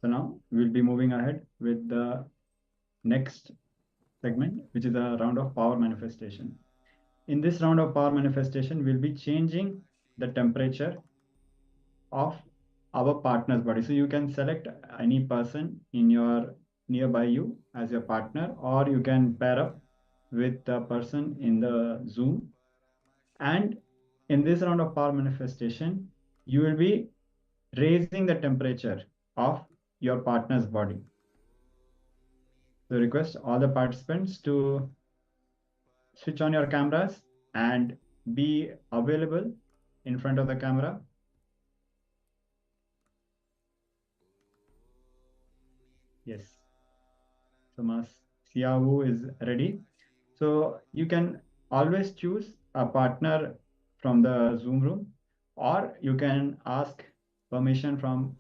So now we'll be moving ahead with the next segment, which is a round of power manifestation. In this round of power manifestation, we'll be changing the temperature of our partner's body. So you can select any person in your nearby you as your partner, or you can pair up with the person in the Zoom. And in this round of power manifestation, you will be raising the temperature of your partner's body. So request all the participants to switch on your cameras and be available in front of the camera. Yes. So Mas Siawu is ready. So you can always choose a partner from the Zoom room, or you can ask permission from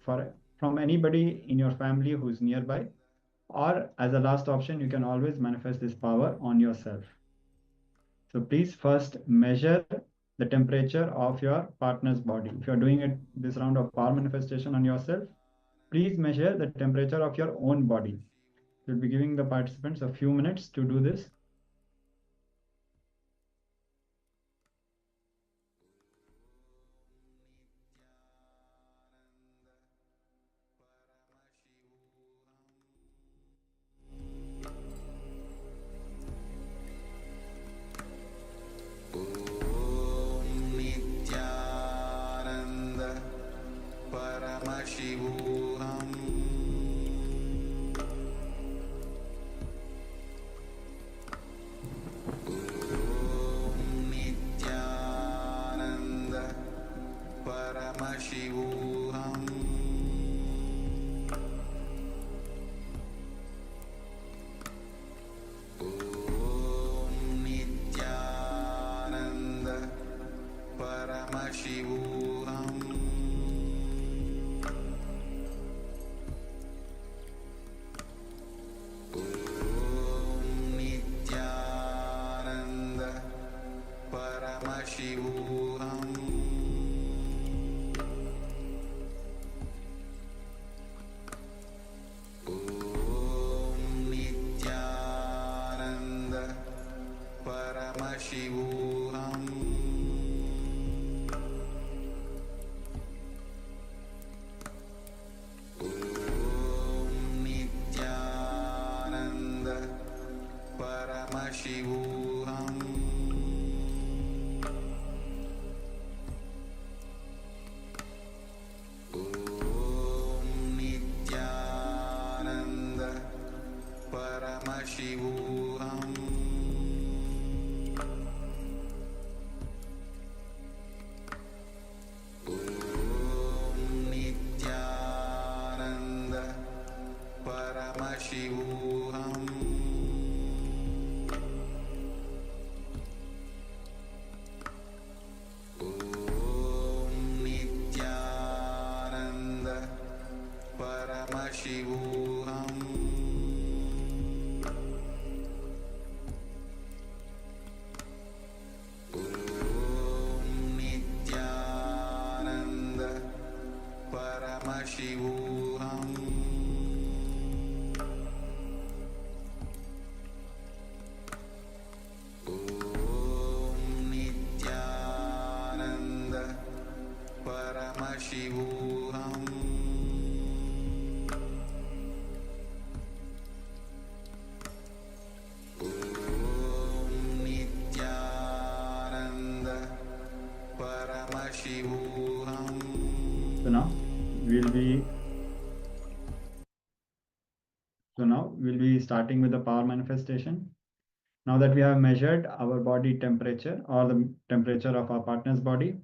anybody in your family who's nearby, or as a last option, you can always manifest this power on yourself. So please first measure the temperature of your partner's body. If you're doing it this round of power manifestation on yourself, please measure the temperature of your own body. We'll be giving the participants a few minutes to do this. Paramashivoham Nithyananda Paramashivoham Nithyananda Paramashivoham Nithyananda Paramashivoham Nithyananda Paramashivoham Paramashivoham Om Nithyananda Paramashivoham. So now we'll be starting with the power manifestation. Now that we have measured our body temperature or the temperature of our partner's body,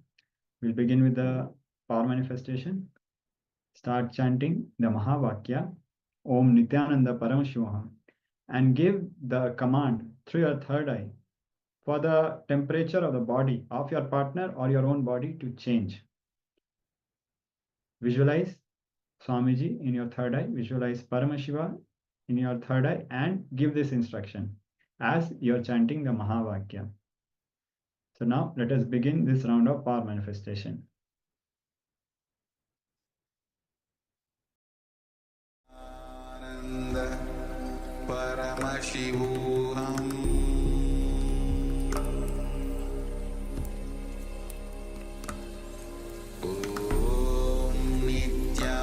we'll begin with the power manifestation. Start chanting the Mahavakya, Om Nithyananda Paramashivoham, and give the command through your third eye for the temperature of the body of your partner or your own body to change. Visualize Swamiji in your third eye, visualize Paramashiva in your third eye, and give this instruction as you're chanting the Mahavakya. So now let us begin this round of power manifestation. Ananda Paramashivoham Om Nithyananda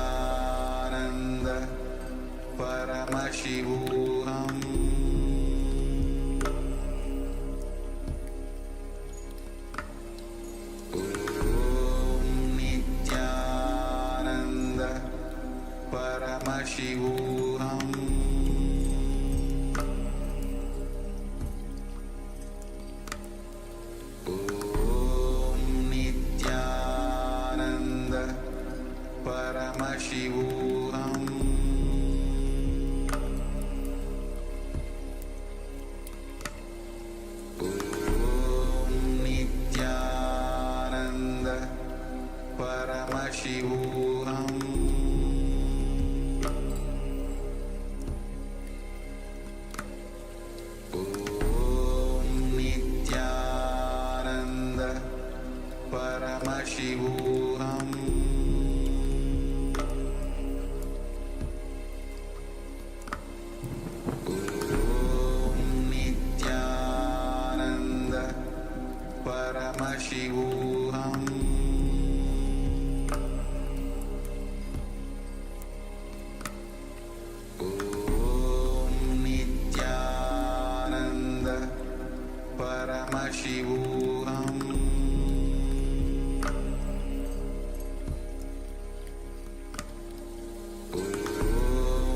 Paramashivoham Om Nithyananda Paramashivoham Om Nithyananda Paramashivoham Om Nithyananda Paramashivoham Om Nithyananda Paramashivoham Om Nithyananda Paramashivoham Om Nithyananda Paramashivoham Om Nithyananda Paramashivoham Om Nithyananda Paramashivoham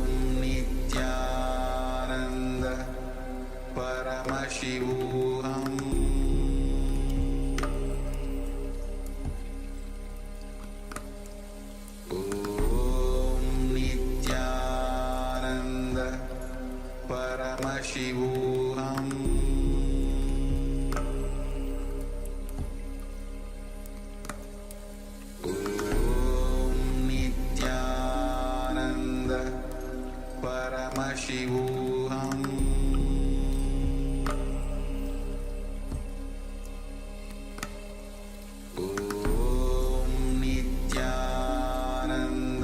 Om Nithyananda Paramashivoham Om Nithyananda Paramashivoham Om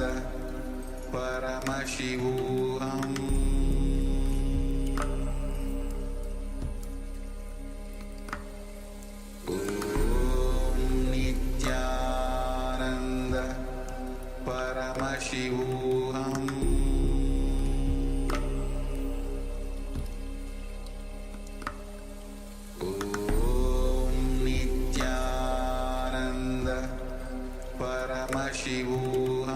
Nithyananda Paramashivoham Om Nithyananda Paramashivoham Om Nithyananda Paramashivoham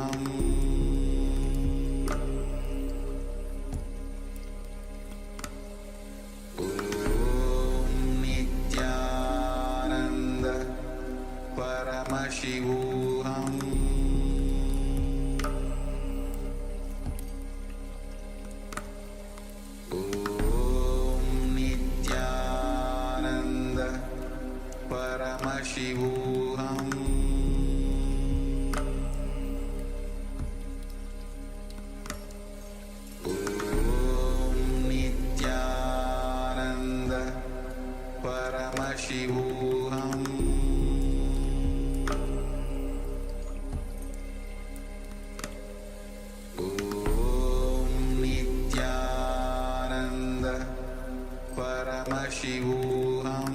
Om Nithyananda Paramashivoham Om Nithyananda Paramashivoham Om Nithyananda Paramashivoham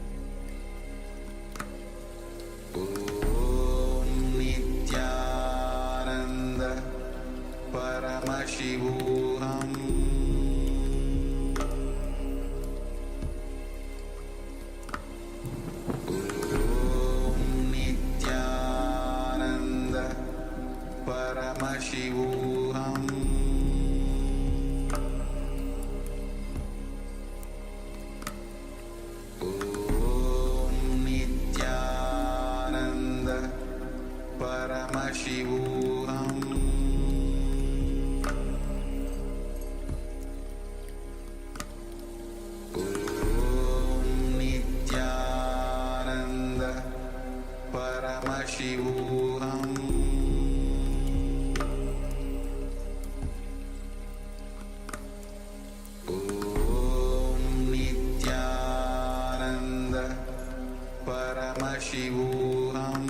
Paramashivoham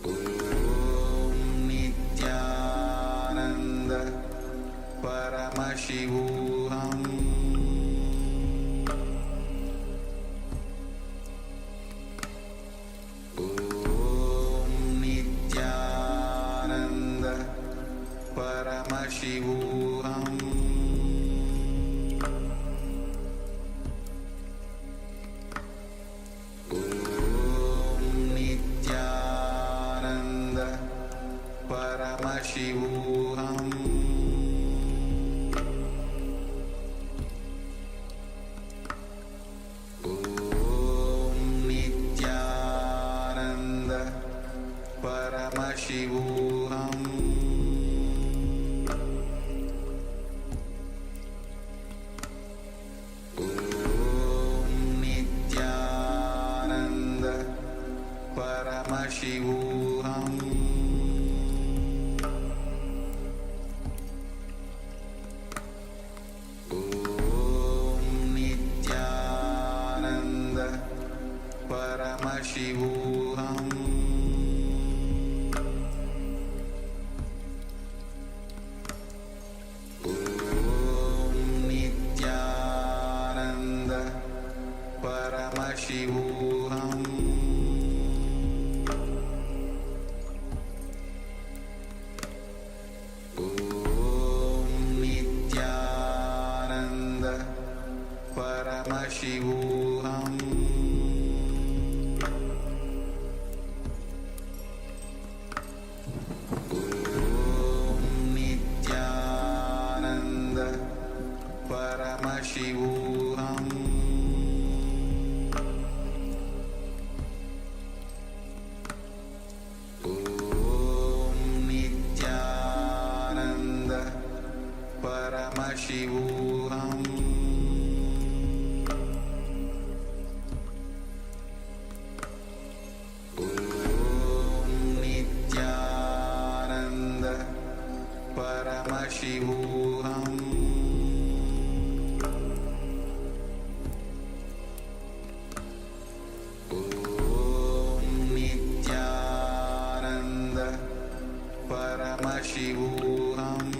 Om Nithyananda Paramashivoham Om Nithyananda Paramashivoham Om Nithyananda Paramashivoham Om Nithyananda Paramashivoham Om Nithyananda Paramashivoham Om Nithyananda Paramashivoham Om Nithyananda Paramashivoham Om Nithyananda Paramashivoham Om Nithyananda Paramashivoham Om Nithyananda Paramashivoham Om Nithyananda Paramashivoham Om Nithyananda Paramashivoham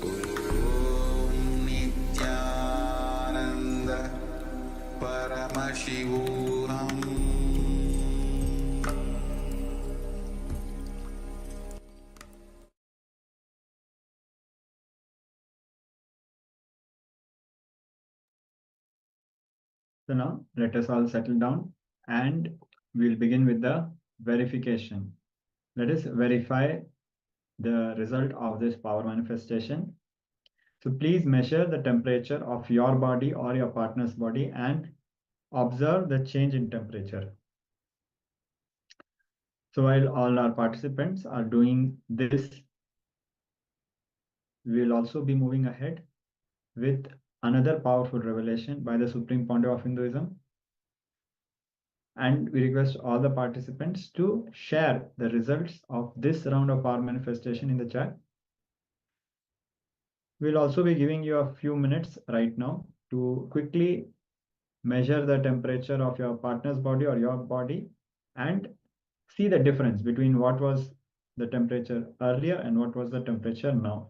Om Nithyananda Paramashivoham So now let us all settle down and we'll begin with the verification. Let us verify the result of this power manifestation. So please measure the temperature of your body or your partner's body and observe the change in temperature. So while all our participants are doing this, we will also be moving ahead with another powerful revelation by the Supreme Pontiff of Hinduism. And we request all the participants to share the results of this round of power manifestation in the chat. We'll also be giving you a few minutes right now to quickly measure the temperature of your partner's body or your body and see the difference between what was the temperature earlier and what was the temperature now.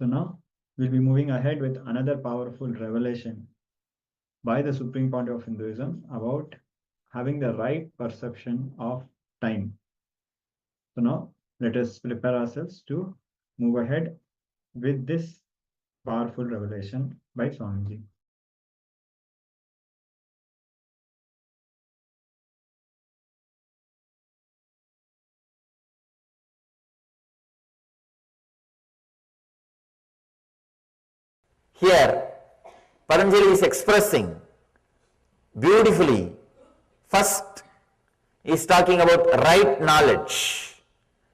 So now we'll be moving ahead with another powerful revelation by the Supreme Pontiff of Hinduism about having the right perception of time. So now let us prepare ourselves to move ahead with this powerful revelation by Swamiji. Here, Patanjali is expressing beautifully. First, he is talking about right knowledge.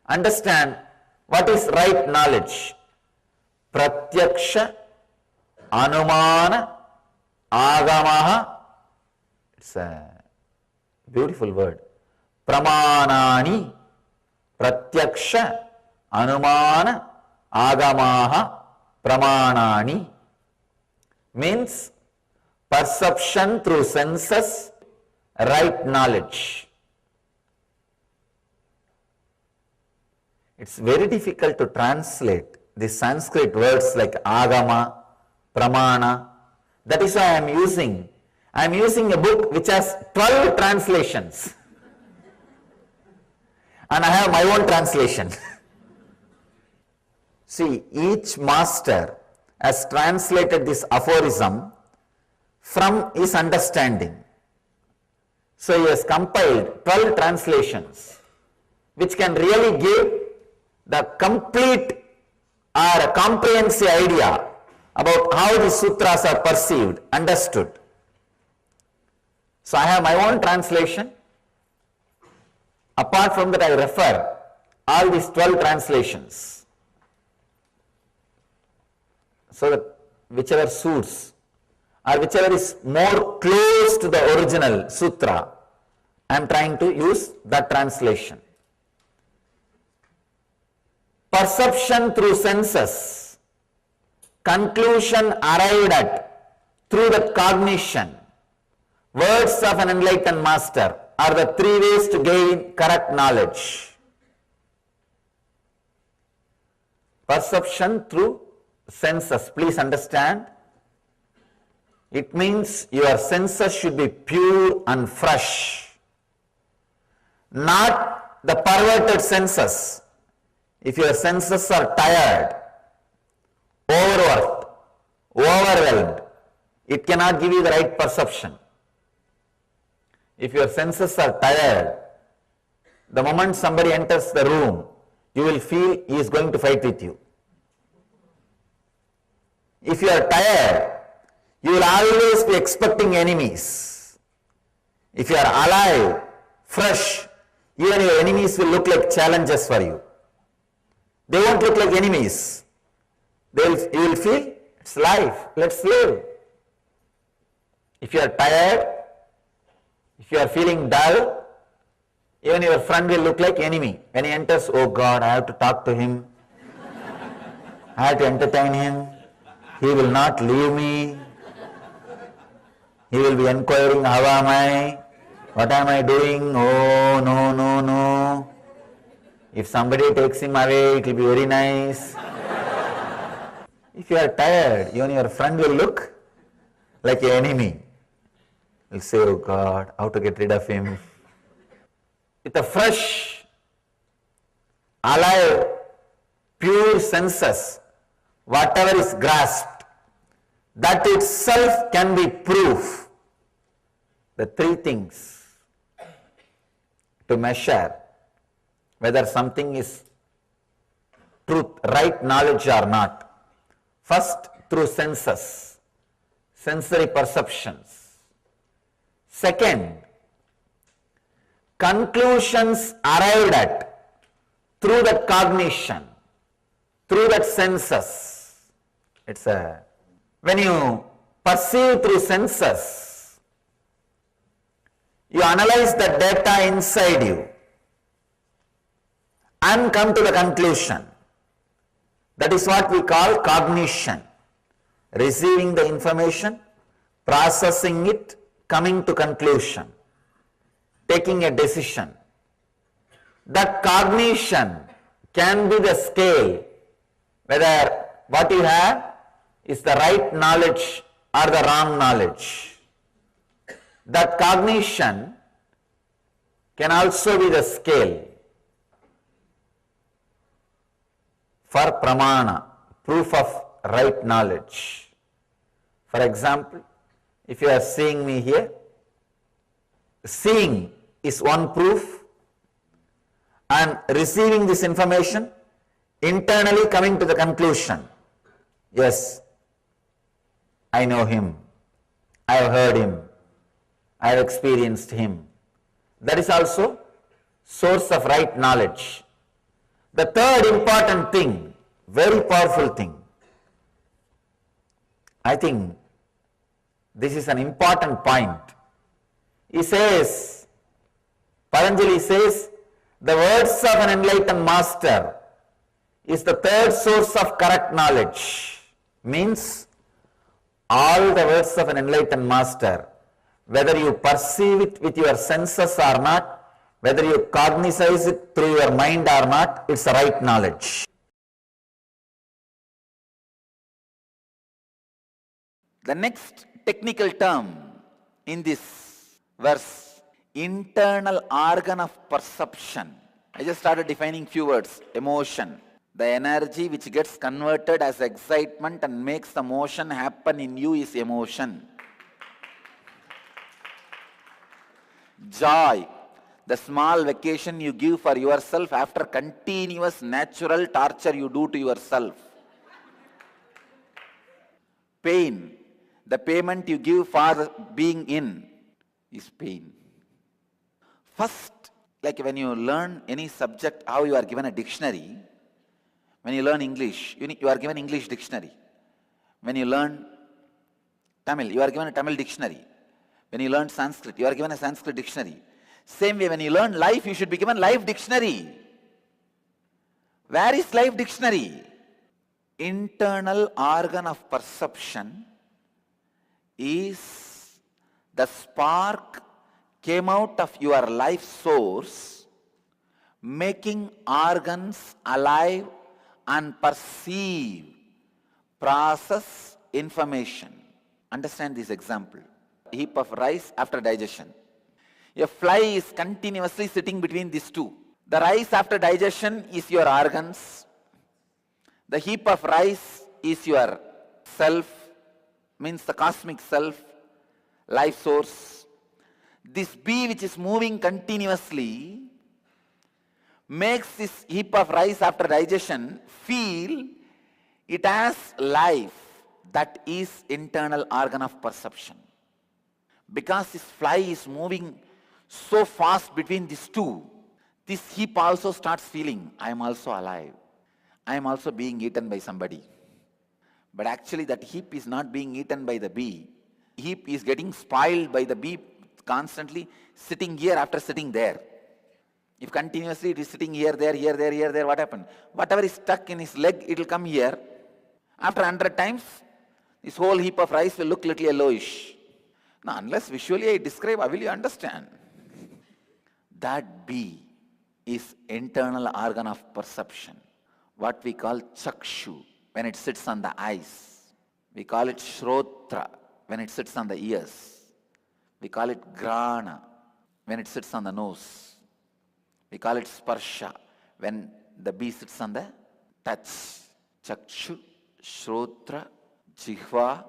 Understand what is right knowledge. pratyaksha, anumana, agamaha. It's a beautiful word. Pramanani, pratyaksha, anumana, agamaha, pramanani. Means perception through senses, right knowledge. It's very difficult to translate these Sanskrit words like agama, pramana. That is why I am using a book which has 12 translations. And I have my own translation. See, each master has translated this aphorism from his understanding. So he has compiled 12 translations which can really give the complete or a comprehensive idea about how the sutras are perceived, understood. So I have my own translation. Apart from that, I refer all these 12 translations. So that whichever suits or whichever is more close to the original sutra, I am trying to use that translation. Perception through senses, conclusion arrived at through the cognition, words of an enlightened master are the three ways to gain correct knowledge. Perception through senses, please understand, it means your senses should be pure and fresh, not the perverted senses. If your senses are tired, overworked, overwhelmed, it cannot give you the right perception. If your senses are tired, the moment somebody enters the room, you will feel he is going to fight with you. If you are tired, you will always be expecting enemies. If you are alive, fresh, even your enemies will look like challenges for you. They won't look like enemies. You will feel, it's life, let's live. If you are tired, if you are feeling dull, even your friend will look like enemy. When he enters, oh God, I have to talk to him. I have to entertain him. He will not leave me. He will be inquiring, how am I? What am I doing? Oh, no, no, no. If somebody takes him away, it will be very nice. If you are tired, even your friend will look like an enemy. Will say, oh God, how to get rid of him. With a fresh, alive, pure senses, whatever is grasped, that itself can be proof. The three things to measure whether something is truth, right knowledge or not. First, through senses, sensory perceptions. Second, conclusions arrived at through that cognition, through that senses. When you perceive through senses, you analyze the data inside you and come to the conclusion. That is what we call cognition. Receiving the information, processing it, coming to conclusion, taking a decision. That cognition can be the scale whether what you have is the right knowledge or the wrong knowledge. That cognition can also be the scale for pramana, proof of right knowledge. For example, if you are seeing me here, seeing is one proof, and receiving this information, internally coming to the conclusion, yes, I know him, I have heard him, I have experienced him. That is also source of right knowledge. The third important thing, very powerful thing, I think this is an important point. He says, Patanjali says, the words of an enlightened master is the third source of correct knowledge. Means, all the words of an enlightened master, whether you perceive it with your senses or not, whether you cognize it through your mind or not, it's the right knowledge. The next technical term in this verse, internal organ of perception. I just started defining few words. Emotion, the energy which gets converted as excitement and makes the motion happen in you is emotion. Joy, the small vacation you give for yourself after continuous natural torture you do to yourself. Pain, the payment you give for being in is pain. First, like when you learn any subject, how you are given a dictionary. When you learn English, you are given English dictionary. When you learn Tamil, you are given a Tamil dictionary. When you learn Sanskrit, you are given a Sanskrit dictionary. Same way, when you learn life, you should be given life dictionary. Where is life dictionary? Internal organ of perception is the spark came out of your life source, making organs alive and perceive, process information. Understand this example. A heap of rice after digestion. A fly is continuously sitting between these two. The rice after digestion is your organs. The heap of rice is your self, means the cosmic self, life source. This bee which is moving continuously makes this heap of rice after digestion feel it has life. That is internal organ of perception. Because this fly is moving so fast between these two, this heap also starts feeling, I am also alive. I am also being eaten by somebody. But actually that heap is not being eaten by the bee. Heap is getting spoiled by the bee constantly sitting here after sitting there. If continuously it is sitting here, there, what happened? Whatever is stuck in his leg, it will come here. After 100 times, this whole heap of rice will look little yellowish. Now, unless visually I describe, how will you understand? That bee is internal organ of perception. What we call chakshu, when it sits on the eyes. We call it shrotra, when it sits on the ears. We call it grana, when it sits on the nose. We call it sparsha, when the bee sits on the touch. Chakshu, shrotra, jihva.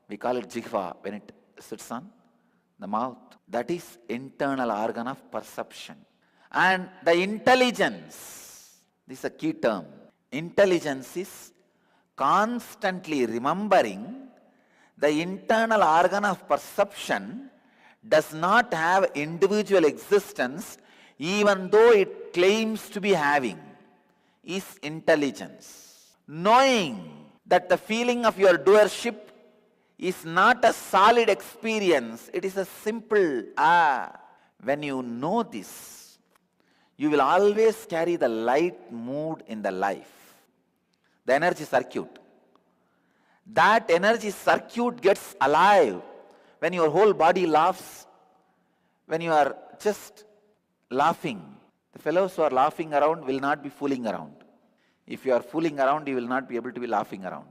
We call it jihva, when it sits on the mouth. That is internal organ of perception. And the intelligence, this is a key term. Intelligence is constantly remembering the internal organ of perception does not have individual existence even though it claims to be having, is intelligence. Knowing that the feeling of your doership is not a solid experience, it is a simple When you know this, you will always carry the light mood in the life. The energy circuit. That energy circuit gets alive when your whole body laughs, when you are just laughing. The fellows who are laughing around will not be fooling around. If you are fooling around, you will not be able to be laughing around.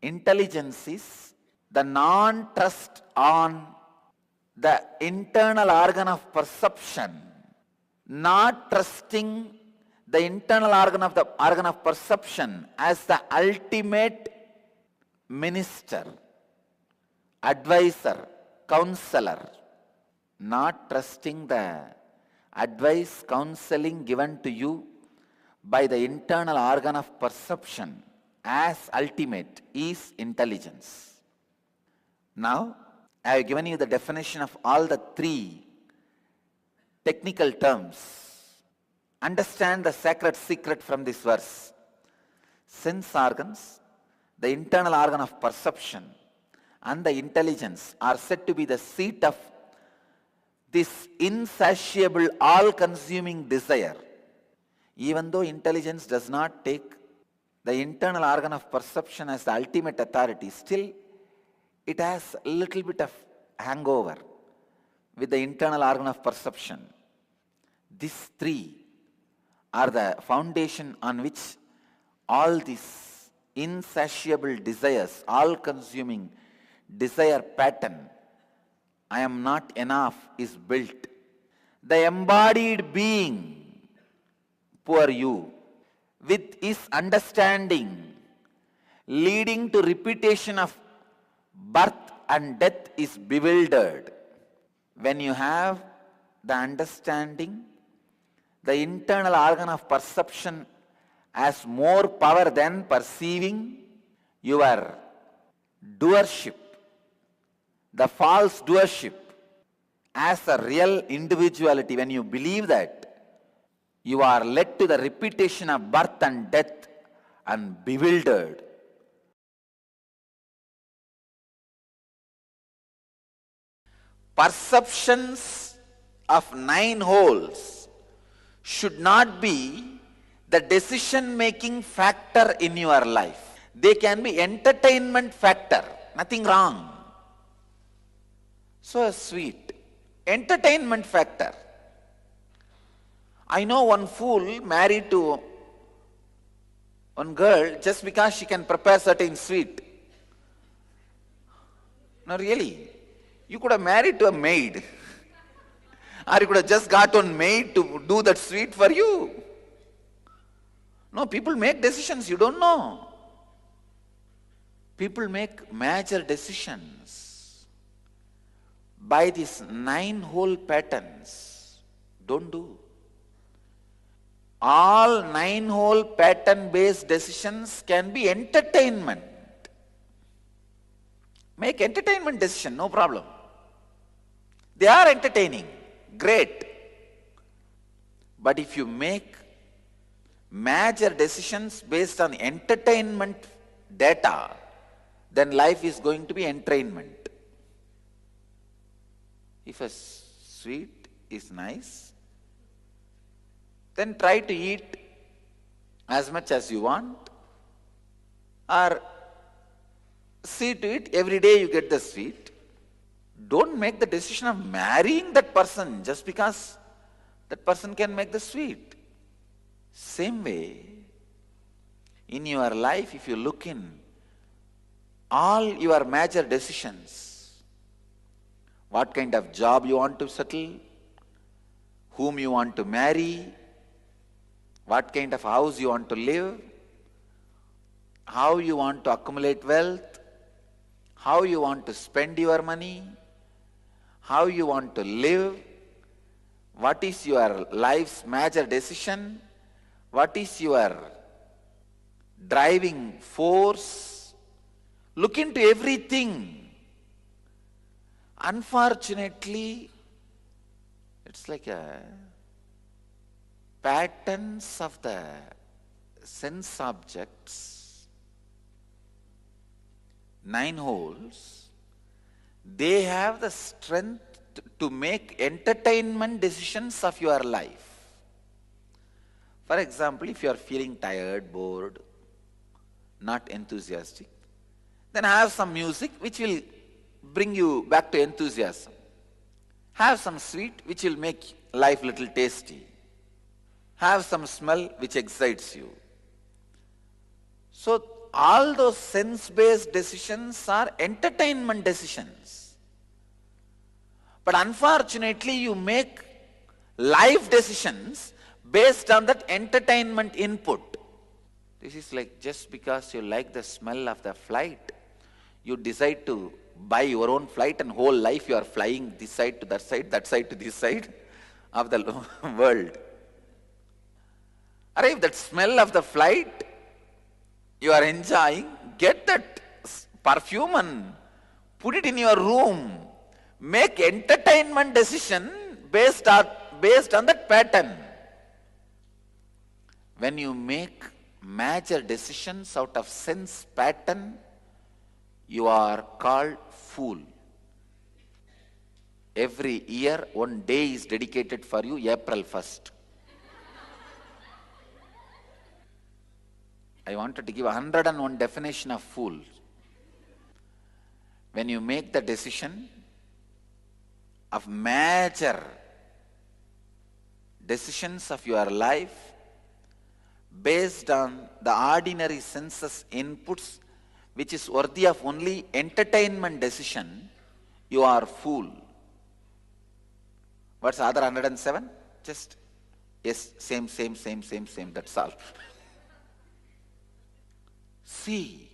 Intelligence is the non-trust on the internal organ of perception, not trusting the internal organ of perception as the ultimate minister, advisor, counselor, not trusting the advice, counseling given to you by the internal organ of perception as ultimate is intelligence. Now, I have given you the definition of all the three technical terms. Understand the sacred secret from this verse. Sense organs, the internal organ of perception, and the intelligence are said to be the seat of this insatiable, all-consuming desire. Even though intelligence does not take the internal organ of perception as the ultimate authority, still it has a little bit of hangover with the internal organ of perception. These three are the foundation on which all these insatiable desires, all-consuming desire pattern, I am not enough, is built. The embodied being, poor you, with his understanding leading to repetition of birth and death, is bewildered. When you have the understanding, the internal organ of perception has more power than perceiving. Your doership, the false doership, as a real individuality, when you believe that, you are led to the repetition of birth and death and bewildered. Perceptions of 9 holes should not be the decision-making factor in your life. They can be entertainment factor, nothing wrong. So sweet, entertainment factor. I know one fool married to one girl just because she can prepare certain sweet. No, really. You could have married to a maid. Or you could have just got one maid to do that sweet for you. No, people make decisions you don't know. People make major decisions by these 9-hole patterns. Don't do. All 9-hole pattern-based decisions can be entertainment. Make entertainment decision, no problem. They are entertaining, great. But if you make major decisions based on entertainment data, then life is going to be entrainment. If a sweet is nice, then try to eat as much as you want, or see to it every day you get the sweet. Don't make the decision of marrying that person just because that person can make the sweet. Same way, in your life, if you look in all your major decisions, what kind of job you want to settle, whom you want to marry, what kind of house you want to live, how you want to accumulate wealth, how you want to spend your money, how you want to live, what is your life's major decision, what is your driving force. Look into everything. Unfortunately, it's like patterns of the sense objects, 9 holes, they have the strength to make entertainment decisions of your life. For example, if you are feeling tired, bored, not enthusiastic, then have some music which will bring you back to enthusiasm. Have some sweet which will make life little tasty. Have some smell which excites you. So all those sense-based decisions are entertainment decisions. But unfortunately, you make life decisions based on that entertainment input. This is like just because you like the smell of the flight, you decide to buy your own flight and whole life you are flying this side to that side to this side of the world. Or if that smell of the flight you are enjoying, get that perfume and put it in your room. Make entertainment decision based on that pattern. When you make major decisions out of sense pattern, you are called fool. Every year, one day is dedicated for you, April 1st. I wanted to give 101 definition of fool. When you make the decision of major decisions of your life based on the ordinary senses inputs, which is worthy of only entertainment decision, you are fool. What's other 107? Just, yes, same, that's all. See,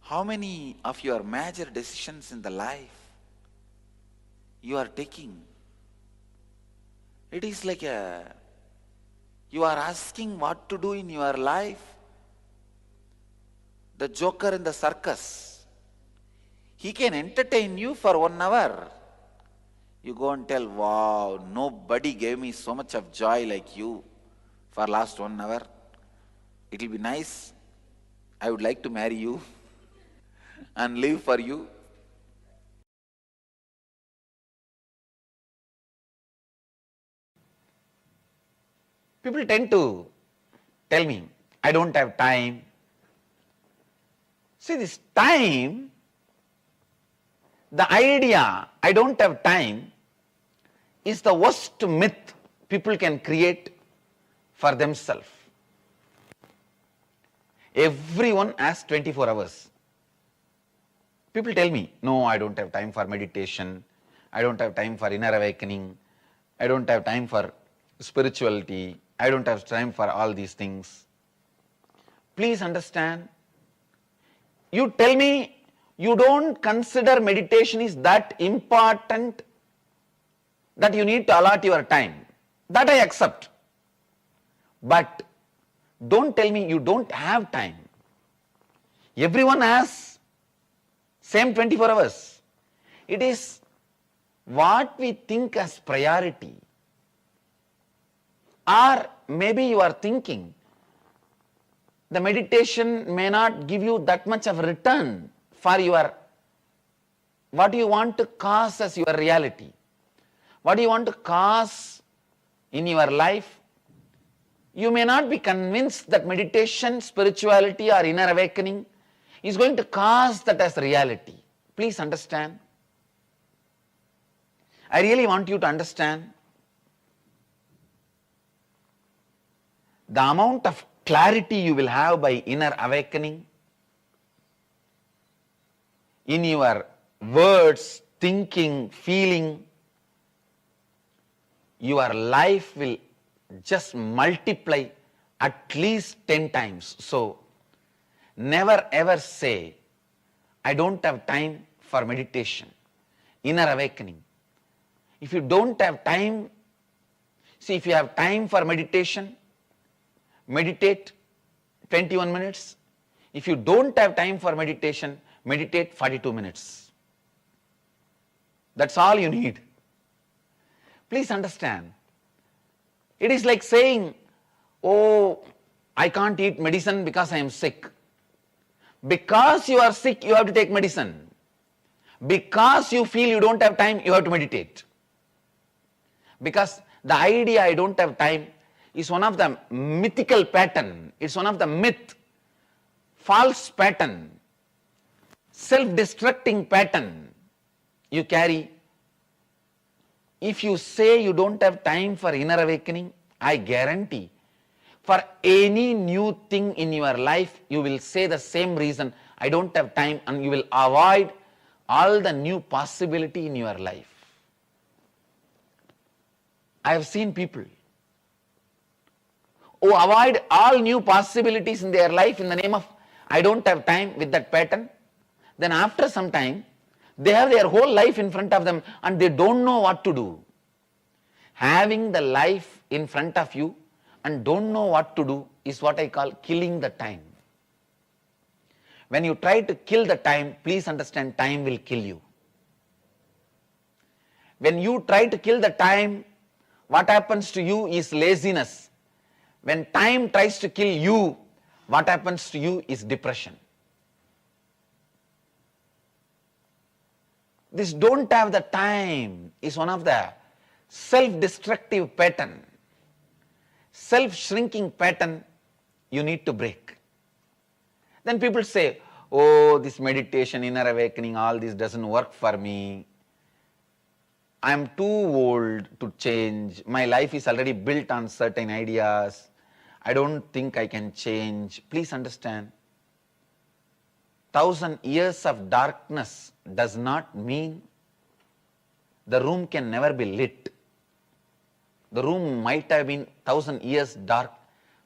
how many of your major decisions in the life you are taking? It is like you are asking what to do in your life. The joker in the circus, he can entertain you for 1 hour. You go and tell, wow, nobody gave me so much of joy like you for last 1 hour. It will be nice. I would like to marry you and live for you. People tend to tell me, I don't have time. See, this time, the idea, I don't have time, is the worst myth people can create for themselves. Everyone has 24 hours. People tell me, no, I don't have time for meditation, I don't have time for inner awakening, I don't have time for spirituality, I don't have time for all these things. Please understand, you tell me you don't consider meditation is that important that you need to allot your time. That I accept. But don't tell me you don't have time. Everyone has same 24 hours. It is what we think as priority. Or maybe you are thinking the meditation may not give you that much of return for your, what you want to cause as your reality. What do you want to cause in your life? You may not be convinced that meditation, spirituality or inner awakening is going to cause that as reality. Please understand. I really want you to understand the amount of clarity you will have by inner awakening in your words, thinking, feeling. Your life will just multiply at least 10 times. So, never ever say, I don't have time for meditation, inner awakening. If you don't have time, see, if you have time for meditation, meditate 21 minutes. If you don't have time for meditation, meditate 42 minutes. That's all you need. Please understand. It is like saying, oh, I can't eat medicine because I am sick. Because you are sick, you have to take medicine. Because you feel you don't have time, you have to meditate. Because the idea I don't have time is one of the mythical pattern. It's one of the myth, false pattern, self-destructing pattern you carry. If you say you don't have time for inner awakening, I guarantee for any new thing in your life, you will say the same reason, I don't have time, and you will avoid all the new possibility in your life. I have seen people who avoid all new possibilities in their life in the name of, I don't have time with that pattern. Then after some time, they have their whole life in front of them and they don't know what to do. Having the life in front of you and don't know what to do is what I call killing the time. When you try to kill the time, please understand, time will kill you. When you try to kill the time, what happens to you is laziness. When time tries to kill you, what happens to you is depression. This don't have the time is one of the self-destructive pattern, self-shrinking pattern you need to break. Then people say, oh, this meditation, inner awakening, all this doesn't work for me. I am too old to change. My life is already built on certain ideas. I don't think I can change. Please understand, 1,000 years of darkness does not mean the room can never be lit. The room might have been 1,000 years dark,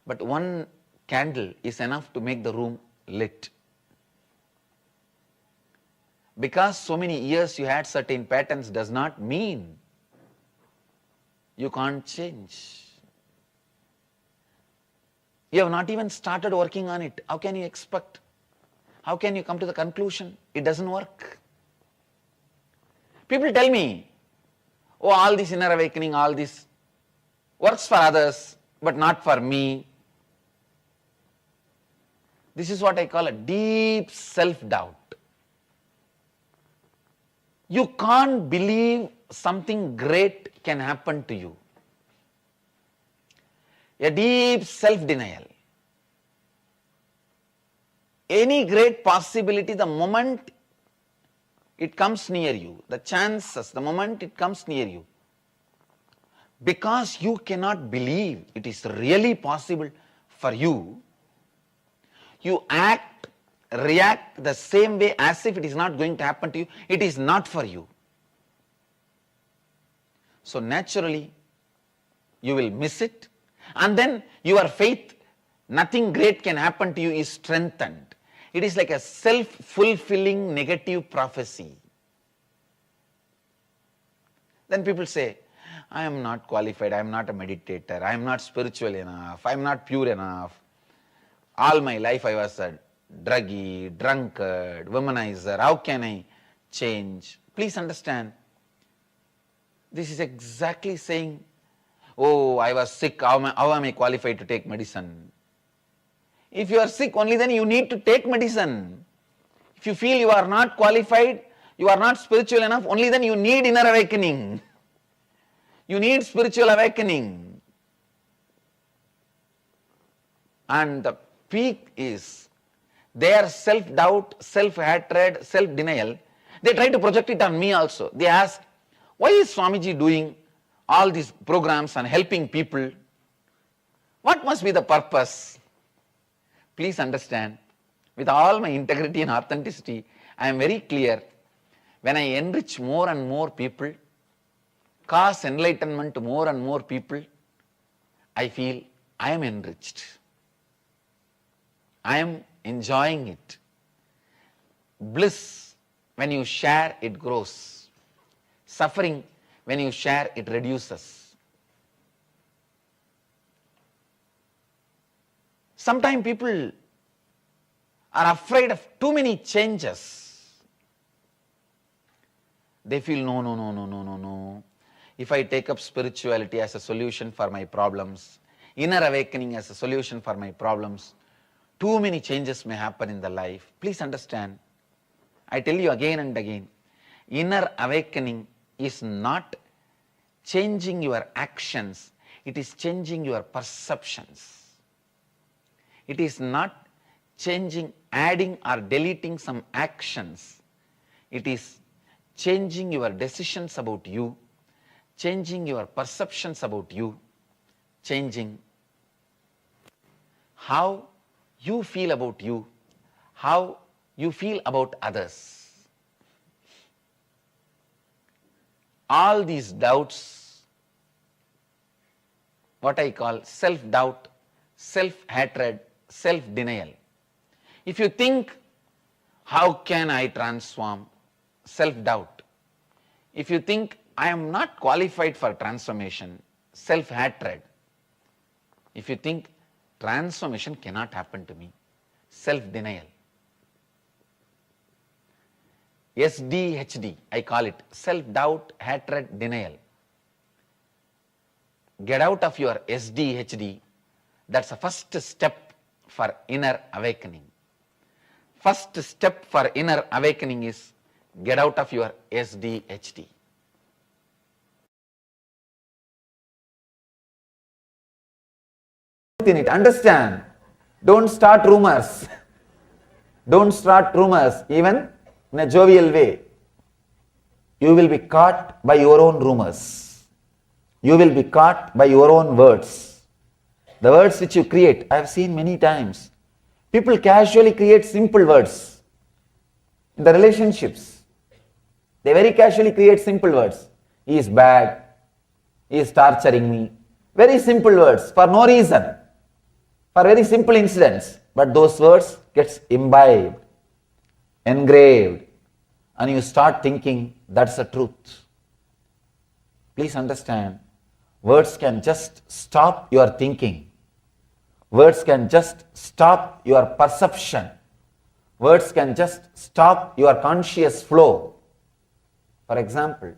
but one candle is enough to make the room lit. Because so many years you had certain patterns does not mean you can't change. You have not even started working on it. How can you expect? How can you come to the conclusion? It doesn't work. People tell me, oh, all this inner awakening, all this works for others, but not for me. This is what I call a deep self-doubt. You can't believe something great can happen to you. A deep self-denial. Any great possibility, the moment it comes near you, the chances, the moment it comes near you, because you cannot believe it is really possible for you, you act, react the same way as if it is not going to happen to you. It is not for you. So naturally, you will miss it, and then your faith, nothing great can happen to you, is strengthened. It is like a self-fulfilling negative prophecy. Then people say, I am not qualified, I am not a meditator, I am not spiritual enough, I am not pure enough. All my life I was a druggie, drunkard, womanizer, how can I change? Please understand, this is exactly saying, oh, I was sick, how am I qualified to take medicine? If you are sick, only then you need to take medicine. If you feel you are not qualified, you are not spiritual enough, only then you need inner awakening. You need spiritual awakening. And the peak is their self-doubt, self-hatred, self-denial. They try to project it on me also. They ask, why is Swamiji doing all these programs and helping people? What must be the purpose? Please understand, with all my integrity and authenticity, I am very clear. When I enrich more and more people, cause enlightenment to more and more people, I feel I am enriched. I am enjoying it. Bliss, when you share, it grows. Suffering, when you share, it reduces. Sometimes people are afraid of too many changes. They feel, no. If I take up spirituality as a solution for my problems, inner awakening as a solution for my problems, too many changes may happen in the life. Please understand, I tell you again and again, inner awakening is not changing your actions, it is changing your perceptions. It is not changing, adding or deleting some actions. It is changing your decisions about you, changing your perceptions about you, changing how you feel about you, how you feel about others. All these doubts, what I call self-doubt, self-hatred, self-denial. If you think, how can I transform? Self-doubt. If you think, I am not qualified for transformation, self-hatred. If you think, transformation cannot happen to me, self-denial. SDHD, I call it, self-doubt, hatred, denial. Get out of your SDHD. That's the first step for inner awakening. First step for inner awakening is get out of your SDHD. In it, understand. Don't start rumors. Don't start rumors, even in a jovial way. You will be caught by your own rumors. You will be caught by your own words. The words which you create, I have seen many times. People casually create simple words in the relationships. They very casually create simple words. He is bad. He is torturing me. Very simple words for no reason. For very simple incidents. But those words gets imbibed, engraved, and you start thinking that's the truth. Please understand, words can just stop your thinking. Words can just stop your perception. Words can just stop your conscious flow. For example,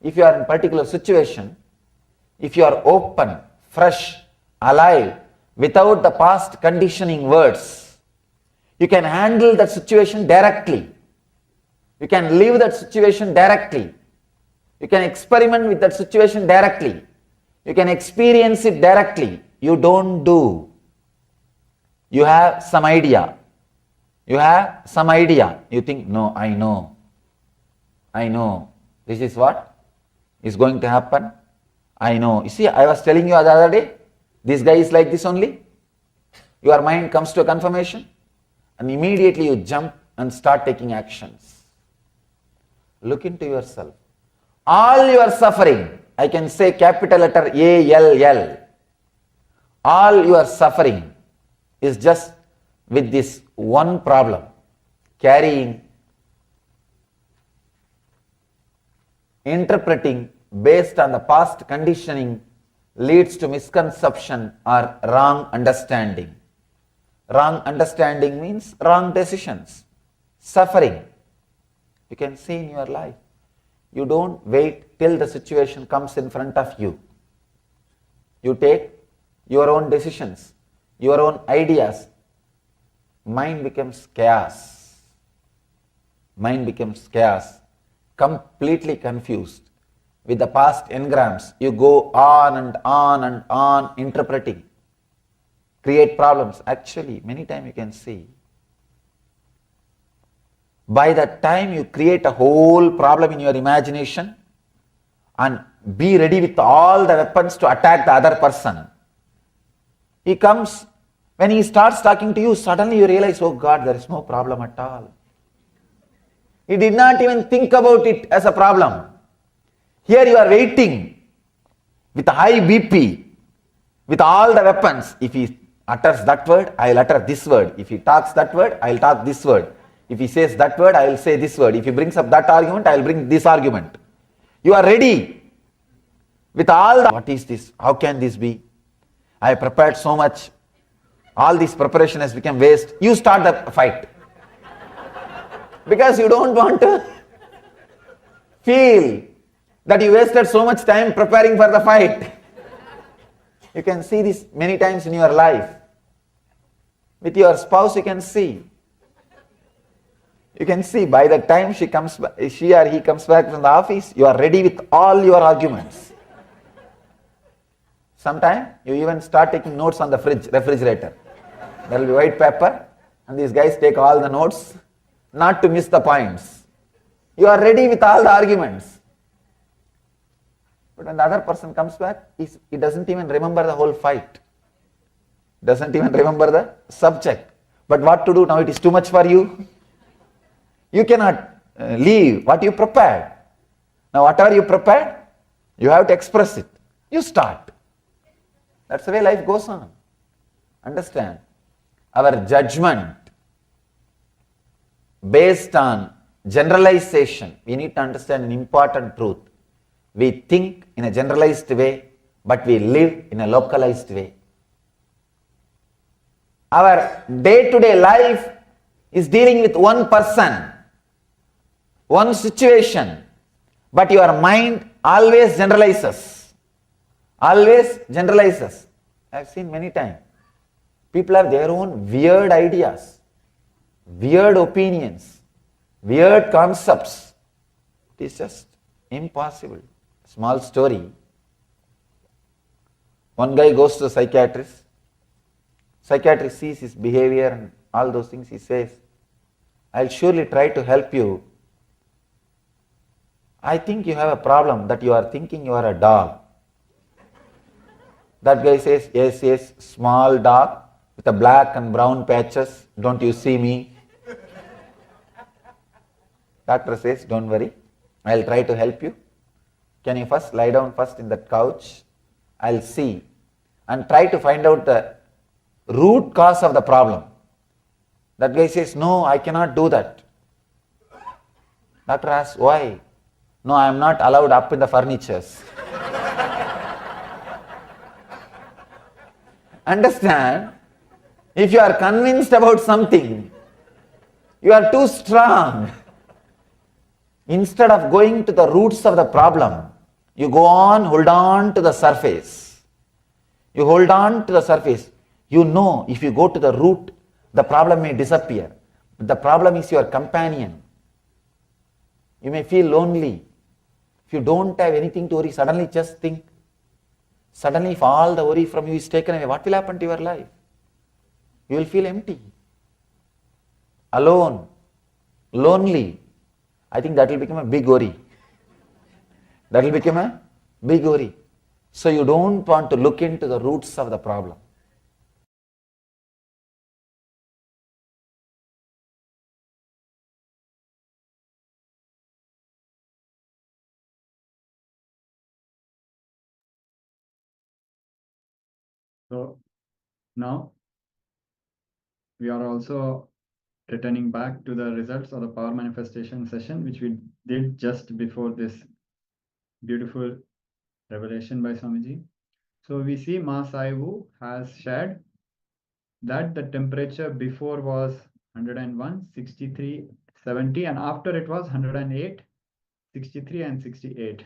if you are in a particular situation, if you are open, fresh, alive, without the past conditioning words, you can handle that situation directly. You can live that situation directly. You can experiment with that situation directly. You can experience it directly. You don't do. You have some idea. You have some idea. You think, no, I know. I know. This is what is going to happen. I know. You see, I was telling you the other day, this guy is like this only. Your mind comes to a confirmation and immediately you jump and start taking actions. Look into yourself. All your suffering, I can say capital letter ALL, all your suffering is just with this one problem, carrying, interpreting based on the past conditioning leads to misconception or wrong understanding. Wrong understanding means wrong decisions, suffering. You can see in your life. You don't wait till the situation comes in front of you. You take your own decisions, your own ideas. Mind becomes chaos. Mind becomes chaos, completely confused. With the past engrams, you go on and on and on interpreting, create problems. Actually, many times you can see, by the time you create a whole problem in your imagination and be ready with all the weapons to attack the other person, he comes, when he starts talking to you, suddenly you realize, oh God, there is no problem at all. He did not even think about it as a problem. Here you are waiting with a high BP, with all the weapons. If he utters that word, I will utter this word. If he talks that word, I will talk this word. If he says that word, I will say this word. If he brings up that argument, I will bring this argument. You are ready with all the, what is this? How can this be? I have prepared so much. All this preparation has become waste. You start the fight. Because you don't want to feel that you wasted so much time preparing for the fight. You can see this many times in your life. With your spouse, you can see. You can see by the time she or he comes back from the office, you are ready with all your arguments. Sometimes you even start taking notes on the refrigerator. There will be white paper and these guys take all the notes not to miss the points. You are ready with all the arguments. But when the other person comes back, he doesn't even remember the whole fight. Doesn't even remember the subject. But what to do now? It is too much for you. You cannot leave what you prepared. Now whatever you prepared, you have to express it. You start. That's the way life goes on. Understand? Our judgment based on generalization, we need to understand an important truth. We think in a generalized way, but we live in a localized way. Our day-to-day life is dealing with one person, one situation, but your mind always generalizes. Always generalizes. I have seen many times. People have their own weird ideas, weird opinions, weird concepts. It is just impossible. Small story. One guy goes to a psychiatrist. Psychiatrist sees his behavior and all those things. He says, I'll surely try to help you. I think you have a problem that you are thinking you are a dog. That guy says, yes, yes, small dog with a black and brown patches. Don't you see me? Doctor says, don't worry. I'll try to help you. Can you first lie down first in that couch? I'll see and try to find out the root cause of the problem. That guy says, no, I cannot do that. Doctor asks, why? No, I am not allowed up in the furnitures. Understand? If you are convinced about something, you are too strong. Instead of going to the roots of the problem, you go on, hold on to the surface. You hold on to the surface. You know, if you go to the root, the problem may disappear. But the problem is your companion. You may feel lonely. If you don't have anything to worry, suddenly just think. Suddenly, if all the worry from you is taken away, what will happen to your life? You will feel empty, alone, lonely. I think that will become a big worry. That will become a big worry. So you don't want to look into the roots of the problem. So now we are also returning back to the results of the power manifestation session, which we did just before this beautiful revelation by Swamiji. So we see Ma Saivu has shared that the temperature before was 101, 63, 70, and after it was 108, 63, and 68.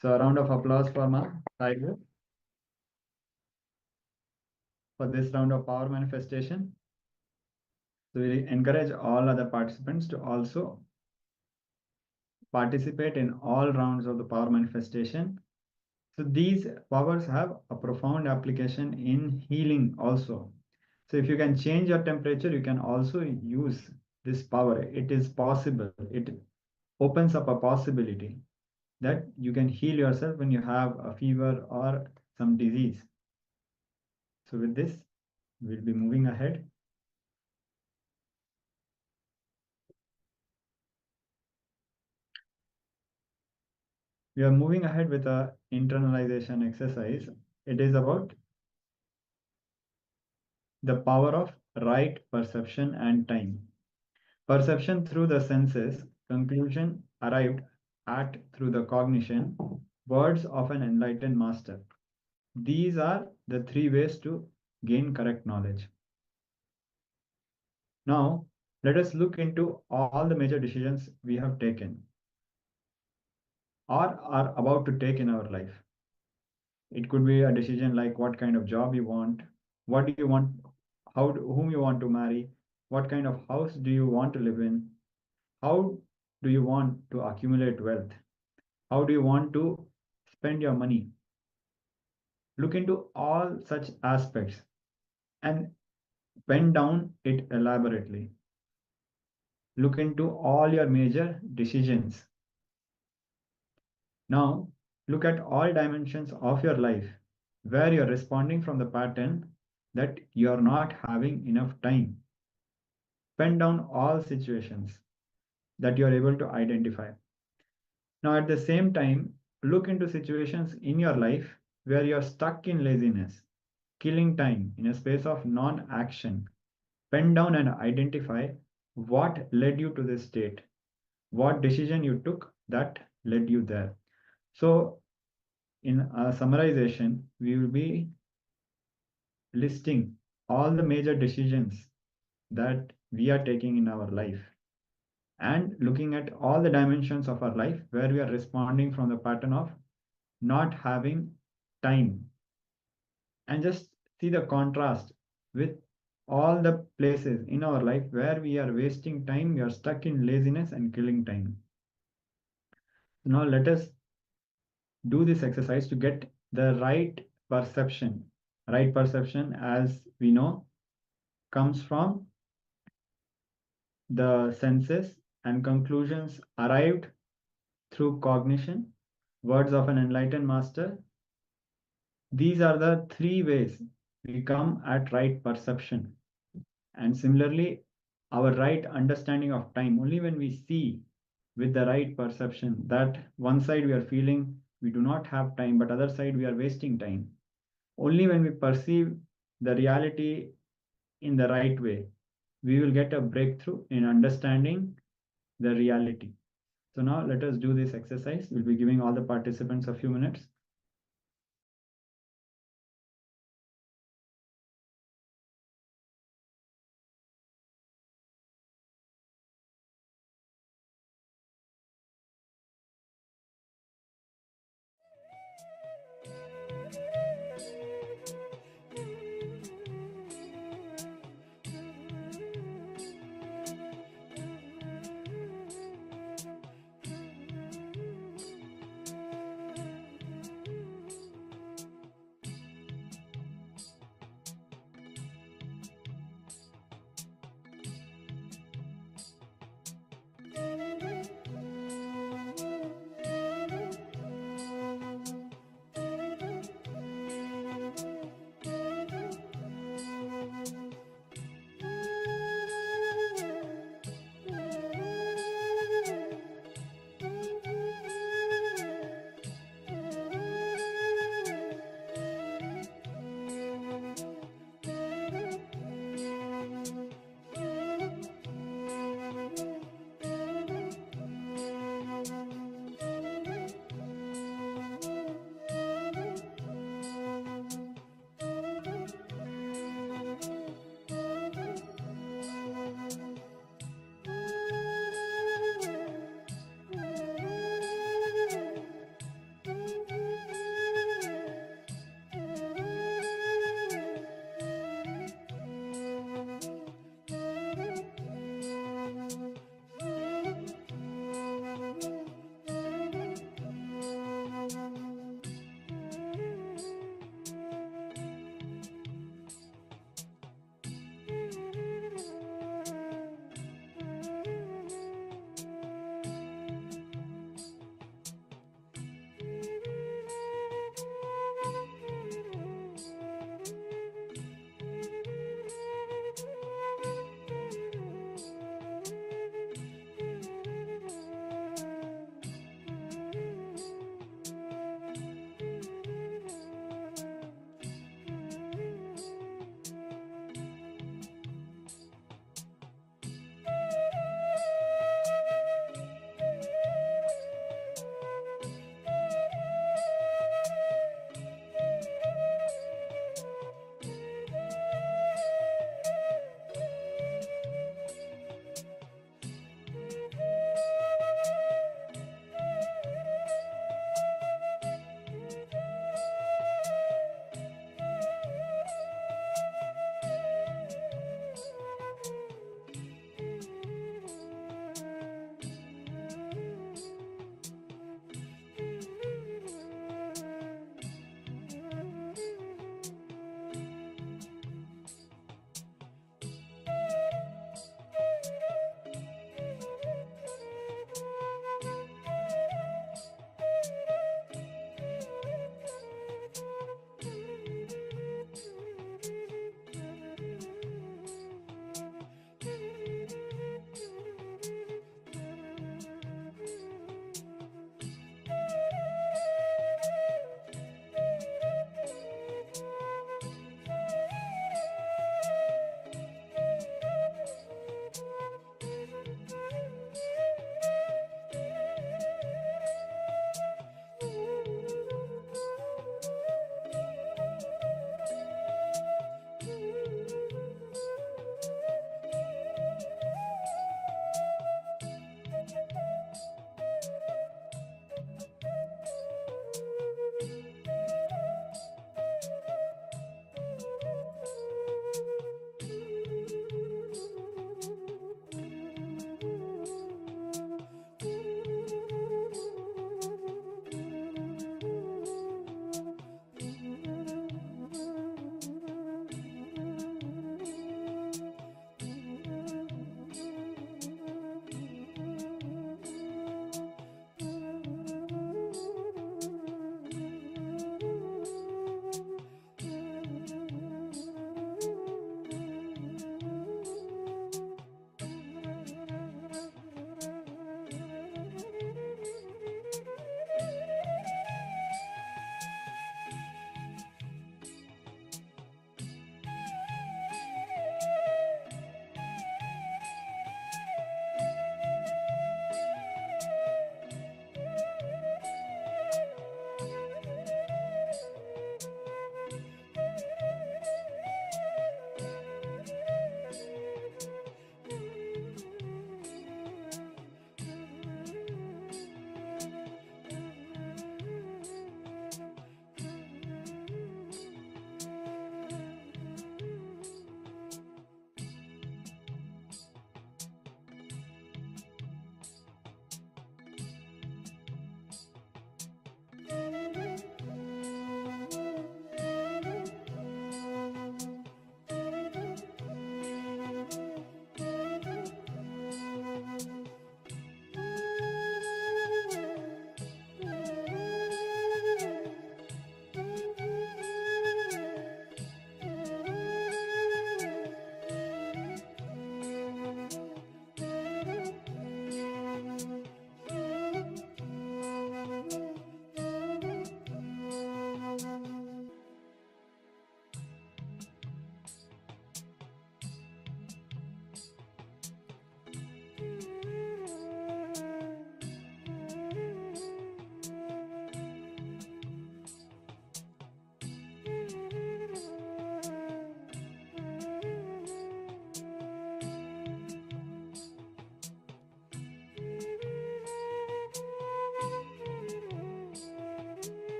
So a round of applause for Ma Saivu for this round of power manifestation. So we encourage all other participants to also participate in all rounds of the power manifestation. So these powers have a profound application in healing also. So if you can change your temperature, you can also use this power. It is possible. It opens up a possibility that you can heal yourself when you have a fever or some disease. So with this, we'll be moving ahead. We are moving ahead with a internalization exercise. It is about the power of right perception and time. Perception through the senses, conclusion arrived at through the cognition, words of an enlightened master. These are the three ways to gain correct knowledge. Now, let us look into all the major decisions we have taken or are about to take in our life. It could be a decision like what kind of job you want, what do you want, whom you want to marry, what kind of house do you want to live in, how do you want to accumulate wealth, how do you want to spend your money. Look into all such aspects and pen down it elaborately. Look into all your major decisions. Now, look at all dimensions of your life where you're responding from the pattern that you're not having enough time. Pen down all situations that you're able to identify. Now, at the same time, look into situations in your life where you're stuck in laziness, killing time in a space of non-action. Pen down and identify what led you to this state, what decision you took that led you there. So in a summarization, we will be listing all the major decisions that we are taking in our life and looking at all the dimensions of our life where we are responding from the pattern of not having time, and just see the contrast with all the places in our life where we are wasting time, we are stuck in laziness and killing time. Now let us do this exercise to get the right perception. Right perception, as we know, comes from the senses, and conclusions arrived through cognition. Words of an enlightened master. These are the three ways we come at right perception. And similarly, our right understanding of time, only when we see with the right perception that one side we are feeling we do not have time, but other side we are wasting time. Only when we perceive the reality in the right way, we will get a breakthrough in understanding the reality. So now let us do this exercise. We'll be giving all the participants a few minutes.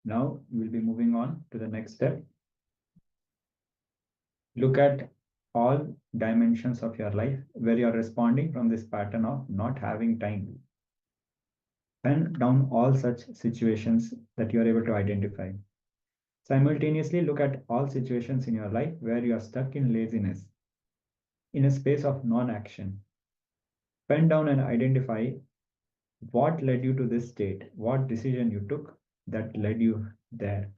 Now we'll be moving on to the next step. Look at all dimensions of your life where you're responding from this pattern of not having time. Pen down all such situations that you're able to identify. Simultaneously, look at all situations in your life where you are stuck in laziness, in a space of non-action. Pen down and identify what led you to this state, what decision you took that led you there.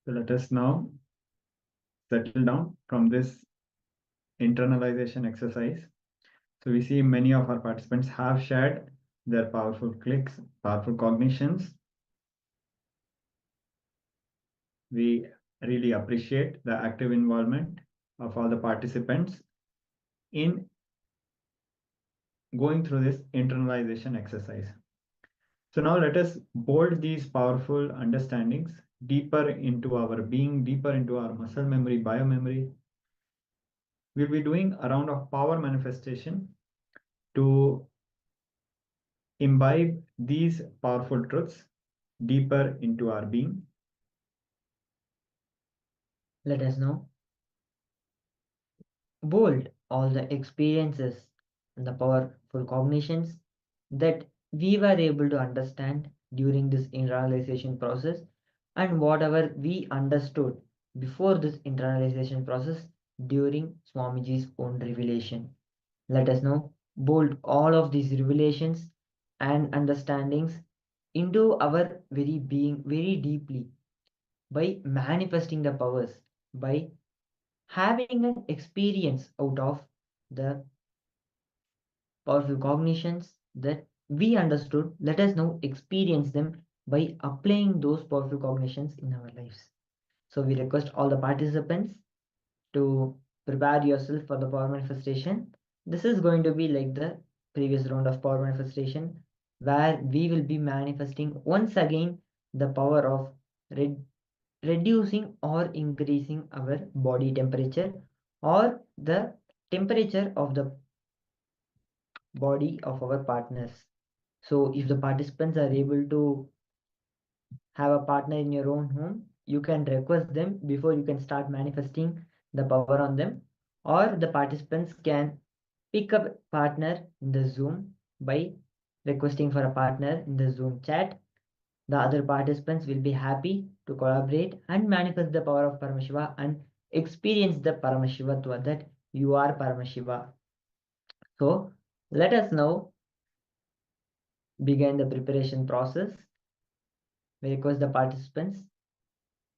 So let us now settle down from this internalization exercise. So we see many of our participants have shared their powerful clicks, powerful cognitions. We really appreciate the active involvement of all the participants in going through this internalization exercise. So now let us bolt these powerful understandings deeper into our being, deeper into our muscle memory, biomemory. We'll be doing a round of power manifestation to imbibe these powerful truths deeper into our being. Let us know. Bold all the experiences and the powerful cognitions that we were able to understand during this internalization process, and whatever we understood before this internalization process during Swamiji's own revelation. Let us now bold all of these revelations and understandings into our very being very deeply by manifesting the powers, by having an experience out of the powerful cognitions that we understood. Let us now experience them by applying those powerful cognitions in our lives. So we request all the participants to prepare yourself for the power manifestation. This is going to be like the previous round of power manifestation, where we will be manifesting once again the power of reducing or increasing our body temperature, or the temperature of the body of our partners. So if the participants are able to have a partner in your own home, you can request them before you can start manifesting the power on them, or the participants can pick up a partner in the Zoom by requesting for a partner in the Zoom chat. The other participants will be happy to collaborate and manifest the power of Paramashiva and experience the Paramashivatva, that you are Paramashiva. So let us now begin the preparation process. We request the participants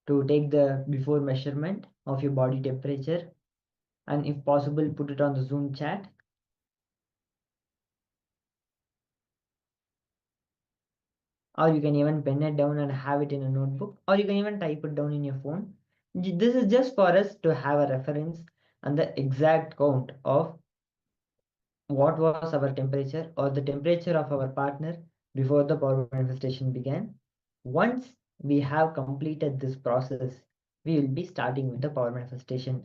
to take the before measurement of your body temperature, and if possible put it on the Zoom chat. Or you can even pen it down and have it in a notebook, or you can even type it down in your phone. This is just for us to have a reference and the exact count of what was our temperature or the temperature of our partner before the power manifestation began. Once we have completed this process, we will be starting with the power manifestation.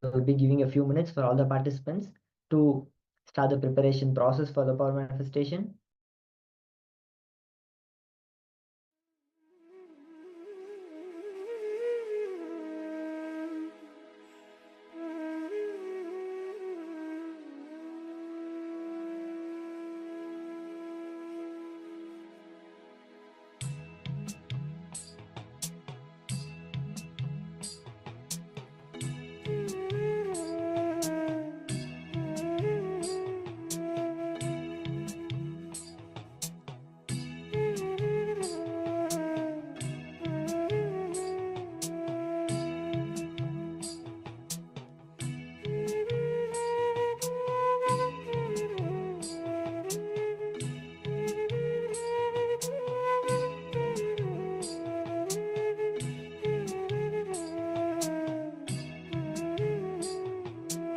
So we'll be giving a few minutes for all the participants to start the preparation process for the power manifestation.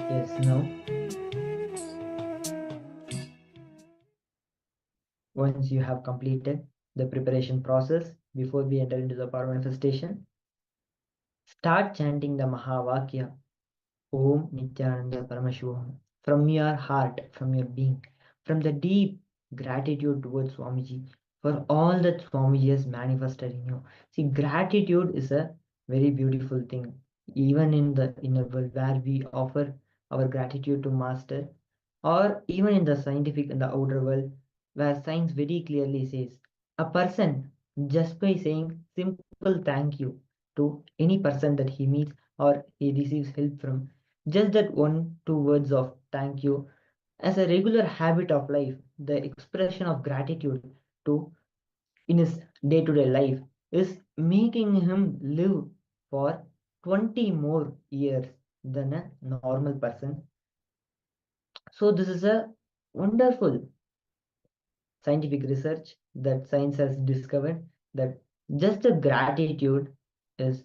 Yes, now once you have completed the preparation process before we enter into the power manifestation, start chanting the Mahavakya Om Nithyananda Paramashivoham from your heart, from your being, from the deep gratitude towards Swamiji for all that Swamiji has manifested in you. See, gratitude is a very beautiful thing, even in the inner world where we offer our gratitude to Master, or even in the scientific and the outer world where science very clearly says a person, just by saying simple thank you to any person that he meets or he receives help from, just that one, two words of thank you as a regular habit of life, the expression of gratitude to in his day-to-day life is making him live for 20 more years than a normal person. So this is a wonderful scientific research that science has discovered that just a gratitude is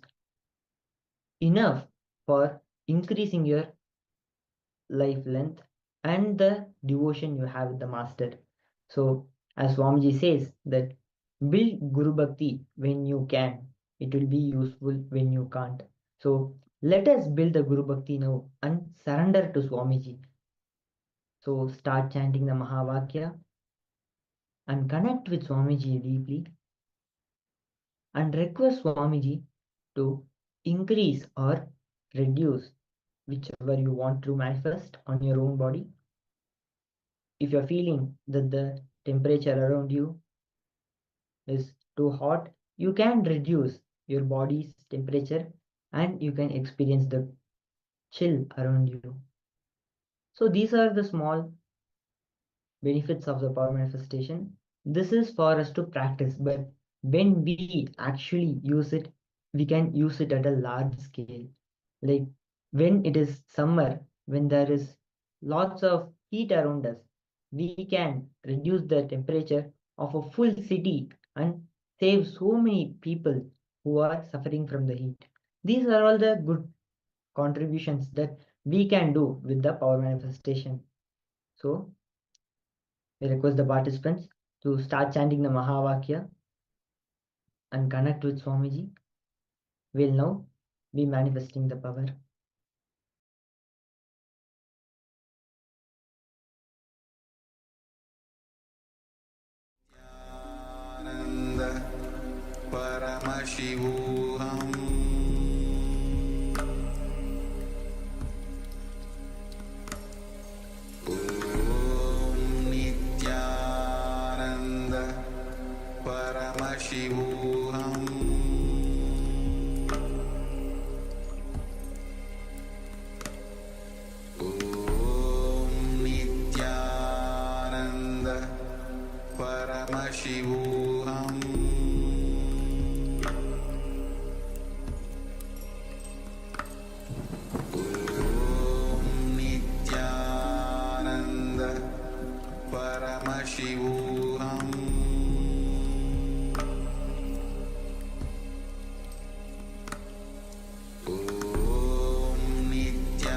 enough for increasing your life length and the devotion you have with the master. So as Swamiji says that build Guru Bhakti when you can. It will be useful when you can't. So let us build the Guru Bhakti now and surrender to Swamiji. So start chanting the Mahavakya and connect with Swamiji deeply and request Swamiji to increase or reduce whichever you want to manifest on your own body. If you're feeling that the temperature around you is too hot, you can reduce your body's temperature and you can experience the chill around you. So these are the small benefits of the power manifestation. This is for us to practice, but when we actually use it, we can use it at a large scale. Like when it is summer, when there is lots of heat around us, we can reduce the temperature of a full city and save so many people who are suffering from the heat. These are all the good contributions that we can do with the power manifestation. So we request the participants to start chanting the Mahavakya and connect with Swamiji. We'll now be manifesting the power. Paramashivoham Nithyananda Paramashivoham Nithyananda Paramashivoham Nithyananda Paramashivoham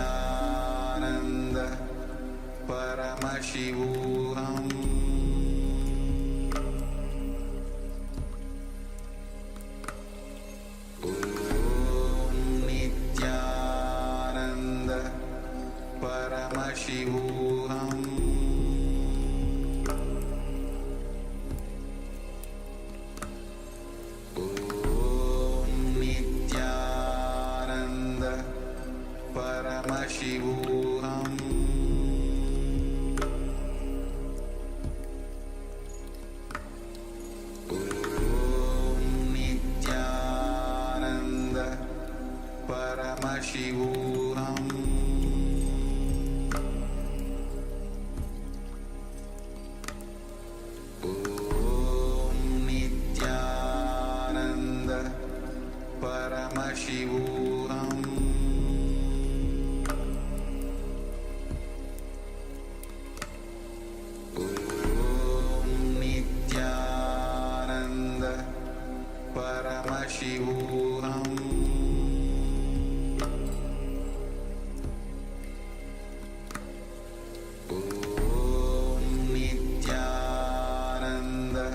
Nithyananda Paramashivoham Nithyananda Paramashivoham Nithyananda Paramashivoham Nithyananda Paramashivoham Nithyananda Paramashivoham Nithyananda Paramashivoham Nithyananda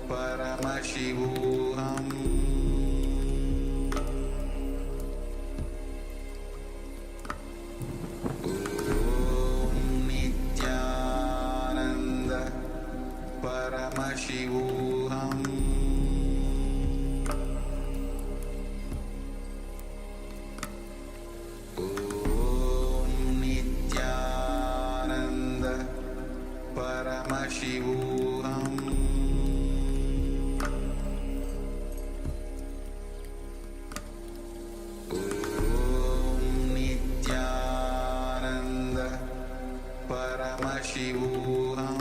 Paramashivoham Nithyananda Paramashivoham Nithyananda Paramashivoham Nithyananda Paramashivoham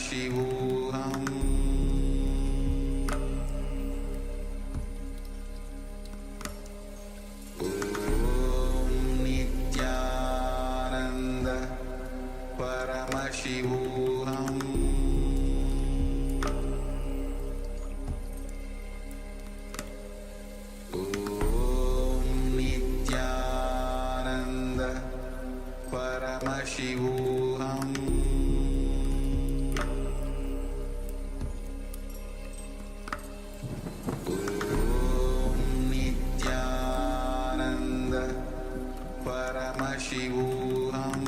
Paramashivoham Om Nithyananda Paramashivoham Om Nithyananda Paramashivoham Paramashivoham Om Nithyananda Paramashivoham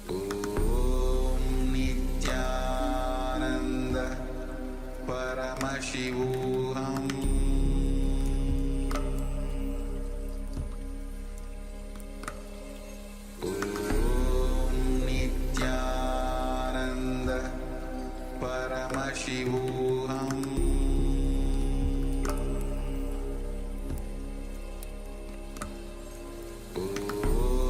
Om Nithyananda Paramashivoham Paramashivoham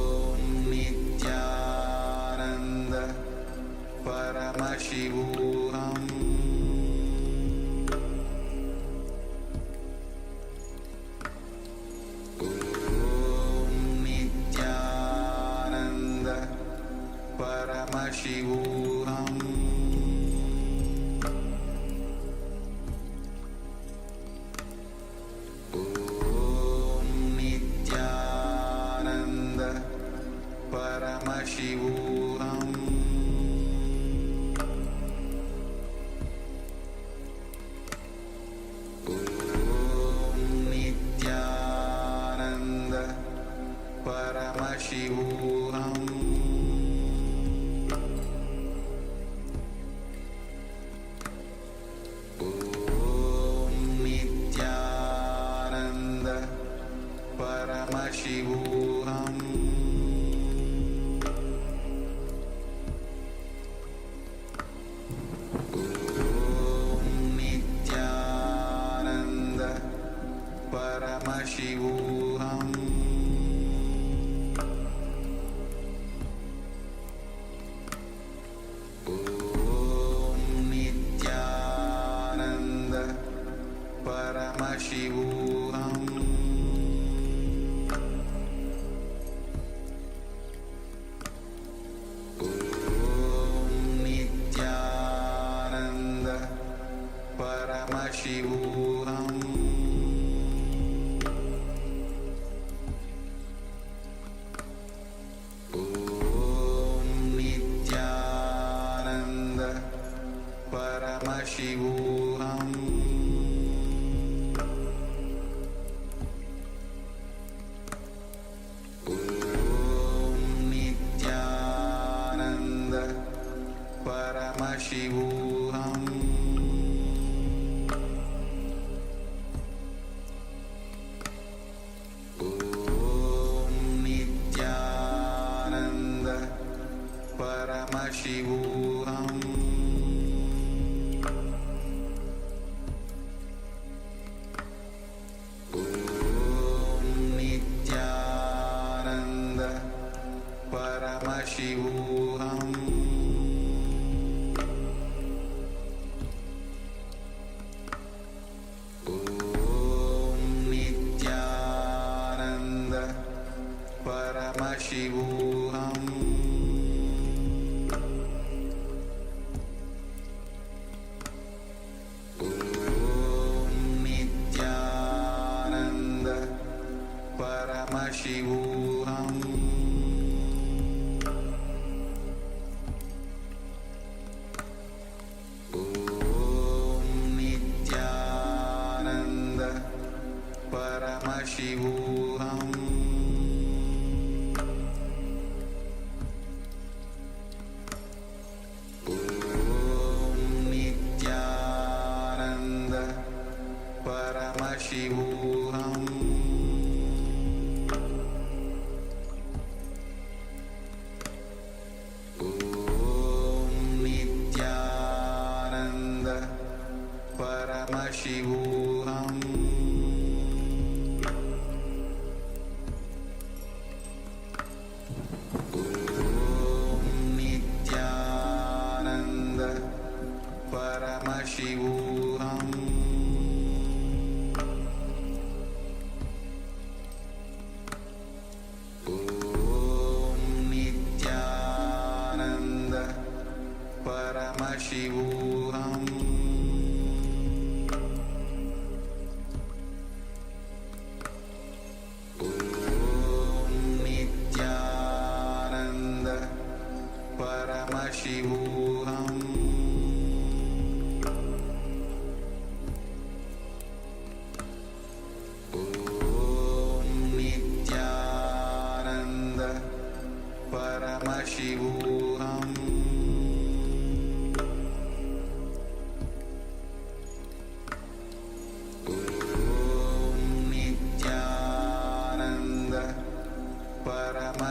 Om Nithyananda Paramashivoham Om Nithyananda Paramashivoham Paramashivoham Om Nithyananda Paramashivoham Om Nithyananda Paramashivoham Paramashivoham Om Nithyananda Paramashivoham Om Nithyananda Paramashivoham Paramashivoham Om Nithyananda Paramashivoham Om Nithyananda Paramashivoham Paramashivoham Om Nithyananda Paramashivoham Om Nithyananda Paramashivoham Paramashivoham Om Nithyananda Paramashivoham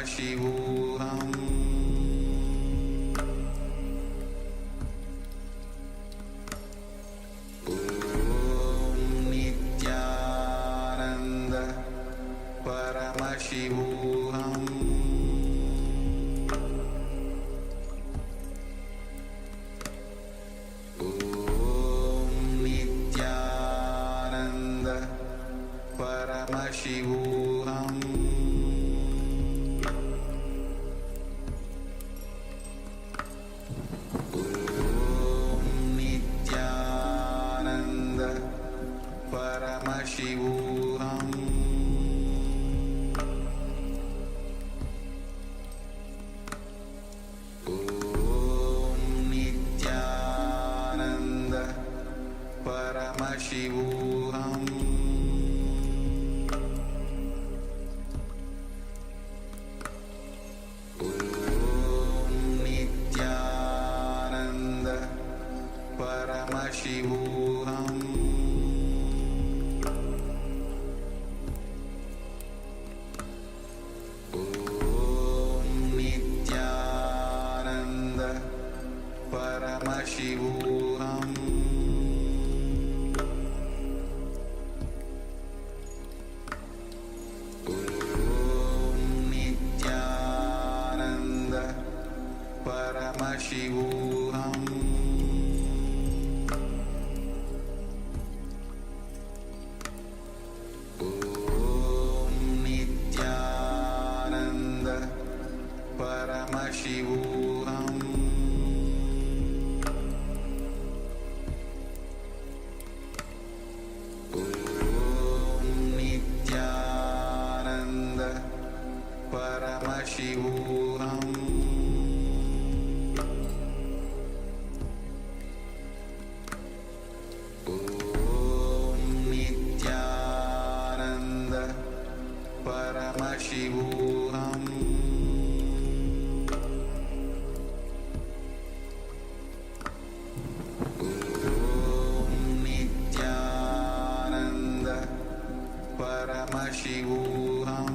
Paramashivoham Nithyananda Paramashivoham Nithyananda Paramashivoham Nithyananda Paramashivoham Nithyananda Paramashivoham Nithyananda Paramashivoham Nithyananda Paramashivoham Nithyananda Paramashivoham Nithyananda Paramashivoham Nithyananda Paramashivoham Nithyananda Paramashivoham Nithyananda Paramashivoham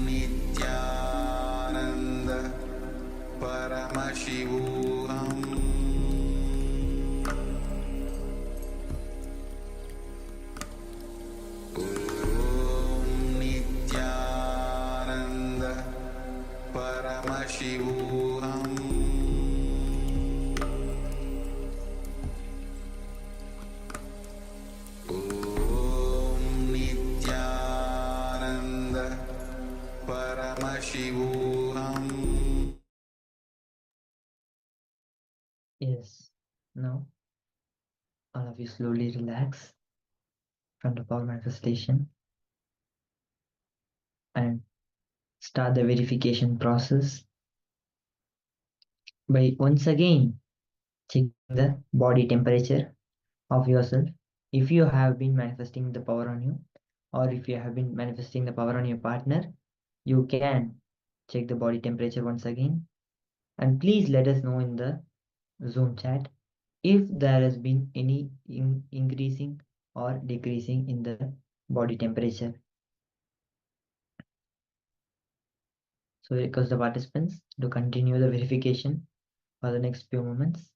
Nithyananda Paramashivoham Nithyananda Paramashivoham Nithyananda Paramashivoham. Yes. Now, all of you slowly relax from the power manifestation and start the verification process by once again checking the body temperature of yourself. If you have been manifesting the power on you, or if you have been manifesting the power on your partner, you can check the body temperature once again. And please let us know in the Zoom chat if there has been any increasing or decreasing in the body temperature. So I request the participants to continue the verification for the next few moments.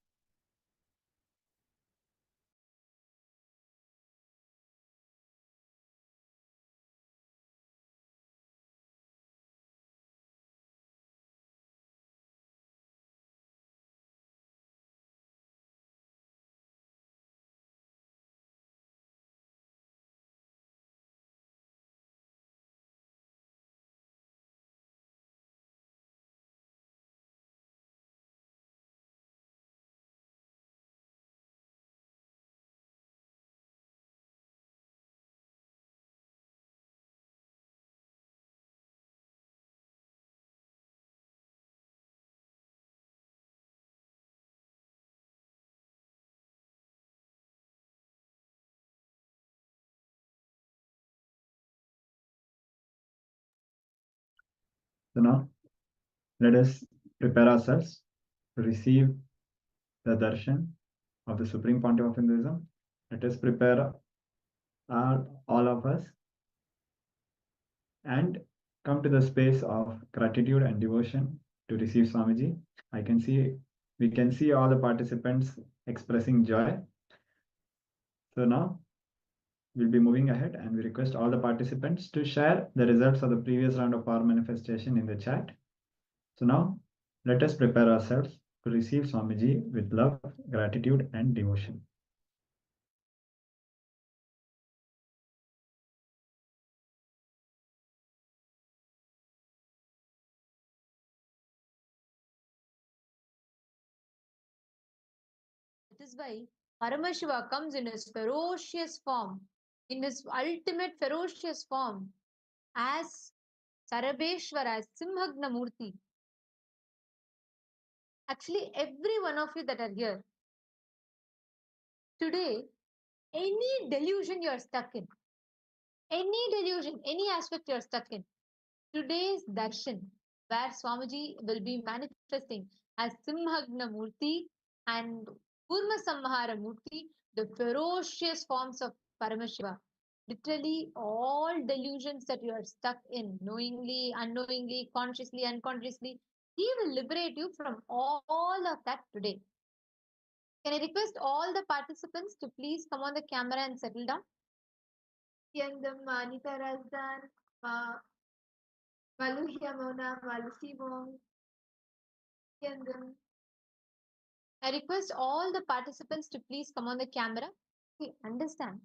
So now let us prepare ourselves to receive the darshan of the Supreme Pontiff of Hinduism Let us prepare all of us and come to the space of gratitude and devotion to receive Swamiji. We can see all the participants expressing joy. So now we'll be moving ahead and we request all the participants to share the results of the previous round of power manifestation in the chat. So now let us prepare ourselves to receive Swamiji with love, gratitude and devotion. That is why Paramashiva comes in his ferocious form, in his ultimate ferocious form, as Sarabeshwara, as Simhagna Murti. Actually, every one of you that are here today, any delusion you are stuck in, any delusion, any aspect you are stuck in, today's darshan, where Swamiji will be manifesting as Simhagna Murti and Kurma Samhara Murti, the ferocious forms of Paramashiva. Literally, all delusions that you are stuck in, knowingly, unknowingly, consciously, unconsciously, he will liberate you from all of that today. Can I request all the participants to please come on the camera and settle down? Yandam Manita Razdan, Maluhyamona, Malusivong, Yandam. I request all the participants to please come on the camera. See, understand,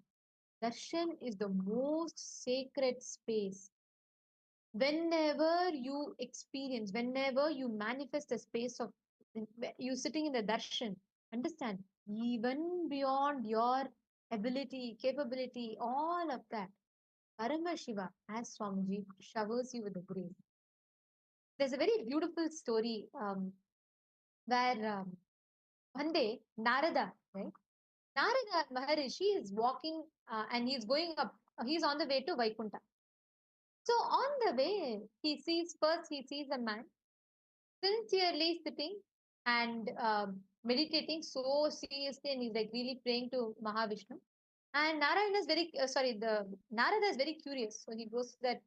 darshan is the most sacred space. Whenever you experience, whenever you manifest a space of you sitting in the darshan, understand, even beyond your ability, capability, all of that, Paramashiva, as Swamiji, showers you with the grace. There's a very beautiful story where one day Narada, right? Narada Maharishi is walking and he's going up, he's on the way to Vaikunta. So on the way, he sees a man sincerely sitting and meditating so seriously, and he's like really praying to Mahavishnu. And Narayana is Narada is very curious, so he goes to that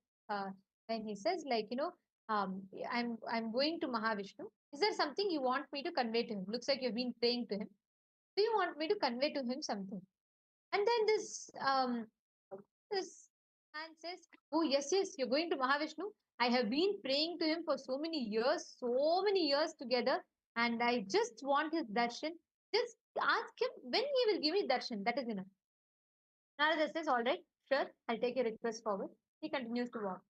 and he says, like, I'm going to Mahavishnu. Is there something you want me to convey to him? Looks like you've been praying to him. Do you want me to convey to him something? And then this man says, oh yes, you're going to Mahavishnu. I have been praying to him for so many years together, and I just want his darshan. Just ask him when he will give me darshan. That is enough. Narada says, all right, sure, I'll take your request forward. He continues to walk.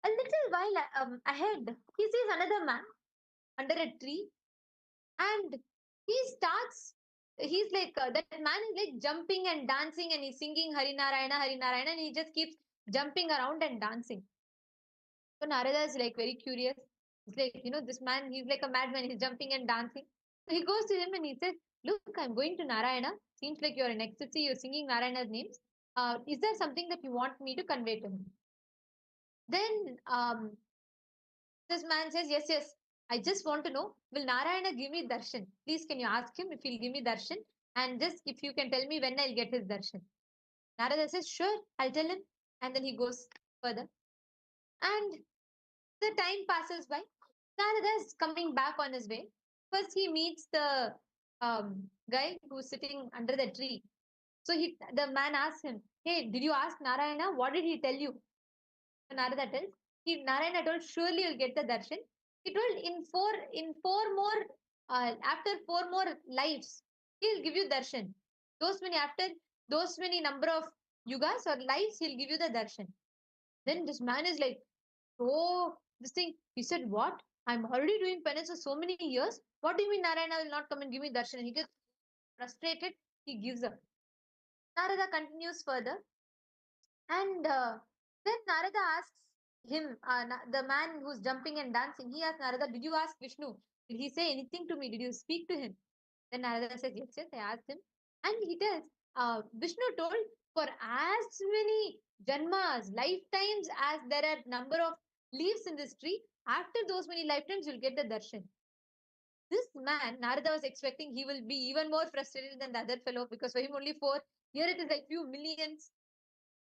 A little while ahead, he sees another man under a tree, and he's like, that man is like jumping and dancing, and he's singing Harinarayana, Harinarayana, and he just keeps jumping around and dancing. So Narada is like very curious. He's like, this man, he's like a madman, he's jumping and dancing. So he goes to him and he says, look, I'm going to Narayana. Seems like you're in ecstasy, you're singing Narayana's names. Is there something that you want me to convey to him? Then this man says, yes. I just want to know, will Narayana give me darshan? Please, can you ask him if he'll give me darshan? And just if you can tell me when I'll get his darshan. Narada says, sure, I'll tell him. And then he goes further. And the time passes by. Narada is coming back on his way. First, he meets the guy who's sitting under the tree. So the man asks him, hey, did you ask Narayana? What did he tell you? So Narada tells, Narayana told, surely you'll get the darshan. He told, after 4 more lives, he'll give you darshan. After those many number of yugas or lives, he'll give you the darshan. Then this man is like, oh, this thing. He said, what? I'm already doing penance for so many years. What do you mean Narayana will not come and give me darshan? He gets frustrated. He gives up. Narada continues further. And then Narada asks him, the man who's jumping and dancing, he asks Narada, did you ask Vishnu? Did he say anything to me? Did you speak to him? Then Narada says, yes, I asked him. And he tells, Vishnu told, for as many janmas, lifetimes as there are number of leaves in this tree, after those many lifetimes, you'll get the darshan. This man, Narada was expecting he will be even more frustrated than the other fellow because for him only 4. Here it is like few millions.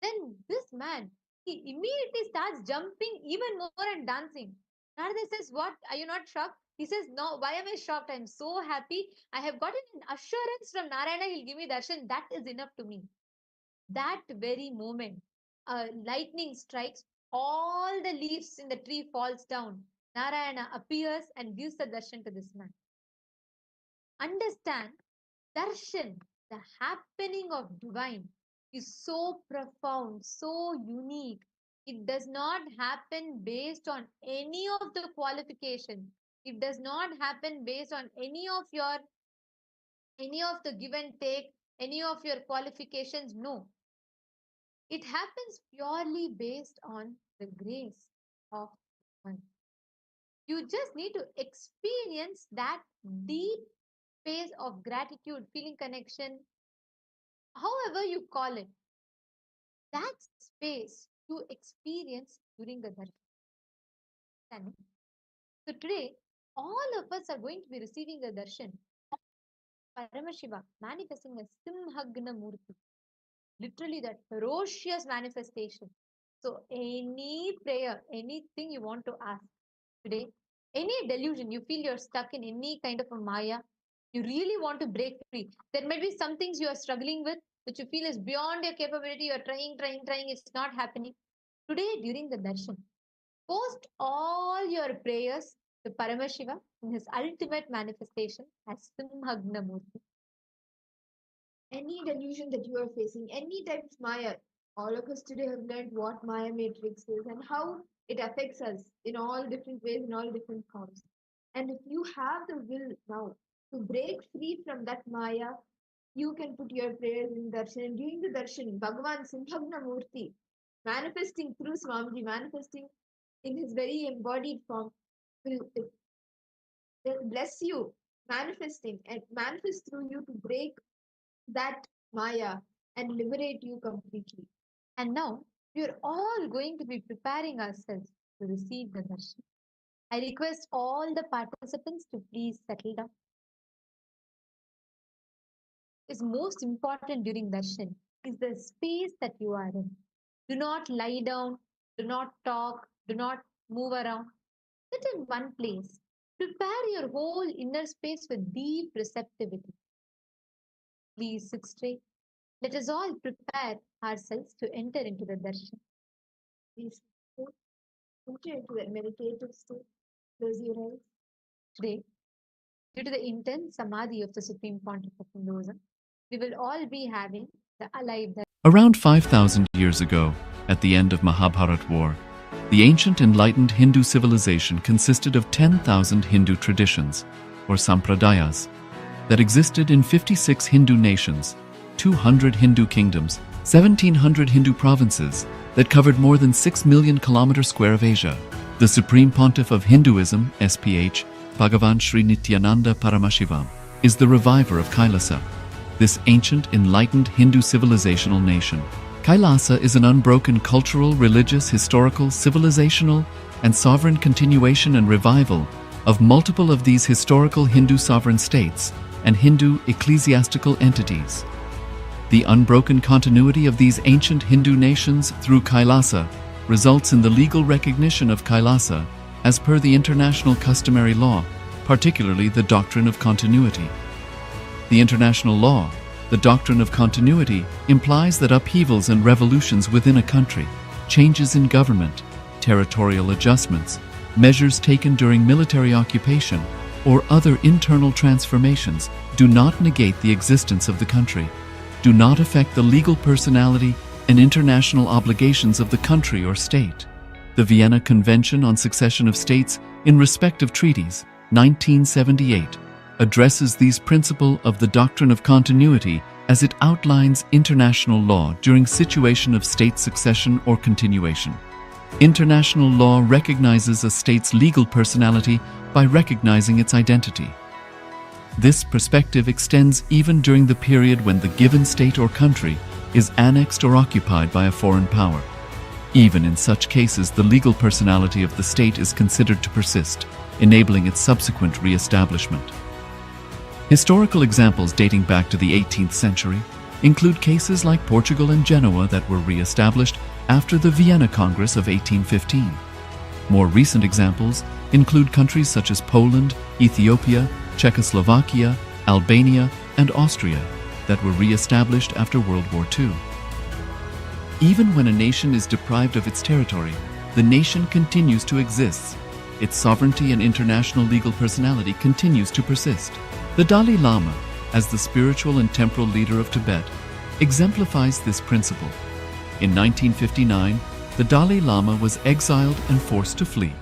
Then this man, he immediately starts jumping even more and dancing. Narada says, what? Are you not shocked? He says, no, why am I shocked? I am so happy. I have gotten an assurance from Narayana, he'll give me darshan. That is enough to me. That very moment, lightning strikes, all the leaves in the tree falls down. Narayana appears and gives the darshan to this man. Understand, darshan, the happening of divine, is so profound, so unique. It does not happen based on any of the qualifications. It does not happen based on any of the give and take, any of your qualifications. No. It happens purely based on the grace of one. You just need to experience that deep phase of gratitude, feeling connection, however you call it. That space you experience during the darshan. So today, all of us are going to be receiving the darshan. Paramashiva manifesting a Simhagna Murti, literally that ferocious manifestation. So any prayer, anything you want to ask today, any delusion, you feel you're stuck in any kind of a Maya, you really want to break free. There may be some things you are struggling with, which you feel is beyond your capability. You're trying, it's not happening. Today, during the darshan, post all your prayers to Paramashiva in his ultimate manifestation as Simhagna Murti. Any delusion that you are facing, any type of Maya, all of us today have learned what Maya matrix is and how it affects us in all different ways, in all different forms. And if you have the will now to break free from that Maya, you can put your prayers in darshan. And during the darshan, Bhagavan Simhagna Murti, manifesting through Swamiji, manifesting in his very embodied form, will bless you, manifesting and manifest through you to break that Maya and liberate you completely. And now we are all going to be preparing ourselves to receive the darshan. I request all the participants to please settle down. Is most important during darshan is the space that you are in. Do not lie down, do not talk, do not move around. Sit in one place. Prepare your whole inner space with deep receptivity. Please sit straight. Let us all prepare ourselves to enter into the darshan. Please enter into that meditative state. Close your eyes. Today, due to the intense samadhi of the Supreme Pontiff of Hinduism, we will all be having the alive darshan. Around 5,000 years ago, at the end of Mahabharat War, the ancient enlightened Hindu civilization consisted of 10,000 Hindu traditions, or sampradayas, that existed in 56 Hindu nations, 200 Hindu kingdoms, 1,700 Hindu provinces that covered more than 6 million kilometers square of Asia. The Supreme Pontiff of Hinduism, SPH, Bhagavan Sri Nithyananda Paramashivoham, is the reviver of KAILASA, this ancient enlightened Hindu civilizational nation. KAILASA is an unbroken cultural, religious, historical, civilizational, and sovereign continuation and revival of multiple of these historical Hindu sovereign states and Hindu ecclesiastical entities. The unbroken continuity of these ancient Hindu nations through KAILASA results in the legal recognition of KAILASA as per the international customary law, particularly the doctrine of continuity. The international law, the doctrine of continuity, implies that upheavals and revolutions within a country, changes in government, territorial adjustments, measures taken during military occupation, or other internal transformations do not negate the existence of the country, do not affect the legal personality and international obligations of the country or state. The Vienna Convention on Succession of States in respect of treaties, 1978, addresses these principles of the doctrine of continuity as it outlines international law during situation of state succession or continuation. International law recognizes a state's legal personality by recognizing its identity. This perspective extends even during the period when the given state or country is annexed or occupied by a foreign power. Even in such cases, the legal personality of the state is considered to persist, enabling its subsequent re-establishment. Historical examples dating back to the 18th century include cases like Portugal and Genoa that were re-established after the Vienna Congress of 1815. More recent examples include countries such as Poland, Ethiopia, Czechoslovakia, Albania, and Austria that were re-established after World War II. Even when a nation is deprived of its territory, the nation continues to exist. Its sovereignty and international legal personality continues to persist. The Dalai Lama, as the spiritual and temporal leader of Tibet, exemplifies this principle. In 1959, the Dalai Lama was exiled and forced to flee.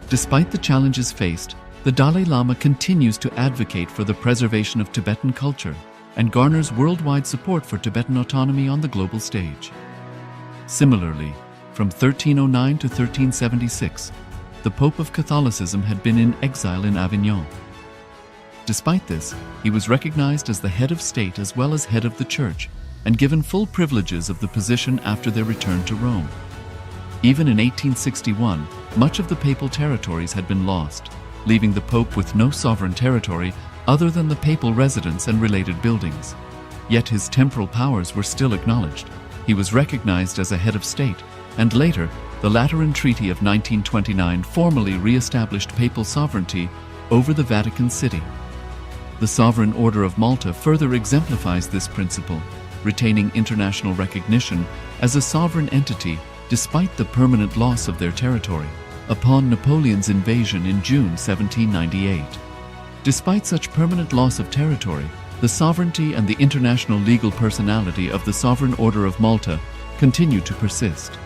Despite the challenges faced, the Dalai Lama continues to advocate for the preservation of Tibetan culture and garners worldwide support for Tibetan autonomy on the global stage. Similarly, from 1309 to 1376, the Pope of Catholicism had been in exile in Avignon. Despite this, he was recognized as the head of state as well as head of the church and given full privileges of the position after their return to Rome. Even in 1861, much of the papal territories had been lost, leaving the Pope with no sovereign territory other than the papal residence and related buildings. Yet his temporal powers were still acknowledged. He was recognized as a head of state, and later, the Lateran Treaty of 1929 formally re-established papal sovereignty over the Vatican City. The Sovereign Order of Malta further exemplifies this principle, retaining international recognition as a sovereign entity despite the permanent loss of their territory upon Napoleon's invasion in June 1798. Despite such permanent loss of territory, the sovereignty and the international legal personality of the Sovereign Order of Malta continue to persist.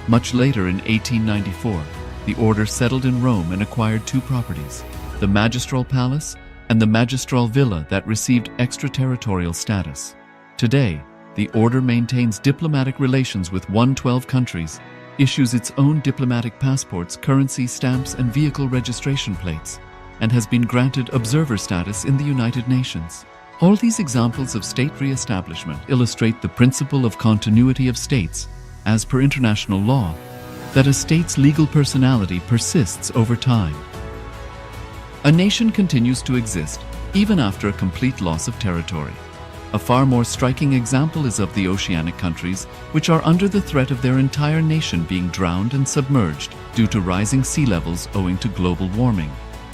Much later in 1894, the order settled in Rome and acquired two properties, the Magistral Palace and the Magistral Villa that received extraterritorial status. Today, the order maintains diplomatic relations with 112 countries, issues its own diplomatic passports, currency, stamps, and vehicle registration plates, and has been granted observer status in the United Nations. All these examples of state re-establishment illustrate the principle of continuity of states, as per international law, that a state's legal personality persists over time. A nation continues to exist even after a complete loss of territory. A far more striking example is of the oceanic countries, which are under the threat of their entire nation being drowned and submerged due to rising sea levels owing to global warming.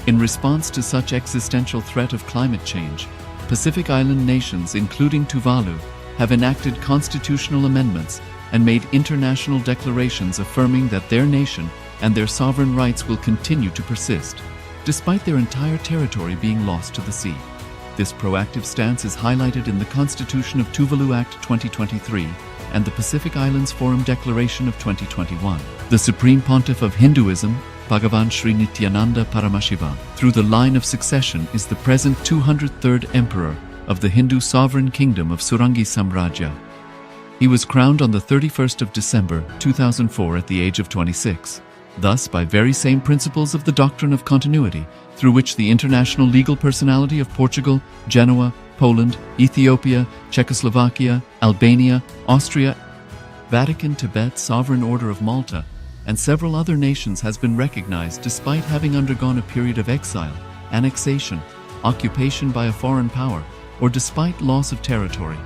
In response to such existential threat of climate change, Pacific Island nations, including Tuvalu, have enacted constitutional amendments and made international declarations affirming that their nation and their sovereign rights will continue to persist, despite their entire territory being lost to the sea. This proactive stance is highlighted in the Constitution of Tuvalu Act 2023 and the Pacific Islands Forum Declaration of 2021. The Supreme Pontiff of Hinduism, Bhagavan Sri Nithyananda Paramashivoham, through the line of succession is the present 203rd Emperor of the Hindu Sovereign Kingdom of Surangi Samrajya. He was crowned on the 31st of December 2004 at the age of 26. Thus, by very same principles of the doctrine of continuity, through which the international legal personality of Portugal, Genoa, Poland, Ethiopia, Czechoslovakia, Albania, Austria, Vatican, Tibet, Sovereign Order of Malta, and several other nations has been recognized despite having undergone a period of exile, annexation, occupation by a foreign power, or despite loss of territory.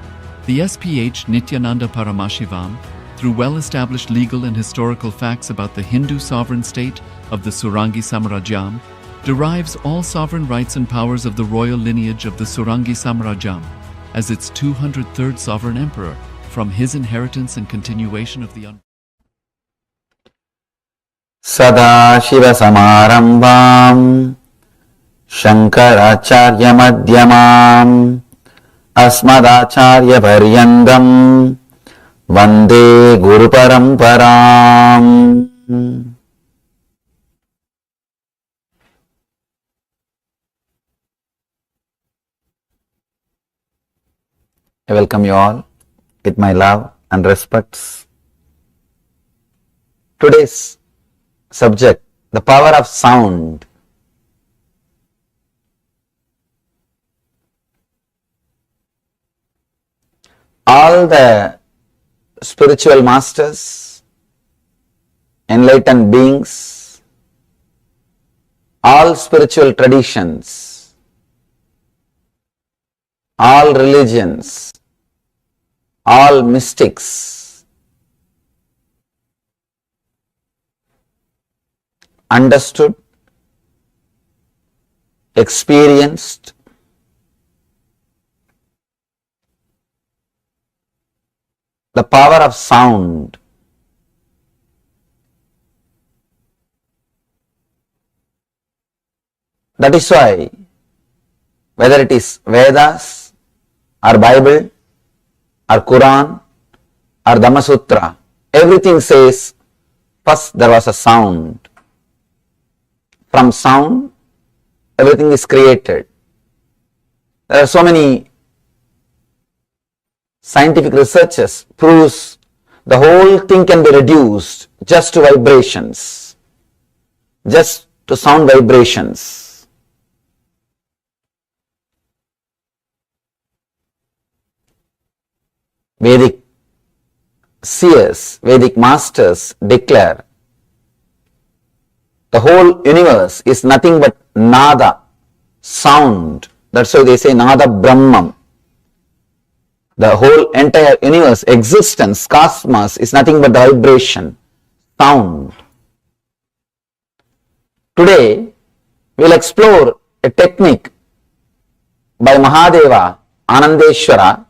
The SPH Nithyananda Paramashivoham, through well-established legal and historical facts about the Hindu sovereign state of the Surangi Samrajyam, derives all sovereign rights and powers of the royal lineage of the Surangi Samrajyam as its 203rd sovereign emperor from his inheritance and continuation of the Sadashivasamarambham Shankaracharya-madhyamam Asmadacharya-paryandam Vande Guru Paramparam. I welcome you all with my love and respects. Today's subject, the power of sound. All the spiritual masters, enlightened beings, all spiritual traditions all religions, all mystics understood, experienced the power of sound. That is why, whether it is Vedas or Bible or Quran or Dhamma Sutra, everything says first there was a sound. From sound, everything is created. There are so many scientific researches proves the whole thing can be reduced just to vibrations, just to sound vibrations. Vedic seers, Vedic masters declare the whole universe is nothing but nada, sound. That's why they say nada brahmam. The whole entire universe, existence, cosmos is nothing but vibration, sound. Today, we'll explore a technique by Mahadeva, Anandeshwara,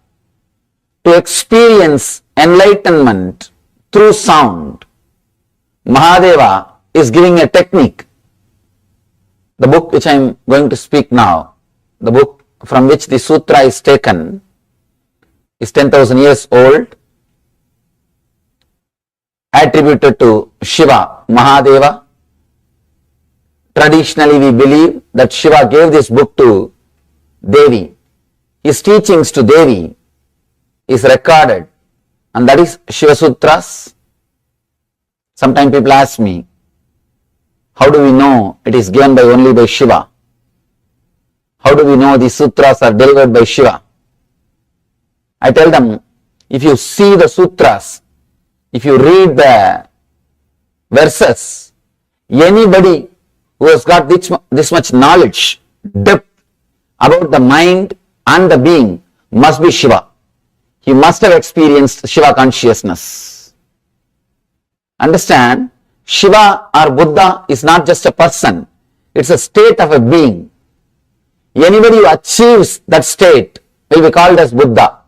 to experience enlightenment through sound. Mahadeva is giving a technique. The book which I am going to speak now, the book from which the sutra is taken, is 10,000 years old, attributed to Shiva, Mahadeva. Traditionally, we believe that Shiva gave this book to Devi. His teachings to Devi is recorded, and that is Shiva Sutras. Sometimes people ask me, how do we know it is given by only by Shiva? How do we know the sutras are delivered by Shiva? I tell them, if you see the sutras, if you read the verses, anybody who has got this much knowledge, depth about the mind and the being must be Shiva. He must have experienced Shiva consciousness. Understand, Shiva or Buddha is not just a person, it's a state of a being. Anybody who achieves that state will be called as Buddha.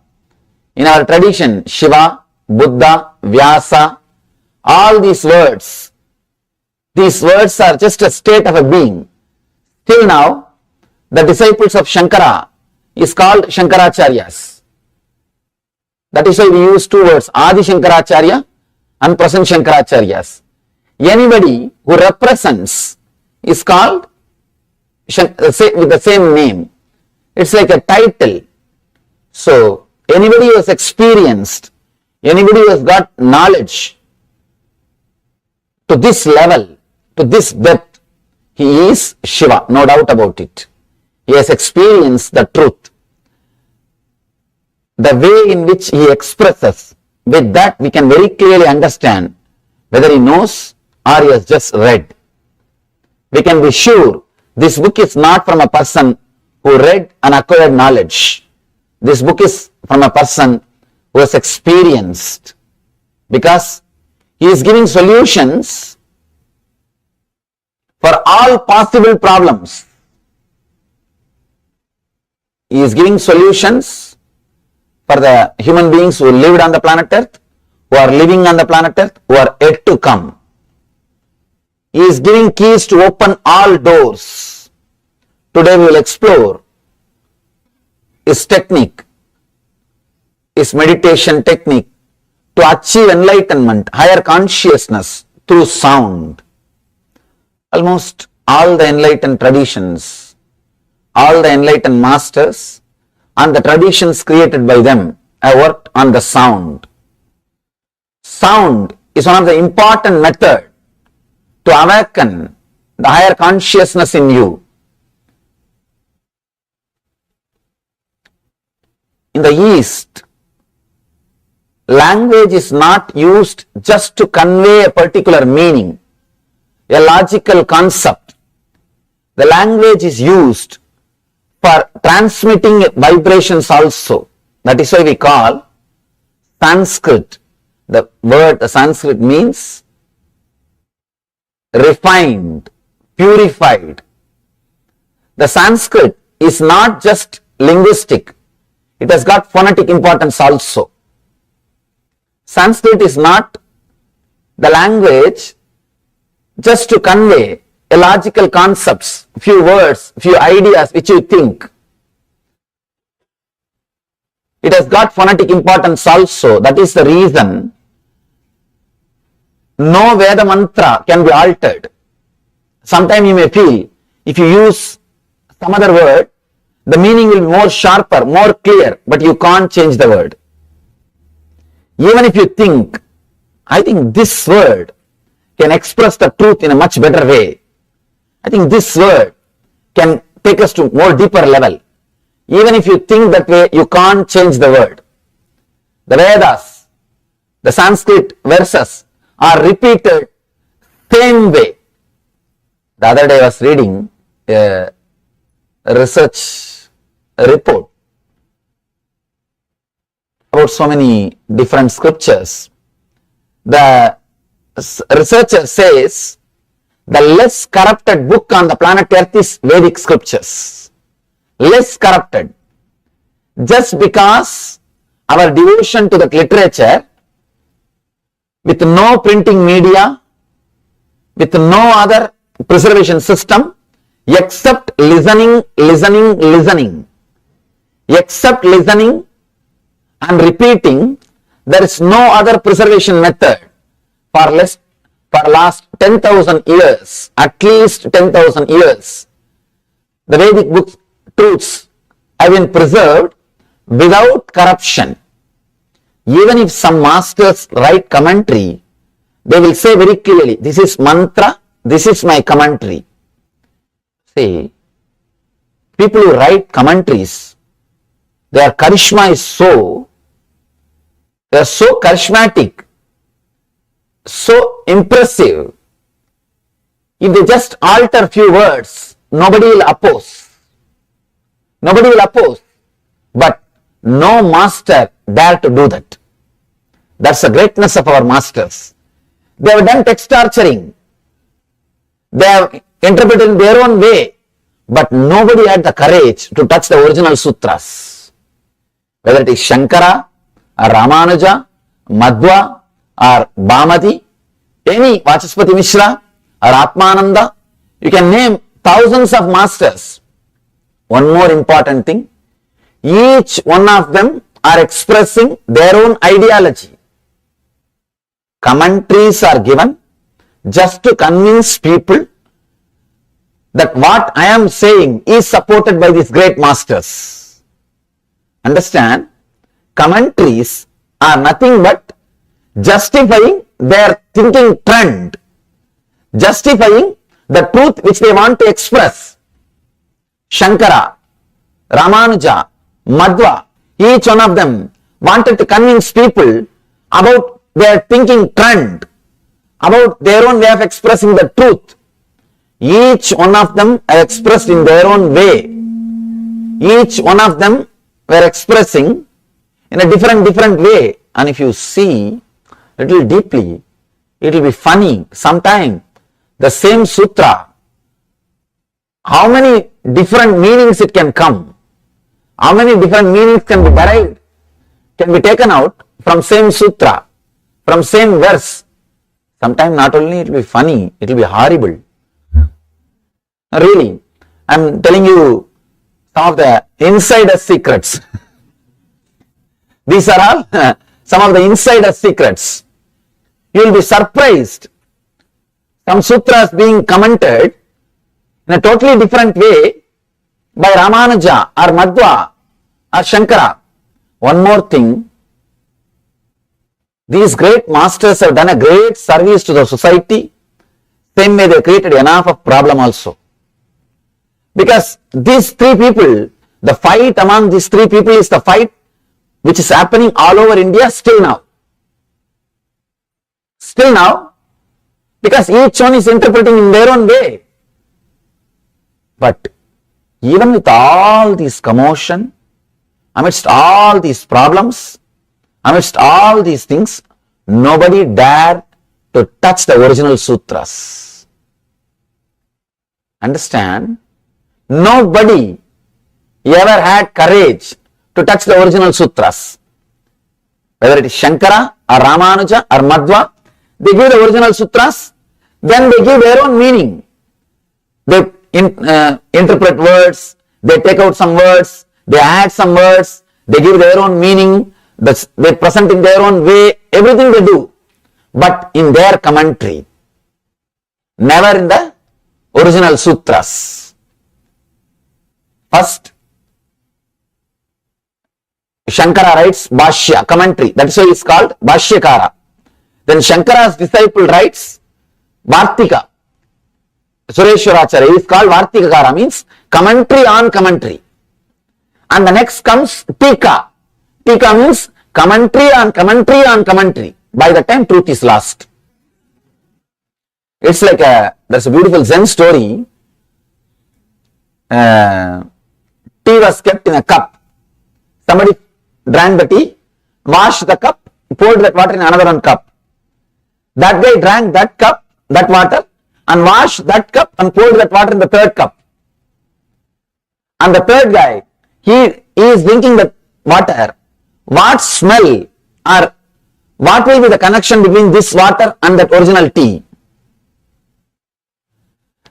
In our tradition, Shiva, Buddha, Vyasa, all these words are just a state of a being. Till now, the disciples of Shankara is called Shankaracharyas. That is why we use two words, Adi Shankaracharya and present Shankaracharyas. Anybody who represents is called with the same name. It's like a title. So, anybody who has experienced, anybody who has got knowledge to this level, to this depth, he is Shiva, no doubt about it. He has experienced the truth. The way in which he expresses, with that we can very clearly understand whether he knows or he has just read. We can be sure this book is not from a person who read and acquired knowledge. This book is from a person who has experienced, because he is giving solutions for all possible problems. He is giving solutions for the human beings who lived on the planet Earth, who are living on the planet Earth, who are yet to come. He is giving keys to open all doors. Today we will explore his technique, his meditation technique to achieve enlightenment, higher consciousness through sound. Almost all the enlightened traditions, all the enlightened masters and the traditions created by them have worked on the sound. Sound is one of the important methods to awaken the higher consciousness in you. In the East, language is not used just to convey a particular meaning, a logical concept. The language is used for transmitting vibrations also. That is why we call Sanskrit. The word Sanskrit means refined, purified. The Sanskrit is not just linguistic, it has got phonetic importance also. Sanskrit is not the language just to convey a logical concepts, few words, few ideas which you think. It has got phonetic importance also. That is the reason no Veda mantra can be altered. Sometimes you may feel if you use some other word, the meaning will be more sharper, more clear, but you can't change the word. Even if you think, I think this word can express the truth in a much better way. I think this word can take us to more deeper level. Even if you think that way, you can't change the word. The Vedas, the Sanskrit verses are repeated same way. The other day I was reading a research report about so many different scriptures. The researcher says the less corrupted book on the planet Earth is Vedic scriptures. Less corrupted. Just because our devotion to the literature, with no printing media, with no other preservation system, except listening, except listening and repeating, there is no other preservation method for last 10,000 years, at least 10,000 years. The Vedic books, truths have been preserved without corruption. Even if some masters write commentary, they will say very clearly, this is mantra, this is my commentary. See, people who write commentaries, their charisma is so, they are so charismatic, so impressive. If they just alter few words, nobody will oppose. Nobody will oppose. But no master dare to do that. That's the greatness of our masters. They have done text torturing. They have interpreted in their own way. But nobody had the courage to touch the original sutras. Whether it is Shankara, or Ramanuja, Madhva, or Bhamati, any Vachaspati Mishra, or Atmananda, you can name thousands of masters. One more important thing, each one of them are expressing their own ideology. Commentaries are given just to convince people that what I am saying is supported by these great masters. Understand? Commentaries are nothing but justifying their thinking trend, justifying the truth which they want to express. Shankara, Ramanuja, Madhva, each one of them wanted to convince people about their thinking trend, about their own way of expressing the truth. Each one of them are expressed in their own way. Each one of them were expressing in a different way. And if you see a little deeply, it will be funny. Sometime the same sutra, how many different meanings it can come, how many different meanings can be derived, can be taken out from same sutra, from same verse. Sometimes not only it will be funny, it will be horrible. Really, I am telling you some of the insider secrets. These are all some of the insider secrets. You will be surprised. Some sutras being commented in a totally different way by Ramanuja or Madhva or Shankara. One more thing, these great masters have done a great service to the society. Same way they created enough of problem also. Because these three people, the fight among these three people is the fight which is happening all over India still now. Still now, because each one is interpreting in their own way. But Even with all this commotion, amidst all these problems, amidst all these things, nobody dared to touch the original sutras. Understand? Nobody ever had courage to touch the original sutras. Whether it is Shankara or Ramanuja or Madhva, they give the original sutras, then they give their own meaning. They interpret words, they take out some words, they add some words, they give their own meaning, they present in their own way, everything they do, but in their commentary, never in the original sutras. First, Shankara writes Bhashya, commentary, that's why it's called Bhashyakara. Then Shankara's disciple writes Vartika. Sureshwaracharya is called Vartikakara, means commentary on commentary. And the next comes Tika. Tika means commentary on commentary on commentary. By the time truth is lost. It's like there's a beautiful Zen story. Tea was kept in a cup. Somebody drank the tea, washed the cup, poured that water in another one cup. That guy drank that cup, that water, and washed that cup and poured that water in the third cup. And the third guy, he is drinking the water. What smell or what will be the connection between this water and that original tea?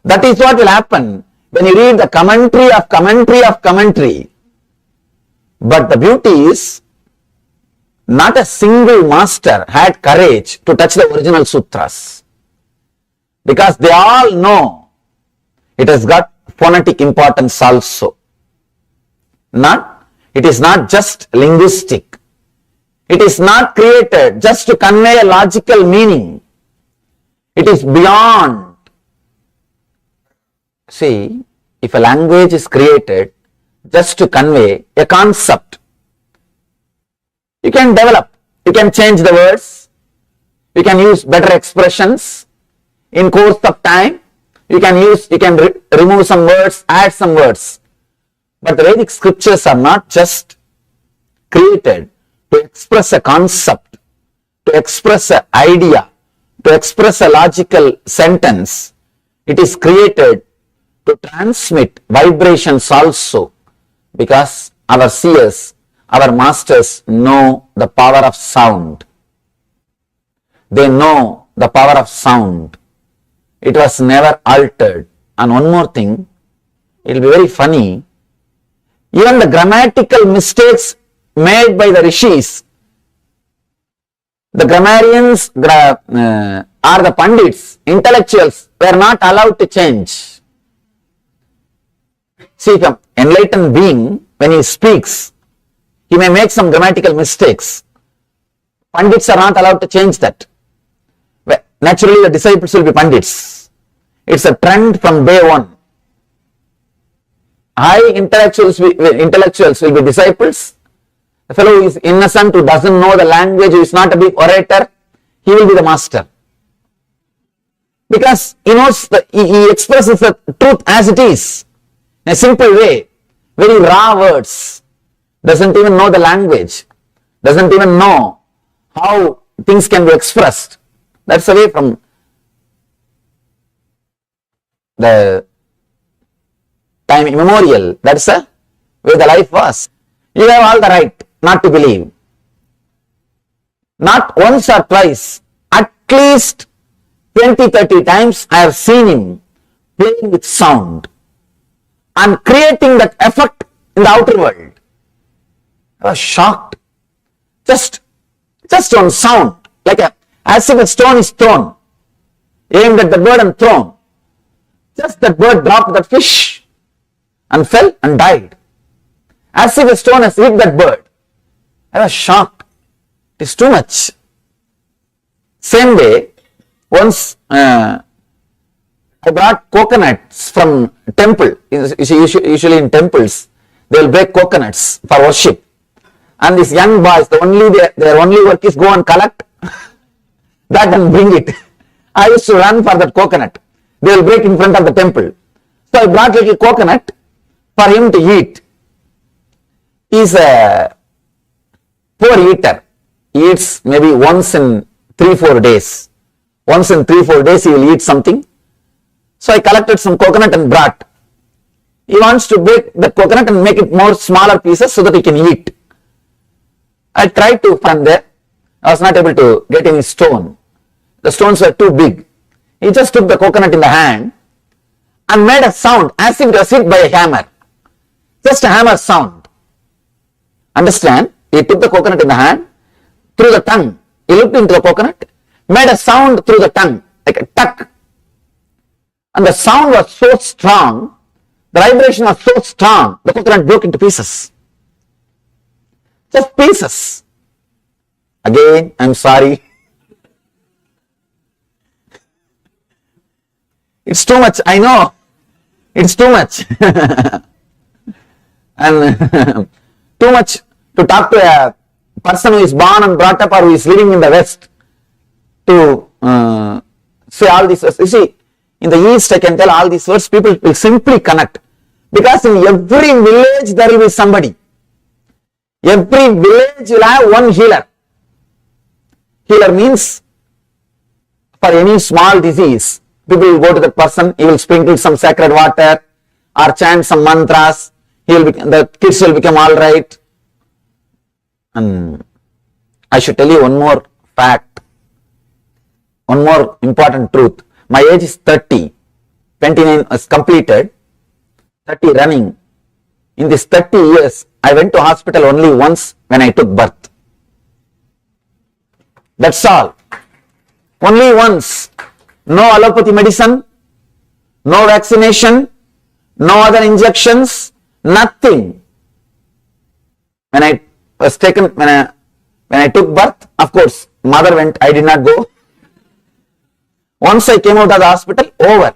That is what will happen when you read the commentary of commentary of commentary. But the beauty is, not a single master had courage to touch the original sutras. Because they all know it has got phonetic importance also. It is not just linguistic. It is not created just to convey a logical meaning. It is beyond. See, if a language is created just to convey a concept, you can develop, you can change the words, you can use better expressions. In course of time, you can remove some words, add some words. But the Vedic scriptures are not just created to express a concept, to express an idea, to express a logical sentence. It is created to transmit vibrations also, because our seers, our masters know the power of sound. They know the power of sound. It was never altered. And one more thing, it will be very funny, even the grammatical mistakes made by the rishis, the grammarians or the pandits, intellectuals, were not allowed to change. See, if an enlightened being, when he speaks, he may make some grammatical mistakes. Pandits are not allowed to change that. Naturally, the disciples will be pandits. It's a trend from day one. High intellectuals will be disciples. The fellow who is innocent, who doesn't know the language, who is not a big orator, he will be the master. Because he knows he expresses the truth as it is, in a simple way, very raw words, doesn't even know the language, doesn't even know how things can be expressed. That's away from the time immemorial. That's where the life was. You have all the right not to believe. Not once or twice, at least 20-30 times I have seen him playing with sound and creating that effect in the outer world. I was shocked. Just on sound, as if a stone is thrown, aimed at the bird and thrown. Just that bird dropped that fish and fell and died. As if a stone has hit that bird. I was shocked. It is too much. Same way, once I brought coconuts from temple. Usually in temples, they will break coconuts for worship. And these young boys, their only work is go and collect that and bring it. I used to run for that coconut. They will break in front of the temple. So I brought little coconut for him to eat. He is a poor eater. He eats maybe once in 3-4 days. Once in 3-4 days he will eat something. So I collected some coconut and brought. He wants to break the coconut and make it more smaller pieces so that he can eat. I tried to find there. I was not able to get any stone. The stones were too big. He just took the coconut in the hand and made a sound as if it was hit by a hammer. Just a hammer sound. Understand? He took the coconut in the hand, through the tongue. He looked into the coconut, made a sound through the tongue, like a tuck. And the sound was so strong, the vibration was so strong, the coconut broke into pieces. Just pieces. Again, I'm sorry. It's too much, I know. It's too much. And too much to talk to a person who is born and brought up or who is living in the West to say all these words. You see, in the East I can tell all these words, people will simply connect. Because in every village there will be somebody. Every village will have one healer. Healer means for any small disease, people will go to the person, he will sprinkle some sacred water or chant some mantras, the kids will become all right. And I should tell you one more fact, one more important truth. My age is 30, 29 is completed, 30 running. In this 30 years, I went to hospital only once when I took birth. That's all. Only once. No allopathy medicine, no vaccination, no other injections, nothing. When I was taken, when I took birth, of course, mother went, I did not go. Once I came out of the hospital, over.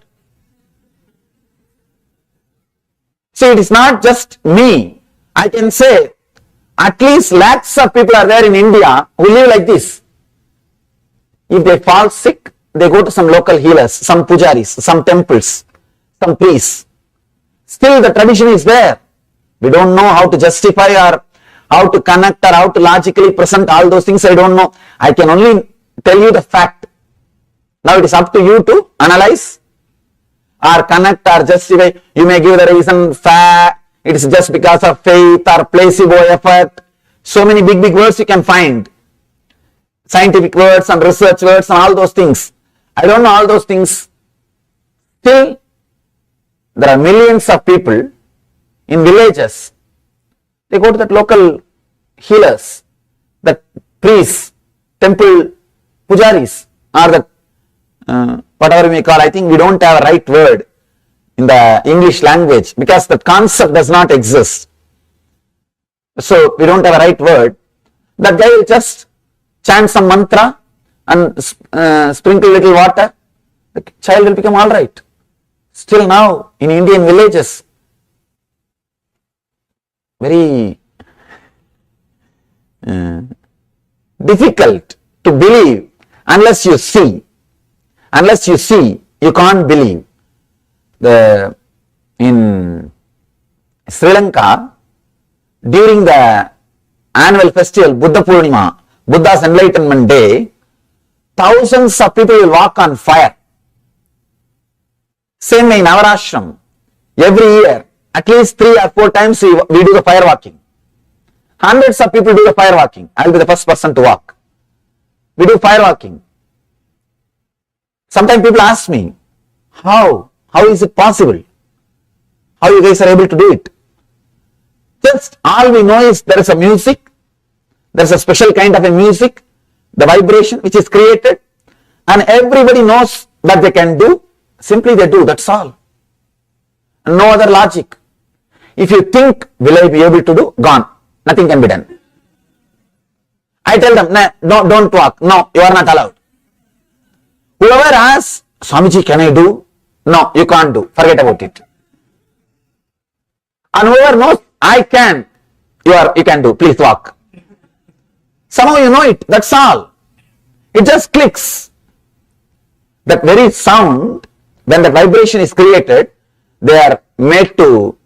See, it is not just me. I can say at least lakhs of people are there in India who live like this. If they fall sick, they go to some local healers, some pujaris, some temples, some priests. Still the tradition is there. We don't know how to justify or how to connect or how to logically present all those things. I don't know. I can only tell you the fact. Now it is up to you to analyze or connect or justify. You may give the reason, it is just because of faith or placebo effect. So many big words you can find. Scientific words and research words and all those things. I don't know all those things. Still, there are millions of people in villages. They go to that local healers, the priests, temple pujaris, or the whatever we call. I think we don't have a right word in the English language because the concept does not exist. So we don't have a right word. That guy will just chant some mantra and sprinkle little water, the child will become all right. Still now in Indian villages, very difficult to believe unless you see. Unless you see, you can't believe. In Sri Lanka, during the annual festival Buddha Purnima, Buddha's Enlightenment Day, thousands of people will walk on fire. Same way in our ashram, every year, at least 3 or 4 times we do the fire walking. Hundreds of people do the fire walking. I will be the first person to walk. We do fire walking. Sometimes people ask me, how is it possible? How you guys are able to do it? Just all we know is there is a music, there is a special kind of a music, the vibration which is created, and everybody knows that they can do, simply they do, that's all. No other logic. If you think, will I be able to do? Gone. Nothing can be done. I tell them, no, don't walk. No, you are not allowed. Whoever asks, Swamiji, can I do? No, you can't do. Forget about it. And whoever knows, I can, you can do. Please walk. Somehow you know it. That's all. It just clicks. That very sound, when the vibration is created, they are made to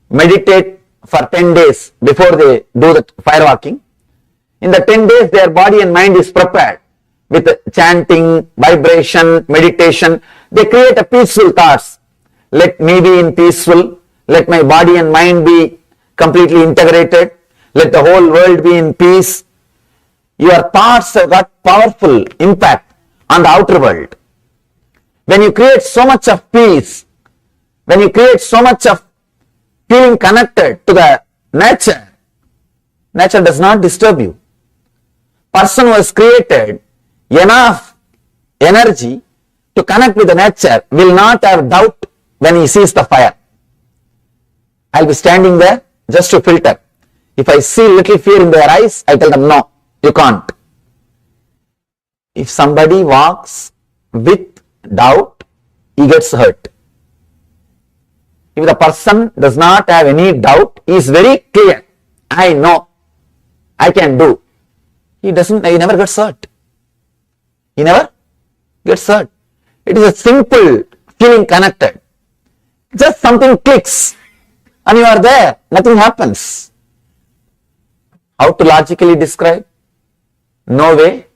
meditate for 10 days before they do the firewalking. In the 10 days, their body and mind is prepared with chanting, vibration, meditation. They create a peaceful thoughts. Let me be in peaceful. Let my body and mind be completely integrated. Let the whole world be in peace. Your thoughts have got powerful impact on the outer world. When you create so much of peace, when you create so much of feeling connected to the nature, nature does not disturb you. Person who has created enough energy to connect with the nature will not have doubt when he sees the fire. I'll be standing there just to filter. If I see little fear in their eyes, I tell them, no, you can't. If somebody walks with doubt, he gets hurt. If the person does not have any doubt, he is very clear. I know, I can do. He never gets hurt. He never gets hurt. It is a simple feeling connected. Just something clicks and you are there. Nothing happens. How to logically describe? No way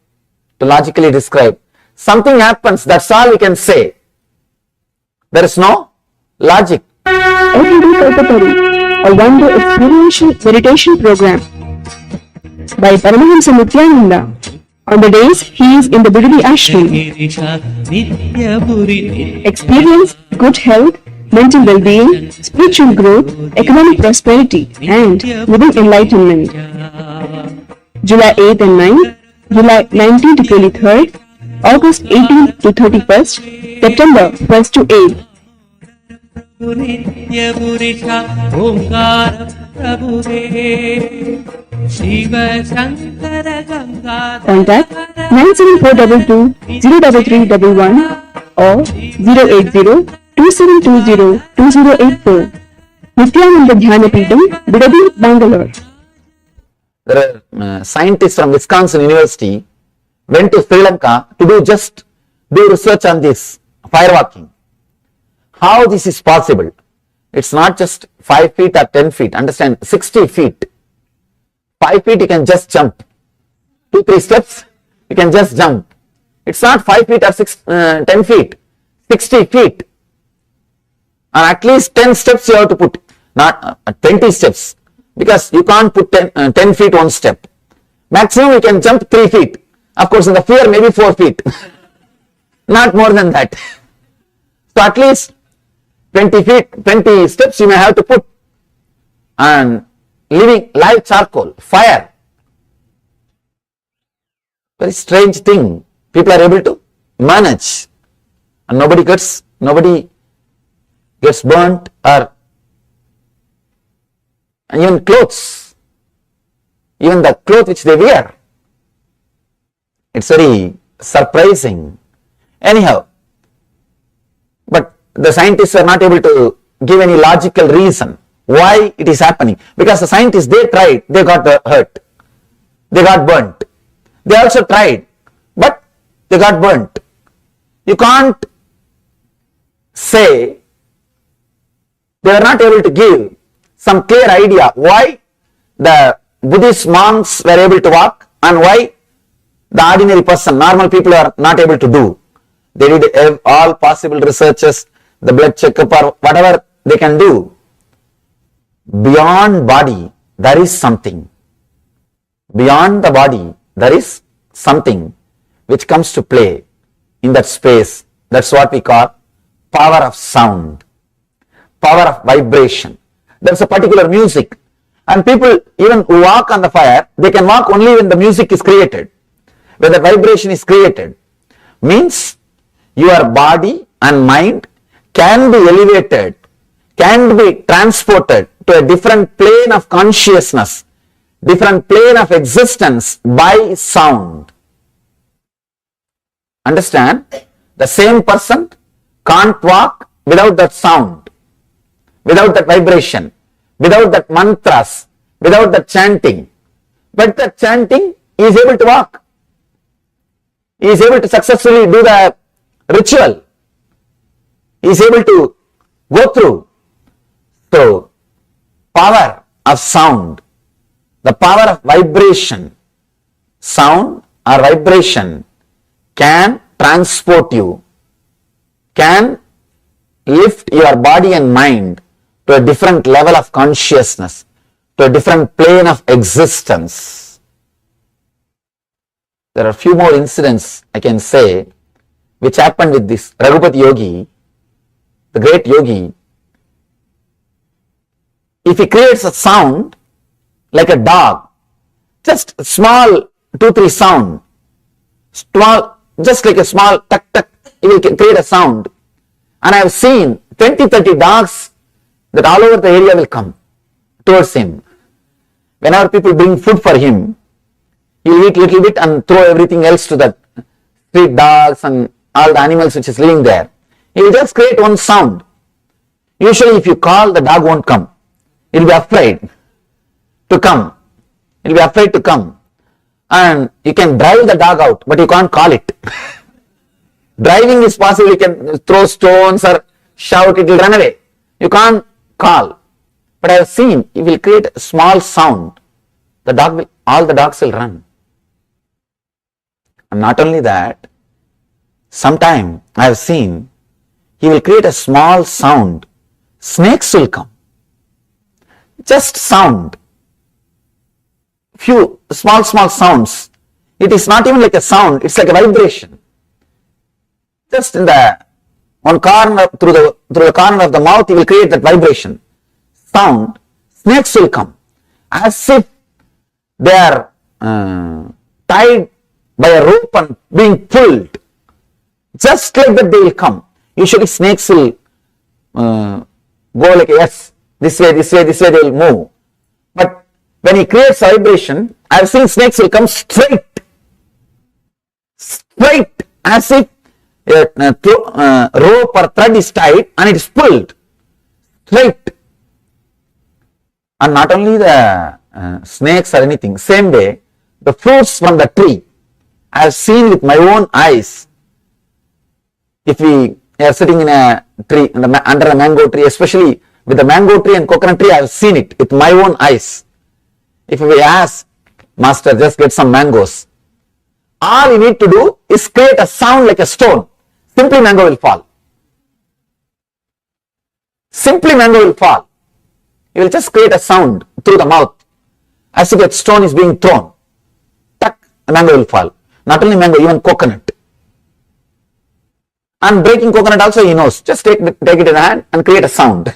to logically describe. Something happens, that's all we can say. There is no logic. Participatory, a one-day experiential meditation program by Paramashivoham Nithyananda. On the days he is in the Bidadi ashram. Experience good health, mental well-being, spiritual growth, economic prosperity, and living enlightenment. July 8th and 9th, July 19th to 23rd, August 18th to 31st, September 1st to 8th. Contact 97422-03311 or 080-2720-2084. Nithyananda Dhyana Peetham, Bidadi, Bangalore. There are scientists from Wisconsin University went to Sri Lanka to do research on this firewalking. How this is possible? It's not just 5 feet or 10 feet. Understand, 60 feet. 5 feet you can just jump. 2-3 steps you can just jump. It's not 5 feet or 10 feet. 60 feet. And at least 10 steps you have to put. Not 20 steps. Because you can't put 10 feet one step. Maximum you can jump 3 feet. Of course in the fear maybe 4 feet. Not more than that. So at least 20 steps you may have to put. And living live charcoal, fire. Very strange thing. People are able to manage. And nobody gets burnt or even clothes. Even the clothes which they wear. It's very surprising. Anyhow, but the scientists are not able to give any logical reason why it is happening. Because the scientists, they tried, they got hurt. They got burnt. They also tried, but they got burnt. You can't say they were not able to give some clear idea why the Buddhist monks were able to walk and why the ordinary person, normal people are not able to do. They did all possible researches, the blood checkup or whatever they can do. Beyond body, there is something. Beyond the body, there is something which comes to play in that space. That's what we call power of sound, power of vibration. There's a particular music. And people, even who walk on the fire, they can walk only when the music is created, when the vibration is created. Means your body and mind can be elevated, can be transported to a different plane of consciousness, different plane of existence by sound. Understand? The same person can't walk without that sound, without that vibration, without that mantras, without that chanting. But that chanting, he is able to walk. He is able to successfully do the ritual. He is able to go through. So, power of sound, the power of vibration, sound or vibration can transport you, can lift your body and mind to a different level of consciousness, to a different plane of existence. There are a few more incidents I can say which happened with this Raghupati Yogi, the great yogi. If he creates a sound like a dog, just small 2-3 sound, small, just like a small tuck tuck, he will create a sound. And I have seen 20-30 dogs that all over the area will come towards him. Whenever people bring food for him, he will eat little bit and throw everything else to the street dogs and all the animals which is living there. He will just create one sound. Usually if you call, the dog won't come. He will be afraid to come. He will be afraid to come. And you can drive the dog out, but you can't call it. Driving is possible, you can throw stones or shout, it will run away. You can't call. But I have seen, he will create a small sound. The dog will, all the dogs will run. And not only that, sometime I have seen, he will create a small sound. Snakes will come. Just sound. Few small sounds. It is not even like a sound, it's like a vibration. Just in the one corner, through the corner of the mouth, he will create that vibration. Sound. Snakes will come. As if they are tied by a rope and being pulled. Just like that they will come. Usually snakes will go like yes, this way they will move. But when he creates vibration, I have seen snakes will come straight, as if a rope or thread is tied and it is pulled straight. And not only the snakes or anything, same way the fruits from the tree, I have seen with my own eyes. If we are sitting in a tree, under a mango tree, especially with the mango tree and coconut tree, I have seen it with my own eyes. If we ask, Master, just get some mangoes, all you need to do is create a sound like a stone. Simply mango will fall. Simply mango will fall. You will just create a sound through the mouth as if that stone is being thrown. Tuck, the mango will fall. Not only mango, even coconut. And breaking coconut also he knows. Just take it in hand and create a sound.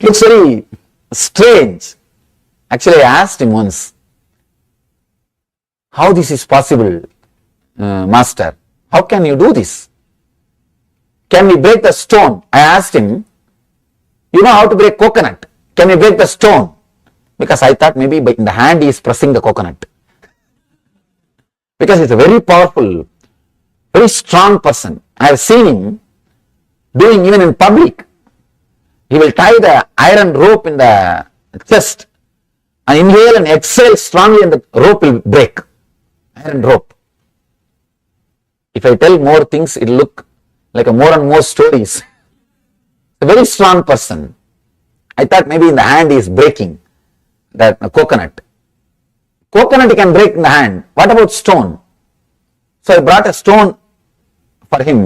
It looks very strange. Actually, I asked him once, how this is possible, Master? How can you do this? Can we break the stone? I asked him, you know how to break coconut. Can we break the stone? Because I thought maybe in the hand he is pressing the coconut. Because he is a very powerful, very strong person. I have seen him doing even in public. He will tie the iron rope in the chest and inhale and exhale strongly and the rope will break. Iron rope. If I tell more things, it will look like more and more stories. A very strong person. I thought maybe in the hand he is breaking that coconut. Coconut he can break in the hand. What about stone? So I brought a stone for him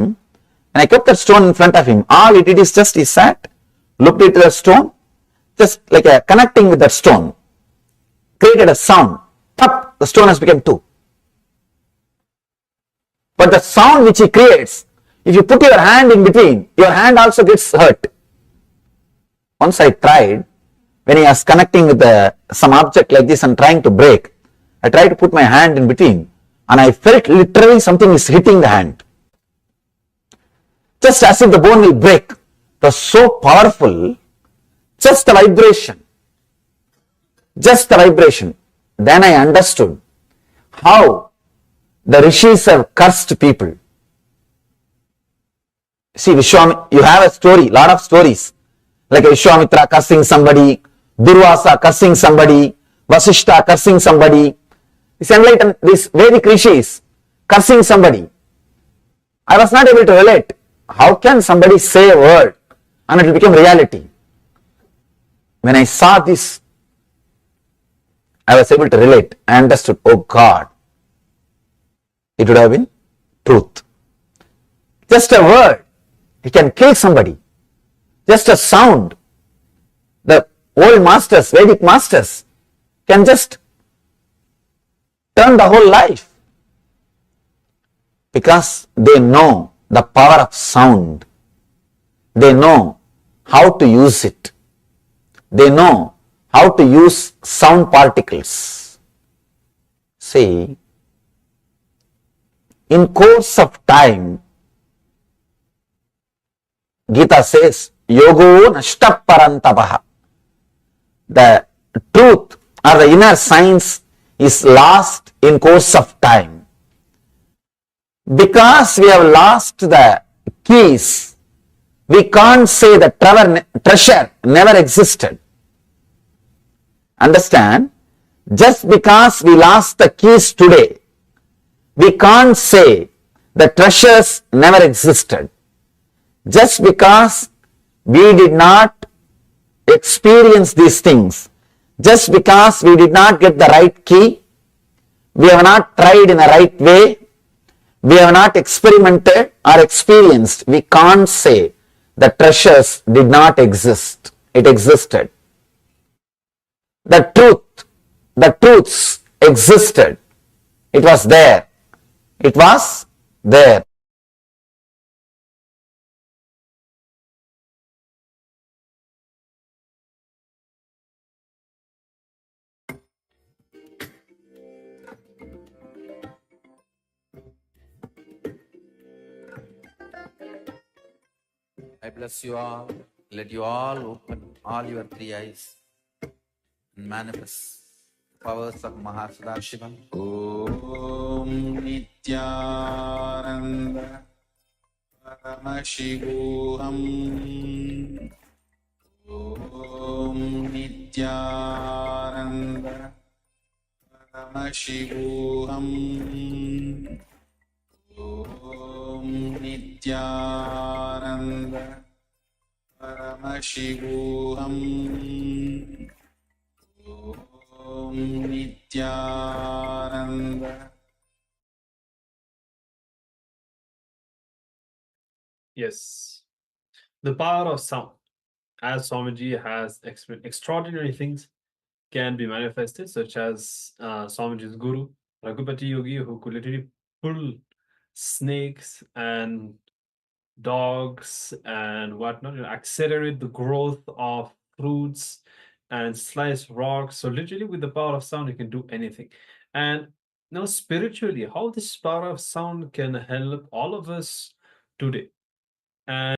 and I kept that stone in front of him. All he did is just he sat, looked into the stone, just like a connecting with that stone, created a sound. Pop, the stone has become two. But the sound which he creates, if you put your hand in between, your hand also gets hurt. Once I tried, when he was connecting with some object like this and trying to break, I tried to put my hand in between and I felt literally something is hitting the hand. Just as if the bone will break. It was so powerful, just the vibration. Just the vibration. Then I understood how the rishis have cursed people. See, you have a story, lot of stories, like Vishwamitra cursing somebody, Durvasa cursing somebody, Vasishta cursing somebody, these Vedic rishis cursing somebody. I was not able to relate. How can somebody say a word and it will become reality? when I saw this, I was able to relate. I understood, oh God, it would have been truth. Just a word, it can kill somebody. Just a sound. The old masters, Vedic masters, can just turn the whole life because they know the power of sound. They know how to use it. They know how to use sound particles. See, in course of time, Gita says, Yogo nashta parantapaha. The truth or the inner science is lost in course of time. Because we have lost the keys, we can't say the treasure never existed. Understand? Just because we lost the keys today, we can't say the treasures never existed. Just because we did not experience these things, just because we did not get the right key, we have not tried in the right way, we have not experimented or experienced, we can't say the treasures did not exist. It existed. The truths existed. It was there. It was there. I bless you all. Let you all open all your three eyes and manifest the powers of Mahasudashivam. Om Nithyananda Paramashivoham. Om Nithyananda Paramashivoham. Om Nithyananda Paramashivoham. Om Nithyananda. Yes, the power of sound, as Swamiji has explained, extraordinary things can be manifested, such as Swamiji's guru, Raghupati Yogi, who could literally pull snakes and dogs and whatnot, accelerate the growth of fruits and slice rocks. So literally with the power of sound, you can do anything. And now spiritually, how this power of sound can help all of us today. And